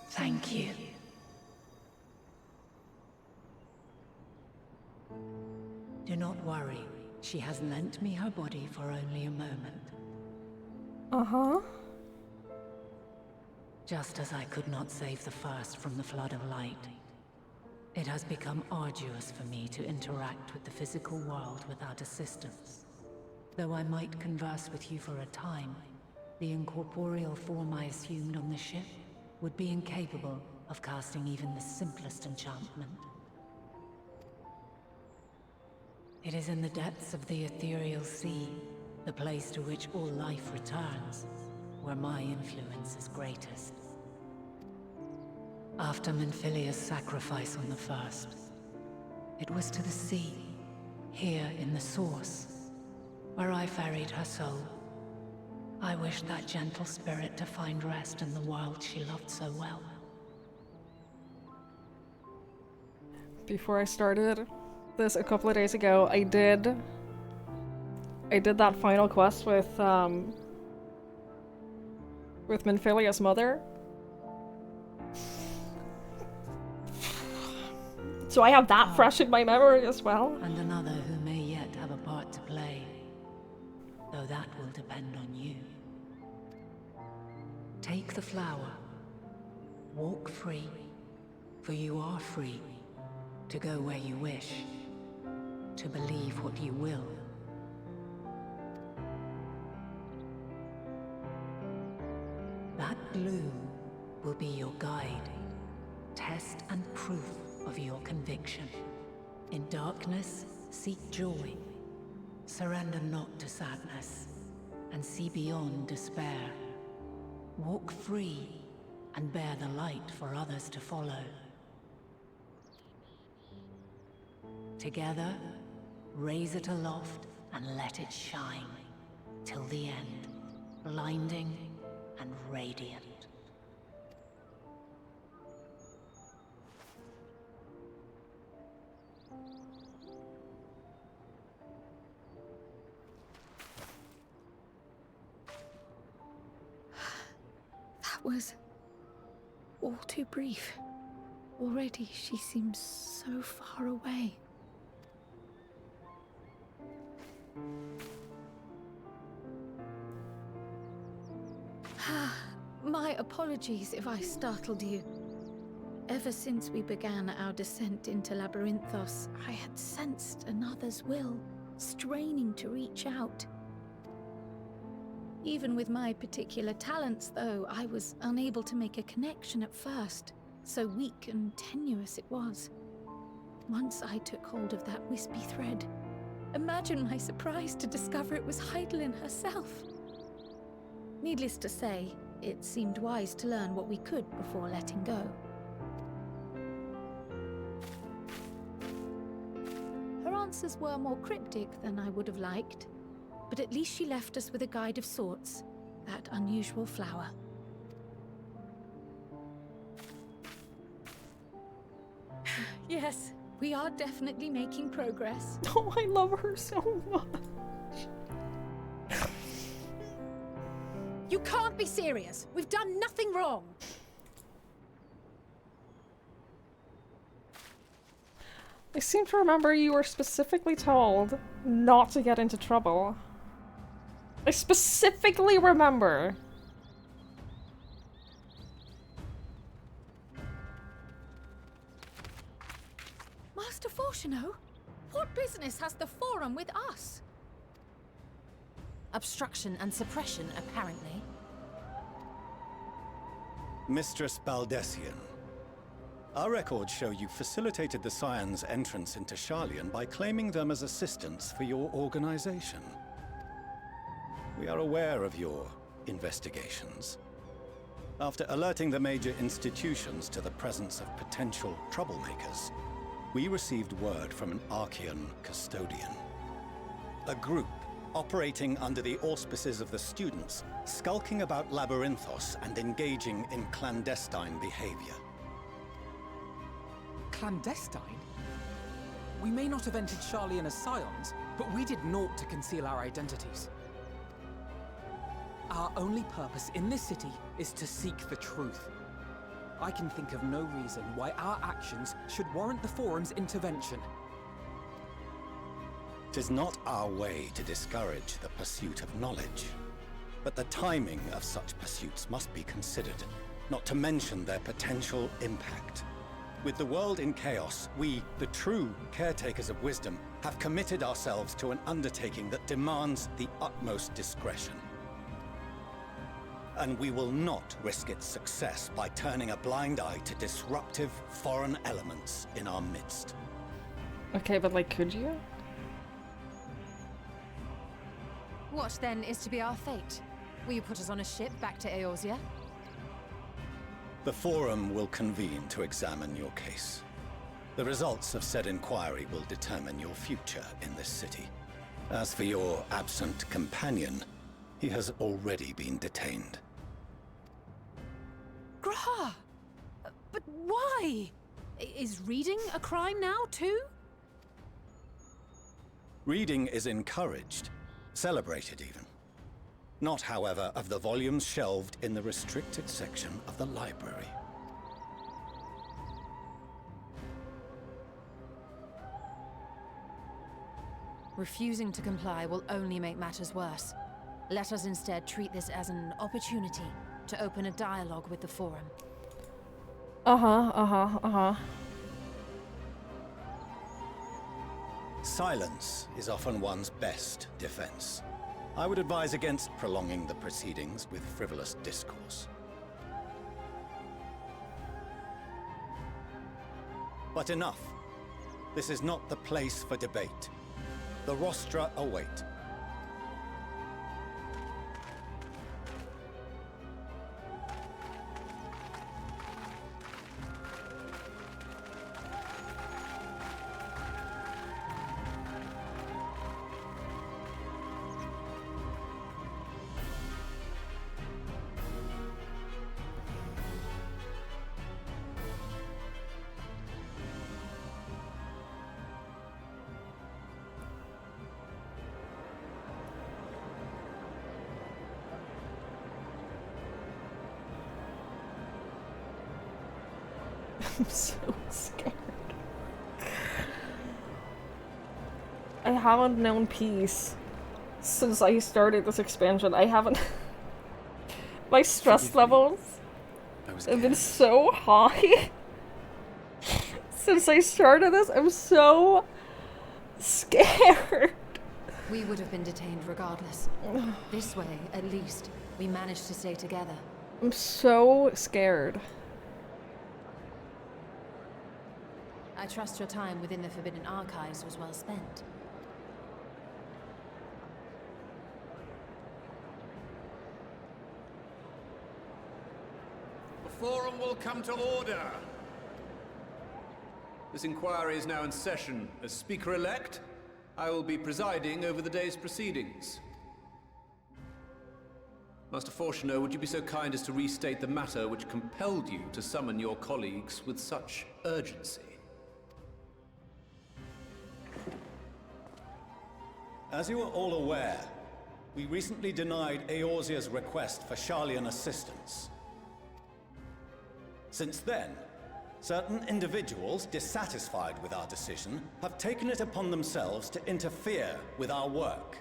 Thank you. Do not worry. She has lent me her body for only a moment. Uh-huh. Just as I could not save the first from the flood of light, it has become arduous for me to interact with the physical world without assistance. Though I might converse with you for a time, the incorporeal form I assumed on the ship would be incapable of casting even the simplest enchantment. It is in the depths of the ethereal sea, the place to which all life returns, where my influence is greatest. After Minfilia's sacrifice on the first, it was to the sea, here in the source, where I ferried her soul. I wished that gentle spirit to find rest in the world she loved so well. Before I started this a couple of days ago, I did that final quest with Minfilia's mother. So I have that fresh in my memory as well. And another who may yet have a part to play, though that will depend on you. Take the flower. Walk free, for you are free to go where you wish, to believe what you will. That bloom will be your guide, test and proof of your conviction. In darkness, seek joy. Surrender not to sadness, and see beyond despair. Walk free, and bear the light for others to follow. Together, raise it aloft and let it shine, till the end, blinding and radiant. That was all too brief. Already she seems so far away. My apologies if I startled you. Ever since we began our descent into Labyrinthos, I had sensed another's will, straining to reach out. Even with my particular talents, though, I was unable to make a connection at first, so weak and tenuous it was. Once I took hold of that wispy thread. Imagine my surprise to discover it was Heidelin herself. Needless to say, it seemed wise to learn what we could before letting go. Her answers were more cryptic than I would have liked, but at least she left us with a guide of sorts, that unusual flower. Yes, we are definitely making progress. Oh, I love her so much. You can't be serious. We've done nothing wrong. I seem to remember you were specifically told not to get into trouble. I specifically remember. Master Fortuno, what business has the Forum with us? Obstruction and suppression, apparently. Mistress Baldessian, our records show you facilitated the Scions' entrance into Sharlayan by claiming them as assistants for your organization. We are aware of your investigations. After alerting the major institutions to the presence of potential troublemakers, we received word from an Archean custodian. A group operating under the auspices of the students, skulking about Labyrinthos and engaging in clandestine behavior. Clandestine? We may not have entered Sharlayan as scions, but we did naught to conceal our identities. Our only purpose in this city is to seek the truth. I can think of no reason why our actions should warrant the Forum's intervention. 'Tis not our way to discourage the pursuit of knowledge, but the timing of such pursuits must be considered, not to mention their potential impact. With the world in chaos, we, the true caretakers of wisdom, have committed ourselves to an undertaking that demands the utmost discretion. And we will not risk its success by turning a blind eye to disruptive foreign elements in our midst. Okay, but like, could you? What then is to be our fate? Will you put us on a ship back to Eorzea? The Forum will convene to examine your case. The results of said inquiry will determine your future in this city. As for your absent companion, he has already been detained. Grah! But why? Is reading a crime now, too? Reading is encouraged, celebrated even. Not, however, of the volumes shelved in the restricted section of the library. Refusing to comply will only make matters worse. Let us instead treat this as an opportunity to open a dialogue with the Forum. Silence is often one's best defense. I would advise against prolonging the proceedings with frivolous discourse. But enough. This is not the place for debate. The rostra await. I'm so scared. I haven't known peace since I started this expansion. I haven't... My stress levels have been so high since I started this. I'm so scared. We would have been detained regardless. This way, at least, we managed to stay together. I'm so scared. I trust your time within the Forbidden Archives was well spent. The Forum will come to order. This inquiry is now in session. As Speaker-elect, I will be presiding over the day's proceedings. Master Fortuner, would you be so kind as to restate the matter which compelled you to summon your colleagues with such urgency? As you are all aware, we recently denied Eorzea's request for Sharlayan assistance. Since then, certain individuals dissatisfied with our decision have taken it upon themselves to interfere with our work.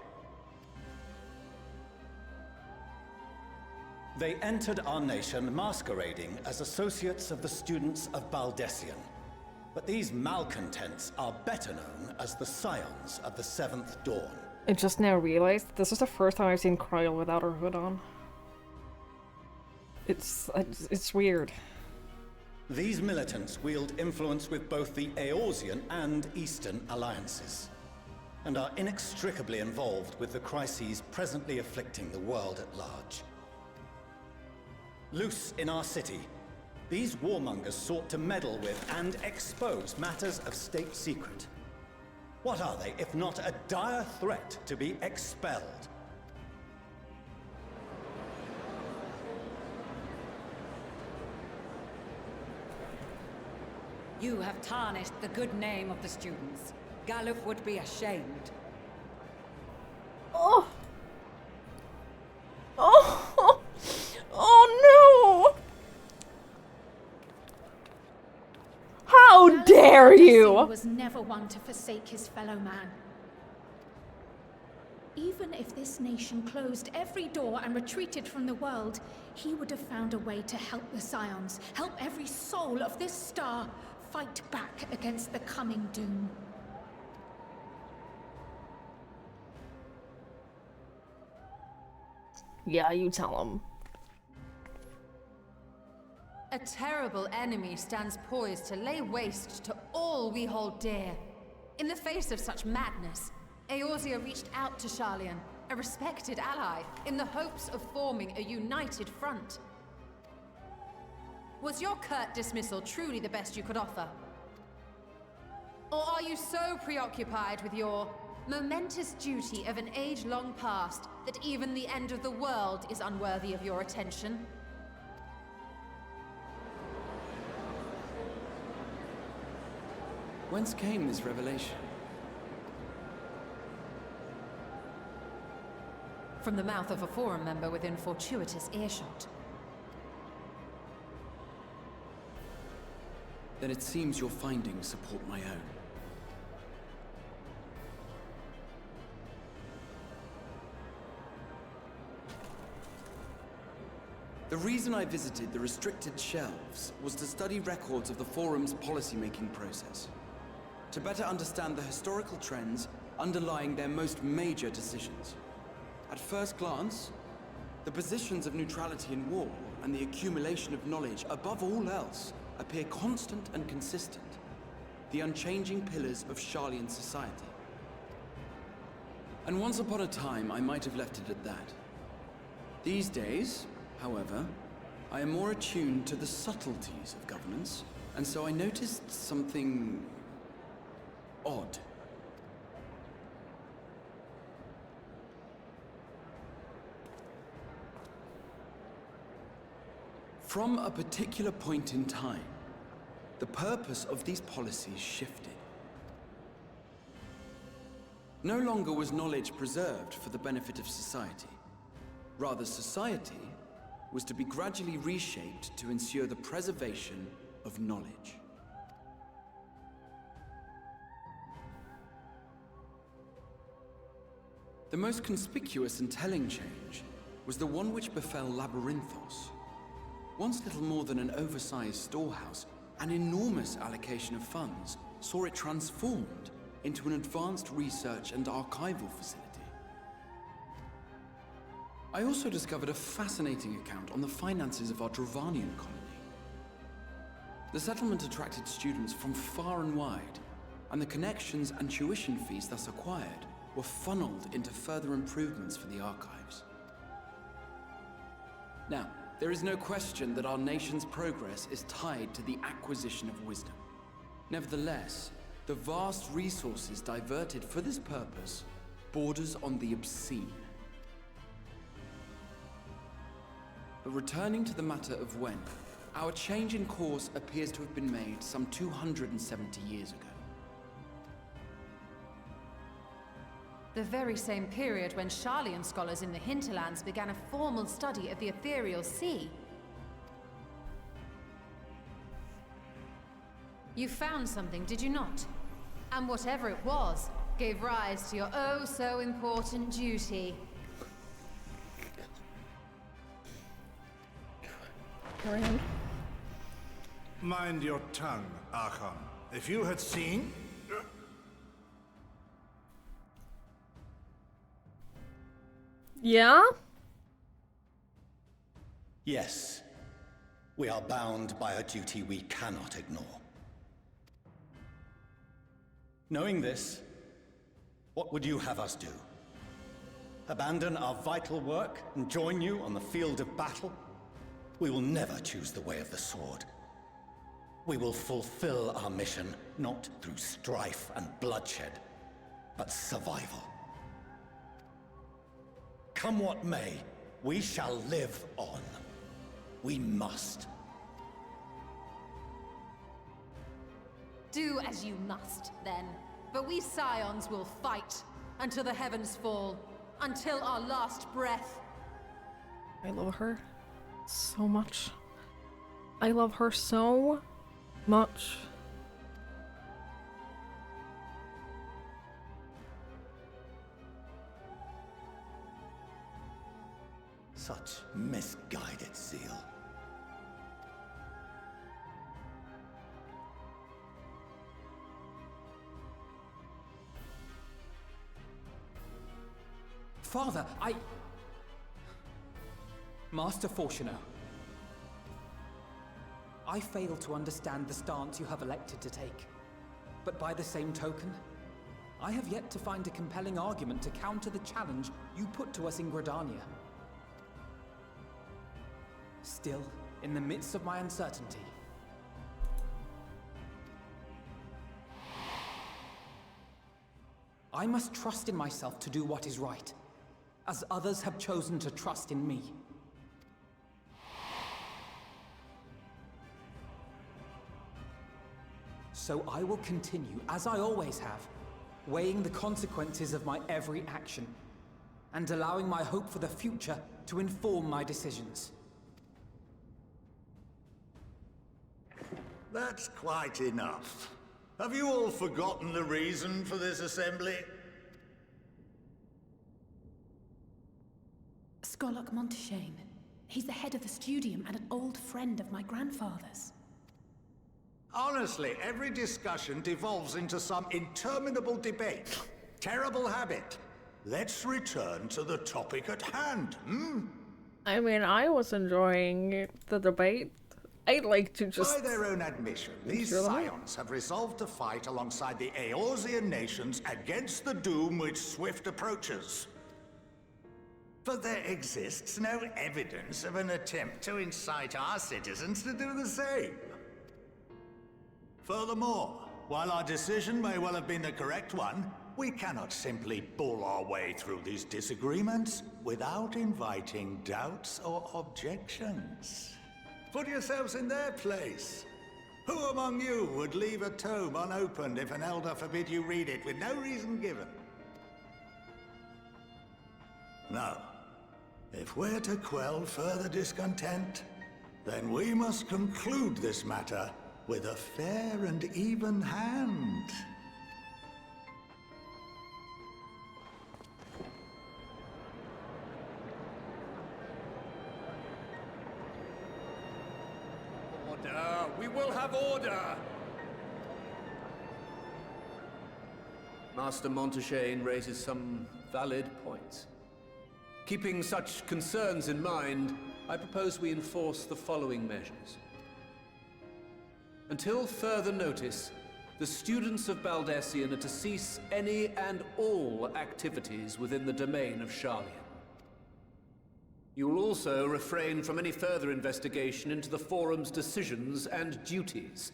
They entered our nation masquerading as associates of the students of Baldessian. But these malcontents are better known as the Scions of the Seventh Dawn. I just now realized this is the first time I've seen Kryl without her hood on. It's weird. These militants wield influence with both the Eorzean and Eastern alliances, and are inextricably involved with the crises presently afflicting the world at large. loose in our city. These warmongers sought to meddle with and expose matters of state secret. What are they, if not a dire threat to be expelled? You have tarnished the good name of the students. Galuf would be ashamed. Oh! Oh! Oh no! How dare you! Was never one to forsake his fellow man. Even if this nation closed every door and retreated from the world, he would have found a way to help the Scions, help every soul of this star fight back against the coming doom. Yeah, you tell him. A terrible enemy stands poised to lay waste to all we hold dear. In the face of such madness, Eorzea reached out to Sharlayan, a respected ally, in the hopes of forming a united front. Was your curt dismissal truly the best you could offer? Or are you so preoccupied with your momentous duty of an age-long past that even the end of the world is unworthy of your attention? Whence came this revelation? From the mouth of a Forum member within fortuitous earshot. Then it seems your findings support my own. The reason I visited the restricted shelves was to study records of the Forum's policymaking process, to better understand the historical trends underlying their most major decisions. At first glance, the positions of neutrality in war and the accumulation of knowledge above all else appear constant and consistent, the unchanging pillars of Sharlayan society. And once upon a time, I might have left it at that. These days, however, I am more attuned to the subtleties of governance, and so I noticed something odd. From a particular point in time, the purpose of these policies shifted. No longer was knowledge preserved for the benefit of society. Rather, society was to be gradually reshaped to ensure the preservation of knowledge. The most conspicuous and telling change was the one which befell Labyrinthos. Once little more than an oversized storehouse, an enormous allocation of funds saw it transformed into an advanced research and archival facility. I also discovered a fascinating account on the finances of our Dravanian colony. The settlement attracted students from far and wide, and the connections and tuition fees thus acquired were funneled into further improvements for the archives. Now, there is no question that our nation's progress is tied to the acquisition of wisdom. Nevertheless, the vast resources diverted for this purpose borders on the obscene. But returning to the matter of when, our change in course appears to have been made some 270 years ago. The very same period when Sharlayan scholars in the hinterlands began a formal study of the ethereal sea. You found something, did you not? And whatever it was, gave rise to your oh-so-important duty. Mind your tongue, Archon. If you had seen... Yeah? Yes. We are bound by a duty we cannot ignore. Knowing this, what would you have us do? Abandon our vital work and join you on the field of battle? We will never choose the way of the sword. We will fulfill our mission, not through strife and bloodshed, but survival. Come what may, we shall live on. We must. Do as you must, then. But we Scions will fight until the heavens fall, until our last breath. I love her so much. I love her so much. Such misguided zeal. Father, Master Fortuno, I fail to understand the stance you have elected to take. But by the same token, I have yet to find a compelling argument to counter the challenge you put to us in Gridania. Still, in the midst of my uncertainty, I must trust in myself to do what is right, as others have chosen to trust in me. So I will continue, as I always have, weighing the consequences of my every action, and allowing my hope for the future to inform my decisions. That's quite enough. Have you all forgotten the reason for this assembly? Skolok Monteshane. He's the head of the Studium and an old friend of my grandfather's. Honestly, every discussion devolves into some interminable debate. Terrible habit. Let's return to the topic at hand, hmm? I mean, I was enjoying the debate. I'd like to just... By their own admission, these Scions have resolved to fight alongside the Eorzean nations against the doom which swift approaches. But there exists no evidence of an attempt to incite our citizens to do the same. Furthermore, while our decision may well have been the correct one, we cannot simply bull our way through these disagreements without inviting doubts or objections. Put yourselves in their place. Who among you would leave a tome unopened if an elder forbid you read it with no reason given? No. If we're to quell further discontent, then we must conclude this matter with a fair and even hand. Order! We will have order! Master Monteshane raises some valid points. Keeping such concerns in mind, I propose we enforce the following measures. Until further notice, the students of Baldessian are to cease any and all activities within the domain of Sharlayan. You will also refrain from any further investigation into the Forum's decisions and duties.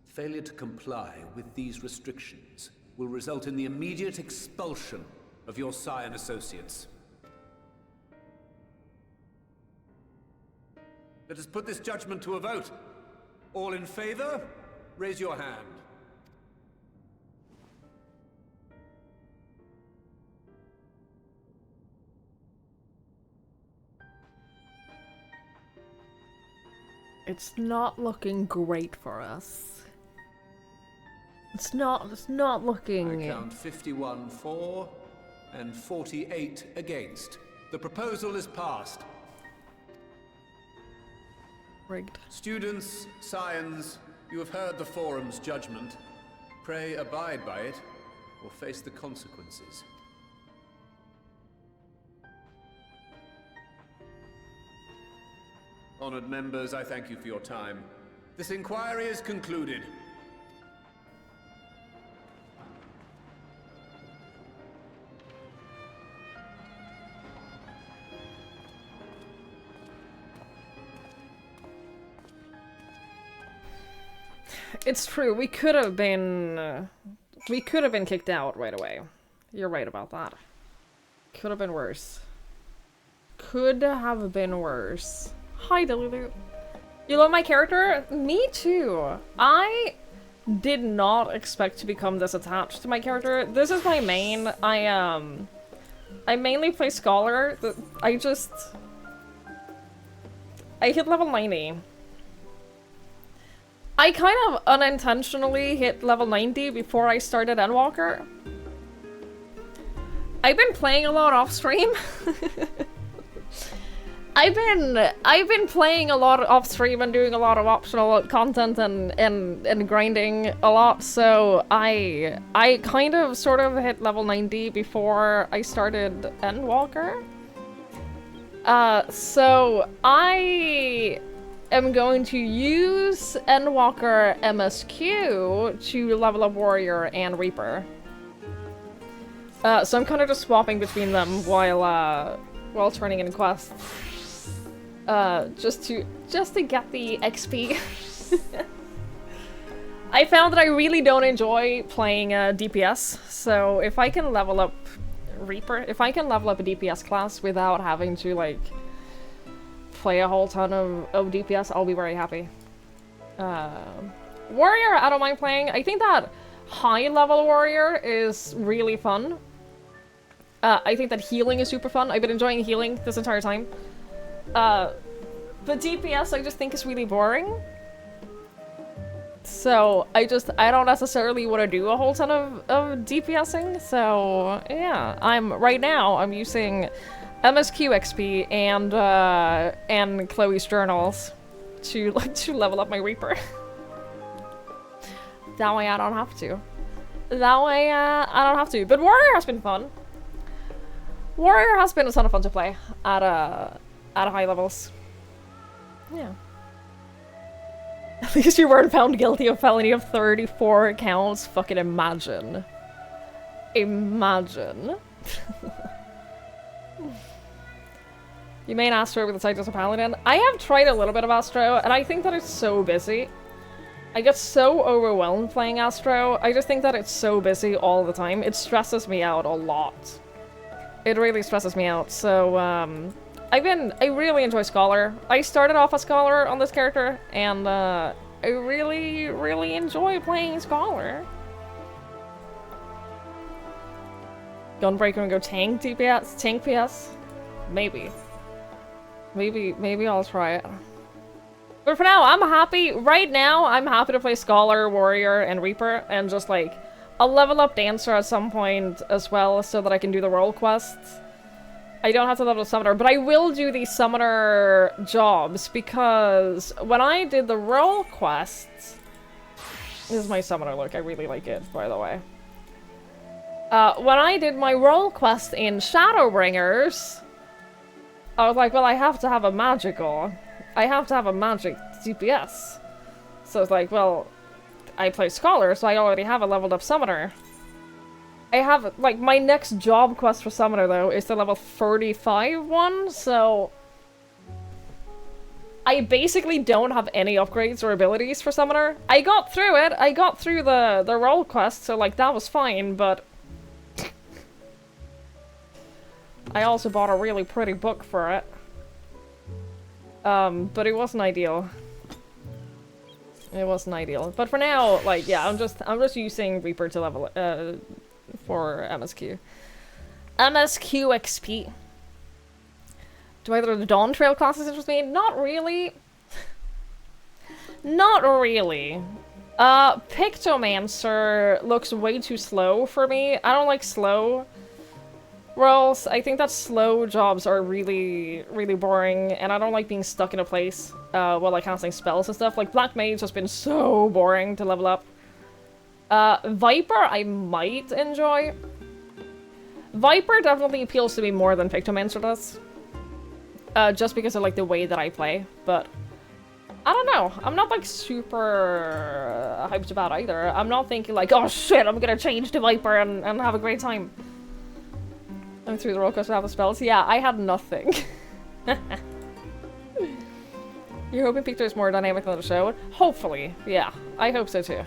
Failure to comply with these restrictions will result in the immediate expulsion of your Scion associates. Let us put this judgment to a vote. All in favor, raise your hand. It's not looking great for us. It's not looking... I count 51 for and 48 against. The proposal is passed. Rigged. Students, Scions, you have heard the Forum's judgment. Pray abide by it, or face the consequences. Honored members, I thank you for your time. This inquiry is concluded. It's true. We could have been kicked out right away. You're right about that. Could have been worse. Could have been worse. Hi, Dilly. You love my character? Me too. I did not expect to become this attached to my character. This is my main. I mainly play Scholar. I hit level 90. I kind of unintentionally hit level 90 before I started Endwalker. I've been playing a lot off stream. I've been playing a lot off stream and doing a lot of optional content and grinding a lot, so I kind of sort of hit level 90 before I started Endwalker. So I am going to use Endwalker MSQ to level up Warrior and Reaper. So I'm kind of just swapping between them while turning in quests. Just to get the XP. I found that I really don't enjoy playing DPS, so if I can level up Reaper, if I can level up a DPS class without having to, like, play a whole ton of DPS, I'll be very happy. Warrior, I don't mind playing. I think that high-level Warrior is really fun. I think that healing is super fun. I've been enjoying healing this entire time. But DPS I just think is really boring. So I don't necessarily want to do a whole ton of DPSing. So yeah, right now I'm using MSQ XP and Chloe's journals to level up my Reaper. That way I don't have to. That way I don't have to. But Warrior has been fun. Warrior has been a ton of fun to play at high levels. Yeah. At least you weren't found guilty of felony of 34 counts. Fucking imagine. Imagine. You main Astro with the Titus of Paladin? I have tried a little bit of Astro, and I think that it's so busy. I get so overwhelmed playing Astro. I just think that it's so busy all the time. It stresses me out a lot. It really stresses me out, so, I really enjoy Scholar. I started off as Scholar on this character, and, I really, really enjoy playing Scholar. Gunbreaker and go tank DPS? Tank PS? Maybe. Maybe I'll try it. But for now, I'm happy. Right now, I'm happy to play Scholar, Warrior, and Reaper, and just, like, I'll level up Dancer at some point as well, so that I can do the role quests. I don't have to level Summoner, but I will do the Summoner jobs, because when I did the role quests... This is my Summoner look, I really like it, by the way. When I did my role quest in Shadowbringers, I was like, well, I have to have a magical. I have to have a magic DPS. So it's like, well, I play Scholar, so I already have a leveled up Summoner. I have, like, my next job quest for Summoner, though, is the level 35 one, so... I basically don't have any upgrades or abilities for Summoner. I got through it, I got through the role quest, so, like, that was fine, but... I also bought a really pretty book for it. But it wasn't ideal. It wasn't ideal. But for now, like, yeah, I'm just using Reaper to level, for MSQ. MSQ XP. Do either the Dawn Trail classes interest me? Not really. Not really. Pictomancer looks way too slow for me. I don't like slow roles. I think that slow jobs are really, really boring, and I don't like being stuck in a place while like casting spells and stuff. Like, Black Mage has been so boring to level up. Viper I might enjoy. Viper definitely appeals to me more than Pictomancer does. Just because of, like, the way that I play, but... I don't know. I'm not, like, super hyped about either. I'm not thinking, like, oh shit, I'm gonna change to Viper and have a great time. I'm through the roller coaster have the spells. Yeah, I had nothing. You're hoping Picture is more dynamic than the show? Hopefully, yeah. I hope so too.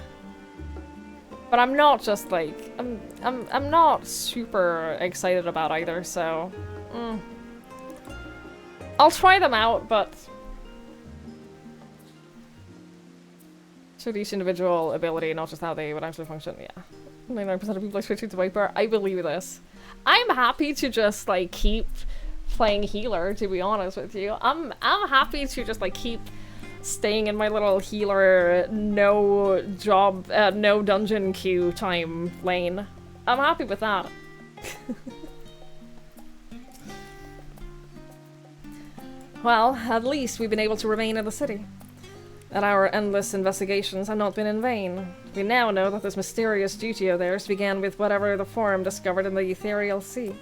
But I'm not just like I'm not super excited about either, so I'll try them out, but should each individual ability, not just how they would actually function, yeah. 99% of people are switching to Viper. I believe this. I'm happy to just like keep playing healer, to be honest with you. I'm happy to just like keep staying in my little healer no dungeon queue time lane. I'm happy with that. Well, at least we've been able to remain in the city. And our endless investigations have not been in vain. We now know that this mysterious duty of theirs began with whatever the form discovered in the ethereal sea.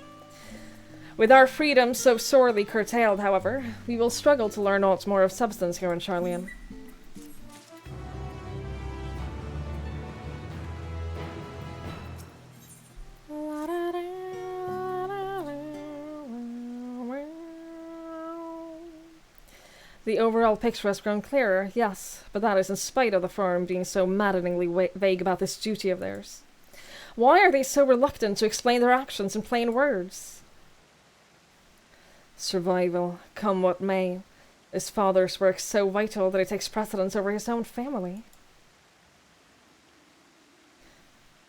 With our freedom so sorely curtailed, however, we will struggle to learn aught more of substance here in Charlian. The overall picture has grown clearer, yes, but that is in spite of the firm being so maddeningly vague about this duty of theirs. Why are they so reluctant to explain their actions in plain words? Survival, come what may. His father's work so vital that it takes precedence over his own family.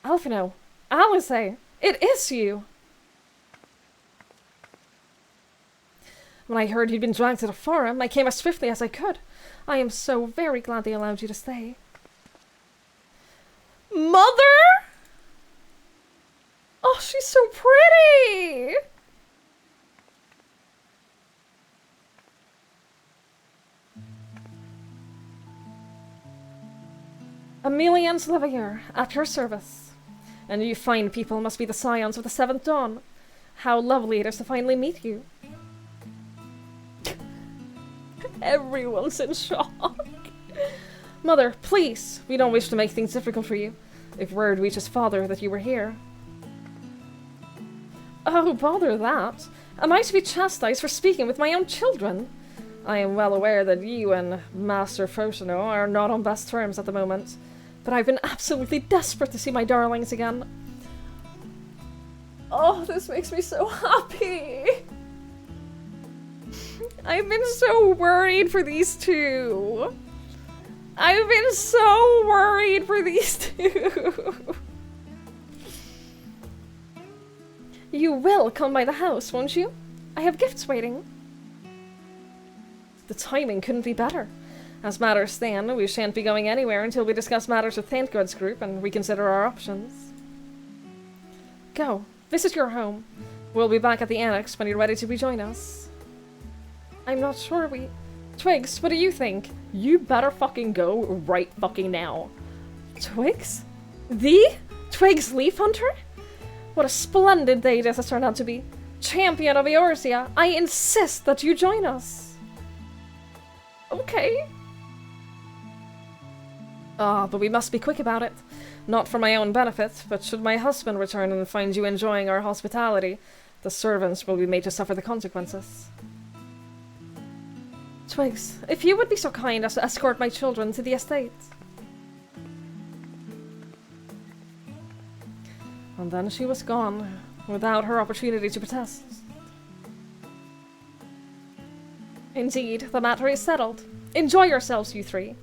Alphino, Alice, it is you! When I heard you'd been dragged to the forum, I came as swiftly as I could. I am so very glad they allowed you to stay. Mother? Oh, she's so pretty! Emilian's Leveilleur, at your service. And you fine people must be the scions of the Seventh Dawn. How lovely it is to finally meet you. Everyone's in shock. Mother, please, we don't wish to make things difficult for you. If word reaches father that you were here. Oh, bother that. Am I to be chastised for speaking with my own children? I am well aware that you and Master Fosino are not on best terms at the moment, but I've been absolutely desperate to see my darlings again. Oh, this makes me so happy. I've been so worried for these two. I've been so worried for these two. You will come by the house, won't you? I have gifts waiting. The timing couldn't be better. As matters stand, we shan't be going anywhere until we discuss matters with Thankgood's group and reconsider our options. Go, visit your home. We'll be back at the annex when you're ready to rejoin us. I'm not sure Twigs, what do you think? You better fucking go right fucking now. Twigs? The Twigs Leaf Hunter? What a splendid day this has turned out to be. Champion of Eorzea, I insist that you join us. Okay. But we must be quick about it. Not for my own benefit, but should my husband return and find you enjoying our hospitality, the servants will be made to suffer the consequences. Twigs, if you would be so kind as to escort my children to the estate. And then she was gone, without her opportunity to protest. Indeed, the matter is settled. Enjoy yourselves, you three.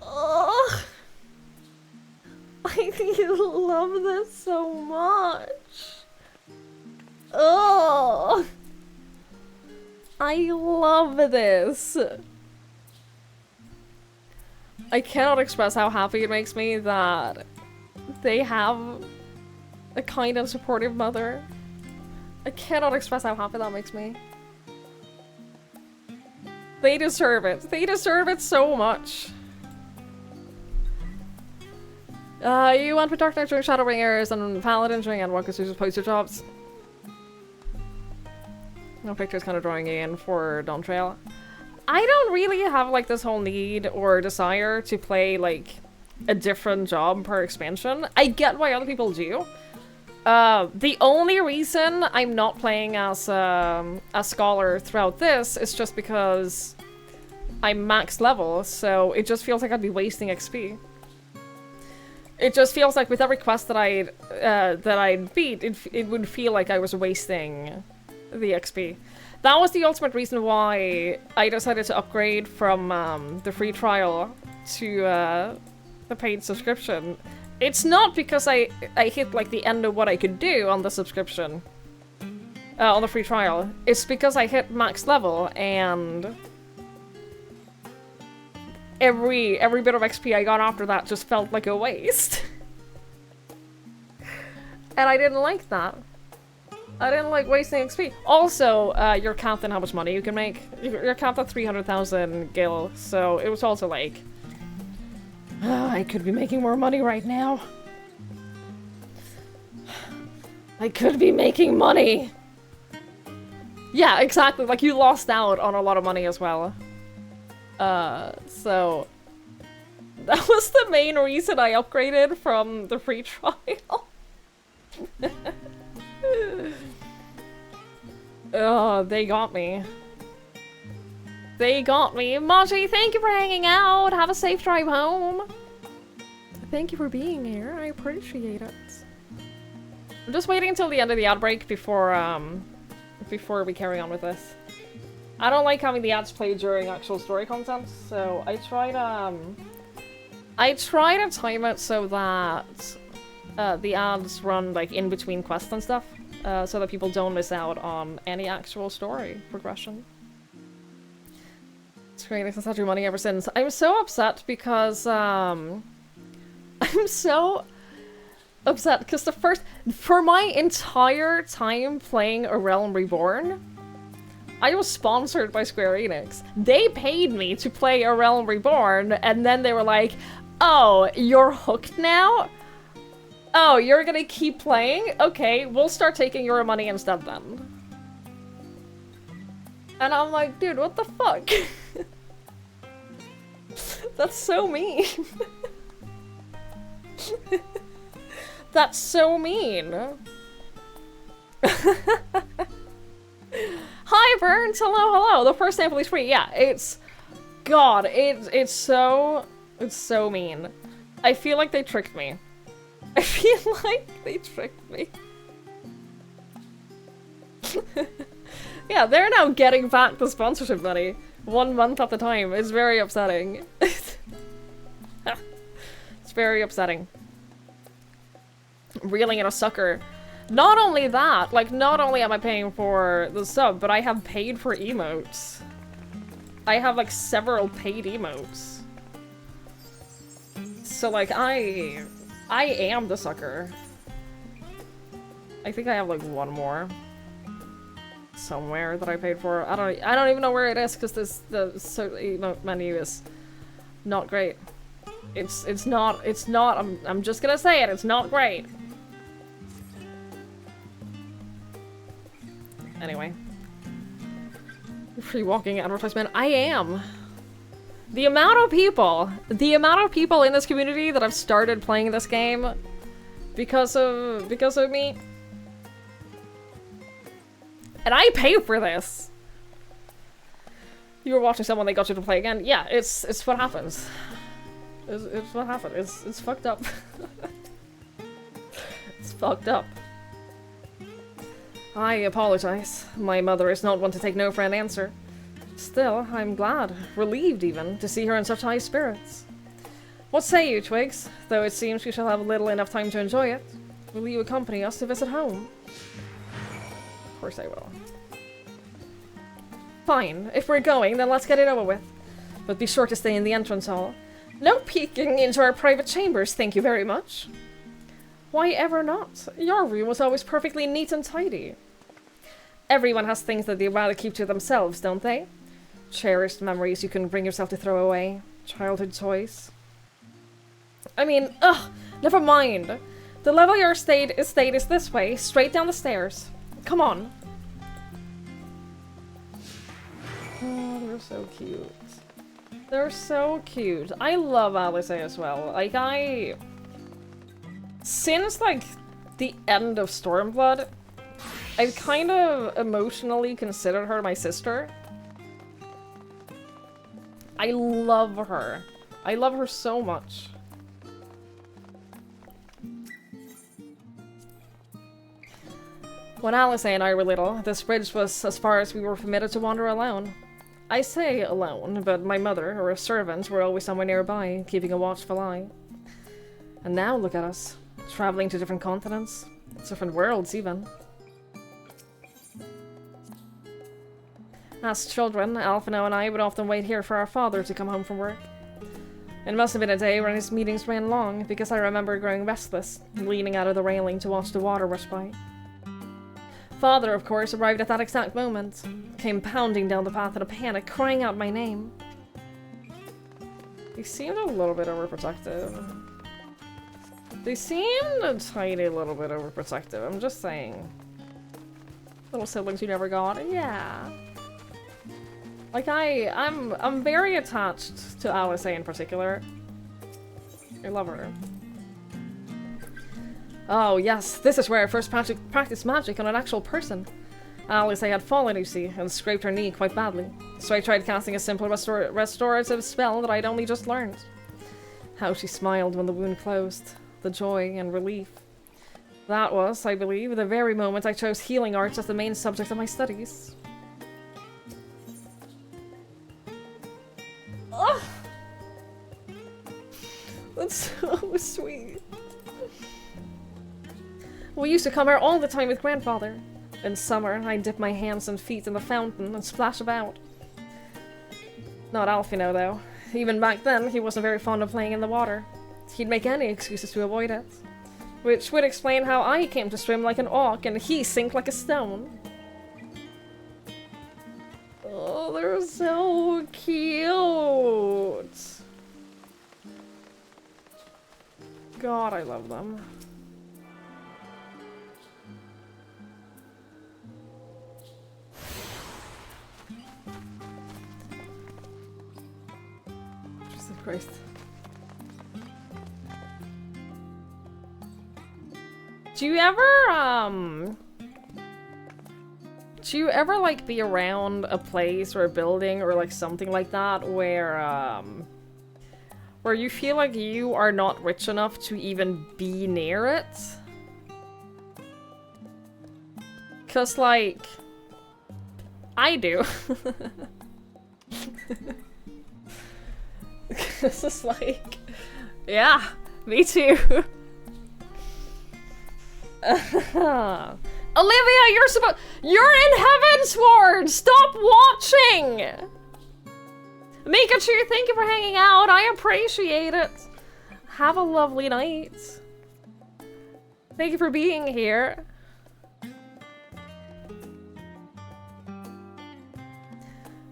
Ugh. I love this so much. Oh, I love this. I cannot express how happy it makes me that they have a kind and supportive mother. I cannot express how happy that makes me. They deserve it. They deserve it so much. You went with Dark Knight during Shadowbringers and Paladin during Endwalker to post your jobs. No picture's kind of drawing in for Dawn Trail. I don't really have like this whole need or desire to play like a different job per expansion. I get why other people do, The only reason I'm not playing as a scholar throughout this is just because I'm max level, so it just feels like I'd be wasting XP. It just feels like with every quest that I'd beat, it would feel like I was wasting the XP. That was the ultimate reason why I decided to upgrade from the free trial to the paid subscription. It's not because I hit like the end of what I could do on the subscription, on the free trial. It's because I hit max level and every bit of XP I got after that just felt like a waste. And I didn't like that. I didn't like wasting XP. Also, you're capped in how much money you can make. You're capped at 300,000 gil, so it was also like, I could be making more money right now. I could be making money. Yeah, exactly. Like, you lost out on a lot of money as well. So that was the main reason I upgraded from the free trial. Oh, they got me. They got me. Maji, thank you for hanging out. Have a safe drive home. Thank you for being here. I appreciate it. I'm just waiting until the end of the outbreak before we carry on with this. I don't like having the ads play during actual story content, so I try to time it so that the ads run like in between quests and stuff, so that people don't miss out on any actual story progression. It's great, I've had your money ever since. I'm so upset because I'm so upset because for my entire time playing A Realm Reborn, I was sponsored by Square Enix. They paid me to play A Realm Reborn, and then they were like, oh, you're hooked now? Oh, you're gonna keep playing? Okay, we'll start taking your money instead then. And I'm like, dude, what the fuck? That's so mean. That's so mean. Hi, Burns! Hello, hello! The first sample is free. Yeah, it's... God, it's so mean. I feel like they tricked me. I feel like they tricked me. Yeah, they're now getting back the sponsorship money 1 month at a time. It's very upsetting. It's very upsetting. Reeling in a sucker. Not only that, like, not only am I paying for the sub, but I have paid for emotes. I have, like, several paid emotes. So, like, I am the sucker. I think I have, like, one more. Somewhere that I paid for. I don't even know where it is, because the emote menu is not great. It's not, I'm just gonna say it, it's not great. Anyway. Free walking advertisement. I am. The amount of people in this community that have started playing this game because of me. And I pay for this. You were watching someone, they got you to play again. Yeah, it's what happens. It's what happened. It's fucked up. It's fucked up. I apologize. My mother is not one to take no for an answer. Still, I'm glad, relieved even, to see her in such high spirits. What say you, Twigs? Though it seems we shall have little enough time to enjoy it. Will you accompany us to visit home? Of course I will. Fine. If we're going, then let's get it over with. But be sure to stay in the entrance hall. No peeking into our private chambers, thank you very much. Why ever not? Your room was always perfectly neat and tidy. Everyone has things that they'd rather keep to themselves, don't they? Cherished memories you can bring yourself to throw away. Childhood toys. I mean, ugh, never mind. The level your estate is this way, straight down the stairs. Come on. Oh, they're so cute. They're so cute. I love Alice as well. Like, since, like, the end of Stormblood, I've kind of emotionally considered her my sister. I love her. I love her so much. When Alice and I were little, this bridge was as far as we were permitted to wander alone. I say alone, but my mother or a servant were always somewhere nearby, keeping a watchful eye. And now look at us, traveling to different continents, different worlds even. As children, Alphino and I would often wait here for our father to come home from work. It must have been a day when his meetings ran long, because I remember growing restless, leaning out of the railing to watch the water rush by. Father, of course, arrived at that exact moment, came pounding down the path in a panic, crying out my name. He seemed a little bit overprotective. They seemed a tiny little bit overprotective, I'm just saying. Little siblings you never got, yeah. Like, I'm very attached to Alice in particular. I love her. Oh yes, this is where I first practiced magic on an actual person. Alice had fallen, you see, and scraped her knee quite badly. So I tried casting a simple restorative spell that I'd only just learned. How she smiled when the wound closed. The joy and relief. That was, I believe, the very moment I chose healing arts as the main subject of my studies. Oh! That's so sweet. We used to come here all the time with grandfather. In summer, I'd dip my hands and feet in the fountain and splash about. Not Alphino, though. Even back then, he wasn't very fond of playing in the water. He'd make any excuses to avoid it. Which would explain how I came to swim like an auk and he sink like a stone. Oh, they're so cute! God, I love them. Jesus Christ. Do you ever, like, be around a place or a building or, like, something like that where you feel like you are not rich enough to even be near it? 'Cause, like, I do. It's just like, yeah, me too. Olivia, you're in Heavensward! Stop watching! Mikachu, thank you for hanging out. I appreciate it. Have a lovely night. Thank you for being here.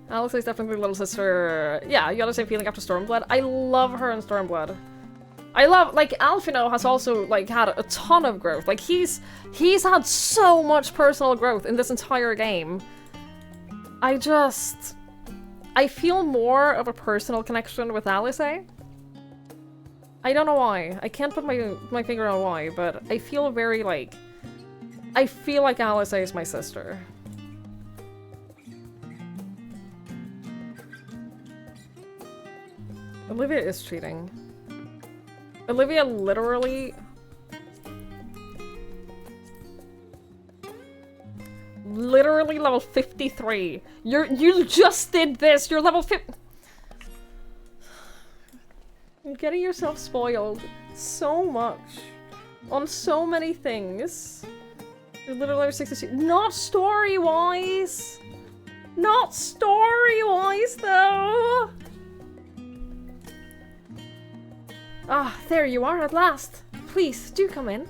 Alex is definitely little sister. Yeah, you got the same feeling after Stormblood. I love her in Stormblood. I love, like, Alphino has also, like, had a ton of growth. Like, he's had so much personal growth in this entire game. I feel more of a personal connection with Alice. I don't know why. I can't put my finger on why, but I feel very, like, I feel like Alice is my sister. Olivia is cheating. Olivia literally level 53. You just did this. You're level 50. You're getting yourself spoiled so much on so many things. You're literally level 62. Not story-wise. Not story-wise though. Ah, there you are at last. Please, do come in.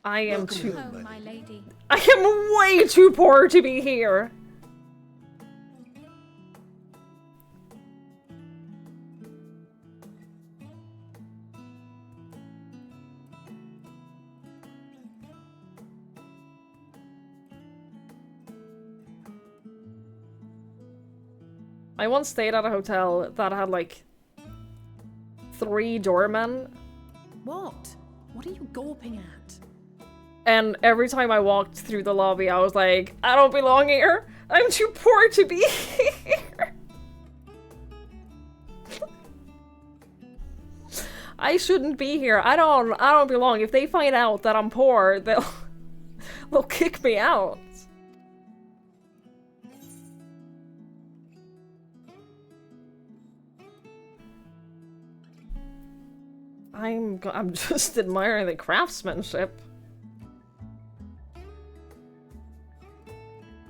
I am too... Oh, my lady. I am way too poor to be here. I once stayed at a hotel that had like 3 doormen. What? What are you gawping at? And every time I walked through the lobby, I was like, I don't belong here. I'm too poor to be here. I shouldn't be here. I don't belong. If they find out that I'm poor, they'll kick me out. I'm just admiring the craftsmanship.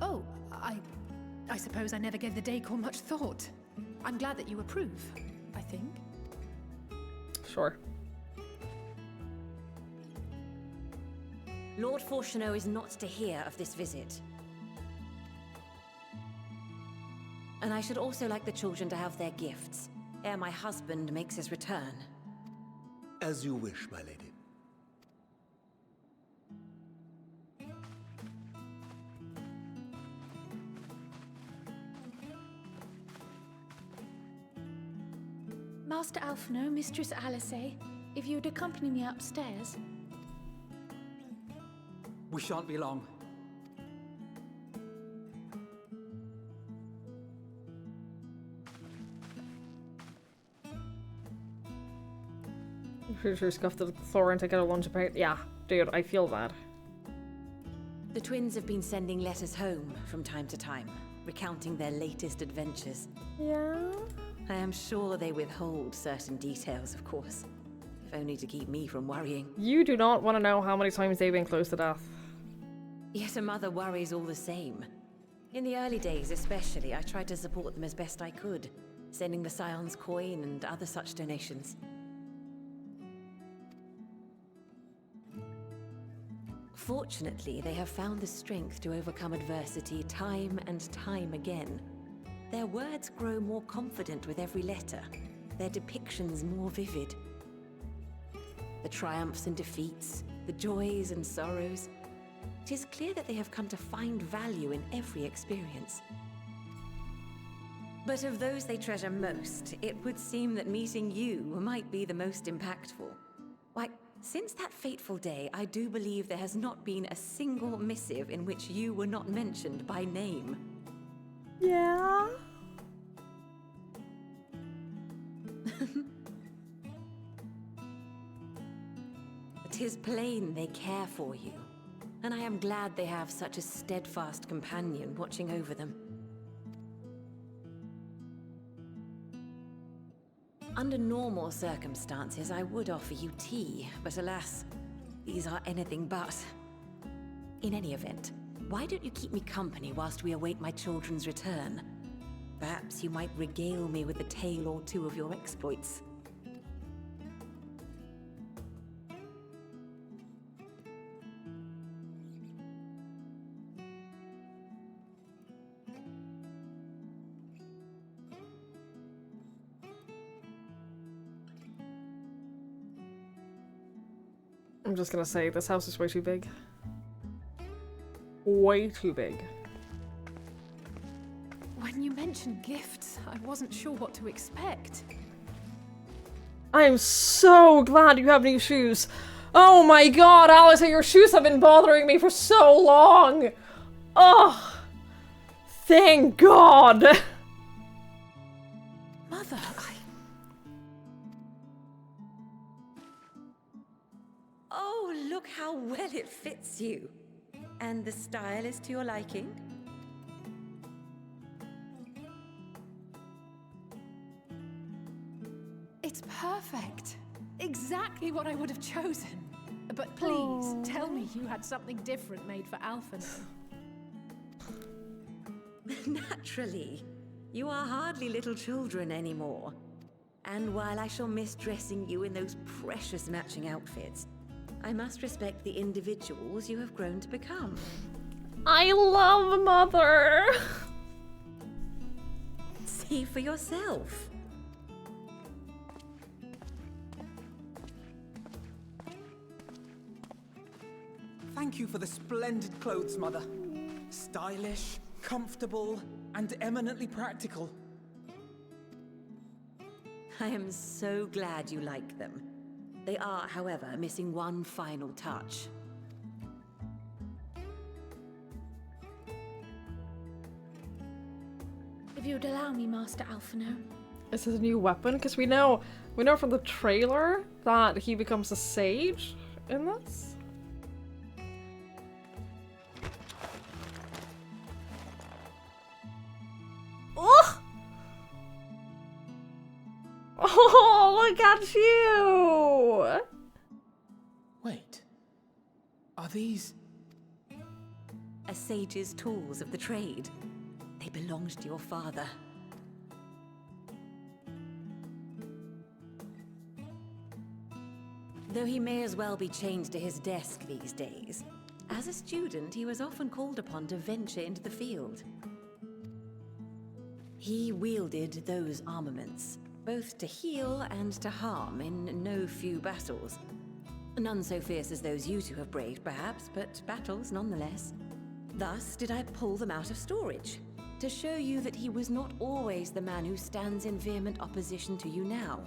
Oh, I suppose I never gave the decor much thought. I'm glad that you approve, I think. Sure. Lord Fortuneau is not to hear of this visit. And I should also like the children to have their gifts, ere my husband makes his return. As you wish, my lady. Master Alphino, Mistress Alice, if you'd accompany me upstairs. We shan't be long. Pretty sure scuffed the floor and take out a lunch apart. Yeah, dude, I feel that. The twins have been sending letters home from time to time, recounting their latest adventures. Yeah? I am sure they withhold certain details, of course. If only to keep me from worrying. You do not want to know how many times they've been close to death. Yet a mother worries all the same. In the early days especially, I tried to support them as best I could, sending the Scion's coin and other such donations. Fortunately, they have found the strength to overcome adversity time and time again. Their words grow more confident with every letter, their depictions more vivid. The triumphs and defeats, the joys and sorrows. It is clear that they have come to find value in every experience. But of those they treasure most, it would seem that meeting you might be the most impactful. Why, since that fateful day, I do believe there has not been a single missive in which you were not mentioned by name. Yeah? It is plain they care for you, and I am glad they have such a steadfast companion watching over them. Under normal circumstances, I would offer you tea, but alas, these are anything but. In any event, why don't you keep me company whilst we await my children's return? Perhaps you might regale me with a tale or two of your exploits. I'm just gonna say, this house is way too big. Way too big. When you mentioned gifts, I wasn't sure what to expect. I am so glad you have new shoes. Oh my god, Alice, your shoes have been bothering me for so long. Oh, thank God. Mother, Oh, look how well it fits you. And the style is to your liking? It's perfect. Exactly what I would have chosen. But please, tell me you had something different made for Alphino. Naturally. You are hardly little children anymore. And while I shall miss dressing you in those precious matching outfits, I must respect the individuals you have grown to become. I love Mother. See for yourself. Thank you for the splendid clothes, Mother. Stylish, comfortable, and eminently practical. I am so glad you like them. They are, however, missing one final touch. If you'd allow me, Master Alphino. Is this a new weapon? Because we know from the trailer that he becomes a sage in this. Oh! Oh, look at you! Wait. Are these... A sage's tools of the trade. They belonged to your father. Though he may as well be chained to his desk these days, as a student he was often called upon to venture into the field. He wielded those armaments, both to heal and to harm in no few battles. None so fierce as those you two have braved, perhaps, but battles nonetheless. Thus did I pull them out of storage, to show you that he was not always the man who stands in vehement opposition to you now.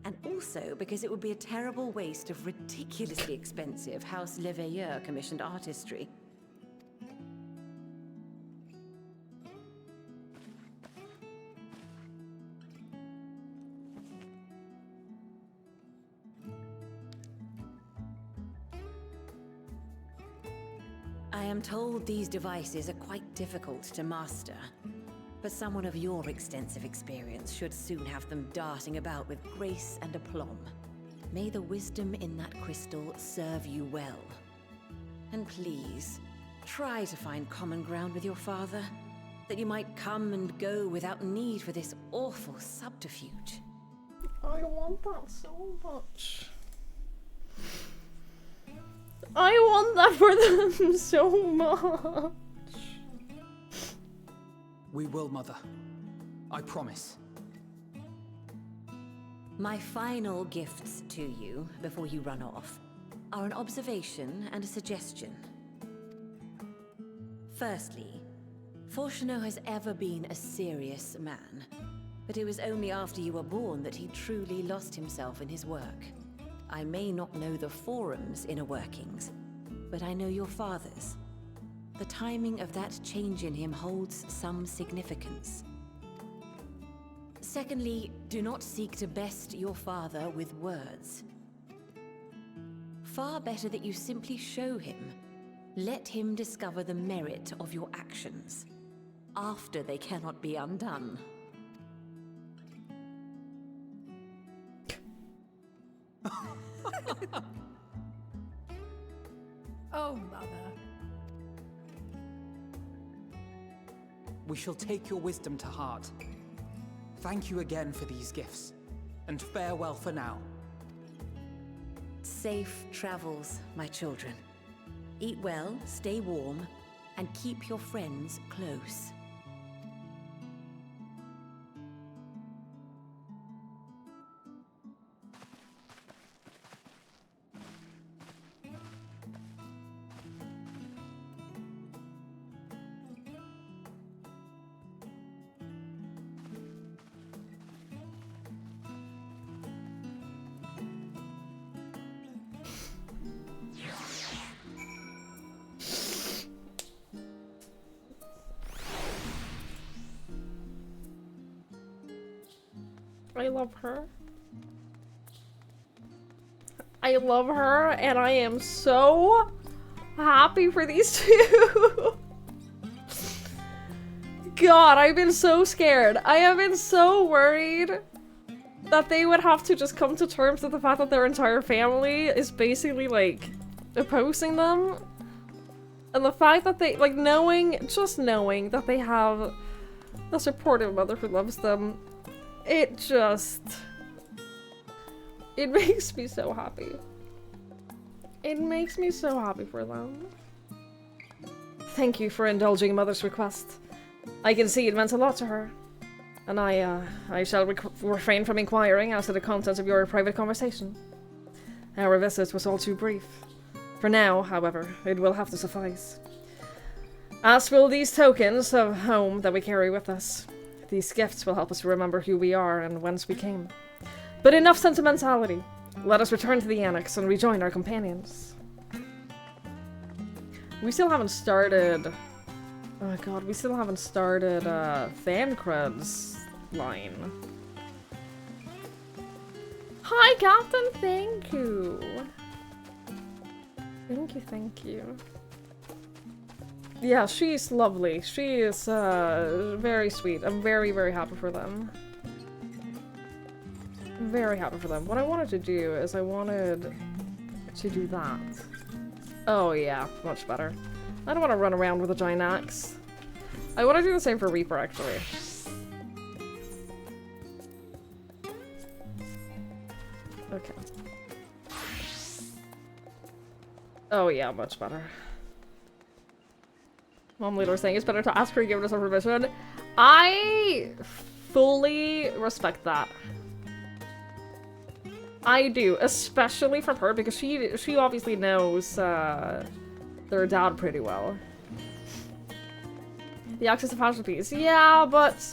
And also because it would be a terrible waste of ridiculously expensive House Leveilleur commissioned artistry. I am told these devices are quite difficult to master, but someone of your extensive experience should soon have them darting about with grace and aplomb. May the wisdom in that crystal serve you well. And please, try to find common ground with your father, that you might come and go without need for this awful subterfuge. I want that so much. I want that for them so much. We will, Mother. I promise. My final gifts to you, before you run off, are an observation and a suggestion. Firstly, Fortuno has ever been a serious man, but it was only after you were born that he truly lost himself in his work. I may not know the forum's inner workings, but I know your father's. The timing of that change in him holds some significance. Secondly, do not seek to best your father with words. Far better that you simply show him. Let him discover the merit of your actions, after they cannot be undone. Oh, Mother. We shall take your wisdom to heart. Thank you again for these gifts, and farewell for now. Safe travels, my children. Eat well, stay warm, and keep your friends close. I love her. I love her, and I am so happy for these two. God, I've been so scared. I have been so worried that they would have to just come to terms with the fact that their entire family is basically, like, opposing them. And the fact that they, like, just knowing that they have a supportive mother who loves them, it makes me so happy. It makes me so happy for them. Thank you for indulging Mother's request. I can see it meant a lot to her. And I shall refrain from inquiring as to the contents of your private conversation. Our visit was all too brief. For now, however, it will have to suffice. As will these tokens of home that we carry with us. These gifts will help us remember who we are and whence we came. But enough sentimentality. Let us return to the Annex and rejoin our companions. We still haven't started... Oh god, we still haven't started, Thancred's line. Hi, Captain! Thank you! Thank you, thank you. Yeah, she's lovely. She is, very sweet. I'm very, very happy for them. Very happy for them. What I wanted to do is I wanted to do that. Oh yeah, much better. I don't want to run around with a giant axe. I want to do the same for Reaper, actually. Okay. Oh yeah, much better. Mom Leader saying it's better to ask her to give us a permission. I fully respect that. I do, especially from her, because she obviously knows their dad pretty well. The axe is a fashion piece. Yeah, but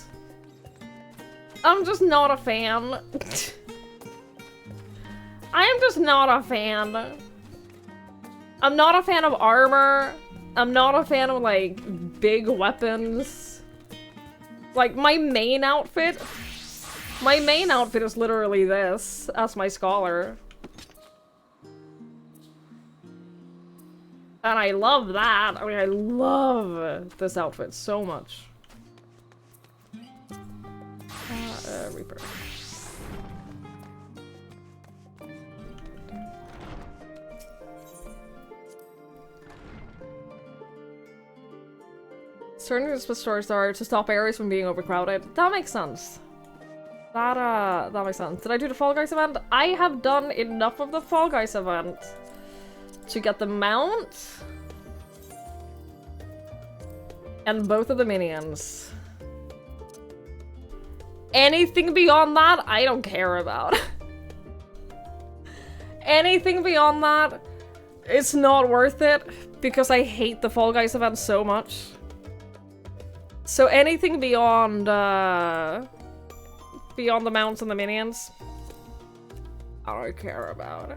I'm just not a fan. I am just not a fan. I'm not a fan of armor. I'm not a fan of, like, big weapons. Like, my main outfit is literally this, as my scholar. And I love that. I mean, I love this outfit so much. Reaper. Certain stores are to stop areas from being overcrowded. That makes sense. That makes sense. Did I do the Fall Guys event? I have done enough of the Fall Guys event to get the mount and both of the minions. Anything beyond that, I don't care about. Anything beyond that, it's not worth it because I hate the Fall Guys event so much. So anything beyond beyond the mounts and the minions, I don't care about.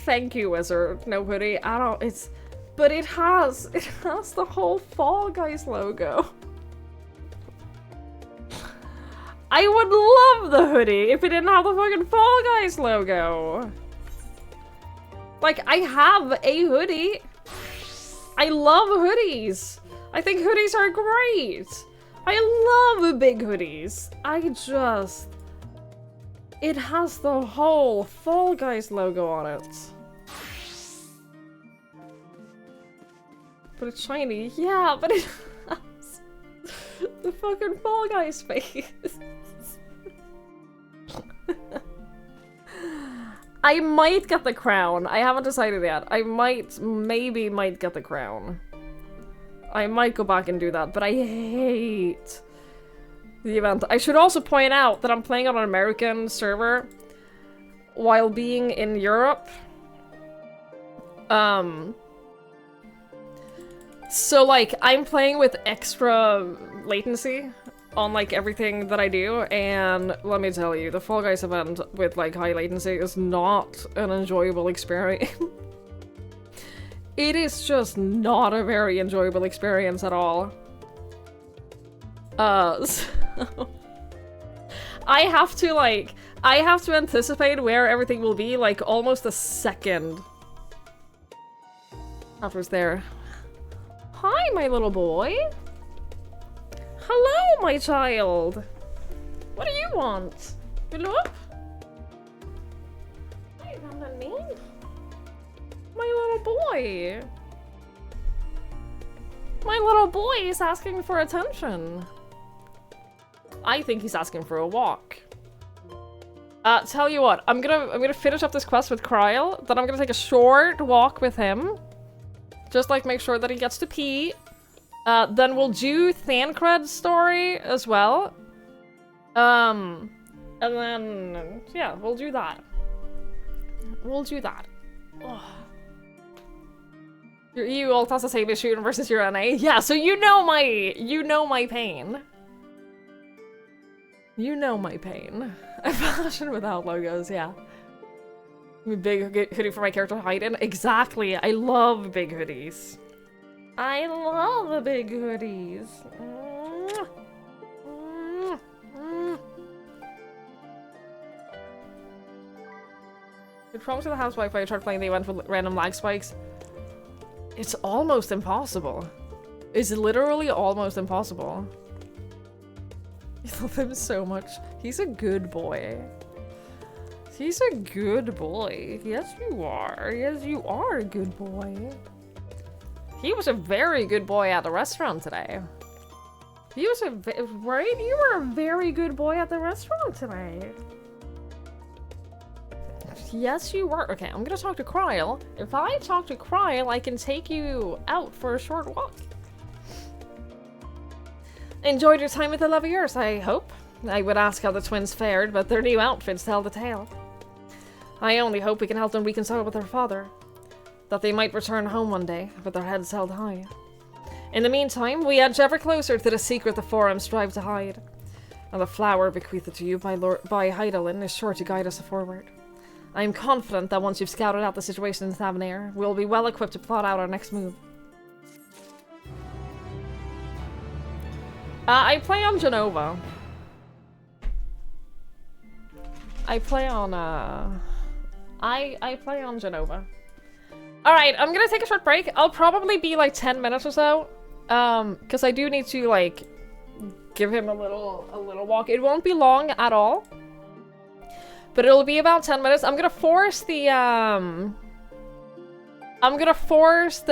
Thank you, Wizard. No hoodie. I don't. But it has the whole Fall Guys logo. I would love the hoodie if it didn't have the fucking Fall Guys logo. Like, I have a hoodie. I love hoodies. I think hoodies are great. I love big hoodies. It has the whole Fall Guys logo on it. But it's shiny. Yeah, but it has the fucking Fall Guys face. I might get the crown. I haven't decided yet. I maybe might get the crown. I might go back and do that, but I hate the event. I should also point out that I'm playing on an American server while being in Europe. So, like, I'm playing with extra latency on, like, everything that I do, and let me tell you, the Fall Guys event with, like, high latency is not an enjoyable experience. It is just not a very enjoyable experience at all. So I have to anticipate where everything will be, like, almost a second after it's there. Hi, my little boy. Hello, my child. What do you want? Hello? Hi, me. My little boy. My little boy is asking for attention. I think he's asking for a walk. Tell you what, I'm gonna finish up this quest with Kryl, then I'm gonna take a short walk with him. Just like make sure that he gets to pee. Then we'll do Thancred's story as well. And then yeah, we'll do that. We'll do that. Oh. Your EU alt has the same issue versus your NA. Yeah, so you know my pain. You know my pain. A fashion without logos, yeah. Big hoodie for my character to hide in? Exactly, I love big hoodies. I love big hoodies. It promised the house Wi-Fi. I tried playing the event with random lag spikes. It's almost impossible. It's literally almost impossible. I love him so much. He's a good boy. He's a good boy. Yes, you are. Yes, you are a good boy. He was a very good boy at the restaurant today. He was right? You were a very good boy at the restaurant today. Yes, you were. Okay, I'm gonna talk to Kryle. If I talk to Kryle, I can take you out for a short walk. Enjoyed your time with the love of yours, I hope. I would ask how the twins fared, but their new outfits tell the tale. I only hope we can help them reconcile with their father. That they might return home one day, with their heads held high. In the meantime, we edge ever closer to the secret the Forum strive to hide. And the flower bequeathed to you by Heidelin is sure to guide us forward. I am confident that once you've scouted out the situation in Thavnair, we'll be well equipped to plot out our next move. I play on Genova. I play on Genova. Alright, I'm gonna take a short break. I'll probably be like 10 minutes or so. Because I do need to like give him a little walk. It won't be long at all. But it'll be about 10 minutes. I'm gonna force the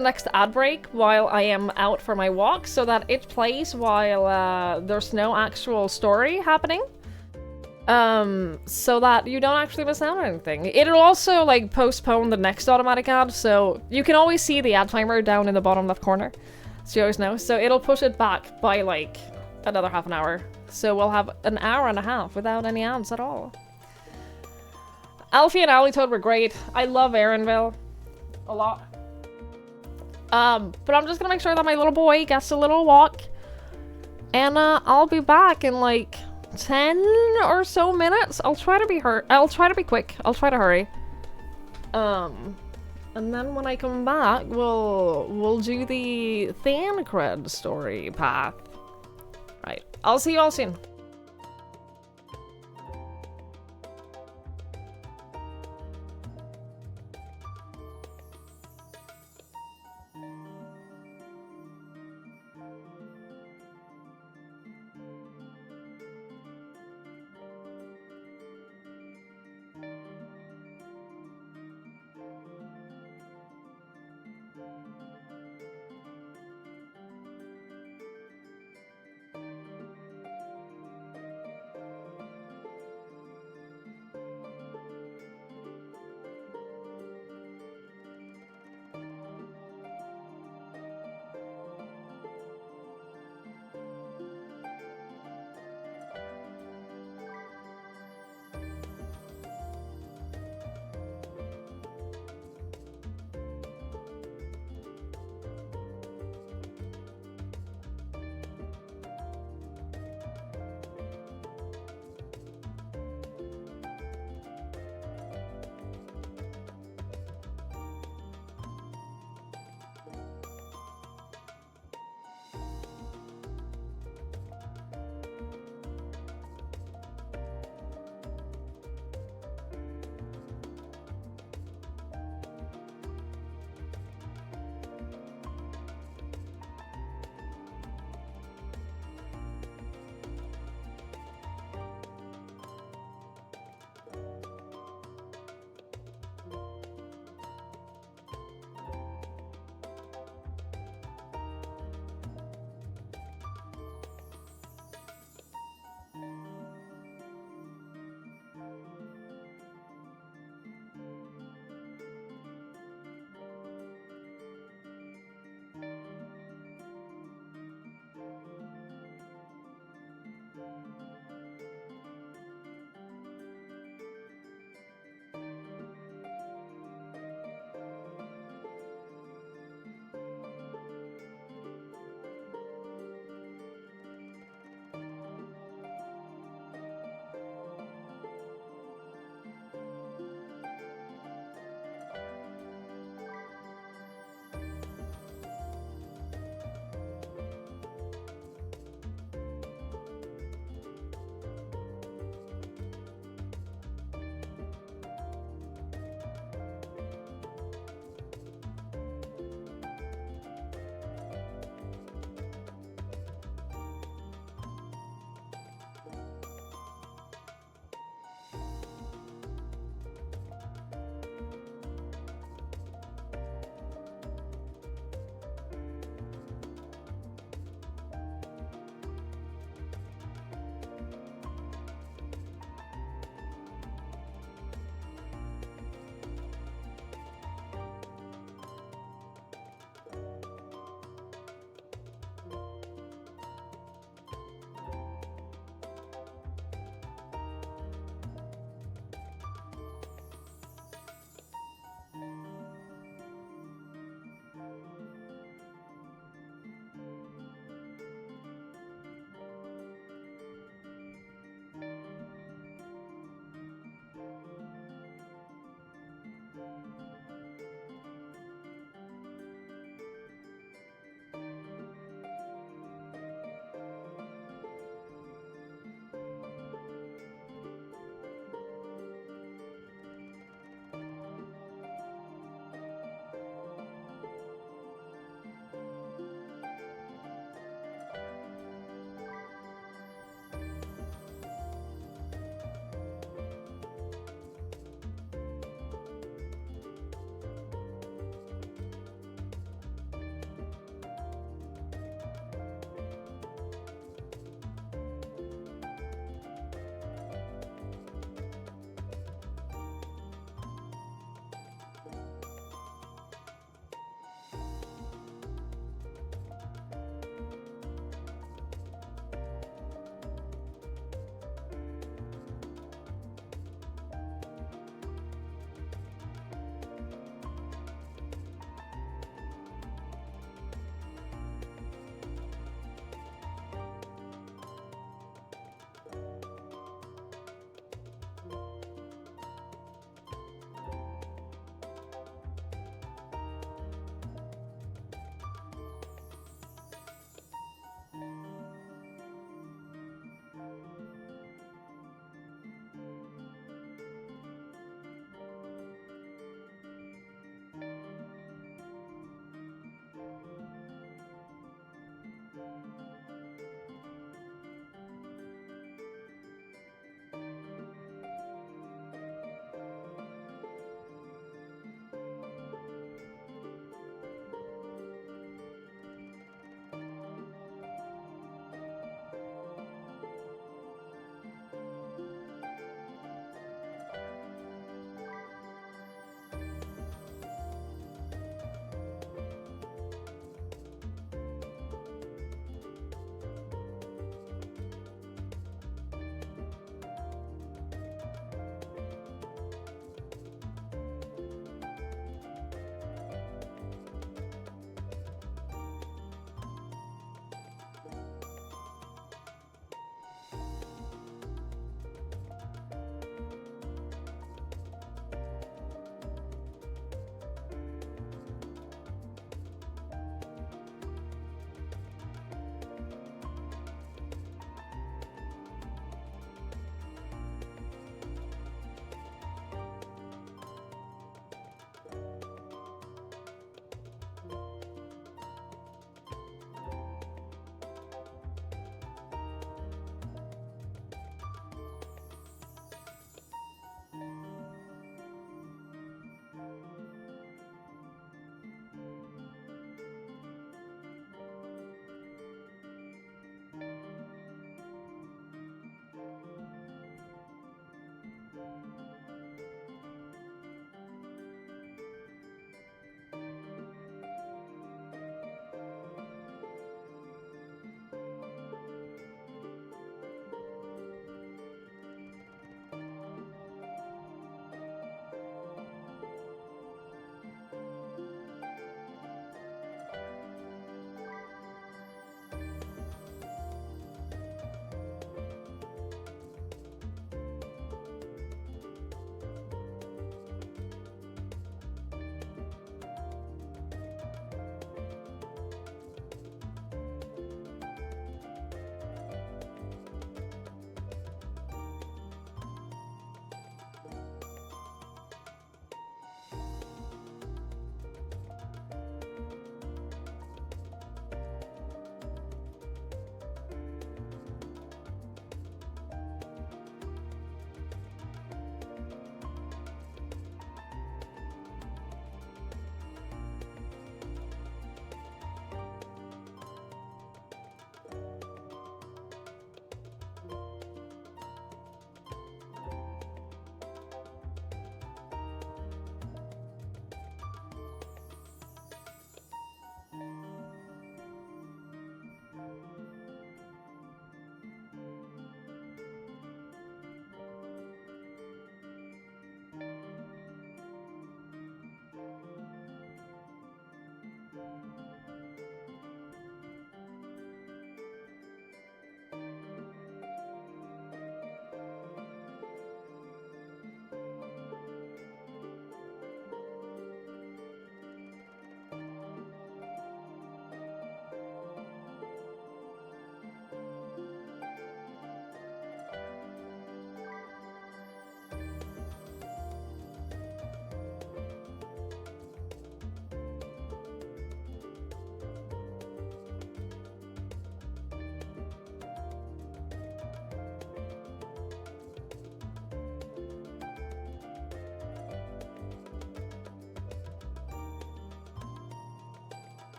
next ad break while I am out for my walk so that it plays while there's no actual story happening. So that you don't actually miss out on anything. It'll also like postpone the next automatic ad, so you can always see the ad timer down in the bottom left corner. So you always know. So it'll push it back by like another half an hour. So we'll have an hour and a half without any ads at all. Alfie and Alitoad were great. I love Erinville a lot. But I'm just gonna make sure that my little boy gets a little walk. And I'll be back in like 10 or so minutes. I'll try to be quick. I'll try to hurry. And then when I come back, we'll do the Thancred story path. Right. I'll see you all soon.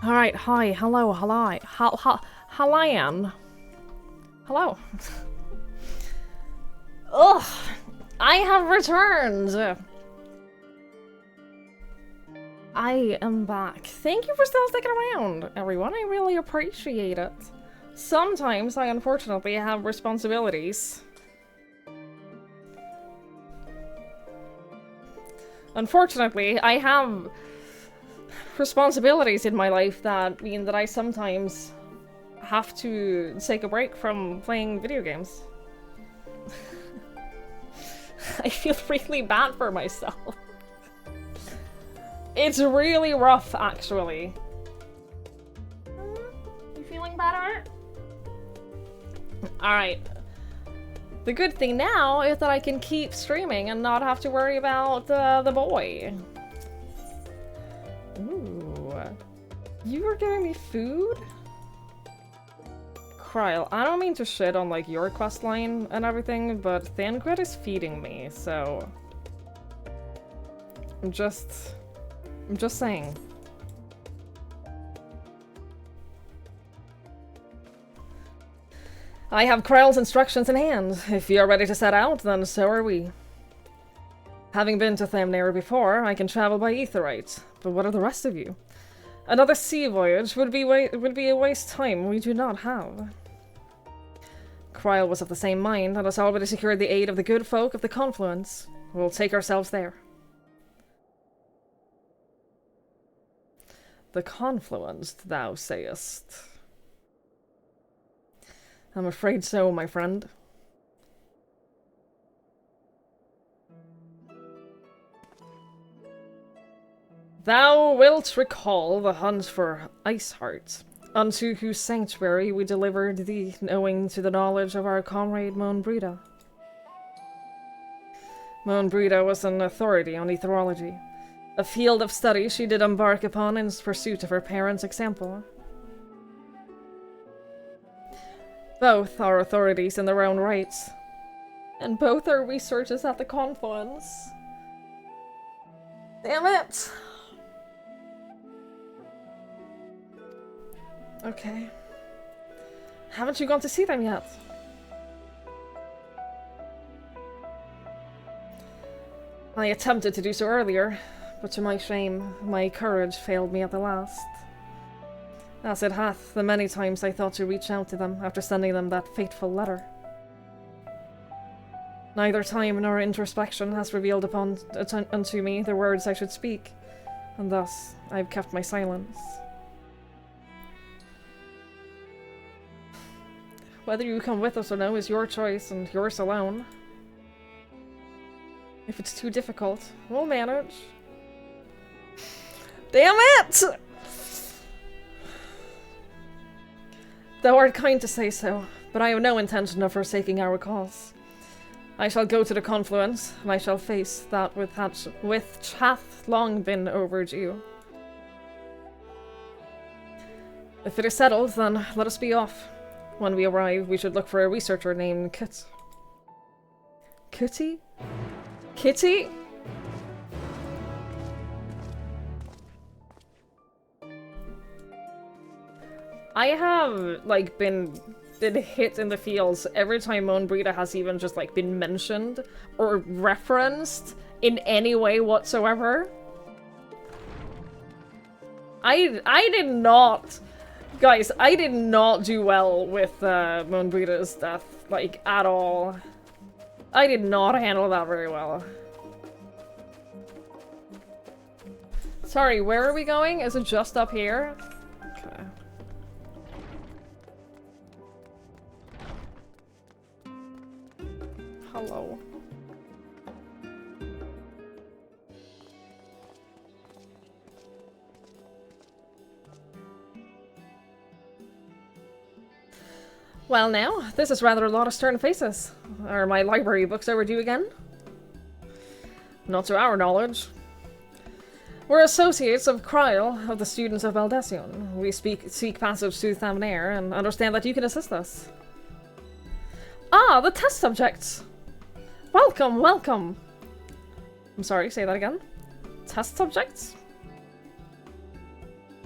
Alright, hi, hello, hello, Halayan. Hello. Ugh, I have returned. I am back. Thank you for still sticking around, everyone. I really appreciate it. Sometimes I unfortunately have responsibilities. Unfortunately, I have responsibilities in my life that mean that I sometimes have to take a break from playing video games. I feel really bad for myself. It's really rough, actually. You feeling better? Alright. The good thing now is that I can keep streaming and not have to worry about the boy. Ooh. You were giving me food? Kryle, I don't mean to shit on like your questline and everything, but Thancred is feeding me, so... I'm just saying. I have Kryle's instructions in hand. If you're ready to set out, then so are we. Having been to Thamnera before, I can travel by Aetheryte. But what are the rest of you? Another sea voyage would be a waste time we do not have. Kryle was of the same mind and has already secured the aid of the good folk of the Confluence. We'll take ourselves there. The Confluence, thou sayest? I'm afraid so, my friend. Thou wilt recall the hunt for Iceheart, unto whose sanctuary we delivered thee, owing to the knowledge of our comrade Moenbryda. Moenbryda was an authority on etherology, a field of study she did embark upon in pursuit of her parents' example. Both are authorities in their own rights, and both are researchers at the Confluence. Damn it! Okay. Haven't you gone to see them yet? I attempted to do so earlier, but to my shame, my courage failed me at the last. As it hath, the many times I thought to reach out to them after sending them that fateful letter. Neither time nor introspection has revealed unto me the words I should speak, and thus I've kept my silence. Whether you come with us or no is your choice and yours alone. If it's too difficult, we'll manage. Damn it! Thou art kind to say so, but I have no intention of forsaking our cause. I shall go to the Confluence, and I shall face that which hath long been overdue. If it is settled, then let us be off. When we arrive, we should look for a researcher named Kit. Kitty? Kitty? I have, like, been hit in the feels every time Moenbryda has even just, like, been mentioned or referenced in any way whatsoever. I did not... Guys, I did not do well with Moenbryda's death, like, at all. I did not handle that very well. Sorry, where are we going? Is it just up here? Okay. Hello. Well now, this is rather a lot of stern faces. Are my library books overdue again? Not to our knowledge. We're associates of Kryle, of the students of Baldesion. We seek passage to Thamnera and understand that you can assist us. Ah, the test subjects! Welcome, welcome! I'm sorry, say that again. Test subjects?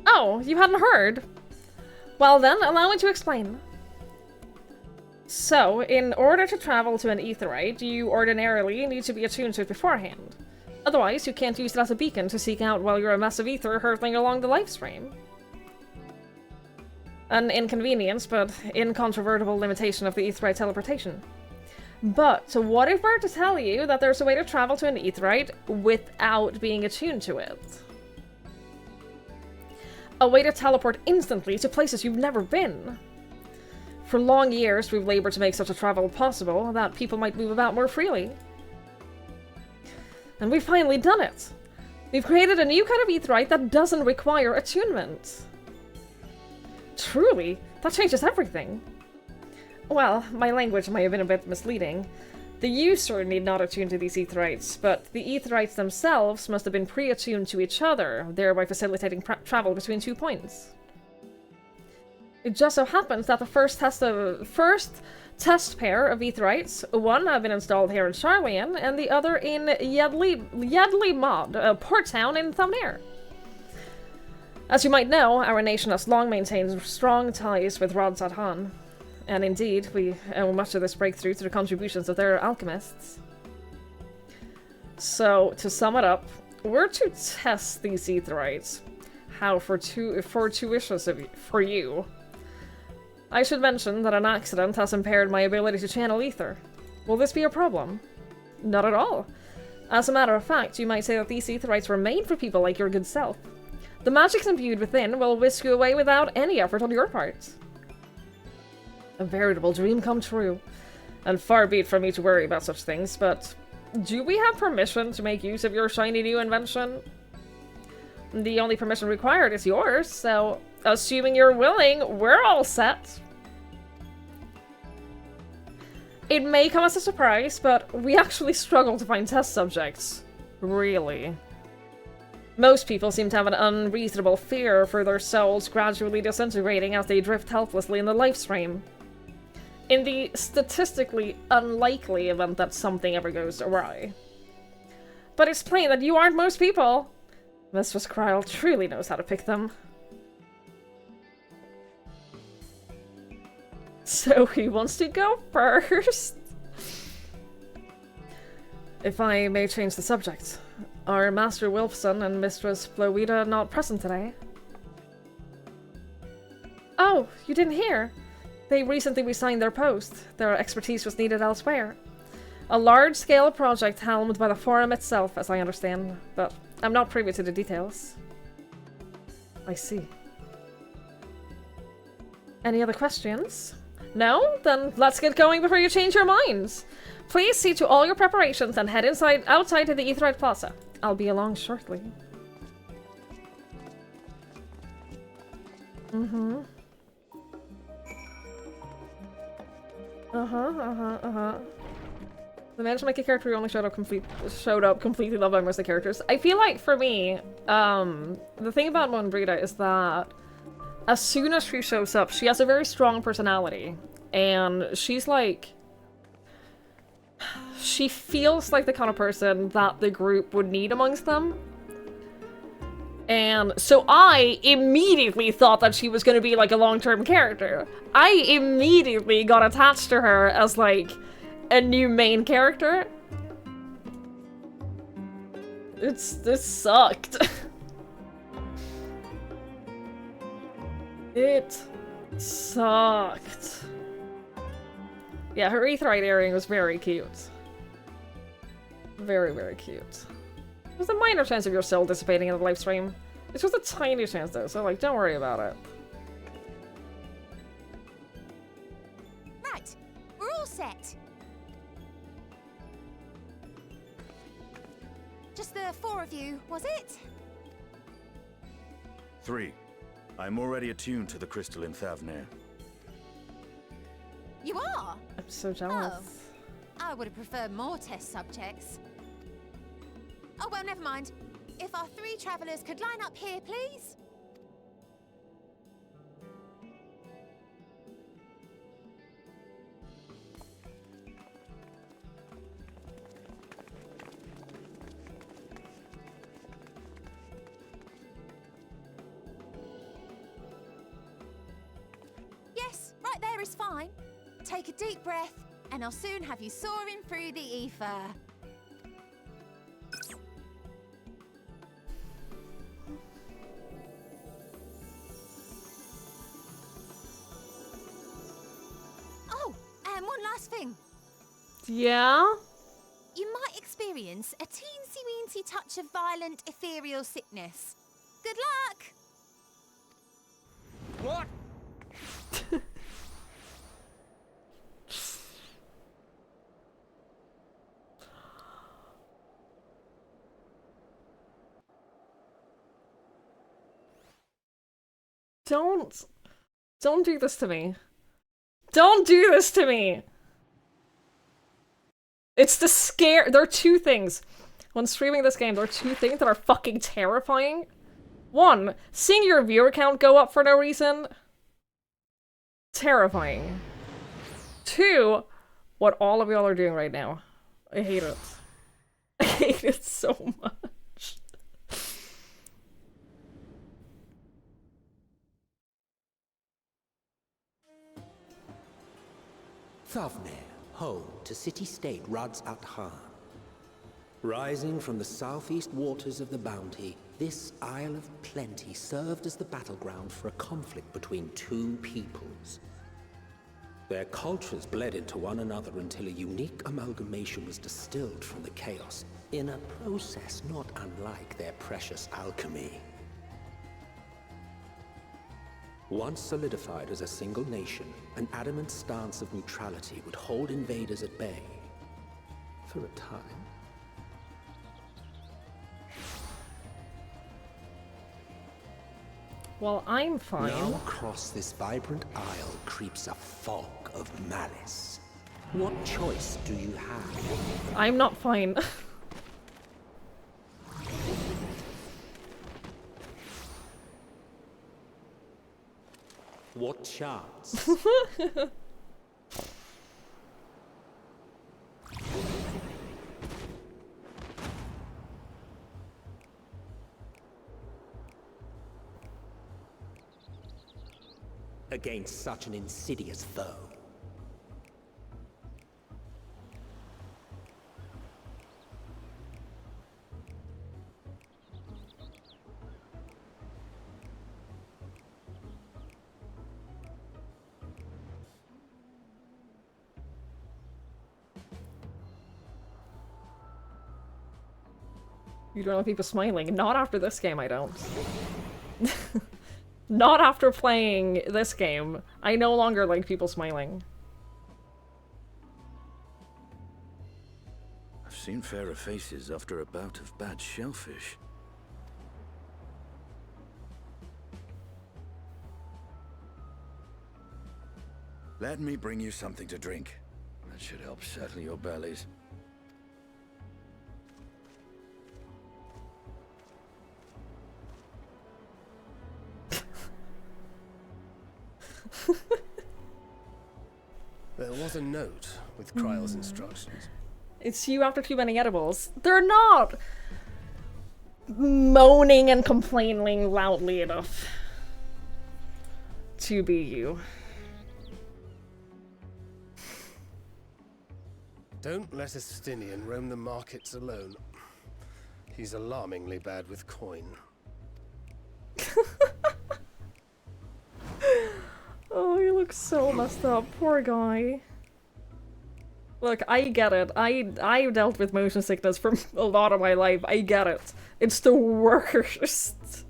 Oh, you hadn't heard? Well then, allow me to explain. So, in order to travel to an aetheryte, you ordinarily need to be attuned to it beforehand. Otherwise, you can't use it as a beacon to seek out while you're a mass of ether hurtling along the lifestream. An inconvenience, but incontrovertible limitation of the aetheryte teleportation. But what if we're to tell you that there's a way to travel to an aetheryte without being attuned to it? A way to teleport instantly to places you've never been. For long years, we've labored to make such a travel possible, that people might move about more freely. And we've finally done it! We've created a new kind of aetheryte that doesn't require attunement. Truly, that changes everything. Well, my language might have been a bit misleading. The user need not attune to these aetherites, but the aetherites themselves must have been pre-attuned to each other, thereby facilitating travel between 2 points. It just so happens that the first test pair of aetherites, one have been installed here in Sharlayan, and the other in Yedley Mod, a port town in Thamnir. As you might know, our nation has long maintained strong ties with Rod Sadhan, and indeed, we owe much of this breakthrough to the contributions of their alchemists. So, to sum it up, we're to test these aetherites. How for two wishes for you. I should mention that an accident has impaired my ability to channel ether. Will this be a problem? Not at all. As a matter of fact, you might say that these aetherites were made for people like your good self. The magics imbued within will whisk you away without any effort on your part. A veritable dream come true. And far be it from me to worry about such things, but do we have permission to make use of your shiny new invention? The only permission required is yours, so assuming you're willing, we're all set. It may come as a surprise, but we actually struggle to find test subjects. Really. Most people seem to have an unreasonable fear for their souls gradually disintegrating as they drift helplessly in the lifestream. In the statistically unlikely event that something ever goes awry. But it's plain that you aren't most people. Mistress Kryl truly knows how to pick them. So who wants to go first? If I may change the subject. Are Master Wilfson and Mistress Flowida not present today? Oh, you didn't hear? They recently resigned their post. Their expertise was needed elsewhere. A large-scale project helmed by the Forum itself, as I understand, but I'm not privy to the details. I see. Any other questions? No? Then let's get going before you change your minds. Please see to all your preparations and head outside to the Aetheryte Plaza. I'll be along shortly. Mm-hmm. The managed to make a character who only showed up completely loved by most of the characters. I feel like for me, the thing about Monbrita is that as soon as she shows up, she has a very strong personality. And she's like... She feels like the kind of person that the group would need amongst them. And so I immediately thought that she was going to be like a long-term character. I immediately got attached to her as like a new main character. This sucked. It sucked. Yeah, her aetheryte earring was very cute. Very, very cute. There's a minor chance of your soul dissipating in the live stream. It's just a tiny chance though, so like, don't worry about it. Right, we're all set. Just the 4 of you, was it? 3. I'm already attuned to the crystal in Thavnir. You are? I'm so jealous. Oh, I would have preferred more test subjects. Oh, well, never mind. If our 3 travelers could line up here, please. is fine. Take a deep breath, and I'll soon have you soaring through the ether. Oh, and one last thing. Yeah? You might experience a teensy-weensy touch of violent ethereal sickness. Good luck! What? Don't do this to me. Don't do this to me! It's the scare- there are two things. When streaming this game, there are two things that are fucking terrifying. One, seeing your viewer count go up for no reason. Terrifying. Two, what all of y'all are doing right now. I hate it. I hate it so much. Thavnir, home to city-state Rads at Han. Rising from the southeast waters of the Bounty, this Isle of Plenty served as the battleground for a conflict between two peoples. Their cultures bled into one another until a unique amalgamation was distilled from the chaos, in a process not unlike their precious alchemy. Once solidified as a single nation, an adamant stance of neutrality would hold invaders at bay for a time. Well, I'm fine. Now across this vibrant isle creeps a fog of malice. What choice do you have? I'm not fine. What chance? Against such an insidious foe. You don't like people smiling. Not after this game, I don't. Not after playing this game. I no longer like people smiling. I've seen fairer faces after a bout of bad shellfish. Let me bring you something to drink. That should help settle your bellies. There was a note with Kryle's instructions. It's you after too many edibles. They're not moaning and complaining loudly enough to be you. Don't let a Stinian roam the markets alone. He's alarmingly bad with coin. Oh, he looks so messed up. Poor guy. Look, I get it. I've dealt with motion sickness for a lot of my life. I get it. It's the worst.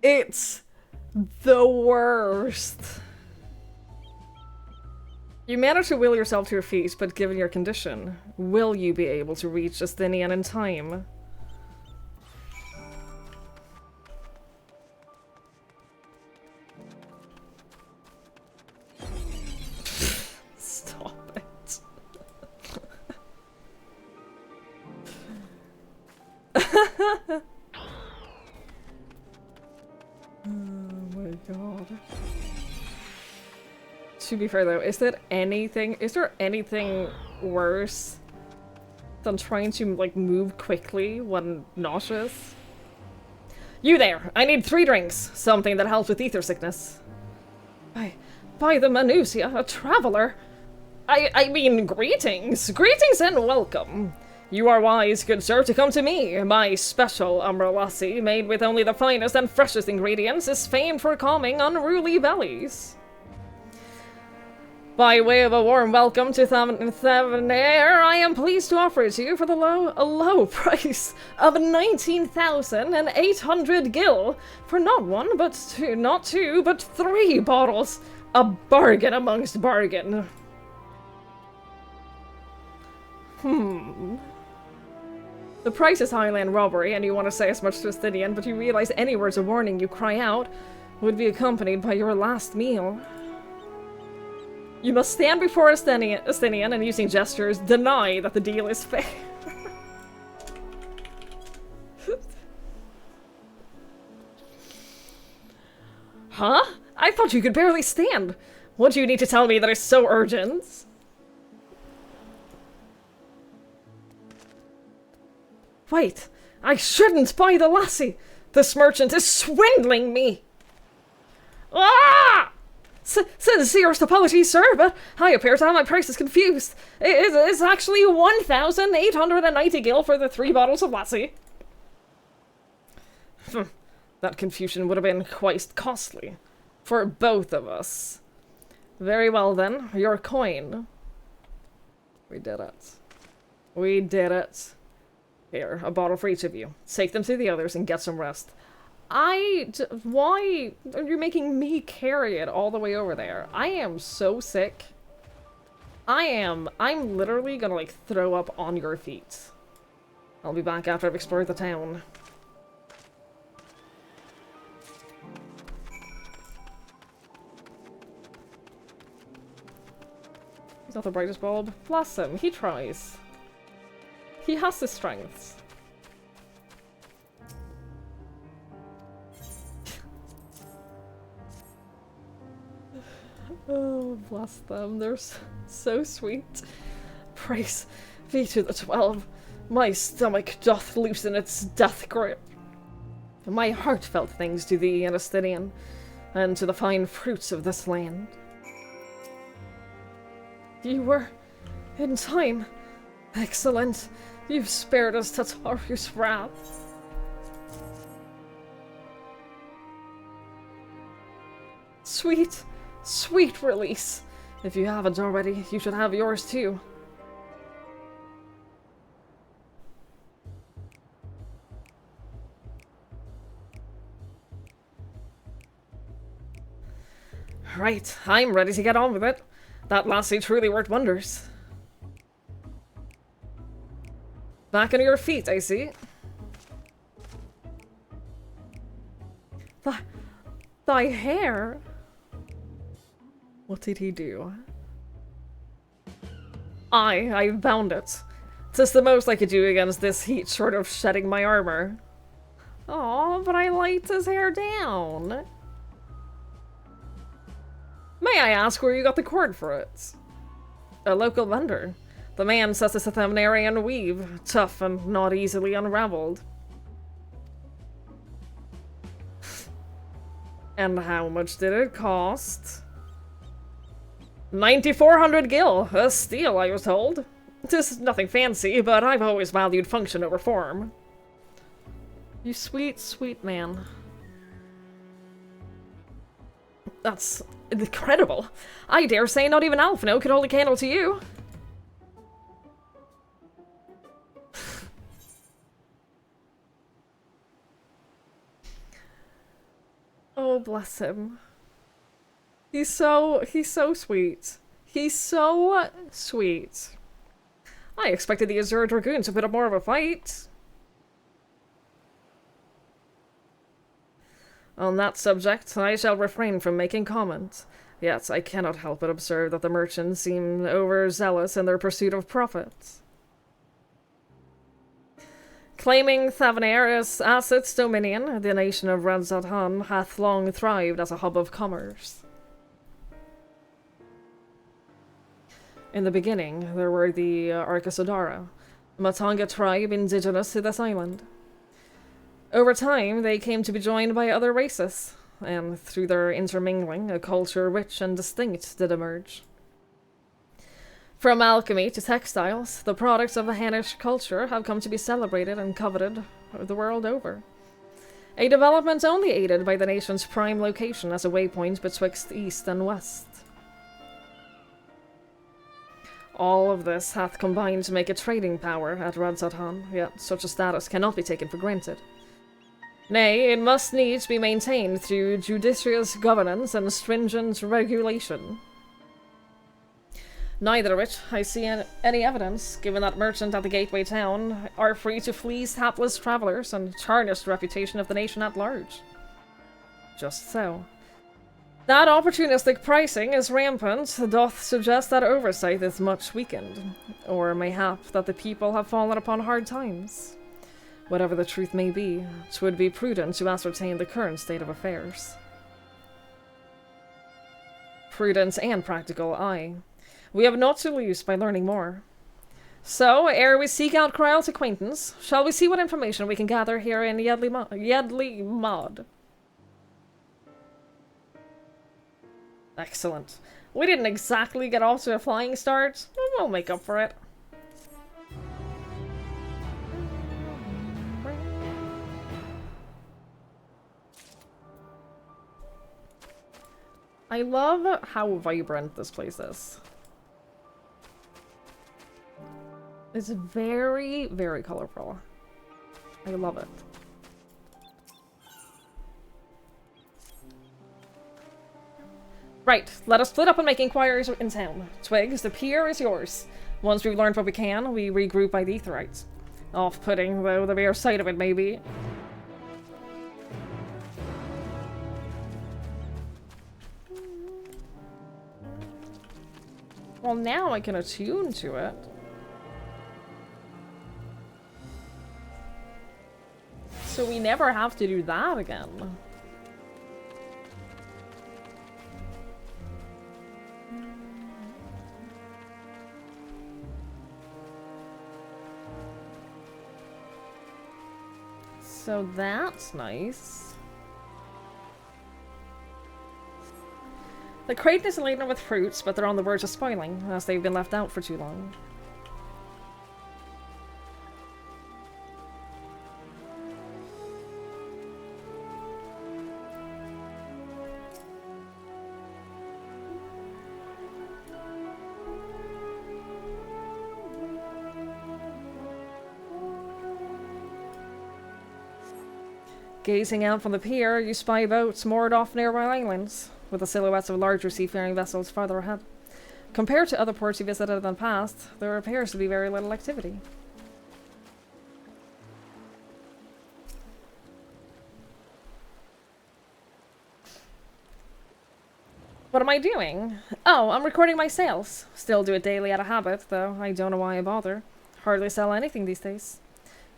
It's the worst. You managed to will yourself to your feet, but given your condition, will you be able to reach Justinian in time? Stop it. Oh my god. To be fair though, is there anything worse than trying to like move quickly when nauseous? You there! I need 3 drinks! Something that helps with ether sickness. By the Manusia, a traveler. I mean, greetings. Greetings and welcome. You are wise, good sir, to come to me. My special umbralassi, made with only the finest and freshest ingredients, is famed for calming unruly bellies. By way of a warm welcome to Thavnair, I am pleased to offer it to you for a low price of 19,800 gil for not one, but two, not two, but 3 bottles. A bargain amongst bargain. The price is highland robbery, and you want to say as much to Astynian, but you realize any words of warning you cry out would be accompanied by your last meal. You must stand before Astynian and, using gestures, deny that the deal is fair. Huh? I thought you could barely stand. What do you need to tell me that is so urgent? Wait, I shouldn't buy the lassie. This merchant is swindling me. Ah! Sincere apologies, sir, but I appear to have my prices confused. It's actually 1,890 gil for the 3 bottles of lassie. That confusion would have been quite costly. For both of us. Very well then, your coin. We did it. We did it. Here, a bottle for each of you. Take them to the others and get some rest. Why are you making me carry it all the way over there? I am so sick. I'm literally gonna, like, throw up on your feet. I'll be back after I've explored the town. He's not the brightest bulb. Bless him, he tries. He has his strengths. Oh, bless them. They're so sweet. Praise be to the 12. My stomach doth loosen its death grip. My heartfelt thanks to thee, Astynian, and to the fine fruits of this land. You were in time. Excellent. You've spared us Tataru's wrath. Sweet, sweet release. If you haven't already, you should have yours too. Right, I'm ready to get on with it. That lassie truly worked wonders. Back on your feet, I see. Thy hair? What did he do? I bound it. 'Tis the most I could do against this heat, short of shedding my armor. Aw, but I liked his hair down. May I ask where you got the cord for it? A local vendor. The man says it's a Thamnarian weave, tough and not easily unraveled. And how much did it cost? 9,400 gil, a steal, I was told. 'Tis nothing fancy, but I've always valued function over form. You sweet, sweet man. That's incredible. I dare say not even Alphino could hold a candle to you. Oh, bless him. He's so sweet. He's so sweet. I expected the Azure Dragoon to put up more of a fight. On that subject, I shall refrain from making comment. Yet I cannot help but observe that the merchants seem overzealous in their pursuit of profits. Claiming Thavnair as its dominion, the nation of Radzadhan hath long thrived as a hub of commerce. In the beginning, there were the Arkasodara, a Matanga tribe indigenous to this island. Over time, they came to be joined by other races. and through their intermingling, a culture rich and distinct did emerge. From alchemy to textiles, the products of the Hannish culture have come to be celebrated and coveted the world over. A development only aided by the nation's prime location as a waypoint betwixt east and west. All of this hath combined to make a trading power at Radzatan, yet such a status cannot be taken for granted. Nay, it must needs be maintained through judicious governance and stringent regulation. Neither of which I see any evidence, given that merchants at the gateway town are free to fleece hapless travelers and tarnish the reputation of the nation at large. Just so. That opportunistic pricing is rampant doth suggest that oversight is much weakened, or mayhap that the people have fallen upon hard times. Whatever the truth may be, 'twould be prudent to ascertain the current state of affairs. Prudent and practical, aye. We have naught to lose by learning more. So, ere we seek out Kryle's acquaintance, shall we see what information we can gather here in Yedley Mod? Excellent. We didn't exactly get off to a flying start, but we'll make up for it. I love how vibrant this place is. It's very, very colorful. I love it. Right, let us split up and make inquiries in town. Twigs, the pier is yours. Once we've learned what we can, we regroup by the Aetherites. Off-putting, though the mere sight of it may be. Well, now I can attune to it. So we never have to do that again. So that's nice. The crate is laden with fruits, but they're on the verge of spoiling, as they've been left out for too long. Gazing out from the pier, you spy boats moored off nearby islands, with the silhouettes of larger seafaring vessels farther ahead. Compared to other ports you visited in the past, there appears to be very little activity. What am I doing? Oh, I'm recording my sales. Still do it daily out of habit, though I don't know why I bother. Hardly sell anything these days.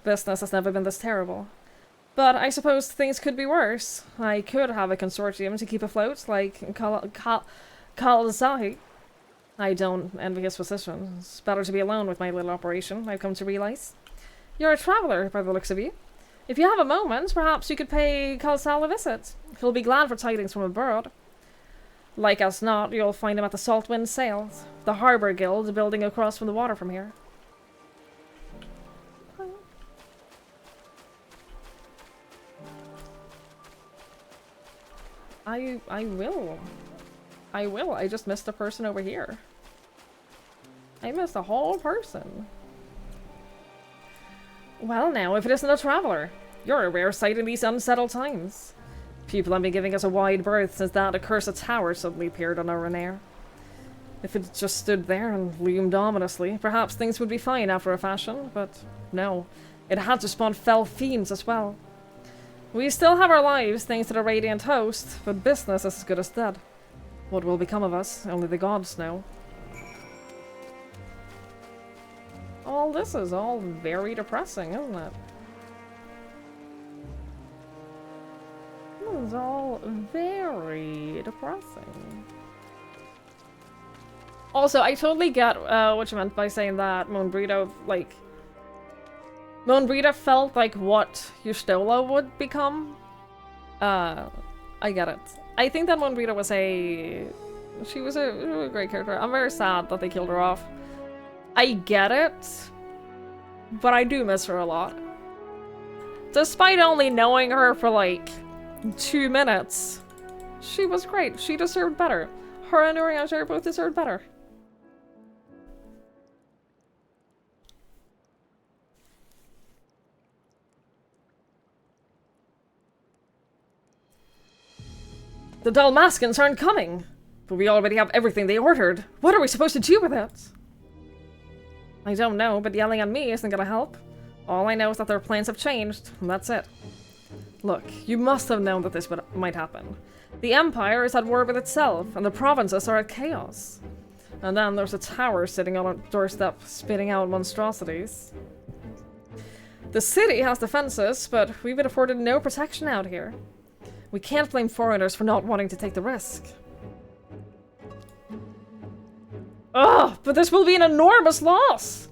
Business has never been this terrible. But I suppose things could be worse. I could have a consortium to keep afloat, like Kalzahi. I don't envy his position. It's better to be alone with my little operation, I've come to realize. You're a traveler, by the looks of you. If you have a moment, perhaps you could pay Kalsal a visit. He'll be glad for tidings from abroad. Like as not, you'll find him at the Saltwind Sails, the Harbour Guild building across from the water from here. I will. I will. I just missed a person over here. I missed a whole person. Well now, if it isn't a traveler, you're a rare sight in these unsettled times. People have been giving us a wide berth since that accursed tower suddenly appeared on our Renair. If it just stood there and loomed ominously, perhaps things would be fine after a fashion, but no. It had to spawn fell fiends as well. We still have our lives thanks to the Radiant Host, but business is as good as dead. What will become of us, only the gods know. All this is all very depressing, isn't it? This is all very depressing. Also, I totally get what you meant by saying that Moonbrita, like... Moonbrita felt like what Yustola would become. I get it. I think that one Rita was a... She was a great character. I'm very sad that they killed her off. I get it, but I do miss her a lot. Despite only knowing her for like 2 minutes, she was great. She deserved better. Her and Urianger both deserved better. The Dalmascans aren't coming, but we already have everything they ordered. What are we supposed to do with it? I don't know, but yelling at me isn't gonna help. All I know is that their plans have changed, and that's it. Look, you must have known that this might happen. The Empire is at war with itself, and the provinces are at chaos. And then there's a tower sitting on a doorstep, spitting out monstrosities. The city has defenses, but we've been afforded no protection out here. We can't blame foreigners for not wanting to take the risk. Ugh, but this will be an enormous loss!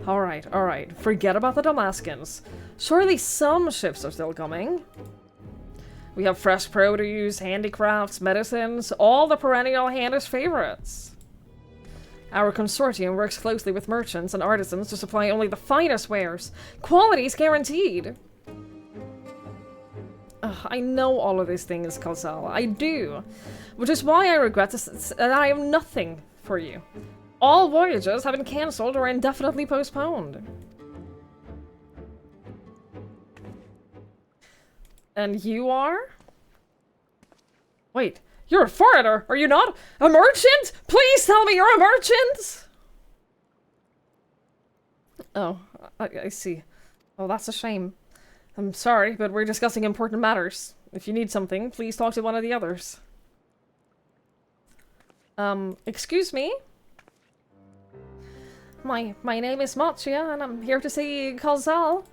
Alright. Forget about the Dalmascans. Surely some ships are still coming. We have fresh produce, handicrafts, medicines, all the perennial Handish favorites. Our consortium works closely with merchants and artisans to supply only the finest wares. Quality's guaranteed! Ugh, I know all of these things, Kalsal. I do. Which is why I regret that I have nothing for you. All voyages have been cancelled or indefinitely postponed. And you are? Wait, you're a foreigner, are you not? A merchant? Please tell me you're a merchant! Oh, I see. Oh, that's a shame. I'm sorry, but we're discussing important matters. If you need something, please talk to one of the others. Excuse me? My name is Matria, and I'm here to see Kalzal.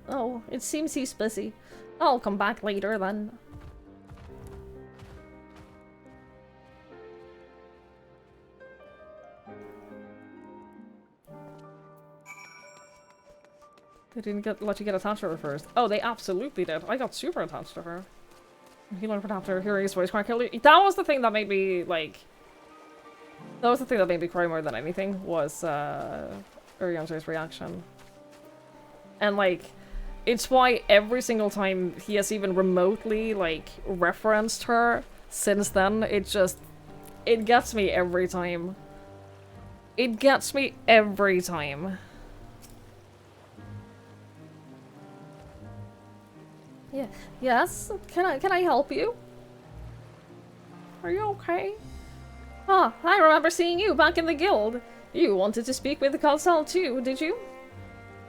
Oh, it seems he's busy. I'll come back later then. They didn't let you get attached to her first. Oh, they absolutely did. I got super attached to her. He learned after hearing his voice crack. That was the thing that made me, like... That was the thing that made me cry more than anything, was, Urianger's reaction. And, like, it's why every single time he has even remotely, like, referenced her since then, it gets me every time. It gets me every time. Yeah. Yes? Can I help you? Are you okay? Ah, I remember seeing you back in the guild. You wanted to speak with Kalsal too, did you?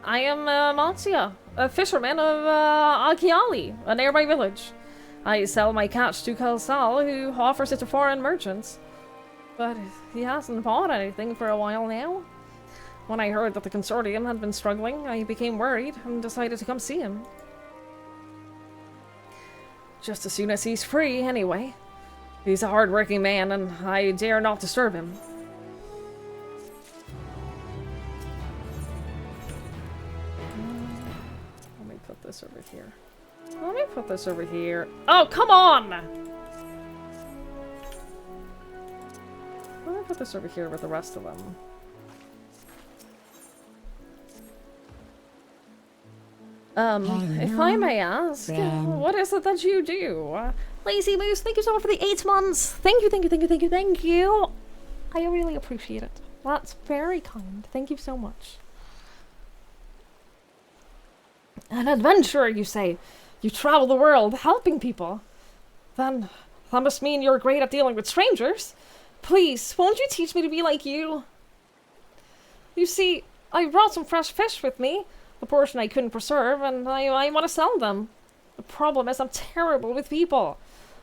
I am Matsia, a fisherman of Akiali, a nearby village. I sell my catch to Kalsal, who offers it to foreign merchants. But he hasn't bought anything for a while now. When I heard that the consortium had been struggling, I became worried and decided to come see him. Just as soon as he's free, anyway. He's a hard-working man, and I dare not disturb him. Let me put this over here. Let me put this over here. Oh, come on! Let me put this over here with the rest of them. If I may ask, what is it that you do? Lazy Moose, thank you so much for the 8 months. Thank you. I really appreciate it. That's very kind. Thank you so much. An adventurer, you say? You travel the world, helping people. Then, that must mean you're great at dealing with strangers. Please, won't you teach me to be like you? You see, I brought some fresh fish with me. The portion I couldn't preserve, and I want to sell them. The problem is I'm terrible with people.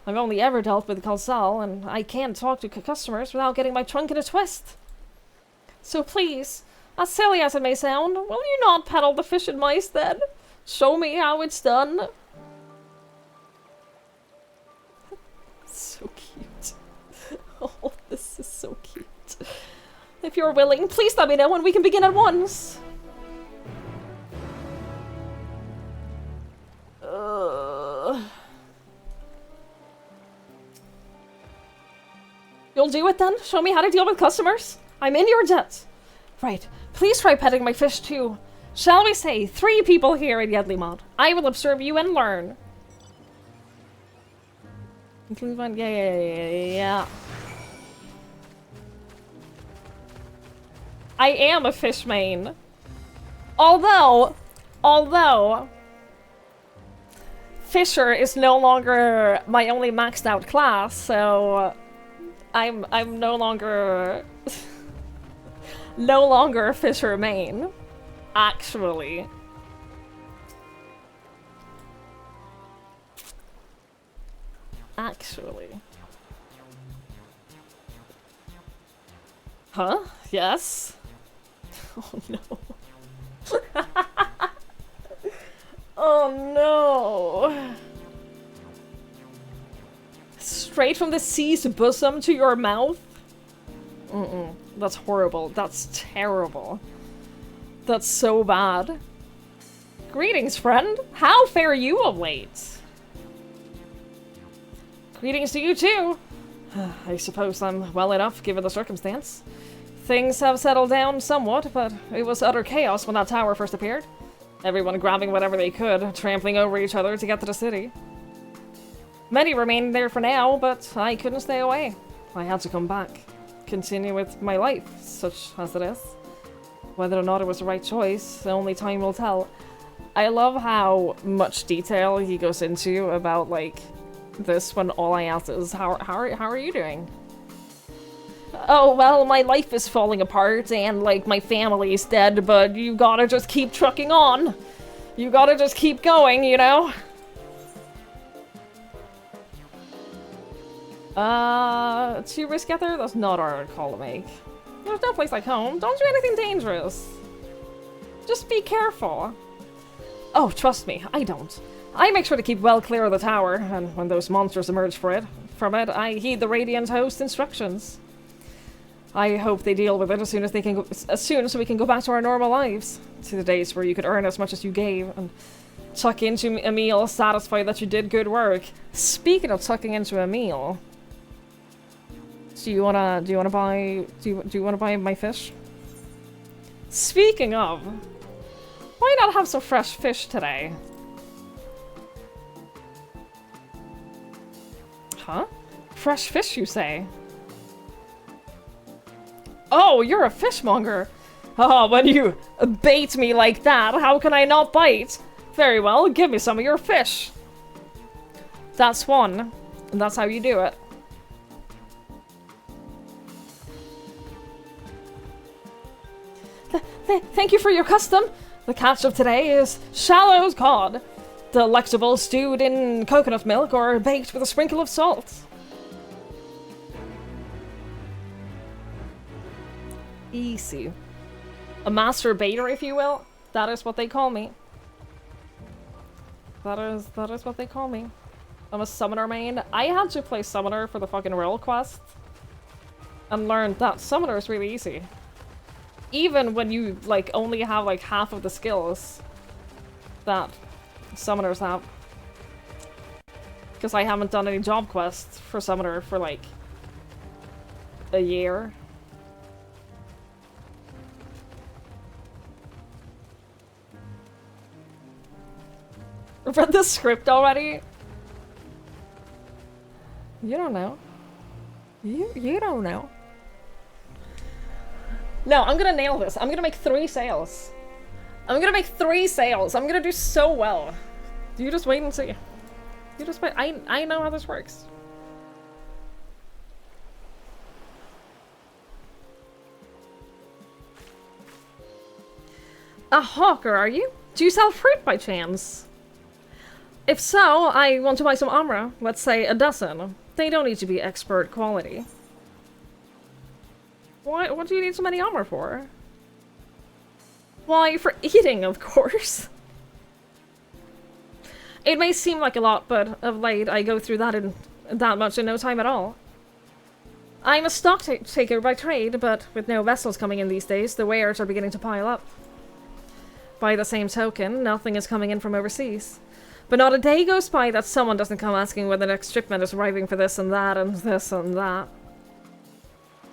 I've only ever dealt with Kalsal, and I can't talk to customers without getting my trunk in a twist. So please, as silly as it may sound, will you not peddle the fish in my stead? Show me how it's done. So cute. Oh, this is so cute. If you're willing, please let me know and we can begin at once. do it then. Show me how to deal with customers. I'm in your debt. Right. Please try petting my fish too. Shall we say 3 people here at Yedlimod? I will observe you and learn. Yeah. I am a fish main. Although Fisher is no longer my only maxed out class, so I'm no longer a Fisher main, actually. Huh? Yes? Oh no. Oh no. Straight from the sea's bosom to your mouth? That's horrible. That's terrible. That's so bad. Greetings, friend. How fare you of late? Greetings to you too. I suppose I'm well enough given the circumstance. Things have settled down somewhat, but it was utter chaos when that tower first appeared. Everyone grabbing whatever they could, trampling over each other to get to the city. Many remained there for now, but I couldn't stay away. I had to come back. Continue with my life, such as it is. Whether or not it was the right choice, only time will tell. I love how much detail he goes into about, like, this when all I ask is, how are you doing? Oh, well, my life is falling apart and, like, my family is dead, but you gotta just keep trucking on. You gotta just keep going, you know? Too risky out there? That's not our call to make. There's no place like home. Don't do anything dangerous. Just be careful. Oh, trust me, I don't. I make sure to keep well clear of the tower, and when those monsters emerge from it, I heed the Radiant Host instructions. I hope they deal with it as soon so we can go back to our normal lives. To the days where you could earn as much as you gave, and tuck into a meal satisfied that you did good work. Speaking of tucking into a meal, do you wanna buy my fish? Speaking of, why not have some fresh fish today? Huh? Fresh fish, you say? Oh, you're a fishmonger. Oh, when you bait me like that, how can I not bite? Very well, give me some of your fish. That's one, and that's how you do it. Thank you for your custom. The catch of today is Shallow's cod. Delectable stewed in coconut milk or baked with a sprinkle of salt. Easy. A master baiter, if you will. That is what they call me. That is what they call me. I'm a summoner main. I had to play summoner for the fucking royal quest. And learned that summoner is really easy. Even when you, like, only have, like, half of the skills that summoners have. Because I haven't done any job quests for summoner for, like, a year. Read the script already? You don't know. You don't know. No, I'm gonna nail this. I'm gonna make 3 sales. I'm gonna make 3 sales. I'm gonna do so well. You just wait and see. You just wait. I know how this works. A hawker, are you? Do you sell fruit by chance? If so, I want to buy some amra. Let's say a dozen. They don't need to be expert quality. What do you need so many amra for? Why, for eating, of course. It may seem like a lot, but of late I go through that much in no time at all. I'm a stock taker by trade, but with no vessels coming in these days, the wares are beginning to pile up. By the same token, nothing is coming in from overseas. But not a day goes by that someone doesn't come asking when the next shipment is arriving for this and that and this and that.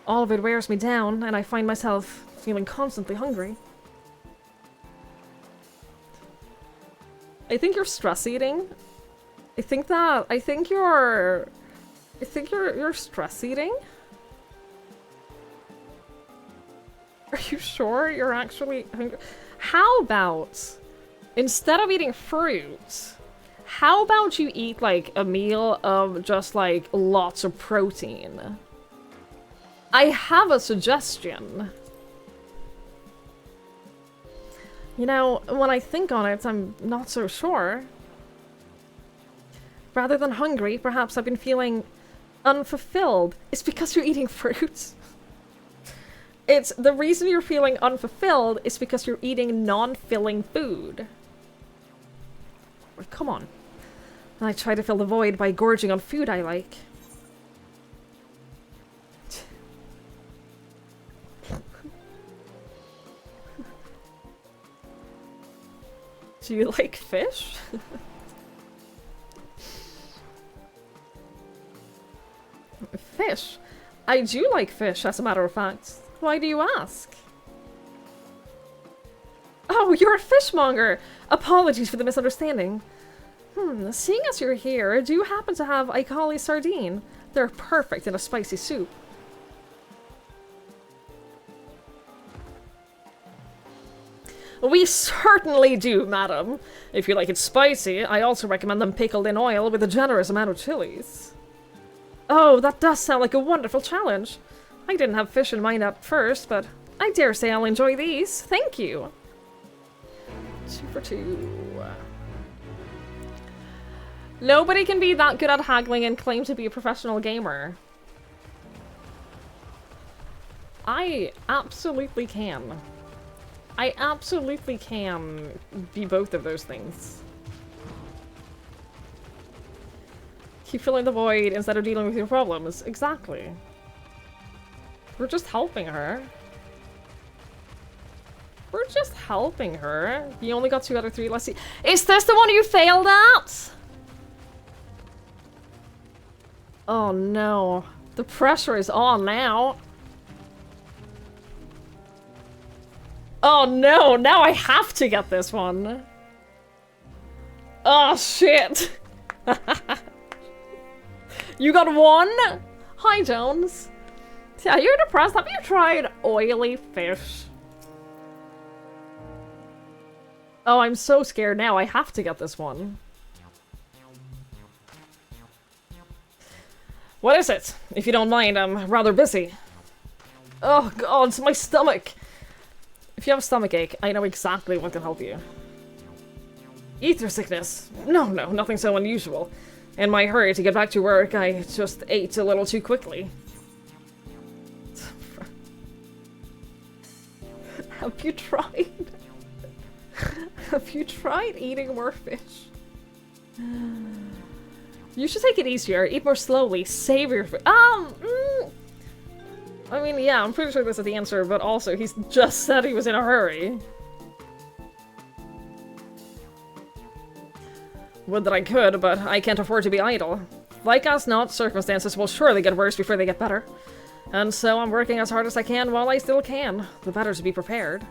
All of it wears me down, and I find myself feeling constantly hungry. I think you're stress eating. I think you're stress eating. Are you sure you're actually hungry? How about, instead of eating fruit, how about you eat, like, a meal of just, like, lots of protein? I have a suggestion. You know, when I think on it, I'm not so sure. Rather than hungry, perhaps I've been feeling unfulfilled. It's because you're eating fruit. It's the reason you're feeling unfulfilled is because you're eating non-filling food. Come on. I try to fill the void by gorging on food I like. Do you like fish? Fish? I do like fish, as a matter of fact. Why do you ask? Oh, you're a fishmonger! Apologies for the misunderstanding. Seeing as you're here, do you happen to have Ikali sardine? They're perfect in a spicy soup. We certainly do, madam. If you like it spicy, I also recommend them pickled in oil with a generous amount of chilies. Oh, that does sound like a wonderful challenge. I didn't have fish in mind at first, but I dare say I'll enjoy these. Thank you. 2 for 2. Nobody can be that good at haggling and claim to be a professional gamer. I absolutely can. I absolutely can be both of those things. Keep filling the void instead of dealing with your problems. Exactly. We're just helping her. We're just helping her. You only got 2 out of 3. Let's see. Is this the one you failed at? Oh no. The pressure is on now. Oh no, now I have to get this one. Oh shit. You got 1? Hi, Jones. Yeah, you're depressed. Have you tried oily fish? Oh, I'm so scared now. I have to get this one. What is it? If you don't mind, I'm rather busy. Oh god, it's my stomach. If you have a stomachache, I know exactly what can help you. Ether sickness. No, nothing so unusual. In my hurry to get back to work, I just ate a little too quickly. Have you tried? Have you tried eating more fish? You should take it easier, eat more slowly, save your food. I mean, yeah, I'm pretty sure this is the answer, but also, he's just said he was in a hurry. Would that I could, but I can't afford to be idle. Like as not, circumstances will surely get worse before they get better. And so I'm working as hard as I can while I still can. The better to be prepared.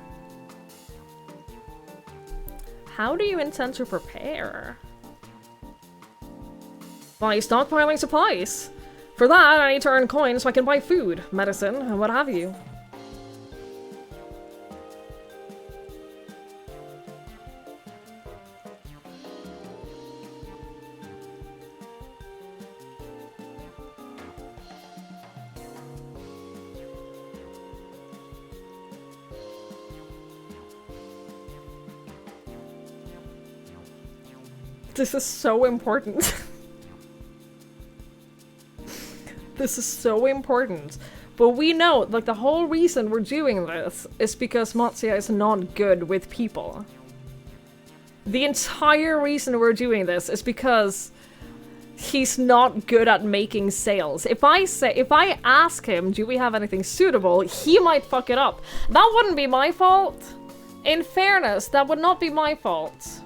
How do you intend to prepare? By stockpiling supplies. For that, I need to earn coins so I can buy food, medicine, and what have you. This is so important. This is so important. But we know, like, the whole reason we're doing this is because Matsuya is not good with people. The entire reason we're doing this is because he's not good at making sales. If I ask him, do we have anything suitable, he might fuck it up. That wouldn't be my fault. In fairness, that would not be my fault.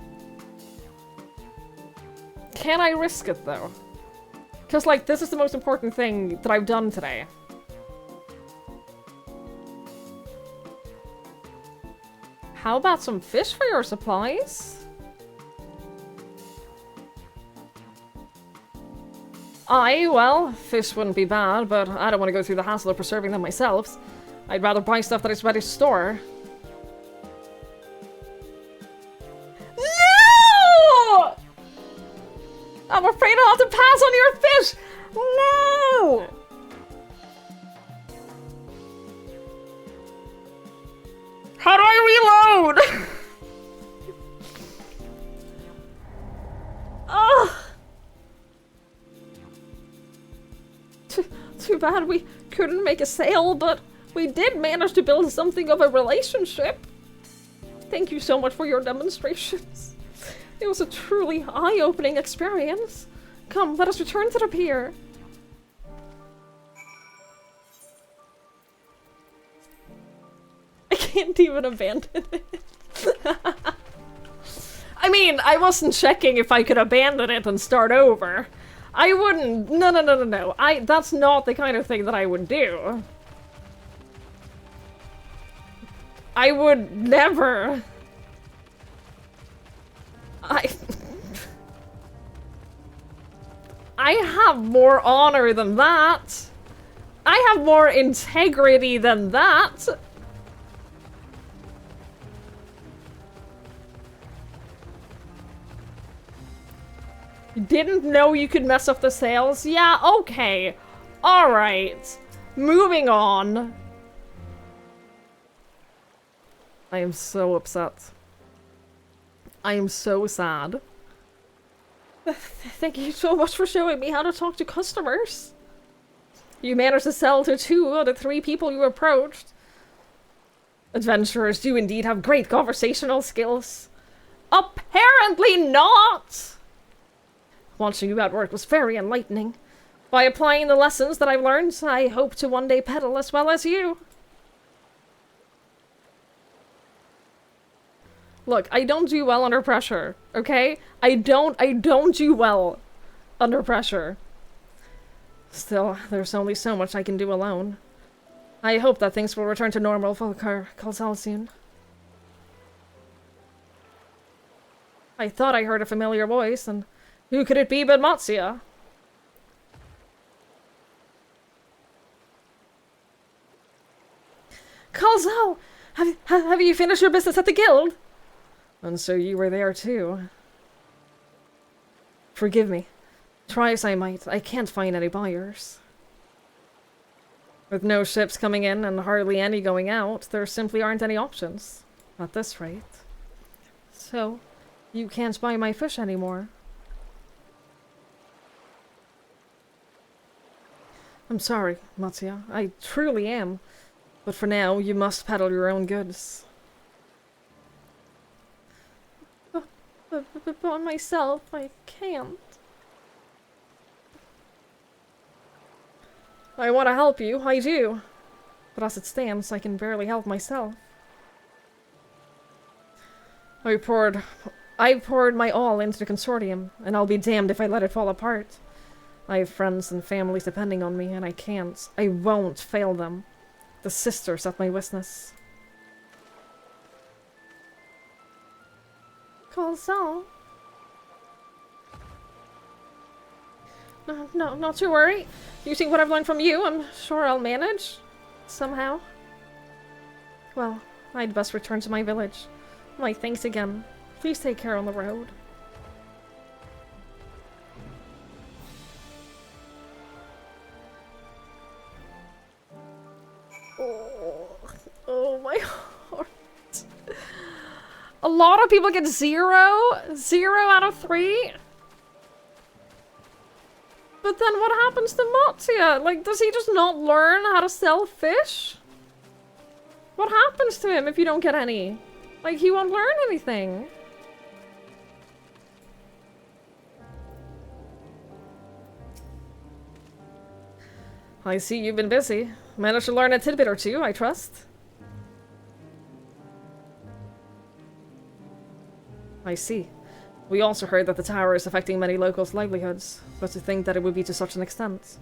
Can I risk it, though? Because, like, this is the most important thing that I've done today. How about some fish for your supplies? Well, fish wouldn't be bad, but I don't want to go through the hassle of preserving them myself. I'd rather buy stuff that is ready to store. No! I'm afraid I'll have to pass on your fish! No! How do I reload? Ugh! Too bad we couldn't make a sale, but we did manage to build something of a relationship. Thank you so much for your demonstrations. It was a truly eye-opening experience. Come, let us return to the pier. I can't even abandon it. I mean, I wasn't checking if I could abandon it and start over. I wouldn't. No. That's not the kind of thing that I would do. I would never. I have more honor than that. I have more integrity than that. Didn't know you could mess up the sales? Yeah, okay. Alright. Moving on. I am so upset. I am so sad. Thank you so much for showing me how to talk to customers. You managed to sell to 2 out of 3 people you approached. Adventurers do indeed have great conversational skills. Apparently not! Watching you at work was very enlightening. By applying the lessons that I've learned, I hope to one day peddle as well as you. Look, I don't do well under pressure, okay? I don't do well under pressure. Still, there's only so much I can do alone. I hope that things will return to normal for Kalsal soon. I thought I heard a familiar voice, and who could it be but Matsuya? Kalsal! Have you finished your business at the guild? And so you were there too. Forgive me. Try as I might, I can't find any buyers. With no ships coming in and hardly any going out, there simply aren't any options. At this rate. So, you can't buy my fish anymore. I'm sorry, Matsuya. I truly am. But for now, you must peddle your own goods. But by myself, I can't. I want to help you, I do. But as it stands, I can barely help myself. I poured my all into the consortium, and I'll be damned if I let it fall apart. I have friends and families depending on me, and I won't fail them. The sisters at my witness. Kalsal. No, not to worry. Using what I've learned from you, I'm sure I'll manage. Somehow. Well, I'd best return to my village. My thanks again. Please take care on the road. Oh my heart. A lot of people get 0. 0 out of 3. But then what happens to Matsuya? Like, does he just not learn how to sell fish? What happens to him if you don't get any? Like, he won't learn anything. I see you've been busy. Managed to learn a tidbit or 2, I trust. I see. We also heard that the tower is affecting many locals' livelihoods, but to think that it would be to such an extent.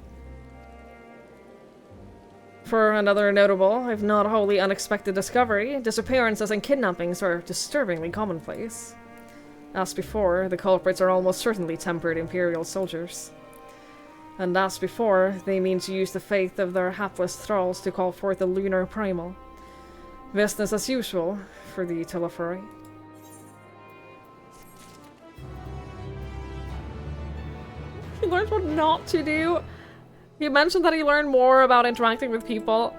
For another notable, if not wholly unexpected discovery, disappearances and kidnappings are disturbingly commonplace. As before, the culprits are almost certainly tempered Imperial soldiers. And as before, they mean to use the faith of their hapless thralls to call forth the lunar primal. Business as usual for the Utiliferae. He learned what not to do. He mentioned that he learned more about interacting with people.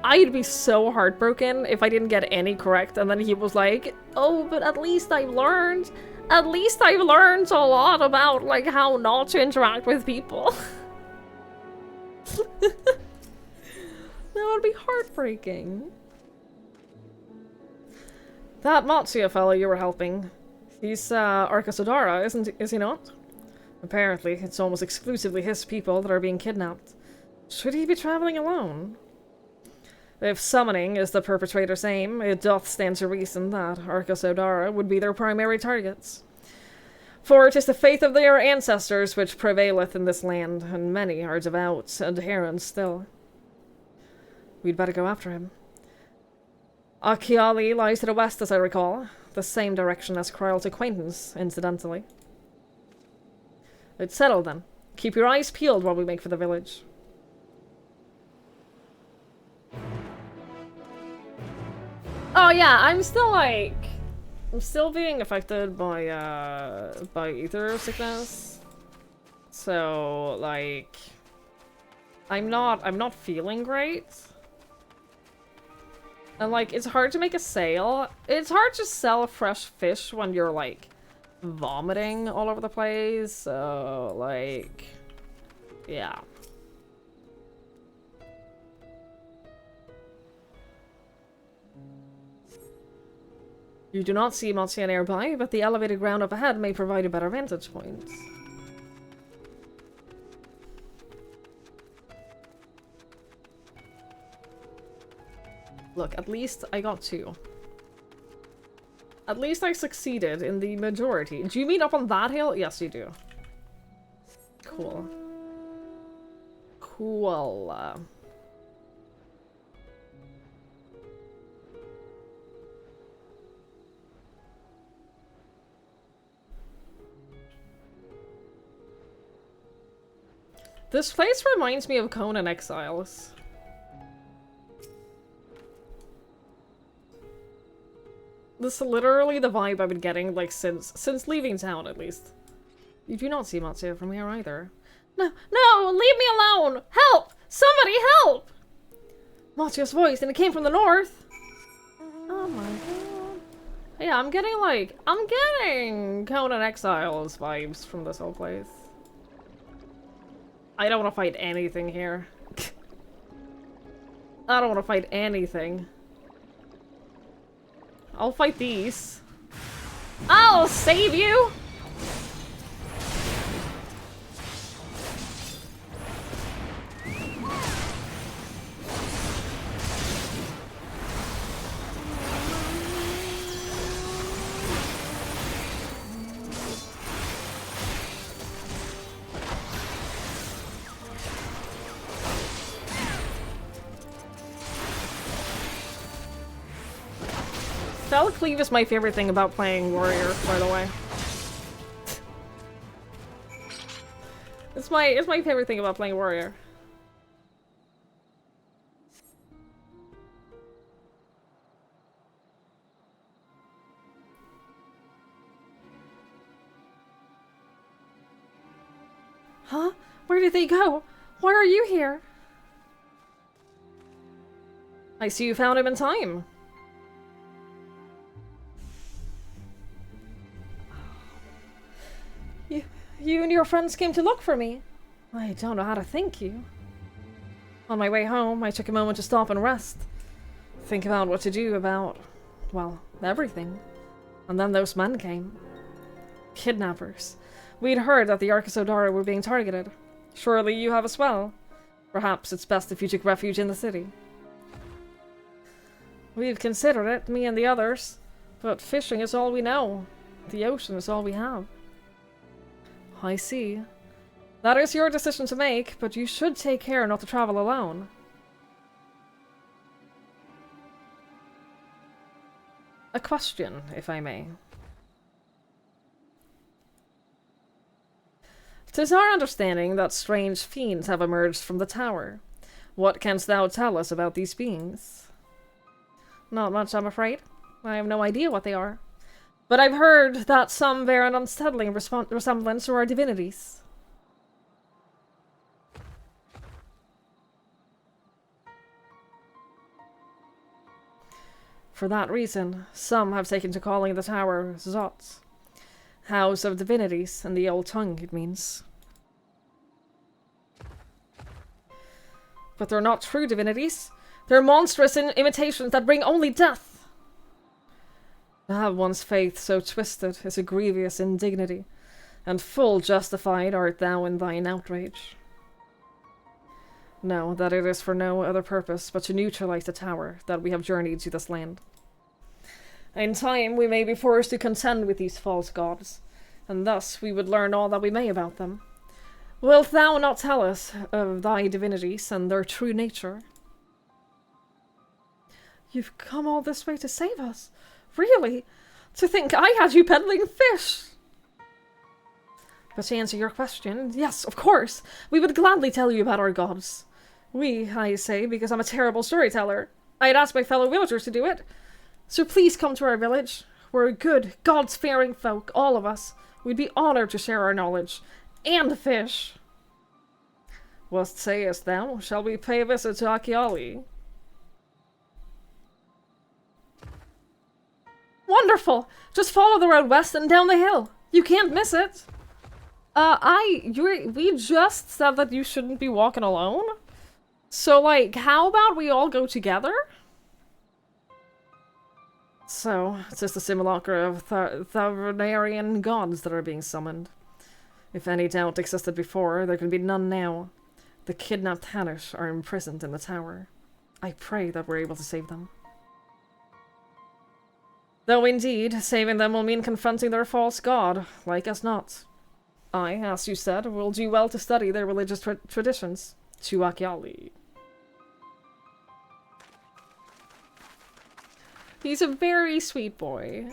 I'd be so heartbroken if I didn't get any correct, and then he was like, oh, but at least I've learned a lot about, like, how not to interact with people. That would be heartbreaking. That Matsuya fellow you were helping, he's, Arkasodara, is he not? Apparently, it's almost exclusively his people that are being kidnapped. Should he be traveling alone? If summoning is the perpetrator's aim, it doth stand to reason that Arkasodara would be their primary targets. For it is the faith of their ancestors which prevaileth in this land, and many are devout adherents still. We'd better go after him. Akiali lies to the west, as I recall. The same direction as Kryle's acquaintance, incidentally. It's settled then. Keep your eyes peeled while we make for the village. Oh yeah, I'm still being affected by ether sickness. So, like, I'm not feeling great. And, like, it's hard to make a sale. It's hard to sell fresh fish when you're, like, vomiting all over the place. So, like, yeah. You do not see Matsuya nearby, but the elevated ground up ahead may provide a better vantage point. Look, at least I got 2. At least I succeeded in the majority. Do you mean up on that hill? Yes, you do. Cool. Cool. This place reminds me of Conan Exiles. This is literally the vibe I've been getting, like, since leaving town, at least. You do not see Matsuya from here, either. No, no! Leave me alone! Help! Somebody help! Matsuya's voice, and it came from the north! Oh my god. Yeah, I'm getting Conan Exiles vibes from this whole place. I don't want to fight anything here. I don't want to fight anything. I'll fight these. I'll save you! Spell Cleave is my favorite thing about playing Warrior, by the way. It's my favorite thing about playing Warrior. Huh? Where did they go? Why are you here? I see you found him in time. You and your friends came to look for me. I don't know how to thank you. On my way home, I took a moment to stop and rest. Think about what to do about, well, everything. And then those men came. Kidnappers. We'd heard that the Arkasodara were being targeted. Surely you have as well. Perhaps it's best if you took refuge in the city. We've considered it, me and the others. But fishing is all we know. The ocean is all we have. I see. That is your decision to make, but you should take care not to travel alone. a question, if I may. 'Tis our understanding that strange fiends have emerged from the tower. What canst thou tell us about these beings? Not much, I'm afraid. I have no idea what they are. But I've heard that some bear an unsettling resemblance to our divinities. For that reason, some have taken to calling the tower Zot. House of Divinities, in the old tongue, it means. But they're not true divinities. They're monstrous imitations that bring only death. To have one's faith so twisted is a grievous indignity, and full justified art thou in thine outrage. Know that it is for no other purpose but to neutralize the tower that we have journeyed to this land. In time we may be forced to contend with these false gods, and thus we would learn all that we may about them. Wilt thou not tell us of thy divinities and their true nature? You've come all this way to save us? Really? To think I had you peddling fish? But to answer your question, yes, of course, we would gladly tell you about our gods. We, I say, because I'm a terrible storyteller. I'd ask my fellow villagers to do it. So please come to our village. We're good, gods-fearing folk, all of us. We'd be honored to share our knowledge. And fish. What sayest thou? Shall we pay a visit to Akiali? Wonderful! Just follow the road west and down the hill. You can't miss it. We just said that you shouldn't be walking alone. So, like, how about we all go together? So, it's just a simulacra of Thavernarian gods that are being summoned. If any doubt existed before, there can be none now. The kidnapped Hanish are imprisoned in the tower. I pray that we're able to save them. Though indeed, saving them will mean confronting their false god, like as not. I, as you said, will do well to study their religious traditions. To Akiali. He's a very sweet boy.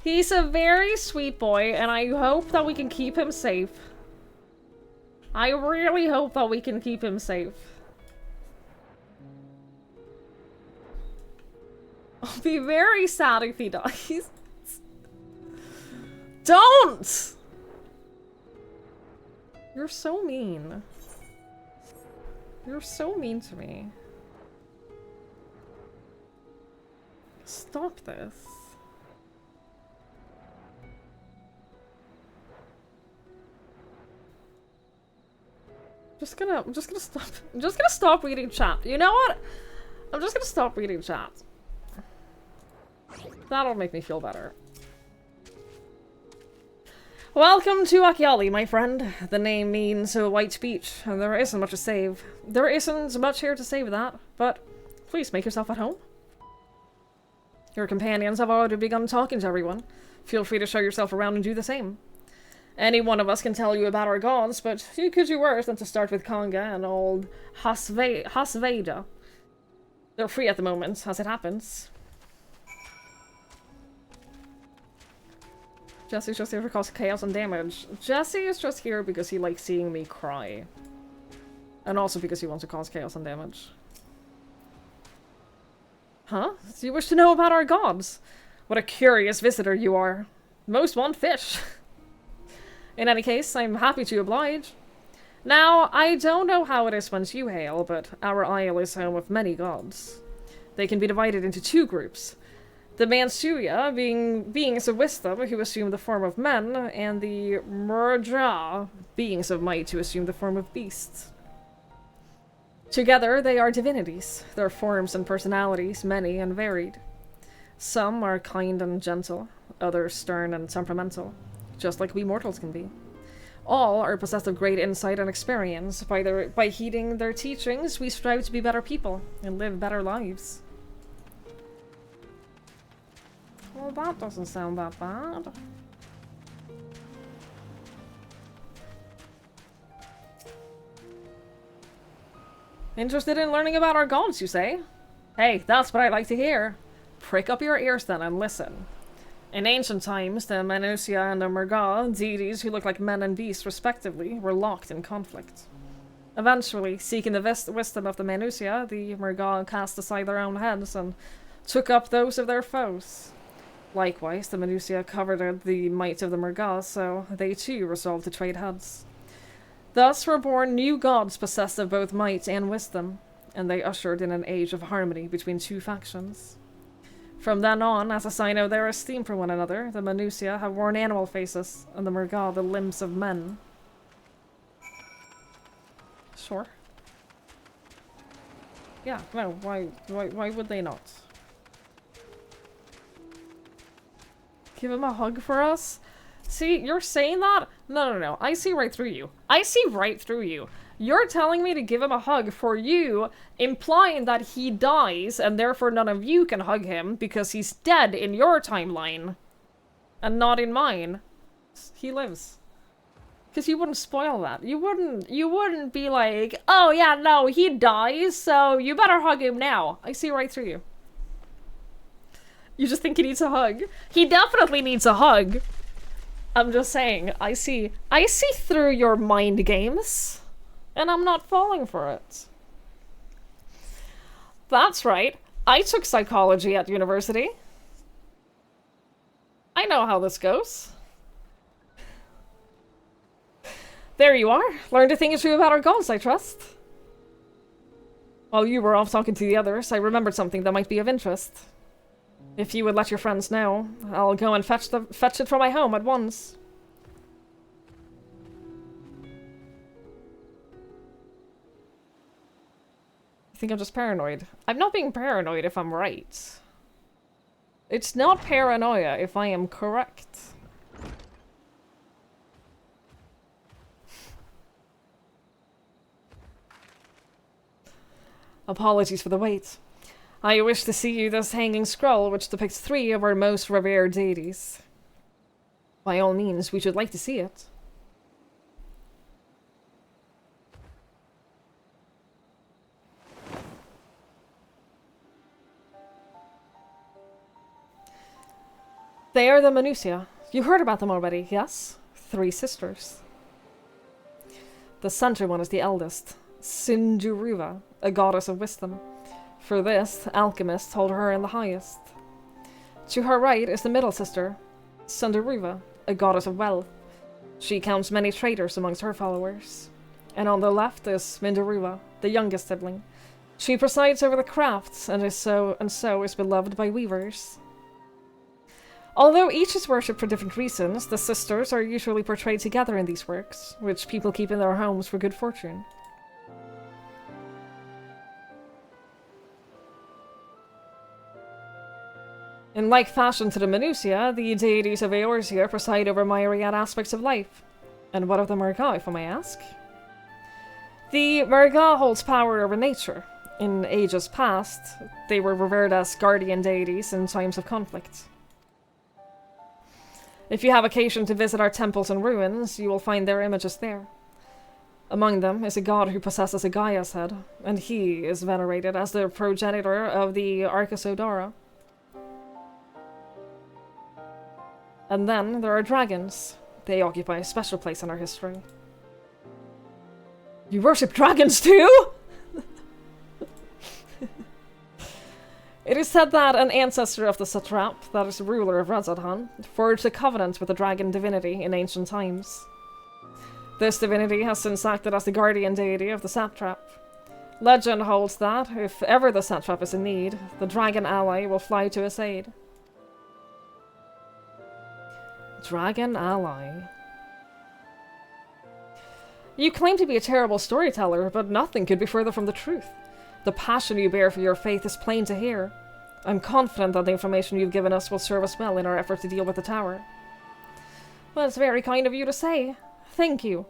He's a very sweet boy, and I hope that we can keep him safe. I really hope that we can keep him safe. I'll be very sad if he dies. Don't! You're so mean. You're so mean to me. Stop this. I'm just gonna stop reading chat. You know what? I'm just gonna stop reading chat. That'll make me feel better. Welcome to Akiali, my friend. The name means a white beach, and there isn't much to save. There isn't much here to save that, but please make yourself at home. Your companions have already begun talking to everyone. Feel free to show yourself around and do the same. Any one of us can tell you about our gods, but you could do worse than to start with Kanga and old Hasveda. They're free at the moment, as it happens. Jesse's just here to cause chaos and damage. Jesse is just here because he likes seeing me cry. And also because he wants to cause chaos and damage. Huh? Do you wish to know about our gods? What a curious visitor you are. Most want fish. In any case, I'm happy to oblige. Now, I don't know how it is whence you hail, but our isle is home of many gods. They can be divided into two groups. The Mansuya, beings of wisdom who assume the form of men, and the Murja, beings of might who assume the form of beasts. Together, they are divinities, their forms and personalities many and varied. Some are kind and gentle, others stern and temperamental, just like we mortals can be. All are possessed of great insight and experience. By heeding their teachings, we strive to be better people and live better lives. Well, that doesn't sound that bad. Interested in learning about our gods, you say? Hey, that's what I like to hear. Prick up your ears then and listen. In ancient times, the Manusia and the Murga, deities who look like men and beasts respectively, were locked in conflict. Eventually, seeking the wisdom of the Manusia, the Murga cast aside their own heads and took up those of their foes. Likewise, the Manusia coveted the might of the Murga, so they too resolved to trade heads. Thus were born new gods possessed of both might and wisdom, and they ushered in an age of harmony between two factions. From then on, as a sign of their esteem for one another, the Manusia have worn animal faces, and the Murga the limbs of men. Sure. Yeah, no, why would they not? Give him a hug for us? See, you're saying that? No. I see right through you. I see right through you. You're telling me to give him a hug for you, implying that he dies, and therefore none of you can hug him because he's dead in your timeline. And not in mine. He lives. Because you wouldn't spoil that. You wouldn't be like, oh yeah, no, he dies, so you better hug him now. I see right through you. You just think he needs a hug. He definitely needs a hug. I'm just saying, I see through your mind games. And I'm not falling for it. That's right. I took psychology at university. I know how this goes. There you are. Learned a thing or two about our gods, I trust. While you were off talking to the others, I remembered something that might be of interest. If you would let your friends know, I'll go and fetch it from my home at once. I think I'm just paranoid. I'm not being paranoid if I'm right. It's not paranoia if I am correct. Apologies for the wait. I wish to see you this hanging scroll which depicts 3 of our most revered deities. By all means, we should like to see it. They are the Manusia. You heard about them already, yes? 3 sisters. The center one is the eldest, Sinjuruva, a goddess of wisdom. For this, alchemists hold her in the highest. To her right is the middle sister, Sundaruva, a goddess of wealth. She counts many traders amongst her followers. And on the left is Mindaruva, the youngest sibling. She presides over the crafts and is beloved by weavers. Although each is worshipped for different reasons, the sisters are usually portrayed together in these works, which people keep in their homes for good fortune. In like fashion to the Manusia, the deities of Eorzea preside over myriad aspects of life. And what of the Murga, if I may ask? The Murga holds power over nature. In ages past, they were revered as guardian deities in times of conflict. If you have occasion to visit our temples and ruins, you will find their images there. Among them is a god who possesses a Gaia's head, and he is venerated as the progenitor of the Arcasodara. And then there are dragons. They occupy a special place in our history. You worship dragons too? It is said that an ancestor of the satrap, that is ruler of Razadhan, forged a covenant with the dragon divinity in ancient times. This divinity has since acted as the guardian deity of the satrap. Legend holds that, if ever the satrap is in need, the dragon ally will fly to his aid. Dragon ally. You claim to be a terrible storyteller, but nothing could be further from the truth. The passion you bear for your faith is plain to hear. I'm confident that the information you've given us will serve us well in our effort to deal with the tower. Well, it's very kind of you to say. Thank you.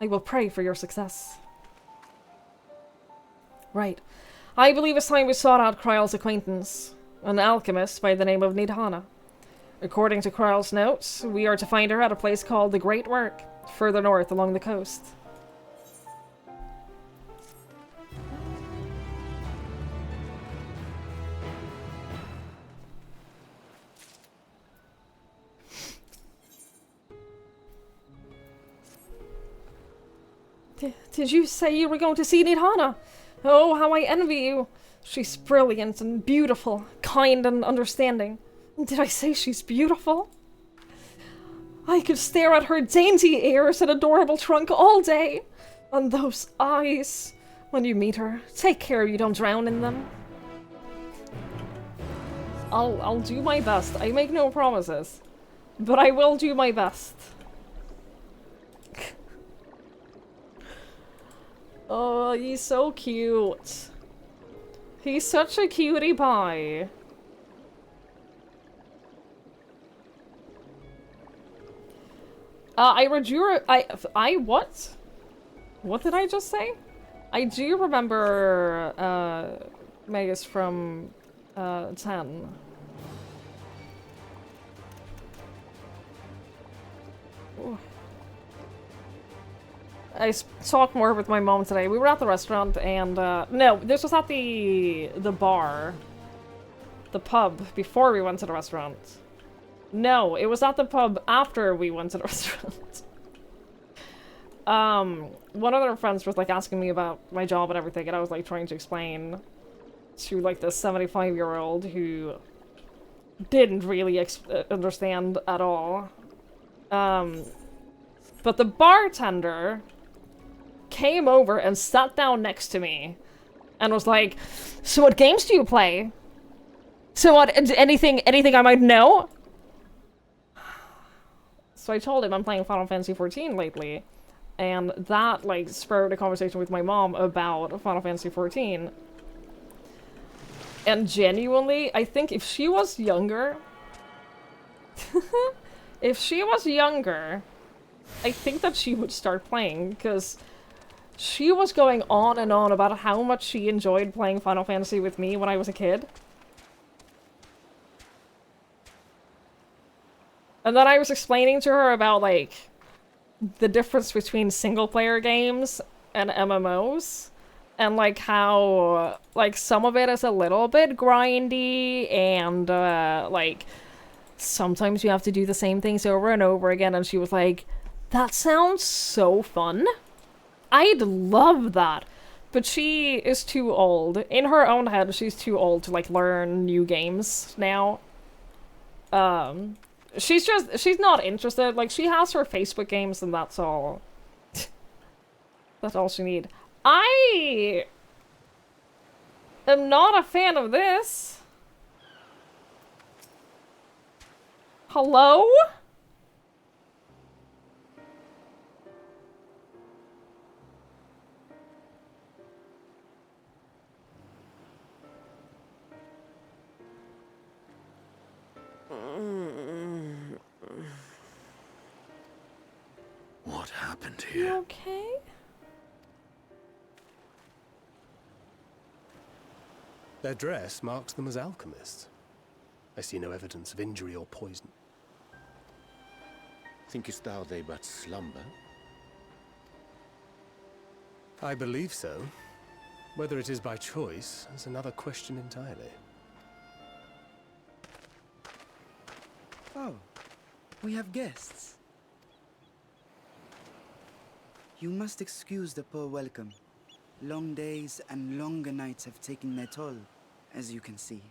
I will pray for your success. Right. I believe it's time we sought out Kryle's acquaintance, an alchemist by the name of Nidhana. According to Kryle's notes, we are to find her at a place called the Great Work, further north along the coast. Did you say you were going to see Nidhana? Oh, how I envy you. She's brilliant and beautiful, kind and understanding. Did I say she's beautiful? I could stare at her dainty ears and adorable trunk all day. And those eyes. When you meet her, take care you don't drown in them. I'll do my best. I make no promises. But I will do my best. Oh, he's so cute. He's such a cutie pie. I what? What did I just say? I do remember, Megas from, 10. Ooh. I talked more with my mom today. We were at the restaurant and, no, this was at the bar. The pub, before we went to the restaurant. No, it was at the pub after we went to the restaurant. One of their friends was, like, asking me about my job and everything, and I was, like, trying to explain to, like, this 75-year-old who didn't really understand at all. But the bartender came over and sat down next to me and was like, so what games do you play? So what, anything I might know? So I told him I'm playing Final Fantasy XIV lately, and that, like, spurred a conversation with my mom about Final Fantasy XIV. And genuinely, I think if she was younger... if she was younger, I think that she would start playing, because she was going on and on about how much she enjoyed playing Final Fantasy with me when I was a kid. And then I was explaining to her about, like, the difference between single-player games and MMOs. And, like, how, like, some of it is a little bit grindy, and, like, sometimes you have to do the same things over and over again. And she was like, that sounds so fun. I'd love that. But she is too old. In her own head, she's too old to, like, learn new games now. She's not interested. Like, she has her Facebook games and that's all. That's all she need. I am not a fan of this. Hello? What happened here? You okay? Their dress marks them as alchemists. I see no evidence of injury or poison. Thinkest thou they but slumber? I believe so. Whether it is by choice is another question entirely. Oh, we have guests. You must excuse the poor welcome. Long days and longer nights have taken their toll, as you can see.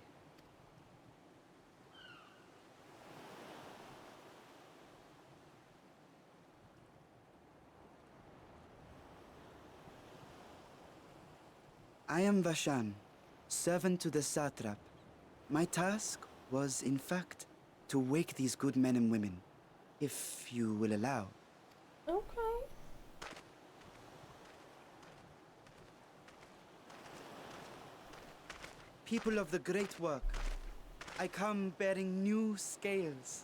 I am Vashan, servant to the satrap. My task was, in fact, to wake these good men and women, if you will allow. Okay. People of the great work, I come bearing new scales.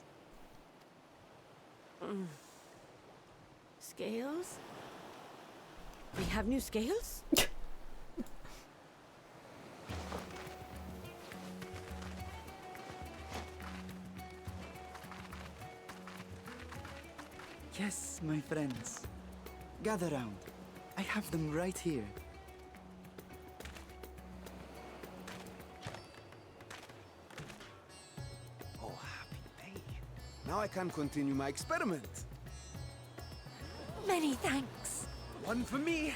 Scales? We have new scales? Yes, my friends. Gather round. I have them right here. Oh, happy day. Now I can continue my experiment. Many thanks. One for me.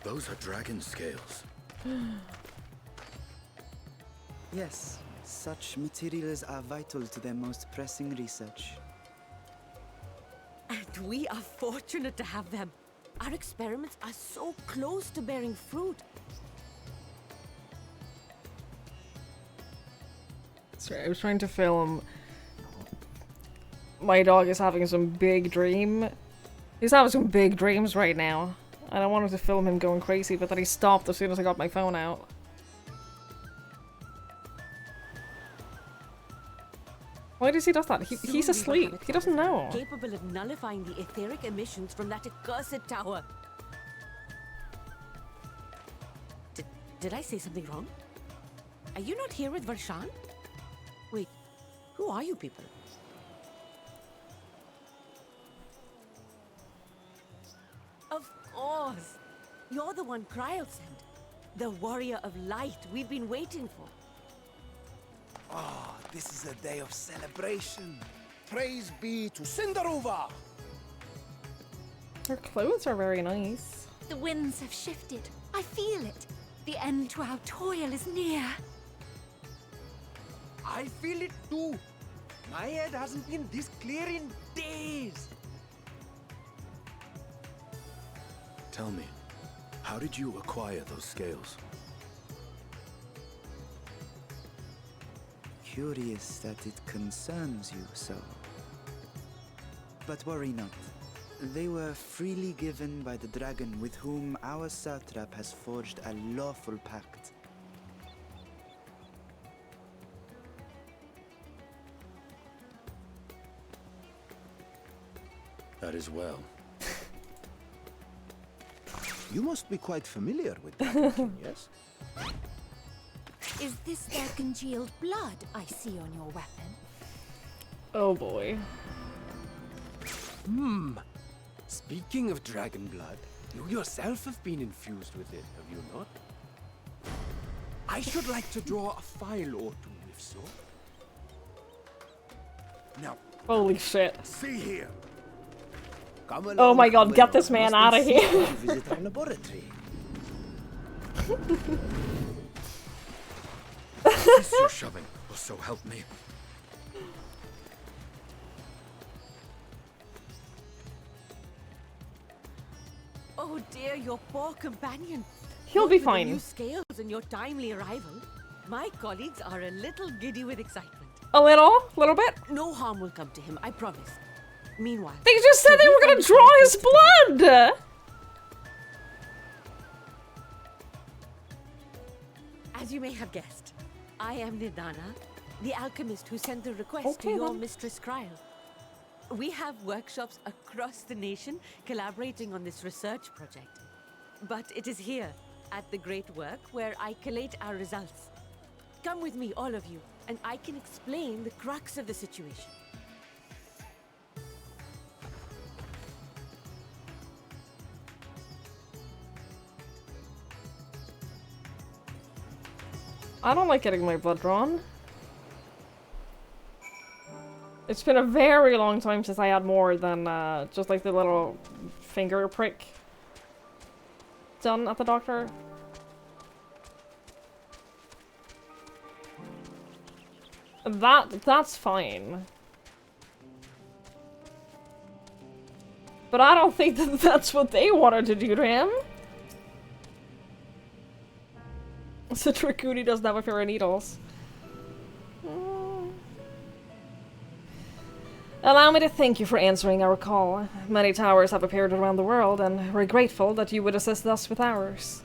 Those are dragon scales. Yes, such materials are vital to their most pressing research. And we are fortunate to have them. Our experiments are so close to bearing fruit. Sorry, I was trying to film. My dog is having some big dream. He's having some big dreams right now. And I wanted to film him going crazy, but then he stopped as soon as I got my phone out. Why does he do that? He's asleep. He doesn't know. Capable of nullifying the etheric emissions from that accursed tower. Did I say something wrong? Are you not here with Varshan? Wait, who are you people? Of course! You're the one Kryl sent. The warrior of light we've been waiting for. Ah, this is a day of celebration. Praise be to Cinderova! Her clothes are very nice. The winds have shifted. I feel it. The end to our toil is near. I feel it too. My head hasn't been this clear in days. Tell me, how did you acquire those scales? Curious that it concerns you so. But worry not. They were freely given by the dragon with whom our satrap has forged a lawful pact. That is well. You must be quite familiar with that, yes? Is this their congealed blood I see on your weapon? Oh boy. Speaking of dragon blood, you yourself have been infused with it, have you not? I should like to draw a file or two, if so. Now, holy shit. see here. Oh my god, get this man out of here. Visit our laboratory. Cease your shoving, or so help me. Oh dear, your poor companion. He'll be With the fine. new scales and your timely arrival, my colleagues are a little giddy with excitement. A little bit? No harm will come to him, I promise. Meanwhile, They just said they were gonna draw his blood! as you may have guessed, I am Nidana, the alchemist who sent the request to Okay, your then. Mistress Kryl. We have workshops across the nation collaborating on this research project. But it is here, at the Great Work, where I collate our results. Come with me, all of you, and I can explain the crux of the situation. I don't like getting my blood drawn. It's been a very long time since I had more than just like the little finger prick done at the doctor. That's fine. But I don't think that that's what they wanted to do to him. So Tricuni doesn't have a pair of needles. Allow me to thank you for answering our call. Many towers have appeared around the world, and we're grateful that you would assist us with ours.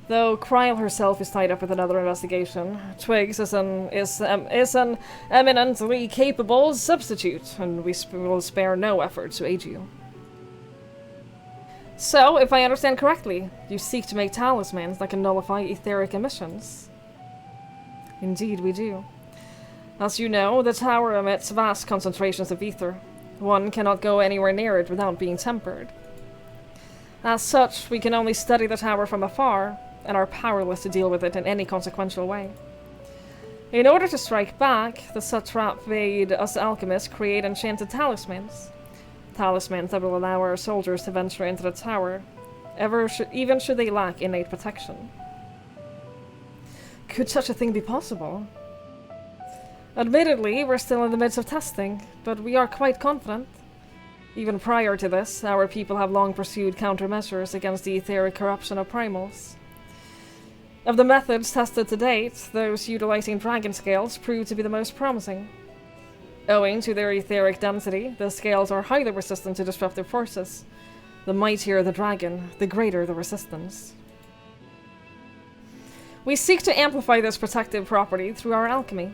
Though Kryl herself is tied up with another investigation, Twigs is an eminently capable substitute, and we will spare no effort to aid you. So, if I understand correctly, you seek to make talismans that can nullify etheric emissions. Indeed, we do. As you know, the tower emits vast concentrations of ether. One cannot go anywhere near it without being tempered. As such, we can only study the tower from afar, and are powerless to deal with it in any consequential way. In order to strike back, the satrap made us alchemists create enchanted talismans. Talismans that will allow our soldiers to venture into the tower, even should they lack innate protection. Could such a thing be possible? Admittedly, we're still in the midst of testing, but we are quite confident. Even prior to this, our people have long pursued countermeasures against the etheric corruption of primals. Of the methods tested to date, those utilizing dragon scales prove to be the most promising. Owing to their etheric density, the scales are highly resistant to disruptive forces. The mightier the dragon, the greater the resistance. We seek to amplify this protective property through our alchemy.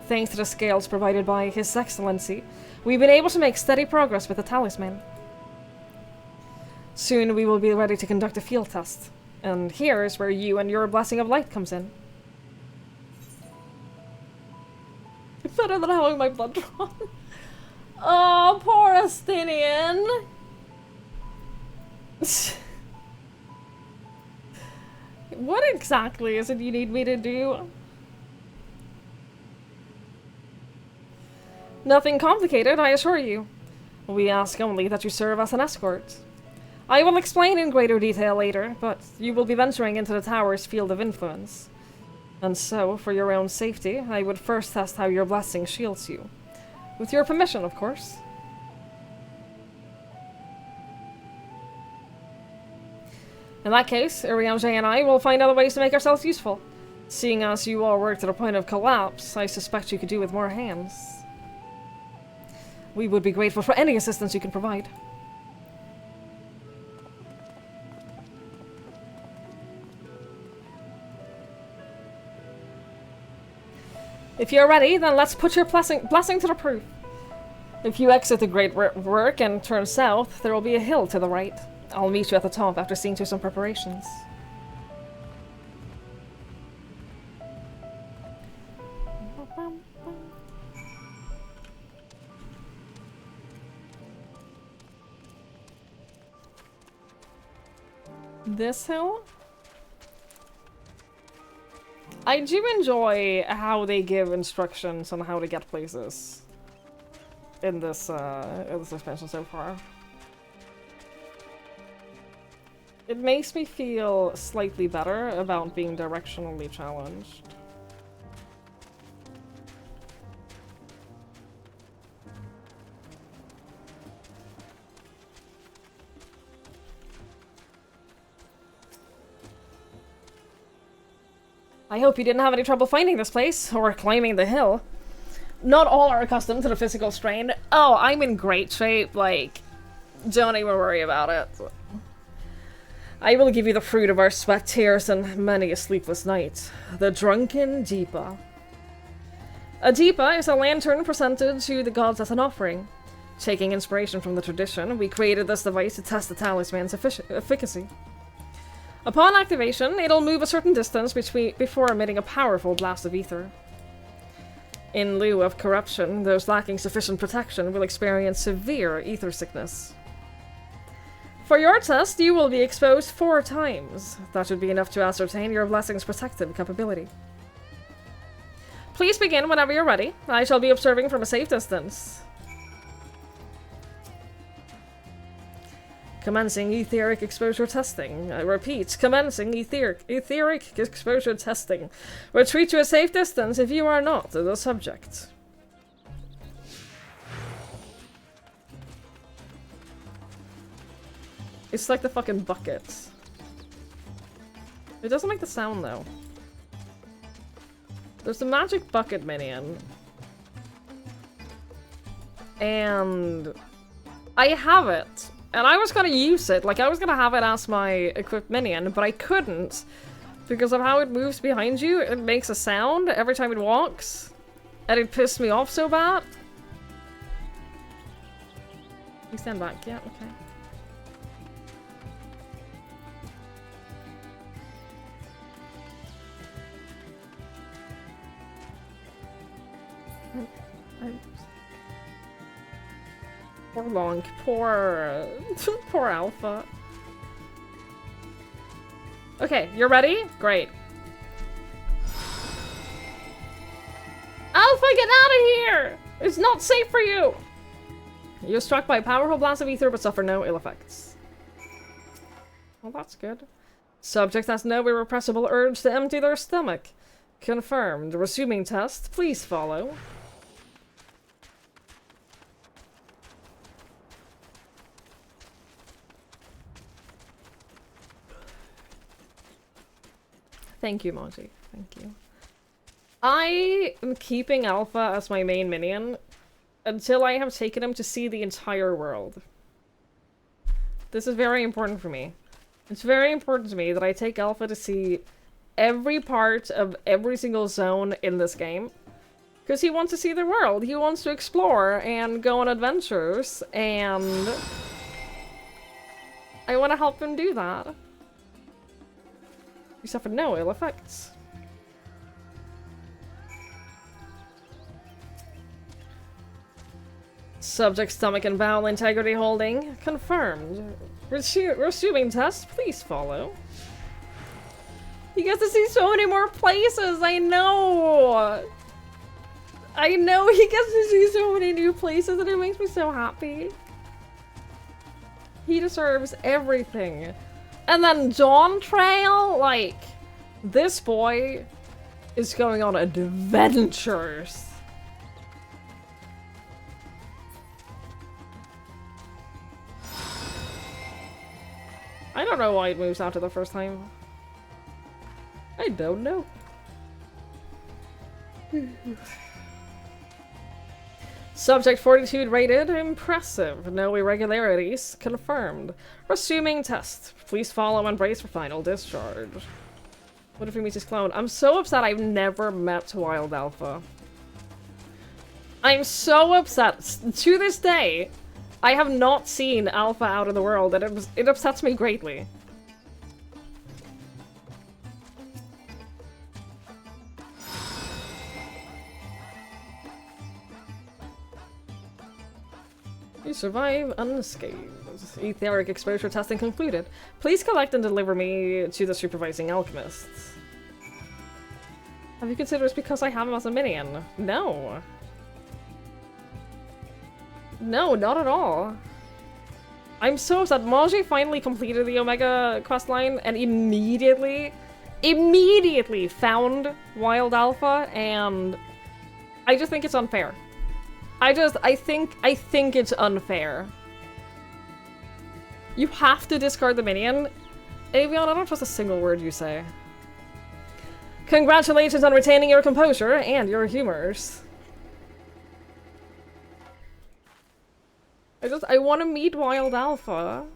Thanks to the scales provided by His Excellency, we've been able to make steady progress with the talisman. Soon we will be ready to conduct a field test. And here is where you and your blessing of light comes in. It's better than having my blood drawn. Oh, poor Astinian. What exactly is it you need me to do? Nothing complicated, I assure you. We ask only that you serve as an escort. I will explain in greater detail later, but you will be venturing into the tower's field of influence. And so, for your own safety, I would first test how your blessing shields you. With your permission, of course. In that case, Urianger and I will find other ways to make ourselves useful. Seeing as you all work to the point of collapse, I suspect you could do with more hands. We would be grateful for any assistance you can provide. If you're ready, then let's put your blessing to the proof. If you exit the Great Work and turn south, there will be a hill to the right. I'll meet you at the top after seeing to some preparations. This hill? I do enjoy how they give instructions on how to get places in this expansion so far. It makes me feel slightly better about being directionally challenged. I hope you didn't have any trouble finding this place, or climbing the hill. Not all are accustomed to the physical strain. Oh, I'm in great shape, like, don't even worry about it. I will give you the fruit of our sweat, tears, and many a sleepless night. The Drunken Deepa. A Deepa is a lantern presented to the gods as an offering. Taking inspiration from the tradition, we created this device to test the talisman's efficacy. Upon activation, it'll move a certain distance before emitting a powerful blast of ether. In lieu of corruption, those lacking sufficient protection will experience severe ether sickness. For your test, you will be exposed 4 times. That should be enough to ascertain your blessing's protective capability. Please begin whenever you're ready. I shall be observing from a safe distance. Commencing etheric exposure testing. I repeat, commencing etheric exposure testing. Retreat to a safe distance if you are not the subject. It's like the fucking bucket. It doesn't make the sound though. There's the magic bucket minion. And I have it. And I was gonna use it, like I was gonna have it as my equipped minion, but I couldn't because of how it moves behind you. It makes a sound every time it walks, and it pissed me off so bad. You stand back, yeah, okay. Poor Lonk, poor Alpha. Okay, you're ready? Great. Alpha, get out of here! It's not safe for you! You're struck by a powerful blast of ether but suffer no ill effects. Well, that's good. Subject has no irrepressible urge to empty their stomach. Confirmed. Resuming test. Please follow. Thank you, Monty. Thank you. I am keeping Alpha as my main minion until I have taken him to see the entire world. This is very important for me. It's very important to me that I take Alpha to see every part of every single zone in this game. Because he wants to see the world. He wants to explore and go on adventures, and I want to help him do that. You suffer no ill effects. Subject stomach and bowel integrity holding. Confirmed. Resuming test. Please follow. He gets to see so many more places. I know. I know he gets to see so many new places and it makes me so happy. He deserves everything. And then Dawn Trail, like, this boy is going on adventures. I don't know why it moves after the first time. I don't know. Subject fortitude rated. Impressive. No irregularities. Confirmed. Resuming test. Please follow and brace for final discharge. What if he meets his clone? I'm so upset I've never met Wild Alpha. I'm so upset. To this day, I have not seen Alpha out in the world, and it upsets me greatly. You survive unscathed. Etheric exposure testing concluded. Please collect and deliver me to the supervising alchemist. Have you considered it's because I have him as a minion? No. No, not at all. I'm so upset. Maji finally completed the Omega questline and immediately found Wild Alpha, and I just think it's unfair. I think it's unfair. You have to discard the minion. Avion, I don't trust a single word you say. Congratulations on retaining your composure and your humors. I want to meet Wild Alpha.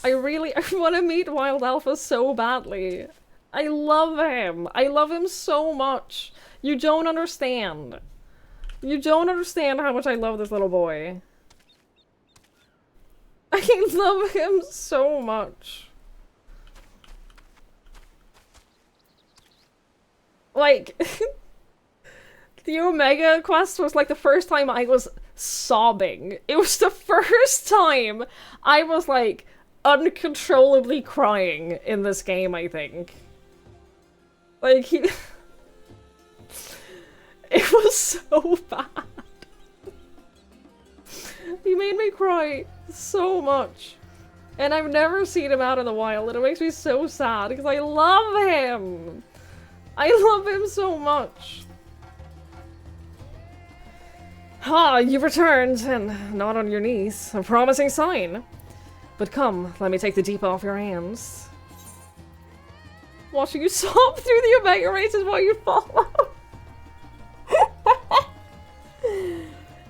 I want to meet Wild Alpha so badly. I love him. I love him so much. You don't understand. You don't understand how much I love this little boy. I love him so much. Like, the Omega quest was like the first time I was sobbing. It was the first time I was like uncontrollably crying in this game, I think. Like, it was so bad. He made me cry so much. And I've never seen him out in the wild, and it makes me so sad because I love him. I love him so much. Ah, you've returned, and not on your knees. A promising sign. But come, let me take the deep off your hands. Watching you sob through the Omega races while you follow.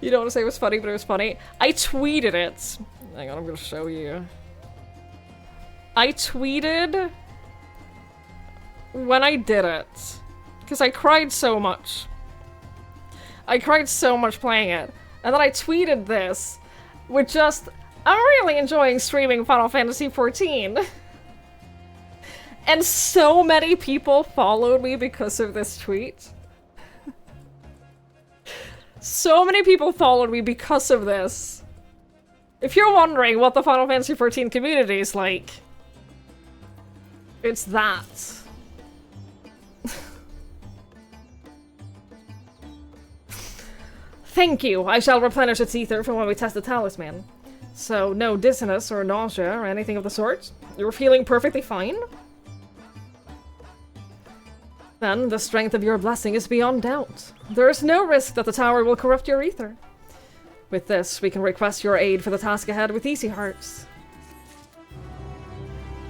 You don't want to say it was funny, but it was funny. I tweeted it. Hang on, I'm gonna show you. I tweeted when I did it. Because I cried so much. I cried so much playing it. And then I tweeted this with just, I'm really enjoying streaming Final Fantasy XIV. And so many people followed me because of this tweet. So many people followed me because of this. If you're wondering what the Final Fantasy XIV community is like, it's that. Thank you! I shall replenish its ether for when we test the talisman. So, no dizziness or nausea or anything of the sort? You're feeling perfectly fine? Then, the strength of your blessing is beyond doubt. There is no risk that the tower will corrupt your ether. With this, we can request your aid for the task ahead with easy hearts.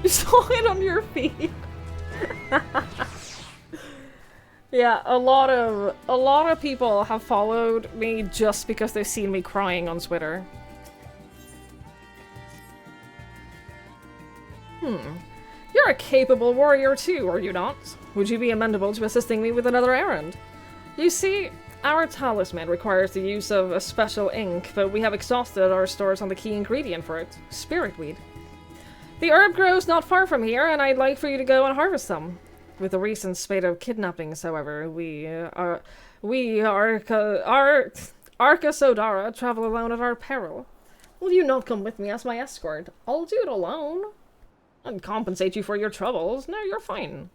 You saw it on your feet. Yeah, a lot of people have followed me just because they've seen me crying on Twitter. You're a capable warrior too, are you not? Would you be amenable to assisting me with another errand? You see, our talisman requires the use of a special ink, but we have exhausted our stores on the key ingredient for it, spiritweed. The herb grows not far from here, and I'd like for you to go and harvest some. With the recent spate of kidnappings, however, Arca Sodara travel alone at our peril. Will you not come with me as my escort? I'll do it alone. And compensate you for your troubles. No, you're fine.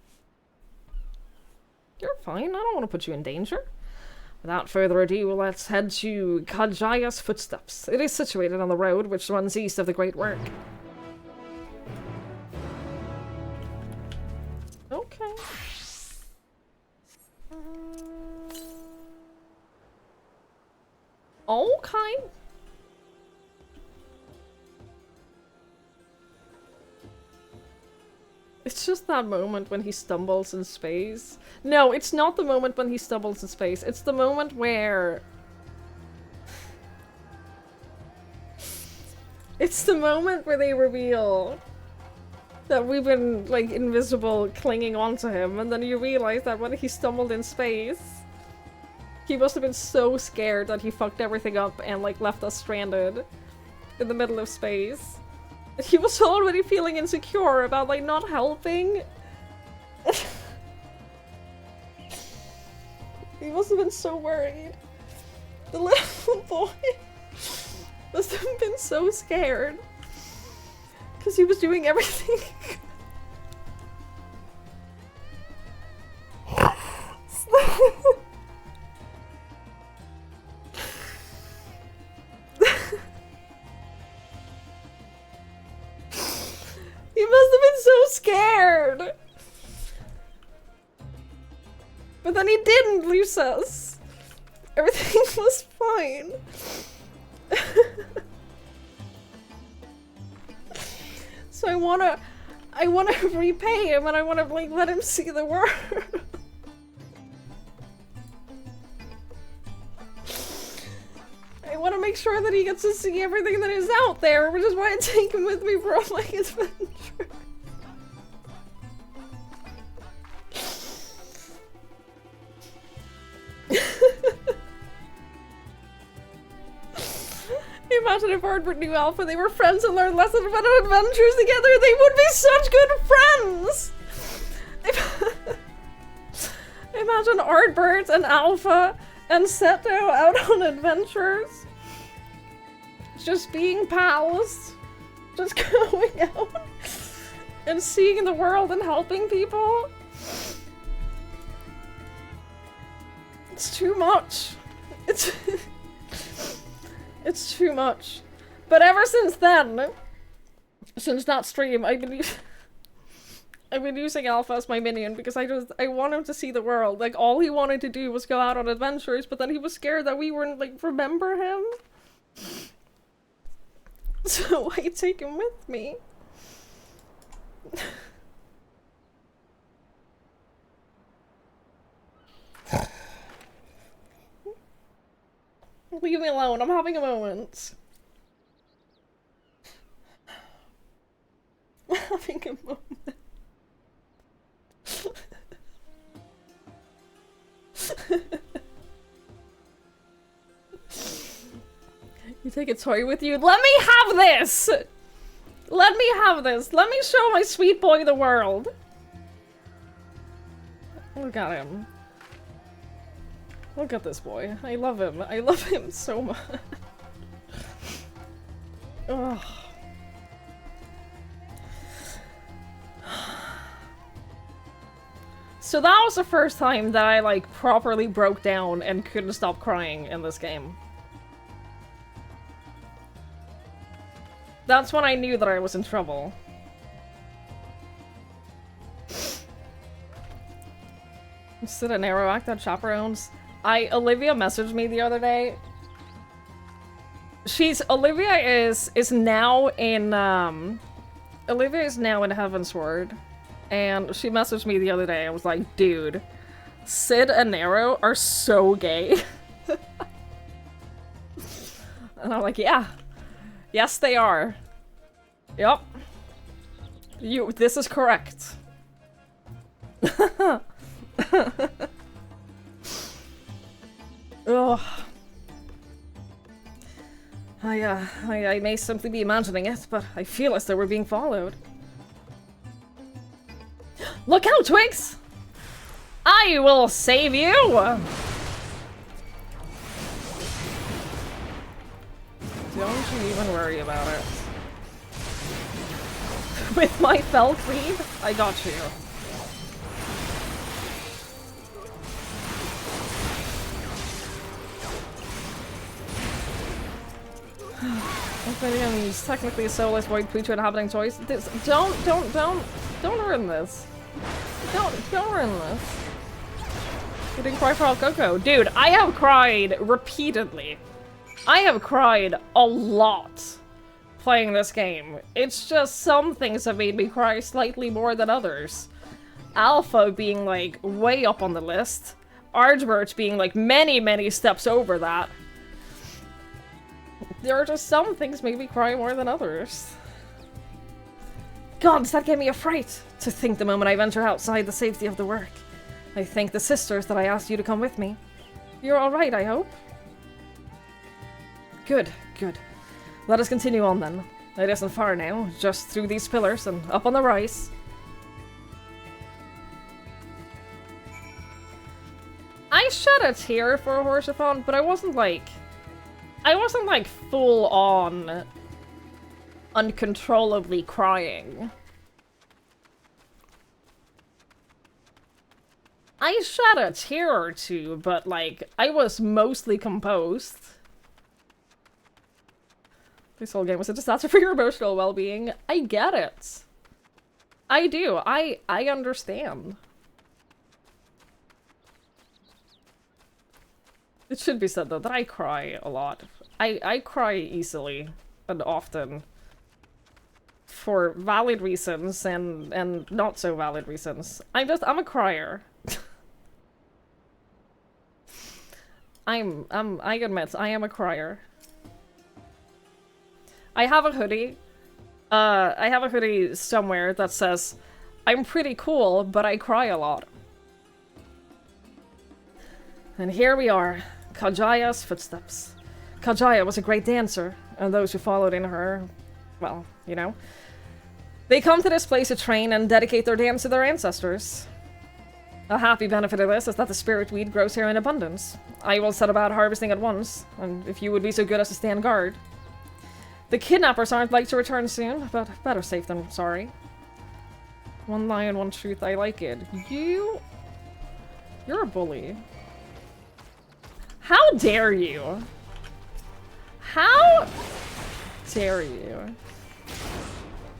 You're fine. I don't want to put you in danger. Without further ado, let's head to Kajaya's Footsteps. It is situated on the road which runs east of the Great Work. Okay. Okay. It's just that moment when he stumbles in space. No, it's not the moment when he stumbles in space. It's the moment where... It's the moment where they reveal that we've been, like, invisible clinging onto him, and then you realize that when he stumbled in space, he must have been so scared that he fucked everything up and, like, left us stranded in the middle of space. And he was already feeling insecure about, like, not helping. He must have been so worried. The little boy must have been so scared. Because he was doing everything. He must have been so scared. But then he didn't lose us. Everything was fine. So I wanna repay him, and I wanna, like, let him see the world. I wanna make sure that he gets to see everything that is out there, which is why I take him with me for all my adventures. Imagine if Ardbert knew Alpha, they were friends and learned lessons about adventures together. They would be such good friends! Imagine Ardbert and Alpha and Seto out on adventures. Just being pals. Just going out and seeing the world and helping people. It's too much. It's too much. But ever since then, since that stream, I've been using Alpha as my minion because I want him to see the world. Like, all he wanted to do was go out on adventures, but then he was scared that we wouldn't, like, remember him. So I take him with me. Leave me alone, I'm having a moment. I'm having a moment. You take a toy with you? Let me have this! Let me have this! Let me show my sweet boy the world! Look at him. Look at this boy. I love him. I love him so much. Ugh. So that was the first time that I, like, properly broke down and couldn't stop crying in this game. That's when I knew that I was in trouble. Is it an arrow act that chaperones? Olivia messaged me the other day. Olivia is now in, Olivia is now in Heavensward. And she messaged me the other day. I was like, dude, Sid and Nero are so gay. And I'm like, yeah. Yes, they are. Yep. This is correct. Ugh. I may simply be imagining it, but I feel as though we're being followed. Look out, Twigs! I will save you! Don't you even worry about it. With my fell creed, I got you. He's technically a soulless void creature inhabiting choice. Don't ruin this. Don't ruin this. You didn't cry for Al Coco. Dude, I have cried repeatedly. I have cried a lot playing this game. It's just some things have made me cry slightly more than others. Alpha being like way up on the list. Archbirch being like many steps over that. There are just some things make me cry more than others. Gods, that gave me a fright to think the moment I venture outside the safety of the work. I thank the sisters that I asked you to come with me. You're alright, I hope? Good, good. Let us continue on then. It isn't far now, just through these pillars and up on the rise. I shed a tear for a Horsathon, but I wasn't like full on uncontrollably crying. I shed a tear or two, but like I was mostly composed. This whole game was a disaster for your emotional well-being. I get it. I do. I understand. It should be said though that I cry a lot. I cry easily and often for valid reasons and not so valid reasons. I'm a crier. I admit I am a crier. I have a hoodie. I have a hoodie somewhere that says, "I'm pretty cool, but I cry a lot." And here we are, Kajaya's footsteps. Kajaya was a great dancer, and those who followed in her, well, you know. They come to this place to train and dedicate their dance to their ancestors. A happy benefit of this is that the spirit weed grows here in abundance. I will set about harvesting at once, and if you would be so good as to stand guard. The kidnappers aren't like to return soon, but better safe than sorry. One lie and one truth, I like it. You're a bully. How dare you? How dare you?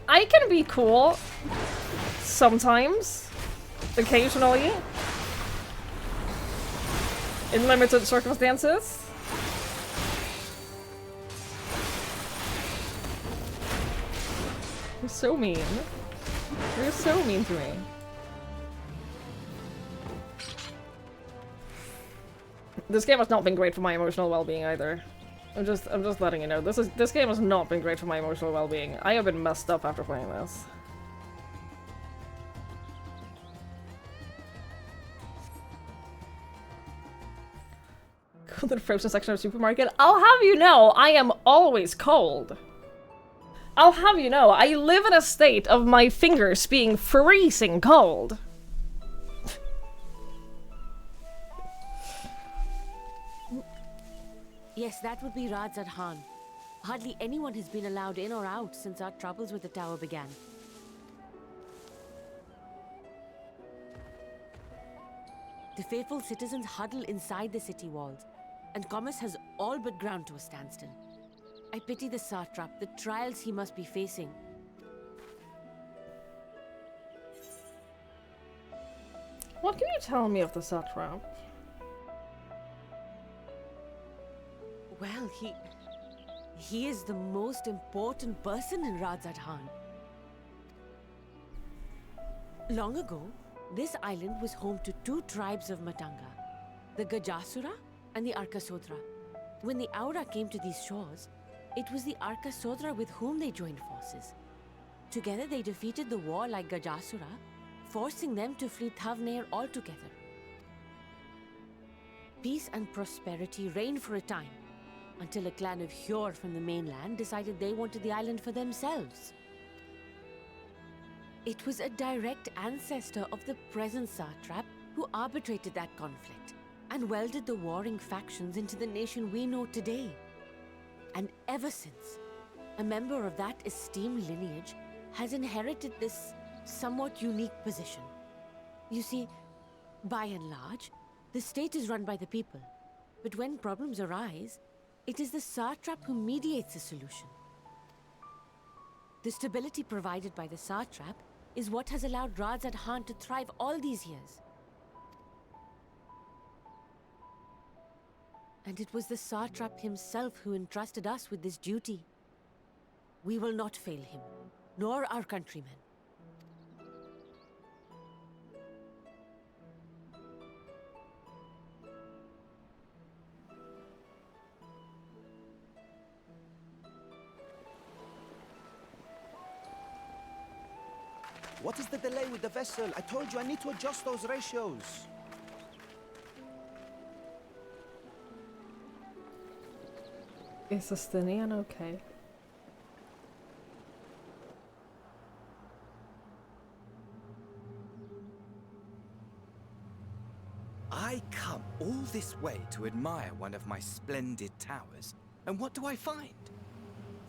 I can be cool sometimes, occasionally, in limited circumstances. You're so mean. You're so mean to me. This game has not been great for my emotional well-being either. I'm just letting you know. This game has not been great for my emotional well-being. I have been messed up after playing this. Go to the frozen section of the supermarket. I'll have you know, I am always cold. I'll have you know, I live in a state of my fingers being freezing cold. Yes, that would be Radzat Khan. Hardly anyone has been allowed in or out since our troubles with the tower began. The faithful citizens huddle inside the city walls, and commerce has all but ground to a standstill. I pity the satrap, the trials he must be facing. What can you tell me of the satrap? Well, he is the most important person in Radzadhan. Long ago, this island was home to two tribes of Matanga, the Gajasura and the Arkasodra. When the Aura came to these shores, it was the Arkasodra with whom they joined forces. Together they defeated the warlike Gajasura, forcing them to flee Thavnair altogether. Peace and prosperity reigned for a time, until a clan of Hjor from the mainland decided they wanted the island for themselves. It was a direct ancestor of the present satrap who arbitrated that conflict and welded the warring factions into the nation we know today. And ever since, a member of that esteemed lineage has inherited this somewhat unique position. You see, by and large, the state is run by the people, but when problems arise, it is the satrap who mediates a solution. The stability provided by the satrap is what has allowed Radzadhan to thrive all these years. And it was the satrap himself who entrusted us with this duty. We will not fail him, nor our countrymen. What is the delay with the vessel? I told you I need to adjust those ratios. Is Justinian okay? I come all this way to admire one of my splendid towers, and what do I find?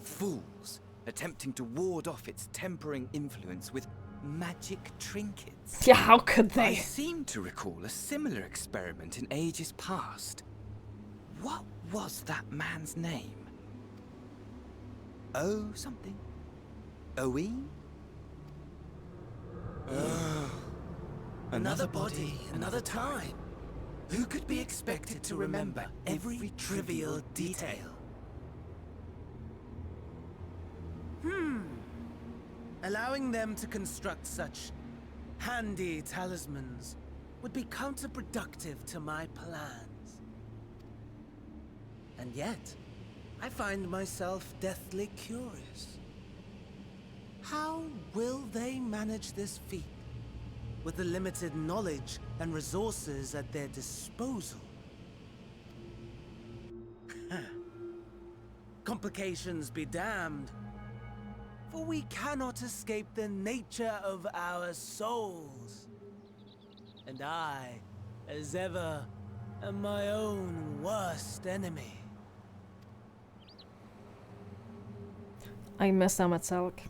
Fools attempting to ward off its tempering influence with magic trinkets. Yeah, how could they? I seem to recall a similar experiment in ages past. What was that man's name? Oh, something. Owen? Another body, another time. Who could be expected to remember every trivial detail? Allowing them to construct such handy talismans would be counterproductive to my plans. And yet, I find myself deathly curious. How will they manage this feat with the limited knowledge and resources at their disposal? Complications be damned, for we cannot escape the nature of our souls. And I, as ever, am my own worst enemy. I miss Amatselk.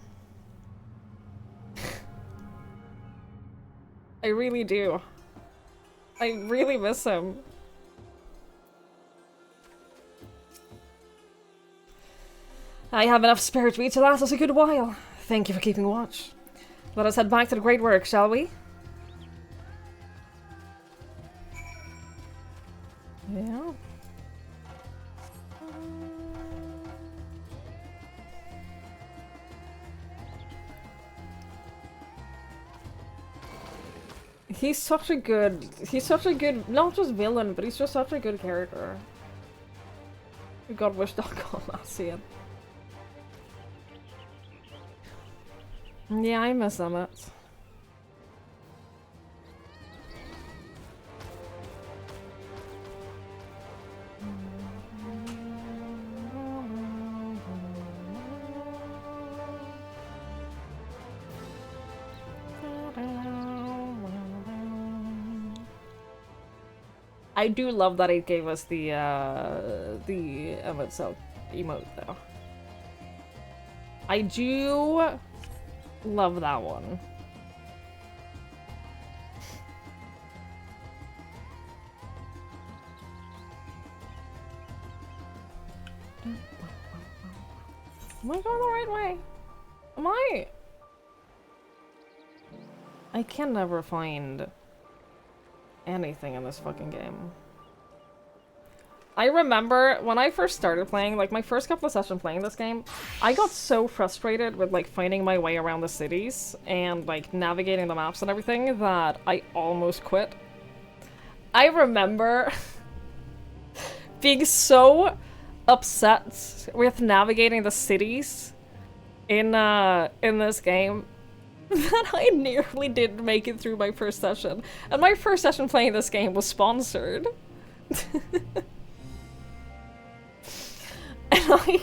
I really do. I really miss him. I have enough spirit meat to last us a good while. Thank you for keeping watch. Let us head back to the great work, shall we? Yeah. He's such a good, not just villain, but he's just such a good character. God wish .com last year. Yeah, I miss Emmett. I do love that it gave us the Emmett Self emote though. I do love that one. Am I going the right way? Am I? I can never find anything in this fucking game. I remember when I first started playing, like my first couple of sessions playing this game, I got so frustrated with like finding my way around the cities and like navigating the maps and everything that I almost quit. I remember being so upset with navigating the cities in this game that I nearly didn't make it through my first session. And my first session playing this game was sponsored. And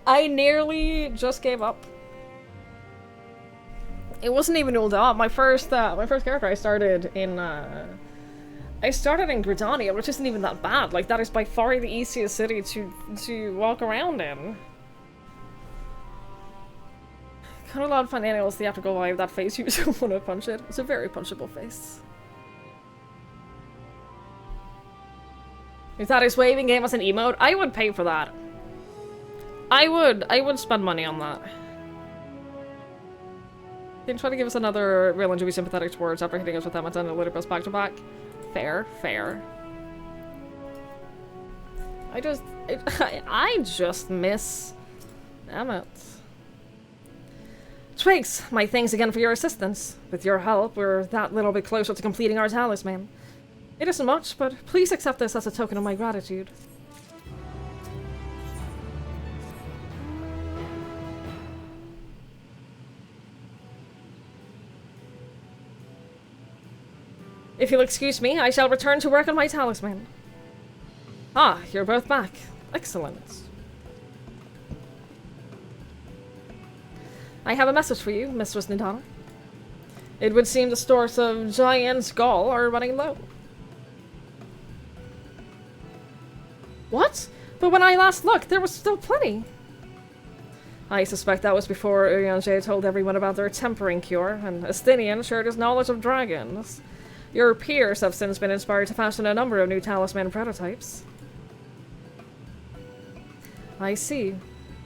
I nearly just gave up. It wasn't even rolled up. My first character I started in Gridania, which isn't even that bad. Like that is by far the easiest city to walk around in. Kind of allowed to find animals theatrical vibe. That face, you just want to punch it. It's a very punchable face. If that is waving game as an emote, I would pay for that. I would spend money on that. They try to give us another real and to be sympathetic towards after hitting us with Emmet and Ludicrous back to back. Fair, fair. I just miss Emmet. Twigs, my thanks again for your assistance. With your help, we're that little bit closer to completing our talisman. It isn't much, but please accept this as a token of my gratitude. If you'll excuse me, I shall return to work on my talisman. Ah, you're both back. Excellent. I have a message for you, Mistress Nidana. It would seem the stores of Giant's Gall are running low. What? But when I last looked, there was still plenty. I suspect that was before Urianger told everyone about their tempering cure, and Estinian shared his knowledge of dragons. Your peers have since been inspired to fashion a number of new talisman prototypes. I see.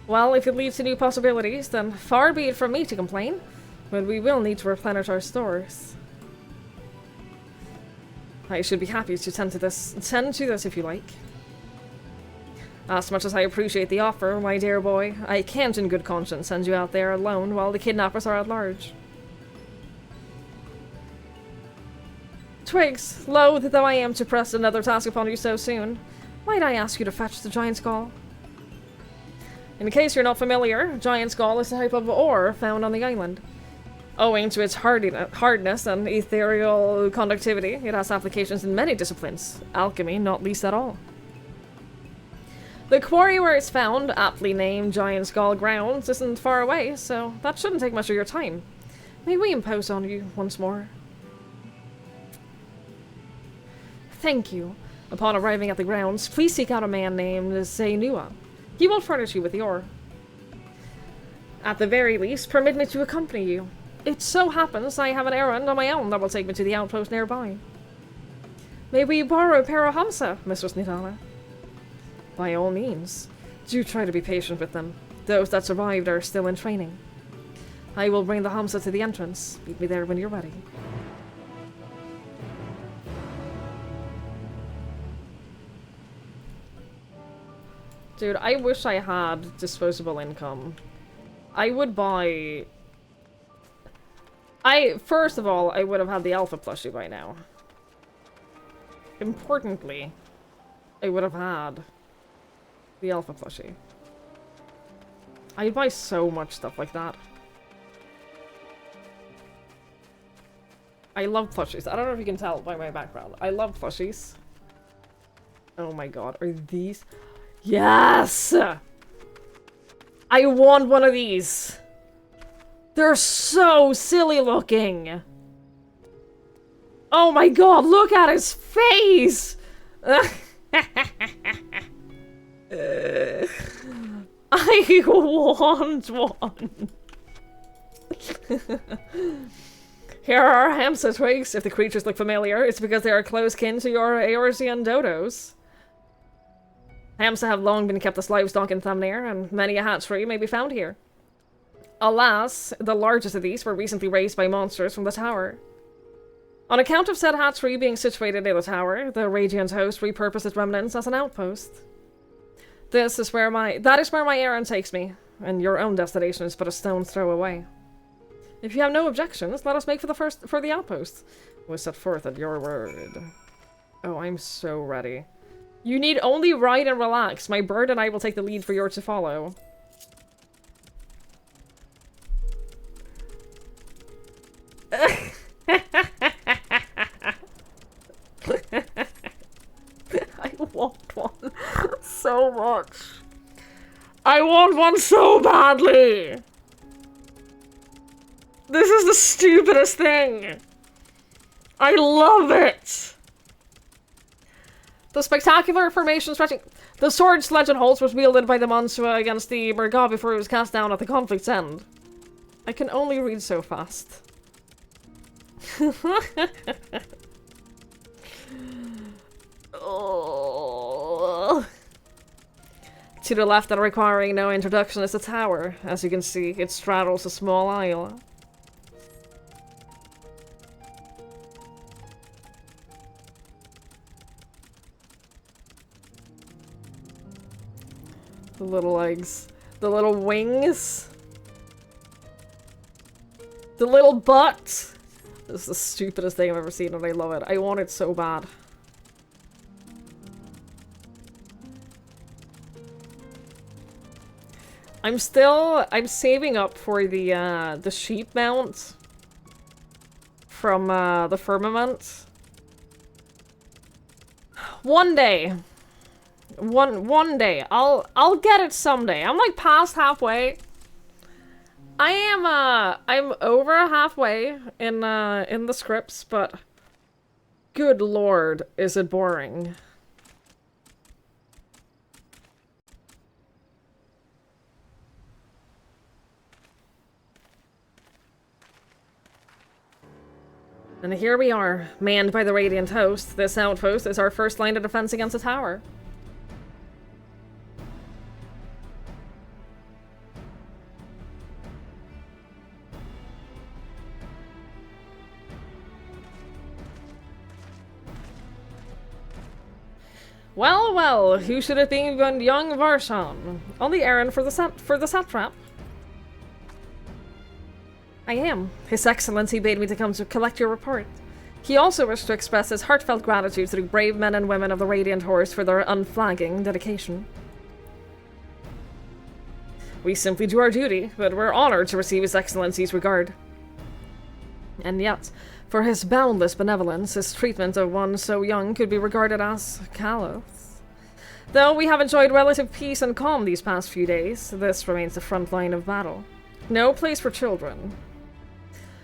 Well, if it leads to new possibilities, then far be it from me to complain, but we will need to replenish our stores. I should be happy to tend to this if you like. As much as I appreciate the offer, my dear boy, I can't in good conscience send you out there alone while the kidnappers are at large. Twigs, loath though I am to press another task upon you so soon, might I ask you to fetch the Giant's Gall? In case you're not familiar, Giant's Gall is a type of ore found on the island. Owing to its hardness and ethereal conductivity, it has applications in many disciplines, alchemy not least at all. The quarry where it's found, aptly named Giant's Gall Grounds, isn't far away, so that shouldn't take much of your time. May we impose on you once more? Thank you. Upon arriving at the grounds, please seek out a man named Zainua. He will furnish you with the ore. At the very least, permit me to accompany you. It so happens I have an errand on my own that will take me to the outpost nearby. May we borrow Parahamsa, Mistress Nidana? By all means. Do try to be patient with them. Those that survived are still in training. I will bring the Hamsa to the entrance. Meet me there when you're ready. Dude, I wish I had disposable income. I would buy... First of all, I would have had the alpha plushie by now. Importantly, I would have had the alpha plushie. I'd buy so much stuff like that. I love plushies. I don't know if you can tell by my background. I love plushies. Oh my god, are these... Yes! I want one of these. They're so silly looking. Oh my god, look at his face! I want one. Here are our Hamsa twigs. If the creatures look familiar, it's because they are close kin to your Eorzean dodos. Hams have long been kept as livestock in Thamnir, and many a hatchery may be found here. Alas, the largest of these were recently raised by monsters from the tower. On account of said hatchery being situated near the tower, the Radiant host repurposed its remnants as an outpost. That is where my errand takes me, and your own destination is but a stone's throw away. If you have no objections, let us make for the outpost. We set forth at your word. Oh, I'm so ready. You need only ride and relax. My bird and I will take the lead for yours to follow. I want one so much. I want one so badly. This is the stupidest thing. I love it. The spectacular formation stretching. The sword Legend holds was wielded by the Mansua against the Murga before it was cast down at the conflict's end. I can only read so fast. Oh. To the left and requiring no introduction is the tower. As you can see, it straddles a small isle. The little legs. The little wings. The little butt. This is the stupidest thing I've ever seen and I love it. I want it so bad. I'm saving up for the sheep mount from the firmament. One day. One day. I'll get it someday. I'm like past halfway. I'm over halfway in the scripts, but good lord, is it boring. And here we are, manned by the Radiant host. This outpost is our first line of defense against the tower. Well, well, who should it be but young Varshan? On the errand for the satrap. I am. His Excellency bade me to come to collect your report. He also wished to express his heartfelt gratitude to the brave men and women of the Radiant Horse for their unflagging dedication. We simply do our duty, but we're honored to receive His Excellency's regard. And yet, for his boundless benevolence, his treatment of one so young could be regarded as callous. Though we have enjoyed relative peace and calm these past few days, this remains the front line of battle. No place for children.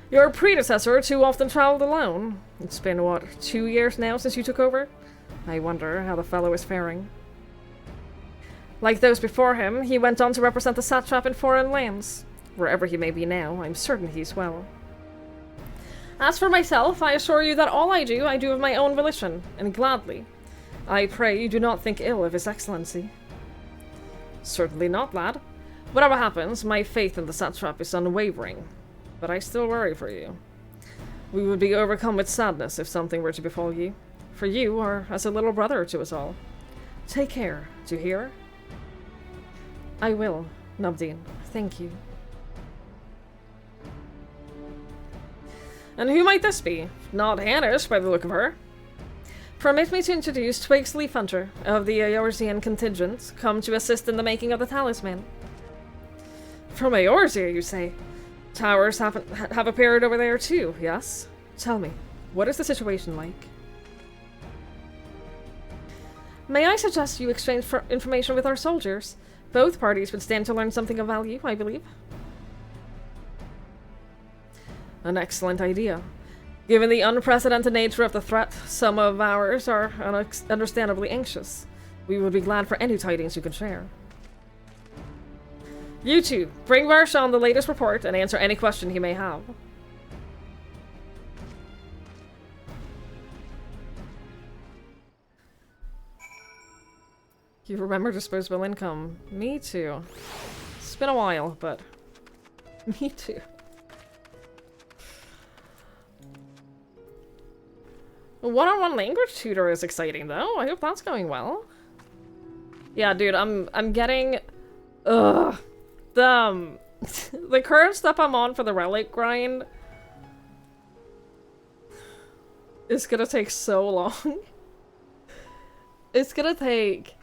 Your predecessor too often traveled alone. It's been, what, 2 years now since you took over? I wonder how the fellow is faring. Like those before him, he went on to represent the satrap in foreign lands. Wherever he may be now, I'm certain he's well. As for myself, I assure you that all I do of my own volition, and gladly. I pray you do not think ill of His Excellency. Certainly not, lad. Whatever happens, my faith in the satrap is unwavering. But I still worry for you. We would be overcome with sadness if something were to befall you. For you are as a little brother to us all. Take care, do you hear? I will, Nabdeen. Thank you. And who might this be? Not Hannish, by the look of her. Permit me to introduce Twigs Leafhunter of the Eorzean contingent, come to assist in the making of the talisman. From Eorzea, you say? Towers have appeared over there too, yes? Tell me, what is the situation like? May I suggest you exchange information with our soldiers? Both parties would stand to learn something of value, I believe. An excellent idea. Given the unprecedented nature of the threat, some of ours are understandably anxious. We would be glad for any tidings you can share. You two, bring Varshan the latest report and answer any question he may have. You remember disposable income. Me too. It's been a while, but... Me too. A one-on-one language tutor is exciting, though. I hope that's going well. Yeah, dude, I'm getting... Ugh. The current step I'm on for the relic grind is gonna take so long. It's gonna take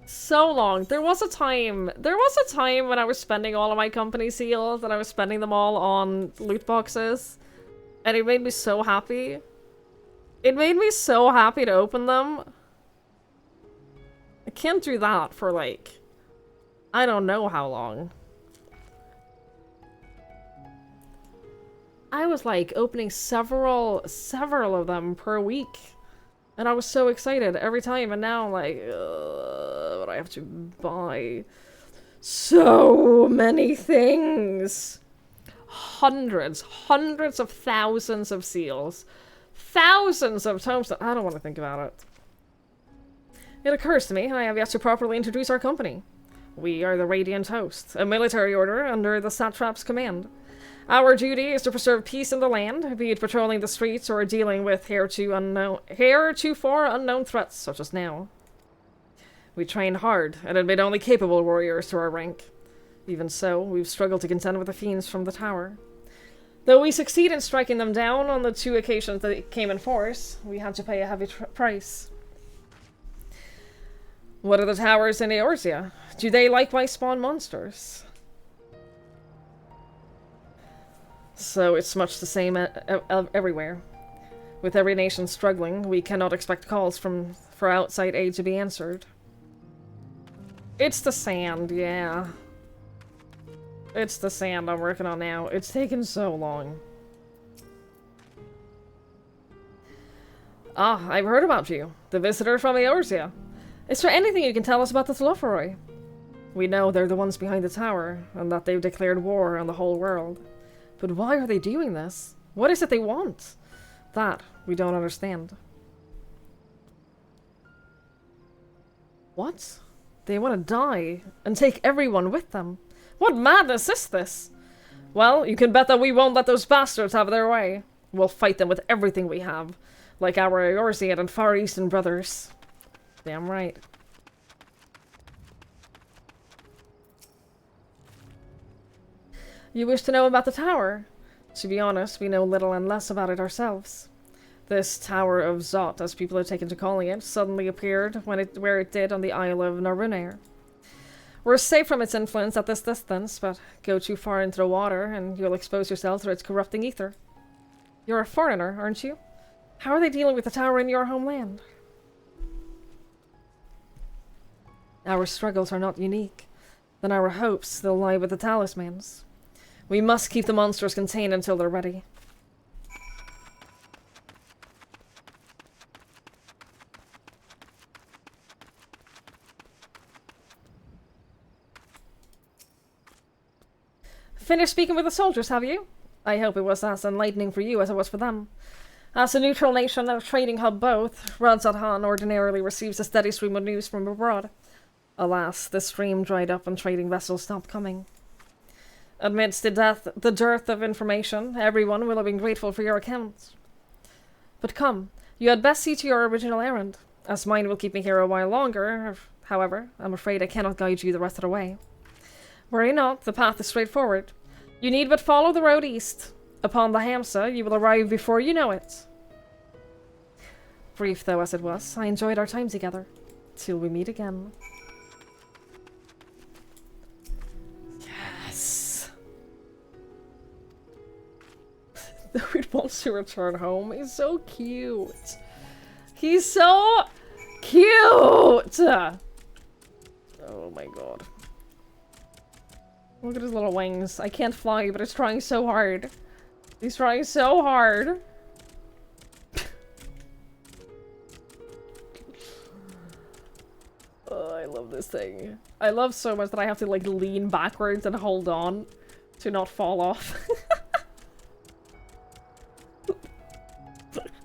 so long. There was a time when I was spending all of my company seals and I was spending them all on loot boxes. And it made me so happy. It made me so happy to open them. I can't do that for like, I don't know how long. I was like opening several of them per week. And I was so excited every time, and now I'm like, but I have to buy so many things. Hundreds of thousands of seals. Thousands of tombstones. I don't want to think about it. It occurs to me I have yet to properly introduce our company. We are the Radiant Host, a military order under the Satrap's command. Our duty is to preserve peace in the land, be it patrolling the streets or dealing with heretofore unknown threats, such as now. We train hard and admit only capable warriors to our rank. Even so, we've struggled to contend with the fiends from the tower. Though we succeed in striking them down on the 2 occasions that it came in force, we had to pay a heavy price. What are the towers in Eorzea? Do they likewise spawn monsters? So it's much the same everywhere. With every nation struggling, we cannot expect calls for outside aid to be answered. It's the sand, yeah. It's the sand I'm working on now. It's taken so long. Ah, I've heard about you. The visitor from Eorzea. Is there anything you can tell us about the Tloforoi? We know they're the ones behind the tower, and that they've declared war on the whole world. But why are they doing this? What is it they want? That we don't understand. What? They want to die and take everyone with them. What madness is this? Well, you can bet that we won't let those bastards have their way. We'll fight them with everything we have, like our Eorzean and Far Eastern brothers. Damn right. You wish to know about the tower? To be honest, we know little and less about it ourselves. This Tower of Zot, as people have taken to calling it, suddenly appeared where it did on the Isle of Narunair. We're safe from its influence at this distance, but go too far into the water and you'll expose yourself to its corrupting ether. You're a foreigner, aren't you? How are they dealing with the tower in your homeland? Our struggles are not unique. Then our hopes still lie with the talismans. We must keep the monsters contained until they're ready. Finished speaking with the soldiers, have you? I hope it was as enlightening for you as it was for them. As a neutral nation and a trading hub both, Radzadhan ordinarily receives a steady stream of news from abroad. Alas, this stream dried up and trading vessels stopped coming. Amidst the dearth of information, everyone will have been grateful for your accounts. But come, you had best see to your original errand, as mine will keep me here a while longer. However, I'm afraid I cannot guide you the rest of the way. Worry not, the path is straightforward. You need but follow the road east. Upon the Hamsa, you will arrive before you know it. Brief though as it was, I enjoyed our time together. Till we meet again. Who wants to return home? He's so cute. He's so cute! Oh my god. Look at his little wings. I can't fly, but it's trying so hard. He's trying so hard. Oh, I love this thing. I love so much that I have to like lean backwards and hold on to not fall off.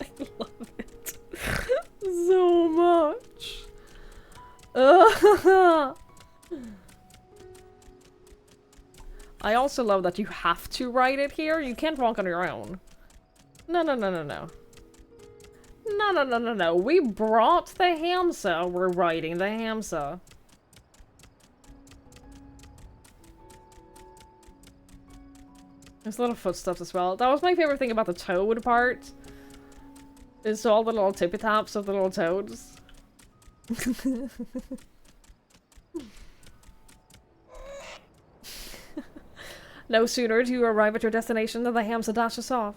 I love it so much. I also love that you have to ride it here. You can't walk on your own. No, no, no, no, no. No, no, no, no, no. We brought the Hamsa. We're riding the Hamsa. There's little footsteps as well. That was my favorite thing about the toad part. Is all the little tippy taps of the little toads. No sooner do you arrive at your destination than the Hamsa dashes off.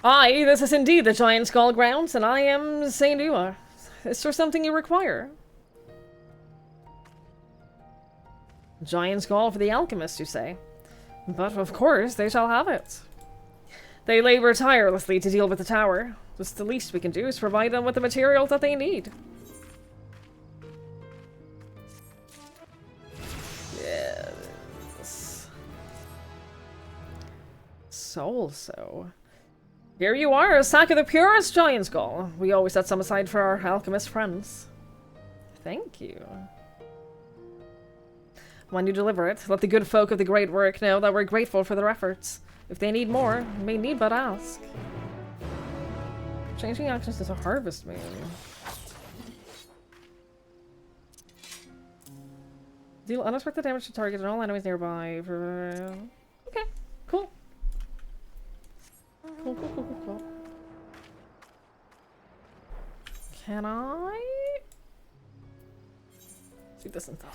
Aye, this is indeed the Giant Skull grounds, and I am Saint Ua. Is there something you require? Giant Skull for the alchemist, you say? But of course, they shall have it. They labor tirelessly to deal with the tower. Just the least we can do is provide them with the materials that they need. Yes. So. Here you are, a sack of the purest Giant Skull. We always set some aside for our alchemist friends. Thank you. When you deliver it, let the good folk of the great work know that we're grateful for their efforts. If they need more, we need but ask. Changing actions is a harvest moon. Deal unexpected damage to target and all enemies nearby. Okay, cool. Cool. Can I? See this instead.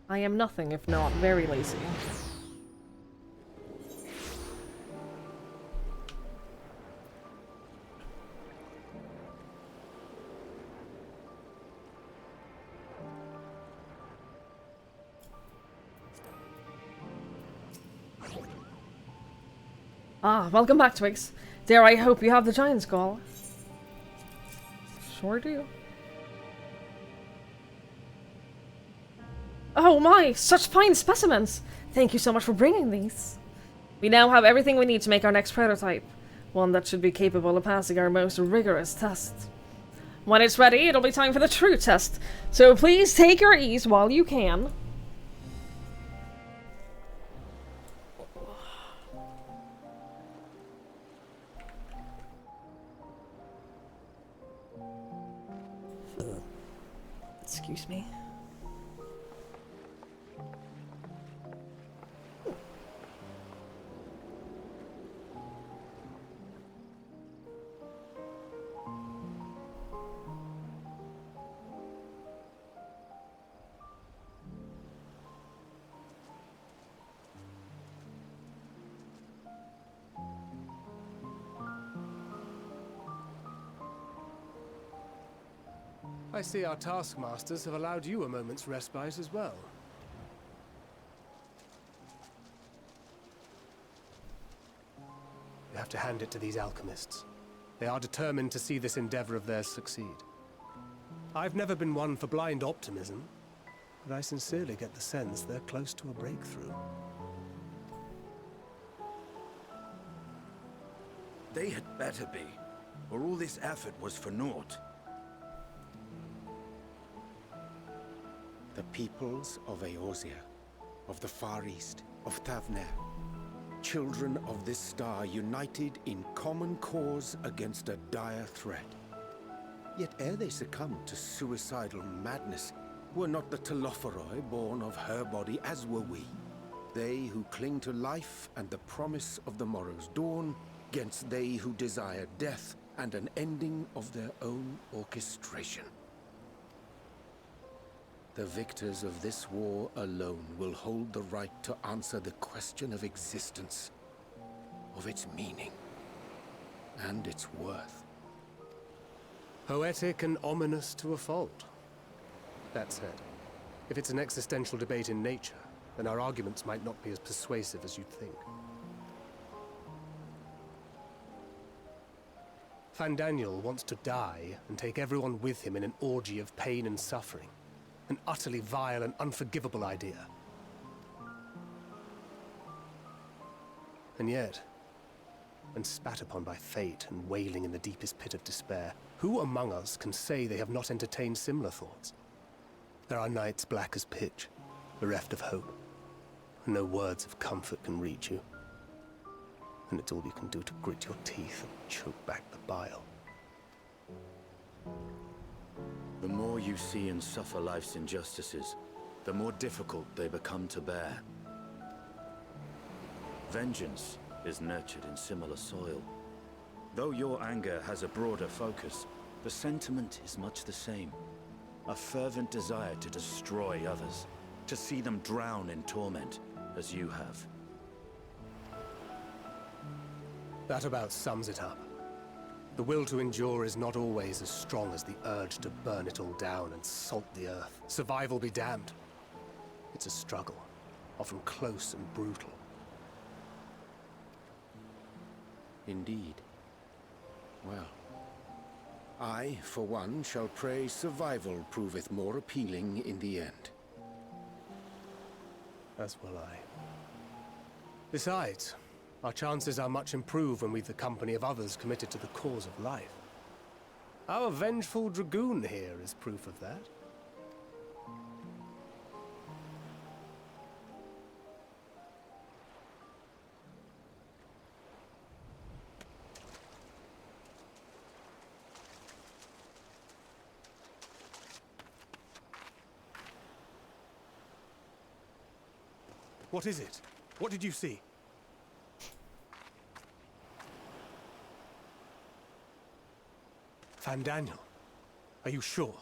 I am nothing if not very lazy. Ah, welcome back, Twigs. Dare I hope you have the Giant Skull? Sure do. Oh my, such fine specimens! Thank you so much for bringing these. We now have everything we need to make our next prototype. One that should be capable of passing our most rigorous test. When it's ready, it'll be time for the true test. So please take your ease while you can. Excuse me. I see our taskmasters have allowed you a moment's respite as well. You have to hand it to these alchemists. They are determined to see this endeavor of theirs succeed. I've never been one for blind optimism, but I sincerely get the sense they're close to a breakthrough. They had better be, or all this effort was for naught. The peoples of Eorzea, of the Far East, of Thavner, children of this star united in common cause against a dire threat. Yet ere they succumbed to suicidal madness, were not the Telophoroi born of her body as were we? They who cling to life and the promise of the morrow's dawn, against they who desire death and an ending of their own orchestration. The victors of this war alone will hold the right to answer the question of existence, of its meaning, and its worth. Poetic and ominous to a fault. That said, if it's an existential debate in nature, then our arguments might not be as persuasive as you'd think. Fandaniel wants to die and take everyone with him in an orgy of pain and suffering. An utterly vile and unforgivable idea. And yet, when spat upon by fate and wailing in the deepest pit of despair, who among us can say they have not entertained similar thoughts? There are nights black as pitch, bereft of hope, and no words of comfort can reach you. And it's all you can do to grit your teeth and choke back the bile. The more you see and suffer life's injustices, the more difficult they become to bear. Vengeance is nurtured in similar soil. Though your anger has a broader focus, the sentiment is much the same. A fervent desire to destroy others, to see them drown in torment, as you have. That about sums it up. The will to endure is not always as strong as the urge to burn it all down and salt the earth. Survival be damned. It's a struggle, often close and brutal. Indeed. Well, I, for one, shall pray survival proveth more appealing in the end. As will I. Besides, our chances are much improved when we've the company of others committed to the cause of life. Our vengeful dragoon here is proof of that. What is it? What did you see? Fandaniel, are you sure?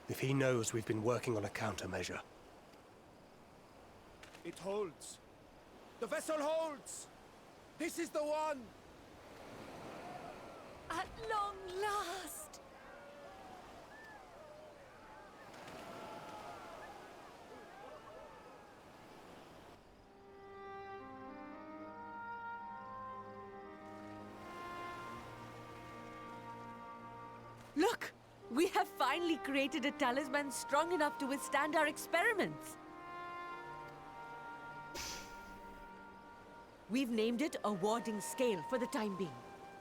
If he knows we've been working on a countermeasure. It holds. The vessel holds! This is the one! At long last! Look! We have finally created a talisman strong enough to withstand our experiments! We've named it a warding scale for the time being.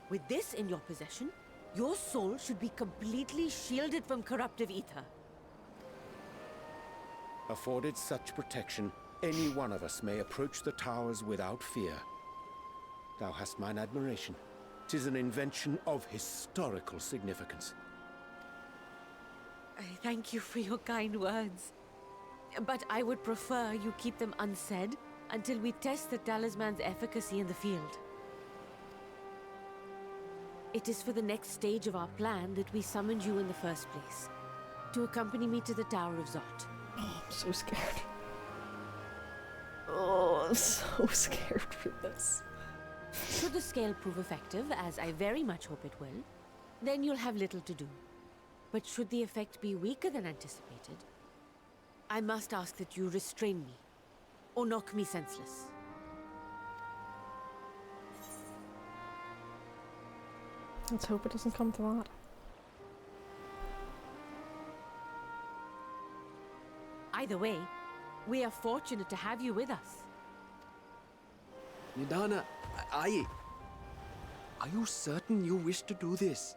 With this in your possession, your soul should be completely shielded from corruptive ether. Afforded such protection, any one of us may approach the towers without fear. Thou hast mine admiration. 'Tis an invention of historical significance. I thank you for your kind words. But I would prefer you keep them unsaid until we test the talisman's efficacy in the field. It is for the next stage of our plan that we summoned you in the first place, to accompany me to the Tower of Zot. Oh, I'm so scared. Oh, I'm so scared for this. Should the scale prove effective, as I very much hope it will, then you'll have little to do. But should the effect be weaker than anticipated, I must ask that you restrain me, or knock me senseless. Let's hope it doesn't come to that. Either way, we are fortunate to have you with us. Nidana, are you certain you wish to do this?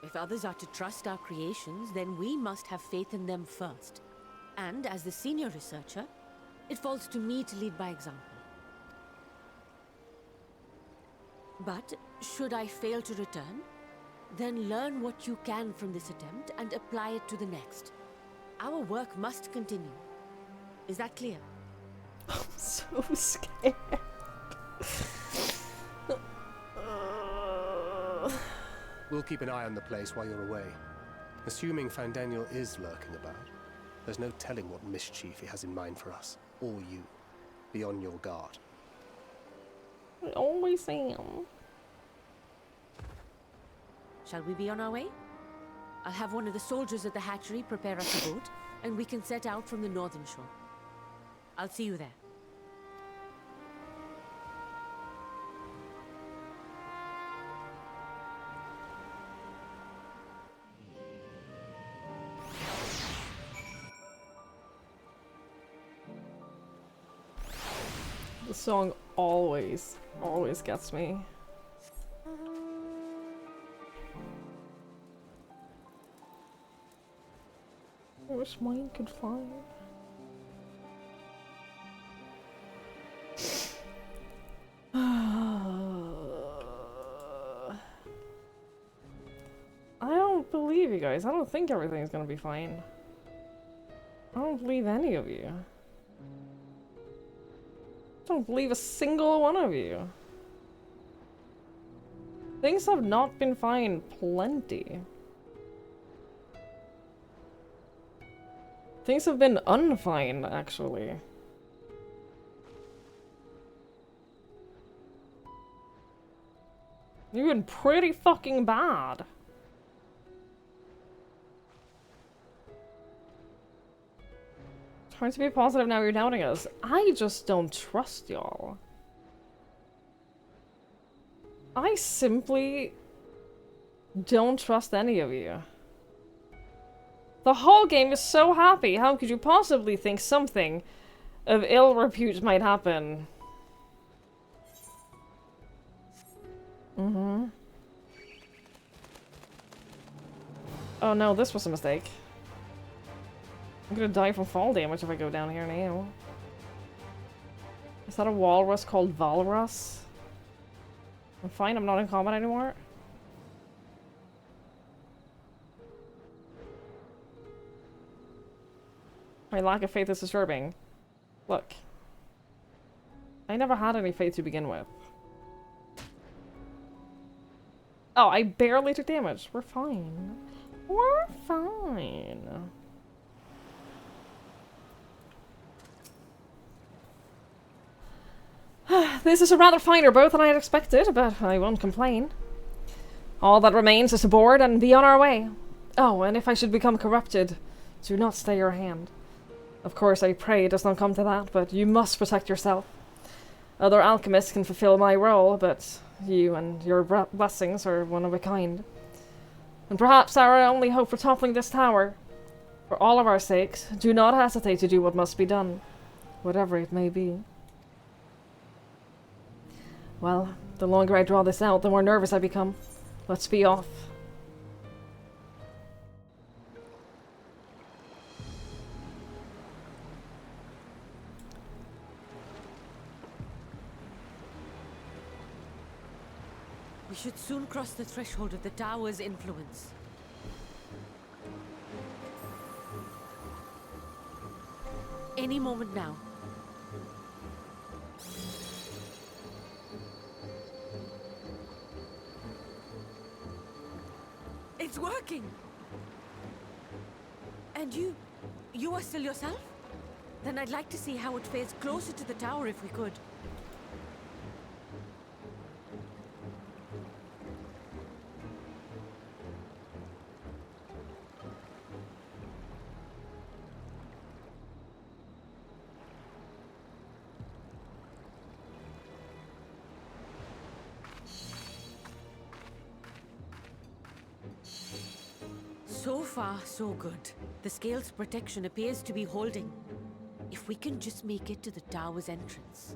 If others are to trust our creations, then we must have faith in them first. And as the senior researcher, it falls to me to lead by example. But should I fail to return, then learn what you can from this attempt and apply it to the next. Our work must continue. Is that clear? I'm so scared. We'll keep an eye on the place while you're away. Assuming Fandaniel is lurking about, there's no telling what mischief he has in mind for us, or you. Be on your guard. I always am. Shall we be on our way? I'll have one of the soldiers at the hatchery prepare us a boat, and we can set out from the northern shore. I'll see you there. song always gets me. I wish mine could fly. I don't believe you guys. I don't think everything's gonna be fine. I don't believe any of you. I don't believe a single one of you. Things have not been fine plenty. Things have been unfine, actually. You've been pretty fucking bad. Trying to be positive now, you're doubting us. I just don't trust y'all. I simply don't trust any of you. The whole game is so happy. How could you possibly think something of ill repute might happen? Mm-hmm. Oh no, this was a mistake. I'm gonna die from fall damage if I go down here now. Is that a walrus called Valrus? I'm fine, I'm not in combat anymore. My lack of faith is disturbing. Look. I never had any faith to begin with. Oh, I barely took damage. We're fine. We're fine. This is a rather finer boat than I had expected, but I won't complain. All that remains is to board and be on our way. Oh, and if I should become corrupted, do not stay your hand. Of course, I pray it does not come to that, but you must protect yourself. Other alchemists can fulfill my role, but you and your blessings are one of a kind. And perhaps our only hope for toppling this tower. For all of our sakes, do not hesitate to do what must be done, whatever it may be. Well, the longer I draw this out, the more nervous I become. Let's be off. We should soon cross the threshold of the tower's influence. Any moment now. It's working! And you are still yourself? Then I'd like to see how it fares closer to the tower if we could. So far, so good. The scale's protection appears to be holding. If we can just make it to the tower's entrance.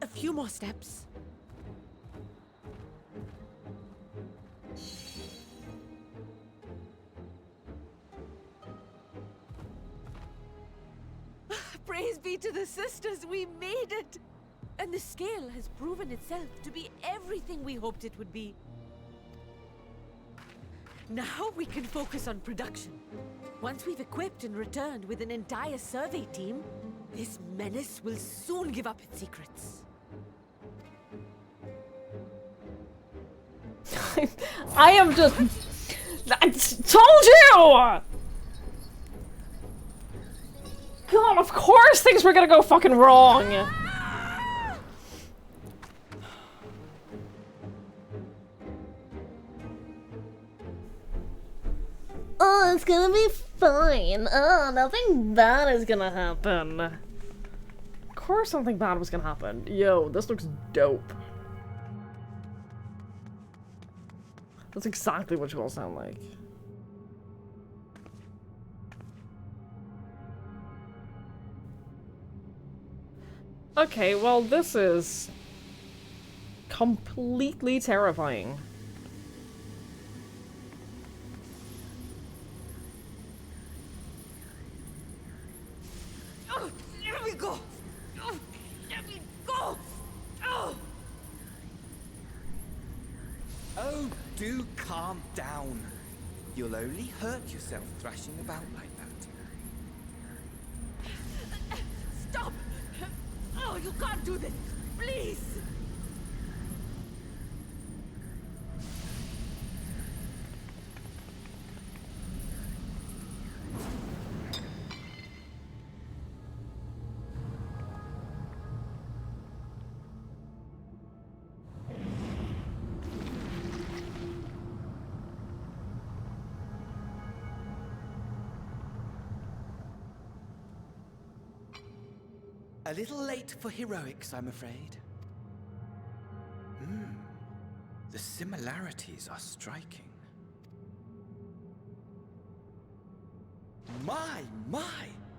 A few more steps. Praise be to the sisters, we made it! And the scale has proven itself to be everything we hoped it would be. Now we can focus on production. Once we've equipped and returned with an entire survey team, this menace will soon give up its secrets. I am just... I told you! God, of course things were gonna go fucking wrong! Oh, it's gonna be fine. Oh, nothing bad is gonna happen. Of course something bad was gonna happen. Yo, this looks dope. That's exactly what you all sound like. Okay, well, this is completely terrifying. Oh, let me go! Oh, let me go! Oh! Oh, do calm down. You'll only hurt yourself thrashing about like that. Stop! Oh, you can't do this! Please! A little late for heroics, I'm afraid. The similarities are striking. My!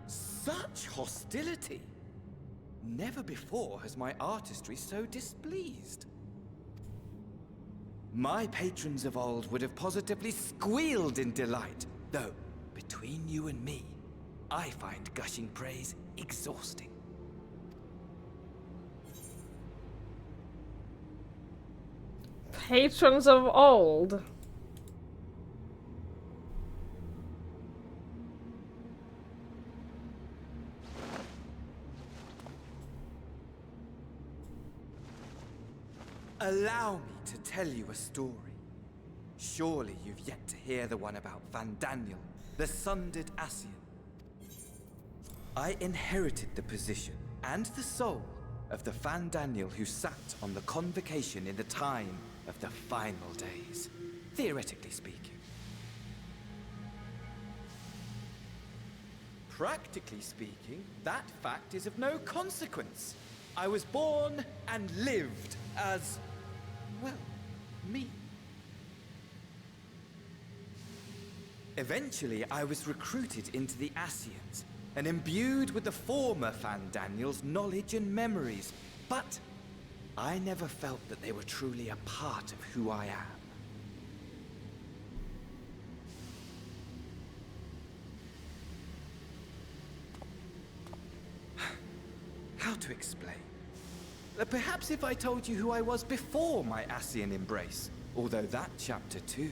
Such hostility! Never before has my artistry so displeased. My patrons of old would have positively squealed in delight, though, between you and me, I find gushing praise exhausting. Patrons of old. Allow me to tell you a story. Surely you've yet to hear the one about Van Daniel, the sundered Ascian. I inherited the position and the soul of the Van Daniel who sat on the convocation in the time of the final days, theoretically speaking. Practically speaking, that fact is of no consequence. I was born and lived as, well, me. Eventually, I was recruited into the Ascians and imbued with the former Van Daniel's knowledge and memories, but I never felt that they were truly a part of who I am. How to explain? Perhaps if I told you who I was before my Ascian embrace, although that chapter too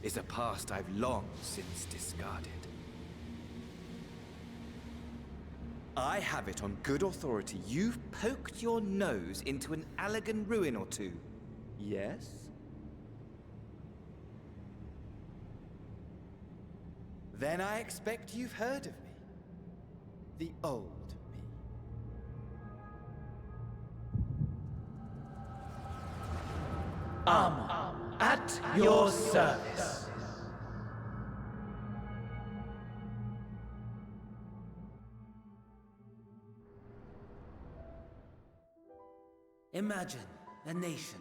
is a past I've long since discarded. I have it on good authority you've poked your nose into an Allegan ruin or two. Yes? Then I expect you've heard of me. The old me. At your service. Imagine a nation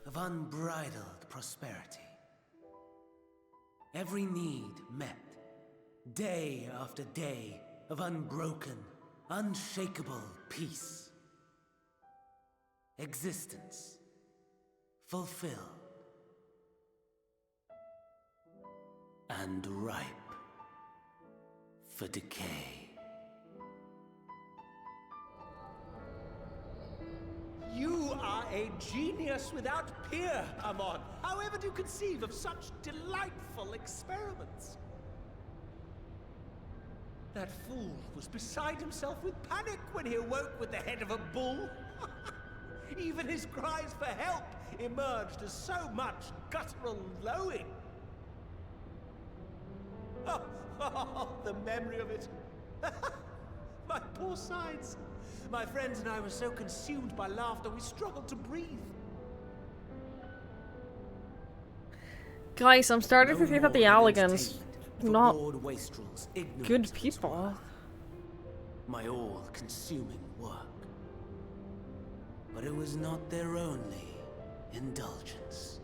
of unbridled prosperity. Every need met, day after day of unbroken, unshakable peace. Existence fulfilled and ripe for decay. You are a genius without peer, Amon. However do you conceive of such delightful experiments? That fool was beside himself with panic when he awoke with the head of a bull. Even his cries for help emerged as so much guttural lowing. Oh, the memory of it. My poor sides. My friends and I were so consumed by laughter we struggled to breathe. Guys, I'm starting to think that the Allegans not good people. My all-consuming work. But it was not their only indulgence.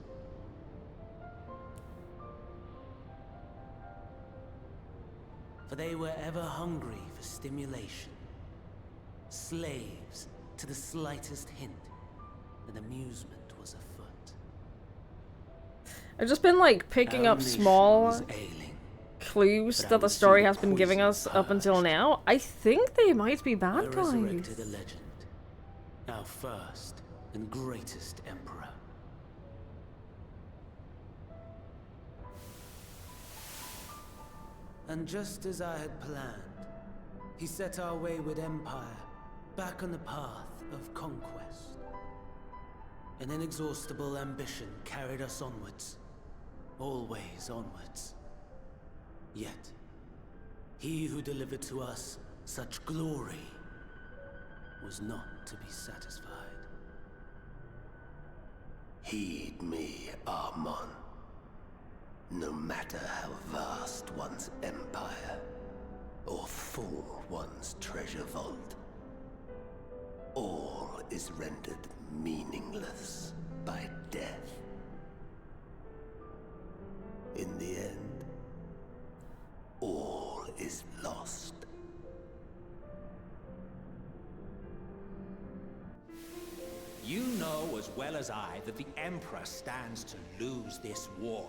for they were ever hungry for stimulation. Slaves to the slightest hint that amusement was afoot. I've just been like picking up small clues that the story has been giving us up until now. I think they might be bad guys. I resurrected a legend, our first and greatest emperor. And just as I had planned, he set our wayward empire back on the path of conquest. An inexhaustible ambition carried us onwards, always onwards. Yet, he who delivered to us such glory was not to be satisfied. Heed me, Armon. No matter how vast one's empire, or full one's treasure vault, all is rendered meaningless by death. In the end, all is lost. You know as well as I that the Emperor stands to lose this war.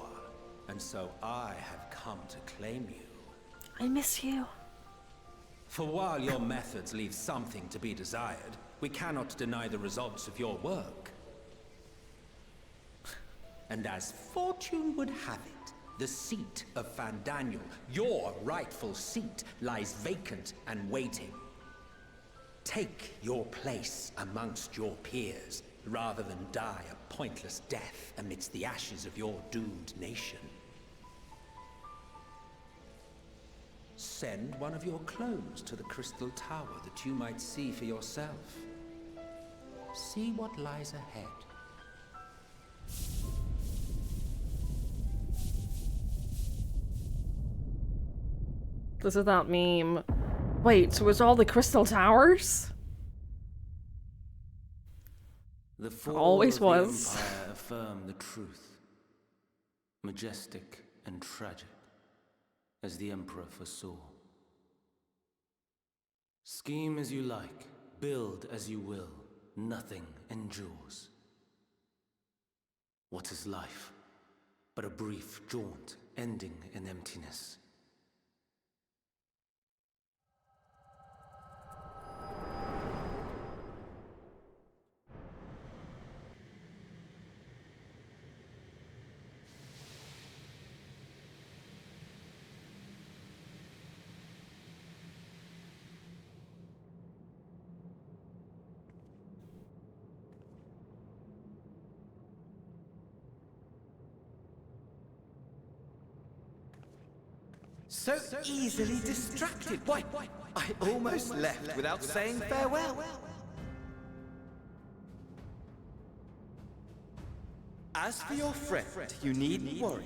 And so I have come to claim you. I miss you. For while your methods leave something to be desired, we cannot deny the results of your work. And as fortune would have it, the seat of Fandaniel, your rightful seat, lies vacant and waiting. Take your place amongst your peers, rather than die a pointless death amidst the ashes of your doomed nation. Send one of your clones to the Crystal Tower that you might see for yourself. See what lies ahead. This is that meme. Wait, so it's all the Crystal Towers? The fall Always of was. the Empire affirmed the truth. Majestic and tragic, as the Emperor foresaw. Scheme as you like, build as you will, nothing endures. What is life but a brief jaunt ending in emptiness? So easily distracted. Why, I almost left without saying farewell. As for your friend, you needn't worry.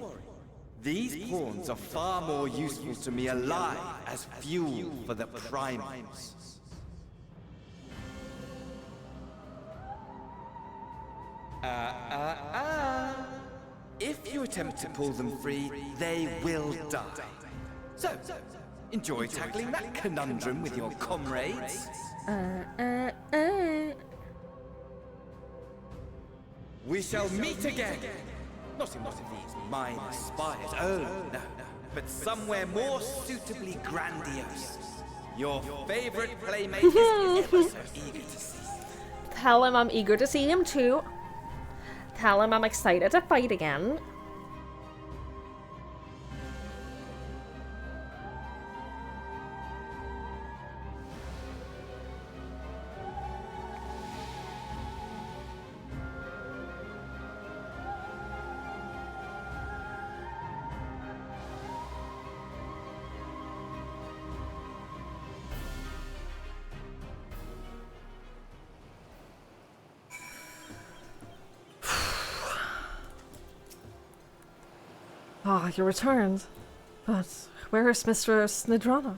These pawns are far more useful to me alive as fuel for the primals. If you attempt to pull them free, they will die. So, enjoy tackling that conundrum with your comrades. We shall meet again. Not in one of these minor spires, oh no, but somewhere more suitably grandiose. Your favorite playmate is ever so eager to see. Tell him I'm eager to see him too. Tell him I'm excited to fight again. Ah, you returned. But where is Mistress Nidrana?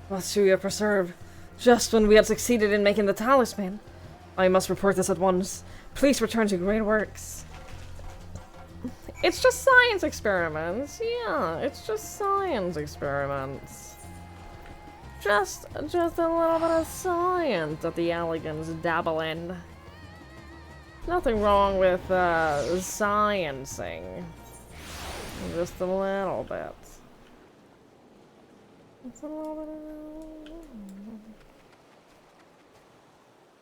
Vasuya preserved. Just when we had succeeded in making the talisman. I must report this at once. Please return to Great Works. It's just science experiments. Yeah, it's just science experiments. Just a little bit of science that the elegants dabble in. Nothing wrong with sciencing. Just a little bit. Just a little bit.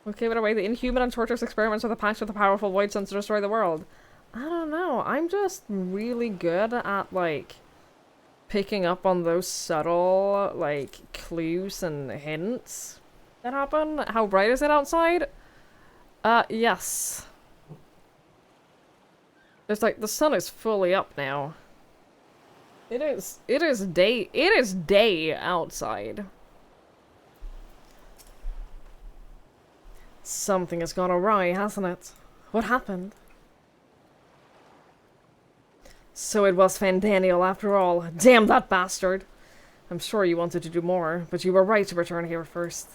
Okay, by the way, the inhuman and torturous experiments are the pact with the powerful void sense to destroy the world. I don't know. I'm just really good at, like, picking up on those subtle, like, clues and hints that happen. How bright is it outside? Yes. It's like, the sun is fully up now. It is day outside. Something has gone awry, hasn't it? What happened? So it was Fandaniel after all. Damn that bastard! I'm sure you wanted to do more, but you were right to return here first.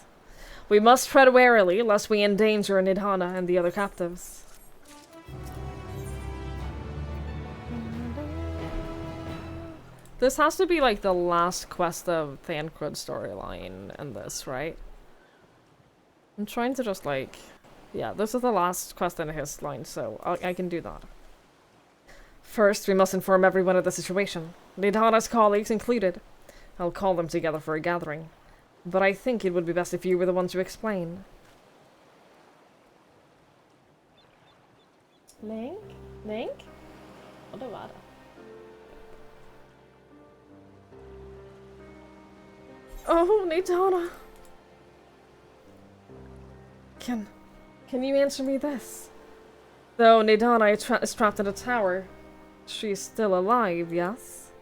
We must tread warily, lest we endanger Nidhana and the other captives. This has to be like the last quest of Thancred storyline in this, right? I'm trying to just like... Yeah, this is the last quest in his line, so I can do that. First, we must inform everyone of the situation. Nidhana's colleagues included. I'll call them together for a gathering. But I think it would be best if you were the one to explain. Link? Link? Vad var det? Oh, Nidhana! Can you answer me this? Though Nidhana is trapped in a tower, she's still alive, yes?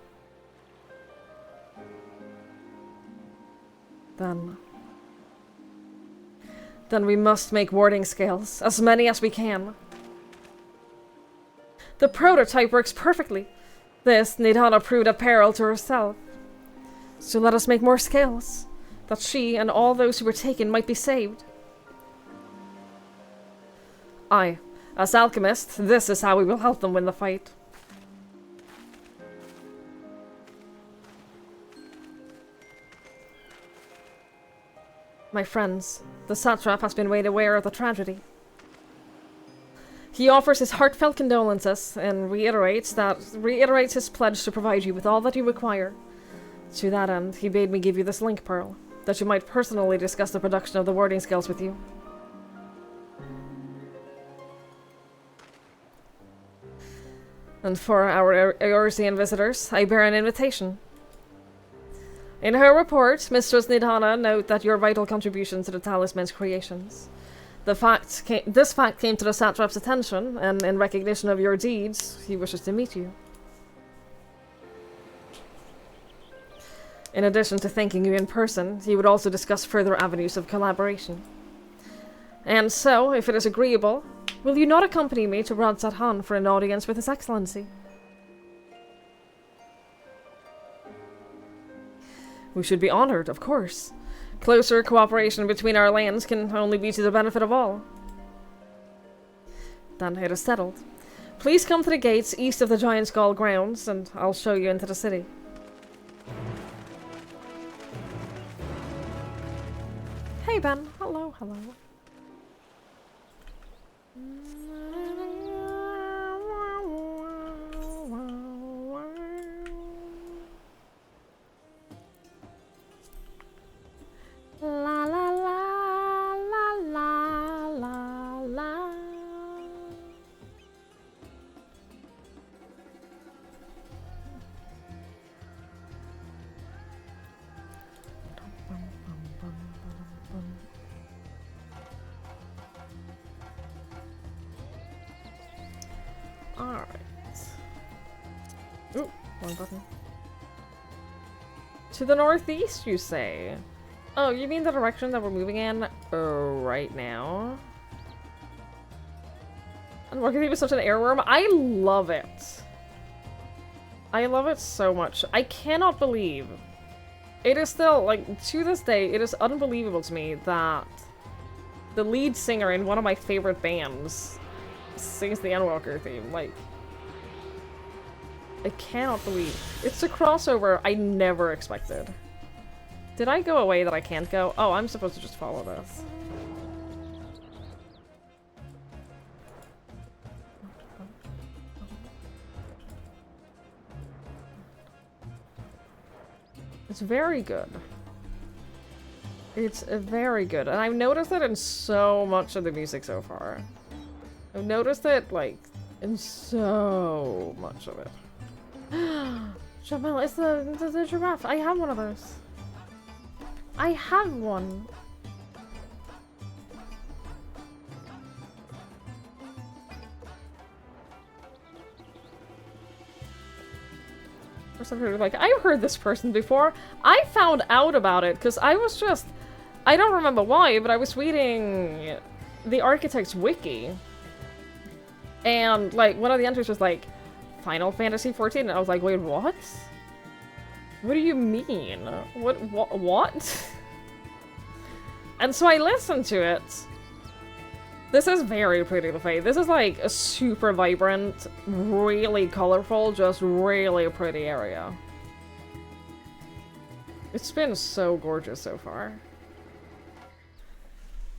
Then we must make warding scales, as many as we can. The prototype works perfectly. This Nidhana proved a peril to herself. So let us make more scales, that she and all those who were taken might be saved. Aye, as alchemists, this is how we will help them win the fight. My friends, the satrap has been made aware of the tragedy. He offers his heartfelt condolences and reiterates his pledge to provide you with all that you require. To that end, he bade me give you this link pearl, that you might personally discuss the production of the warding scales with you. And for our Eorzean visitors, I bear an invitation. In her report, Mistress Nidhana note that your vital contribution to the talisman's creations. This fact came to the satrap's attention, and in recognition of your deeds, he wishes to meet you. In addition to thanking you in person, he would also discuss further avenues of collaboration. And so, if it is agreeable, will you not accompany me to Radzat Han for an audience with His Excellency? We should be honored, of course. Closer cooperation between our lands can only be to the benefit of all. Then it is settled. Please come to the gates east of the Giant Skull grounds, and I'll show you into the city. Hey Ben, hello, hello. La la la la la la la. Alright. Ooh, wrong button. To the northeast, you say? Oh, you mean the direction that we're moving in right now? Endwalker Thief is such an airworm. I love it. I love it so much. I cannot believe. It is still, like, to this day, it is unbelievable to me that the lead singer in one of my favorite bands sings the Endwalker theme. Like, I cannot believe. It's a crossover I never expected. Did I go away that I can't go? Oh, I'm supposed to just follow this. It's very good. It's very good. And I've noticed it in so much of the music so far. I've noticed it, like, in so much of it. Jamel, it's the giraffe. I have one of those. I have one. Like, I've heard this person before. I found out about it because I was just... I don't remember why, but I was reading the Architect's Wiki. And, like, one of the entries was like, Final Fantasy XIV, and I was like, wait, what? What do you mean? What? And so I listened to it. This is very pretty to play. This is like a super vibrant, really colorful, just really pretty area. It's been so gorgeous so far.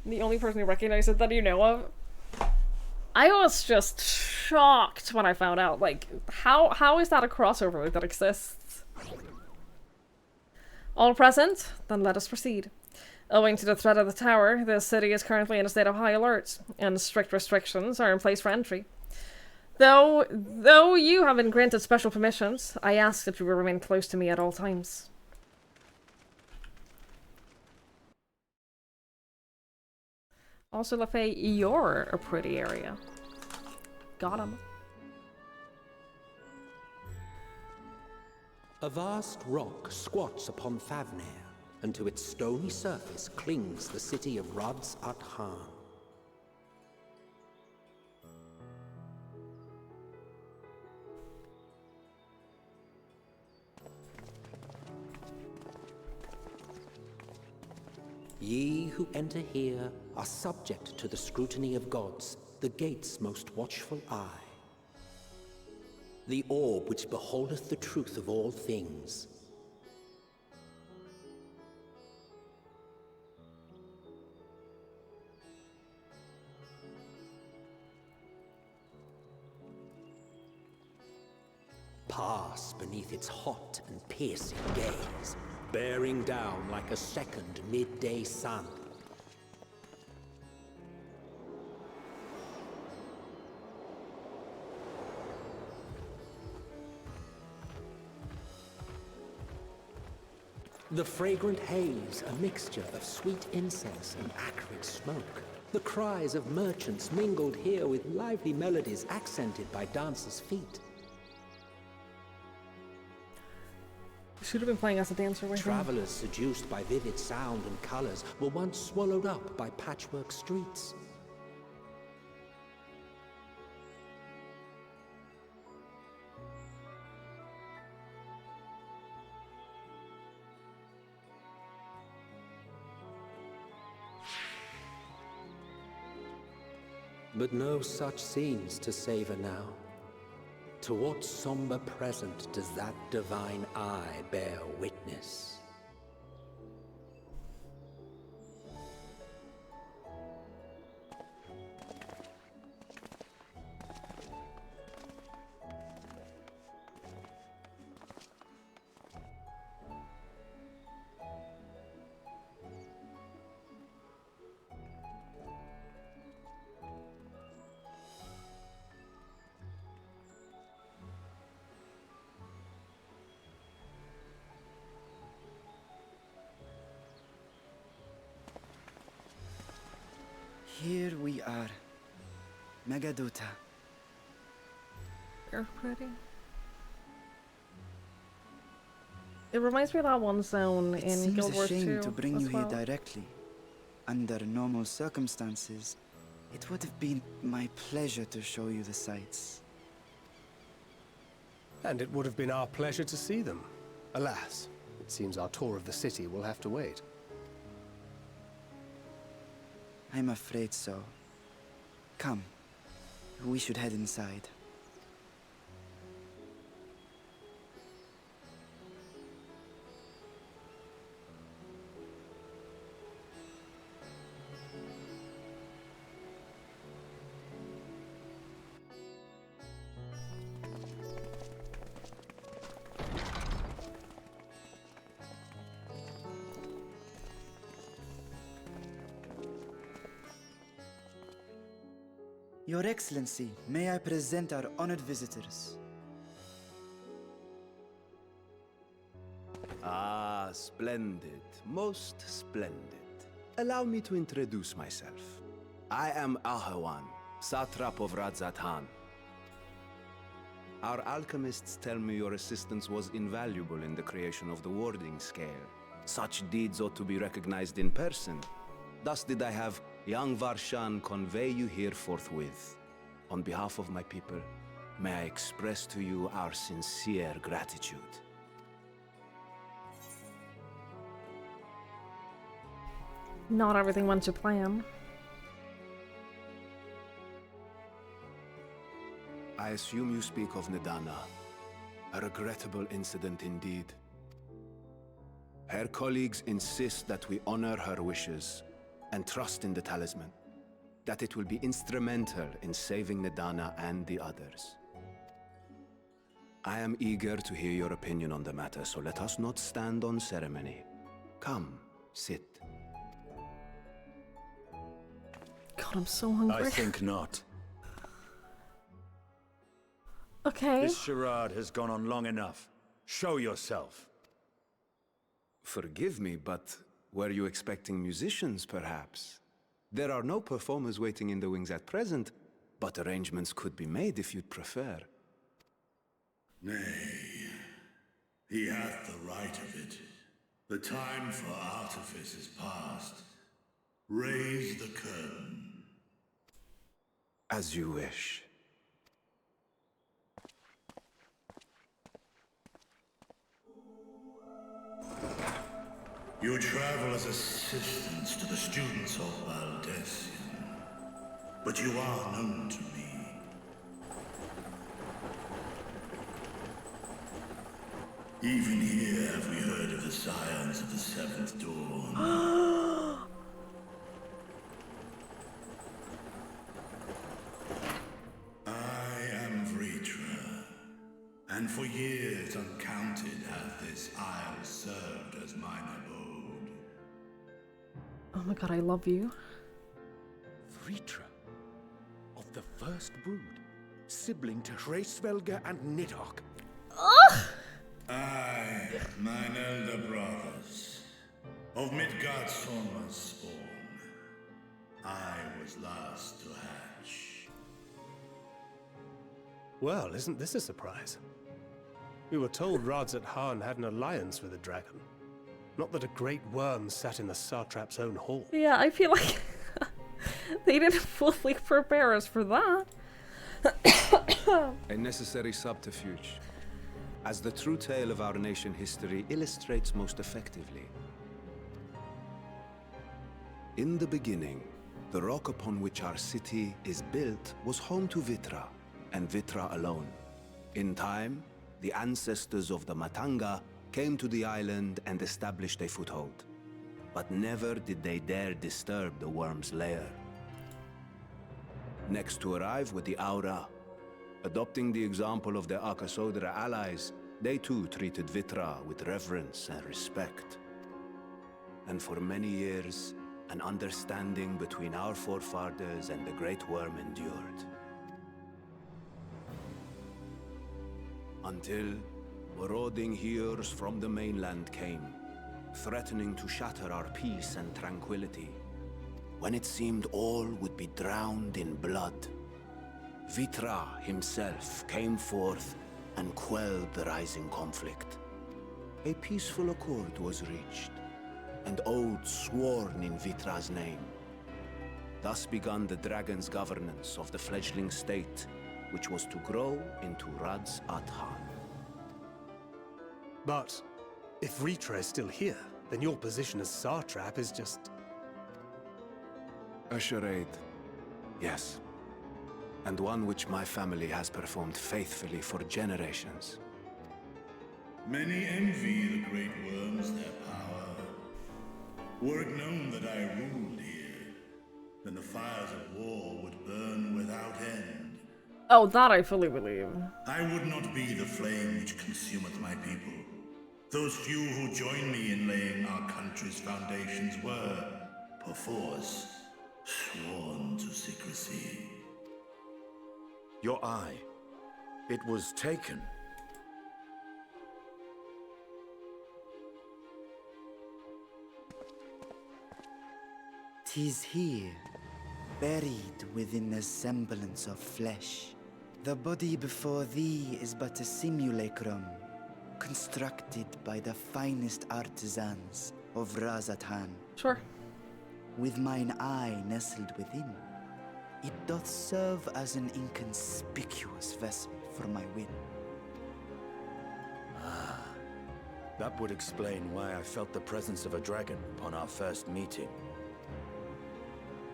The only person who recognized it that you know of? I was just shocked when I found out. Like, how is that a crossover that exists? All present? Then let us proceed. Owing to the threat of the tower, the city is currently in a state of high alert, and strict restrictions are in place for entry. Though you have been granted special permissions, I ask that you will remain close to me at all times. Also, Lafay, you're a pretty area. Got him. A vast rock squats upon Favnir, and to its stony surface clings the city of Rods at Han. Ye who enter here are subject to the scrutiny of gods, the gate's most watchful eye. The orb which beholdeth the truth of all things. Pass beneath its hot and piercing gaze, bearing down like a second midday sun. The fragrant haze, a mixture of sweet incense and acrid smoke. The cries of merchants mingled here with lively melodies accented by dancers' feet. Should have been playing as a dancer with him. Travelers seduced by vivid sound and colors were once swallowed up by patchwork streets. But no such scenes to savor now. To what somber present does that divine eye bear witness? Here we are. Megaduta. You're pretty. It reminds me of that one zone It in seems Guild a Wars 2 shame to bring as you well. here directly. Under normal circumstances, it would have been my pleasure to show you the sights. And it would have been our pleasure to see them. Alas, it seems our tour of the city will have to wait. I'm afraid so. Come, we should head inside. Your Excellency, may I present our honored visitors? Ah, splendid. Most splendid. Allow me to introduce myself. I am Ahawan, Satrap of Radzatan. Our alchemists tell me your assistance was invaluable in the creation of the warding scale. Such deeds ought to be recognized in person. Thus did I have young Varshan convey you here forthwith. On behalf of my people, may I express to you our sincere gratitude. Not everything went to plan. I assume you speak of Nidana. A regrettable incident indeed. Her colleagues insist that we honor her wishes and trust in the talisman, that it will be instrumental in saving Nidana and the others. I am eager to hear your opinion on the matter, so let us not stand on ceremony. Come, sit. God, I'm so hungry. I think not. Okay. This charade has gone on long enough. Show yourself. Forgive me, but were you expecting musicians, perhaps? There are no performers waiting in the wings at present, but arrangements could be made if you'd prefer. Nay, he hath the right of it. The time for artifice is past. Raise the curtain. As you wish. You travel as assistants to the students of Baldessian, but you are known to me. Even here have we heard of the scions of the Seventh Dawn. I am Vritra, and for years uncounted hath this isle served as mine abode. Oh my god, I love you. Vritra, of the first brood, sibling to Hraesvelga and Nidhogg. I, mine elder brothers, of Midgardsormr's spawn, I was last to hatch. Well, isn't this a surprise? We were told Radzatan had an alliance with a dragon. Not that a great worm sat in the satrap's own hall. Yeah, I feel like they didn't fully prepare us for that. A necessary subterfuge, as the true tale of our nation history illustrates most effectively. In the beginning, the rock upon which our city is built was home to Vitra, and Vitra alone. In time, the ancestors of the Matanga came to the island and established a foothold. But never did they dare disturb the worm's lair. Next to arrive were the Aura. Adopting the example of their Akasodra allies, they too treated Vitra with reverence and respect. And for many years, an understanding between our forefathers and the Great Worm endured. Until marauding heroes from the mainland came, threatening to shatter our peace and tranquility. When it seemed all would be drowned in blood, Vitra himself came forth and quelled the rising conflict. A peaceful accord was reached, and oaths sworn in Vitra's name. Thus began the dragon's governance of the fledgling state, which was to grow into Radzatan. But if Vritra is still here, then your position as satrap is just... A charade, yes. And one which my family has performed faithfully for generations. Many envy the great worms their power. Were it known that I ruled here, then the fires of war would burn without end. Oh, that I fully believe. I would not be the flame which consumeth my people. Those few who join me in laying our country's foundations were, perforce, sworn to secrecy. Your eye. It was taken. 'Tis here, buried within a semblance of flesh. The body before thee is but a simulacrum, constructed by the finest artisans of Razathan. Sure. With mine eye nestled within, it doth serve as an inconspicuous vessel for my will. Ah, that would explain why I felt the presence of a dragon upon our first meeting.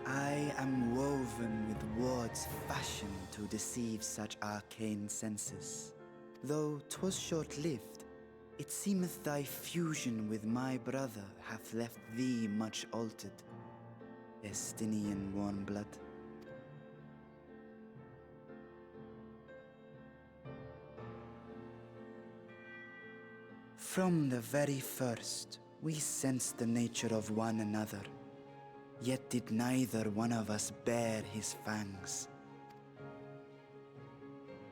I am woven with wards fashioned to deceive such arcane senses. Though 'twas short-lived, it seemeth thy fusion with my brother hath left thee much altered. Estinian warm blood. From the very first, we sensed the nature of one another. Yet did neither one of us bare his fangs.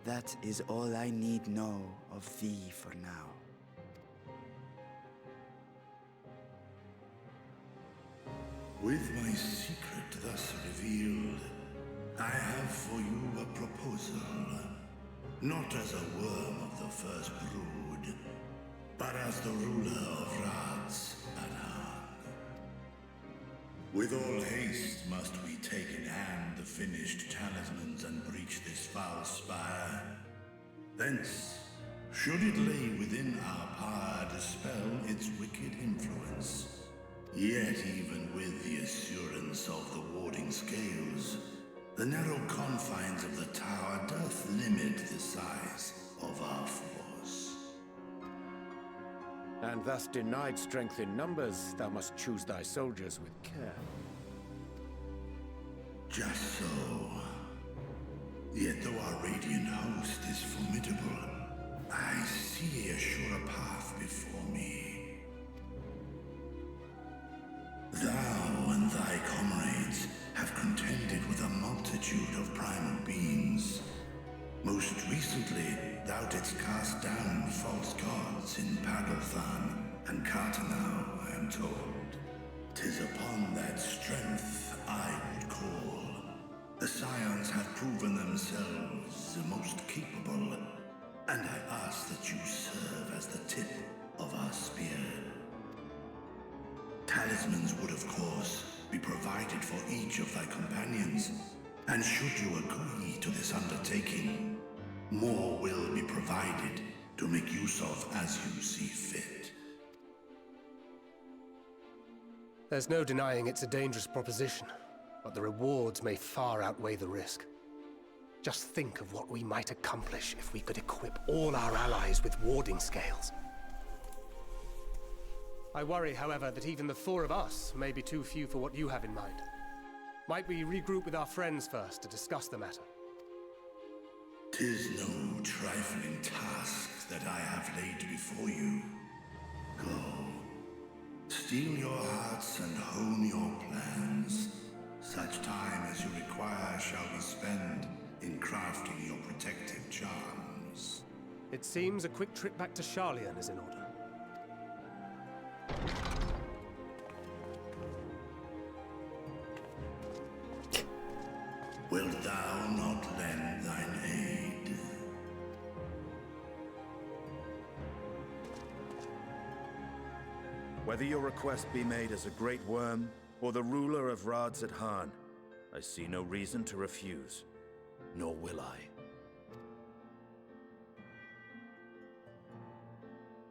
That is all I need know of thee for now. With my secret thus revealed, I have for you a proposal. Not as a worm of the first brood, but as the ruler of Radz. With all haste must we take in hand the finished talismans and breach this foul spire. Thence, should it lay within our power, dispel its wicked influence. Yet even with the assurance of the warding scales, the narrow confines of the tower doth limit the size of our force. And thus denied strength in numbers, thou must choose thy soldiers with care. Just so. Yet though our radiant host is formidable, I see a surer path before me. Thou and thy comrades have contended with a multitude of primal beings. Most recently, thou didst cast down false gods in Padalthan and Cartanau, I am told. 'Tis upon that strength I would call. The Scions have proven themselves the most capable, and I ask that you serve as the tip of our spear. Talismans would, of course, be provided for each of thy companions, and should you agree to this undertaking, more will be provided to make use of as you see fit. There's no denying it's a dangerous proposition, but the rewards may far outweigh the risk. Just think of what we might accomplish if we could equip all our allies with warding scales. I worry, however, that even the four of us may be too few for what you have in mind. Might we regroup with our friends first to discuss the matter? 'Tis no trifling task that I have laid before you. Go. Steel your hearts and hone your plans. Such time as you require shall be spent in crafting your protective charms. It seems a quick trip back to Sharlayan is in order. Wilt thou not lend thine aid? Whether your request be made as a great worm or the ruler of Radz at Han, I see no reason to refuse, nor will I.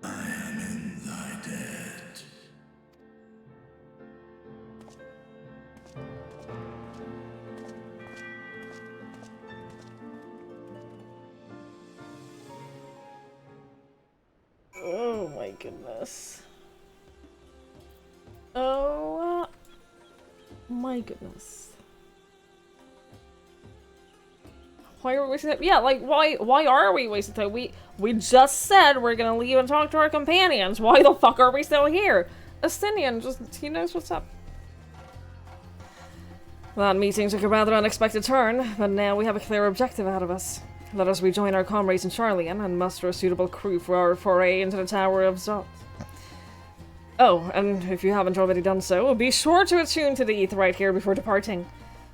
I am in thy debt. Oh my goodness. Oh my goodness. Why are we wasting time? Yeah, like why are we wasting time? We just said we're gonna leave and talk to our companions. Why the fuck are we still here? Estinian, just he knows what's up. That meeting took a rather unexpected turn, but now we have a clear objective ahead of us. Let us rejoin our comrades in Charlian and muster a suitable crew for our foray into the Tower of Zot. Oh, and if you haven't already done so, be sure to attune to the ether right here before departing.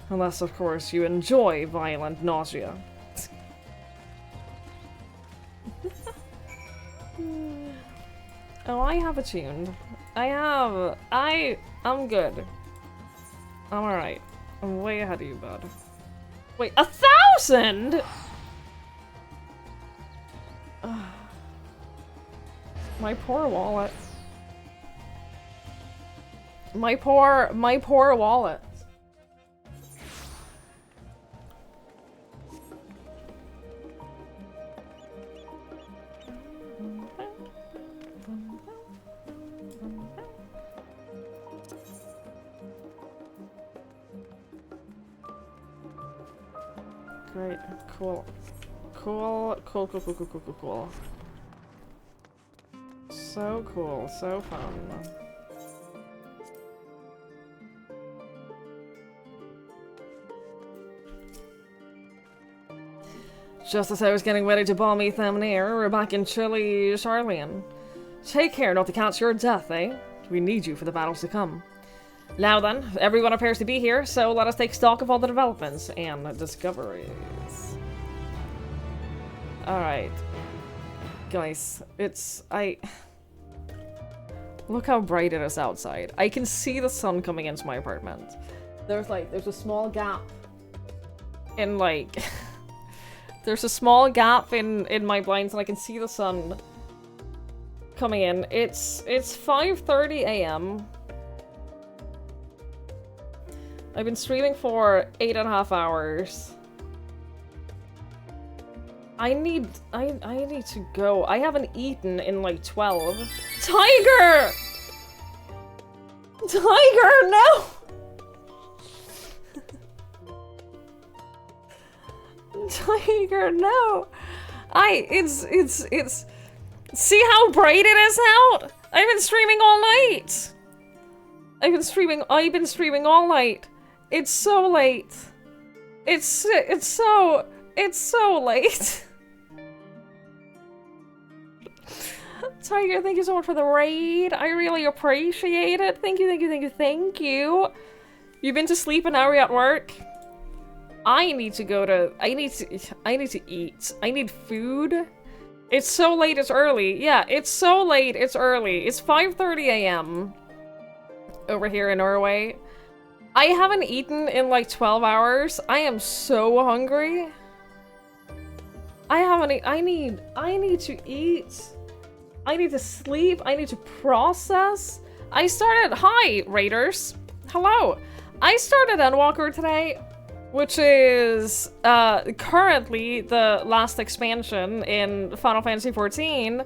Unless, of course, you enjoy violent nausea. Oh, I have attuned. I'm good. I'm alright. I'm way ahead of you, bud. Wait, 1,000?! My poor wallet. My poor wallet. Great, cool. Cool. So cool, so fun. Just as I was getting ready to bomb Ethamnir, we're back in chilly Charlian. Take care not to catch your death, eh? We need you for the battles to come. Now then, everyone appears to be here, so let us take stock of all the developments and discoveries. Alright. Guys, look how bright it is outside. I can see the sun coming into my apartment. There's a small gap in there's a small gap in my blinds and I can see the sun coming in. It's 5:30 a.m. I've been streaming for 8.5 hours. I need to go. I haven't eaten in like 12. Tiger! Tiger, no! Tiger, no! It's see how bright it is out? I've been streaming all night. I've been streaming all night. It's so late. It's so late. Tiger, thank you so much for the raid. I really appreciate it. Thank you. You've been to sleep and now you're at work? I need to eat. I need food. It's so late, it's early. Yeah, it's so late, it's early. It's 5:30 a.m. over here in Norway. I haven't eaten in like 12 hours. I am so hungry. I need to eat. I need to sleep. I need to process. Hi, Raiders. Hello. I started Endwalker today, which is currently the last expansion in Final Fantasy XIV,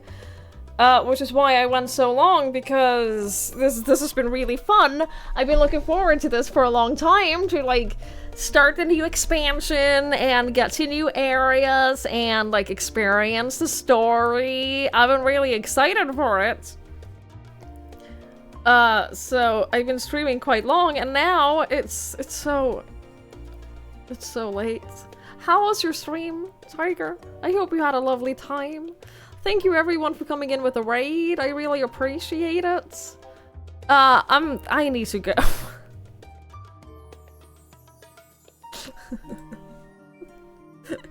which is why I went so long, because this has been really fun. I've been looking forward to this for a long time, to like start the new expansion and get to new areas and like experience the story. I've been really excited for it. So I've been streaming quite long, and now it's so late. How was your stream, Tiger? I hope you had a lovely time. Thank you everyone for coming in with a raid. I really appreciate it. I need to go.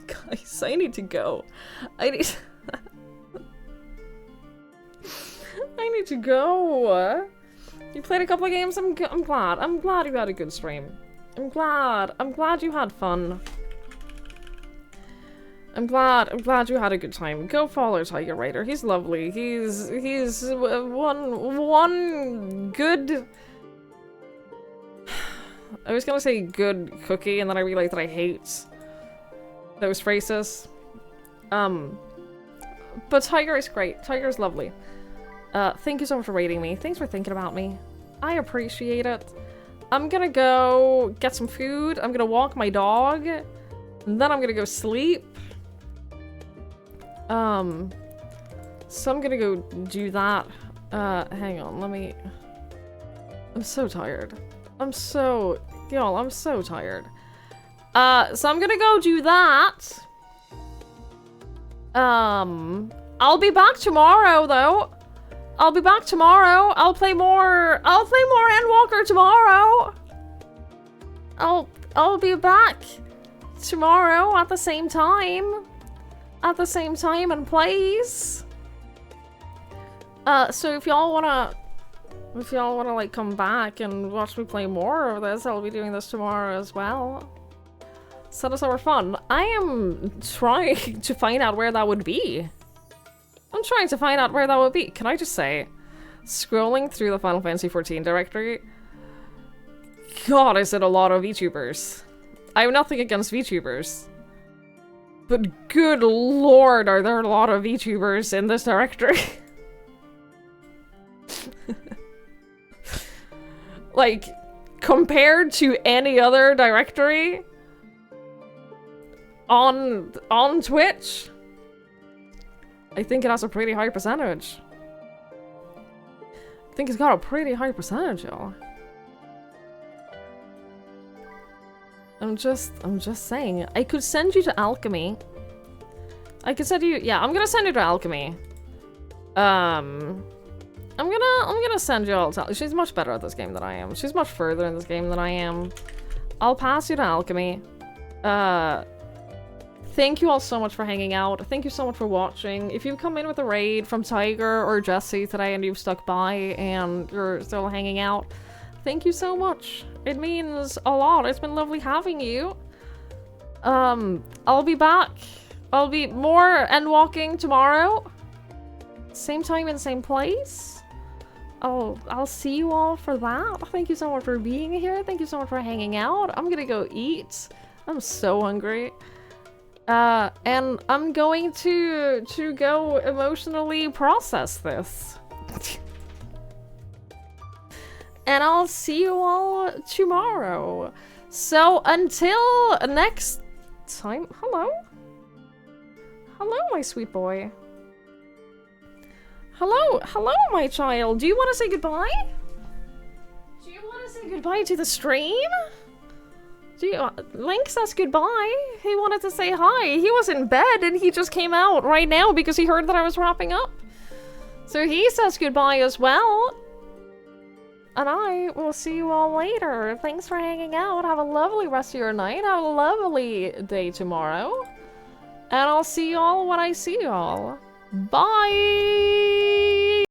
Guys, I need to go. I need to go. You played a couple of games. I'm glad. I'm glad you had a good stream. I'm glad you had fun. I'm glad you had a good time. Go follow Tiger Raider. He's lovely. He's one good. I was gonna say good cookie, and then I realized that I hate those phrases. But Tiger is great. Tiger is lovely. Thank you so much for rating me. Thanks for thinking about me. I appreciate it. I'm gonna go get some food. I'm gonna walk my dog. And then I'm gonna go sleep. So I'm gonna go do that. Hang on, I'm so tired. Y'all, I'm so tired. So I'm gonna go do that. I'll be back tomorrow, though. I'll be back tomorrow. I'll play more Endwalker tomorrow. I'll be back tomorrow at the same time. At the same time and place. So if y'all wanna like come back and watch me play more of this, I'll be doing this tomorrow as well. Set us over fun. I am trying to find out where that would be. I'm trying to find out where that would be. Can I just say, scrolling through the Final Fantasy XIV directory, God, is it a lot of VTubers. I have nothing against VTubers. But good lord, are there a lot of VTubers in this directory? Like, compared to any other directory on Twitch, I think it has a pretty high percentage. I think it's got a pretty high percentage, y'all. I'm just saying. I could send you to Alchemy. I could send you, yeah, I'm gonna send you to Alchemy. I'm gonna send you all to, she's much better at this game than I am. She's much further in this game than I am. I'll pass you to Alchemy. Thank you all so much for hanging out. Thank you so much for watching. If you've come in with a raid from Tiger or Jesse today and you've stuck by and you're still hanging out, thank you so much. It means a lot. It's been lovely having you. I'll be back. I'll be more Endwalking tomorrow. Same time and same place. I'll see you all for that. Thank you so much for being here. Thank you so much for hanging out. I'm gonna go eat. I'm so hungry. And I'm going to go emotionally process this. And I'll see you all tomorrow. So until next time, hello? Hello, my sweet boy. Hello, my child. Do you want to say goodbye? Do you want to say goodbye to the stream? Link says goodbye. He wanted to say hi. He was in bed and he just came out right now because he heard that I was wrapping up. So he says goodbye as well. And I will see you all later. Thanks for hanging out. Have a lovely rest of your night. Have a lovely day tomorrow. And I'll see you all when I see you all. Bye!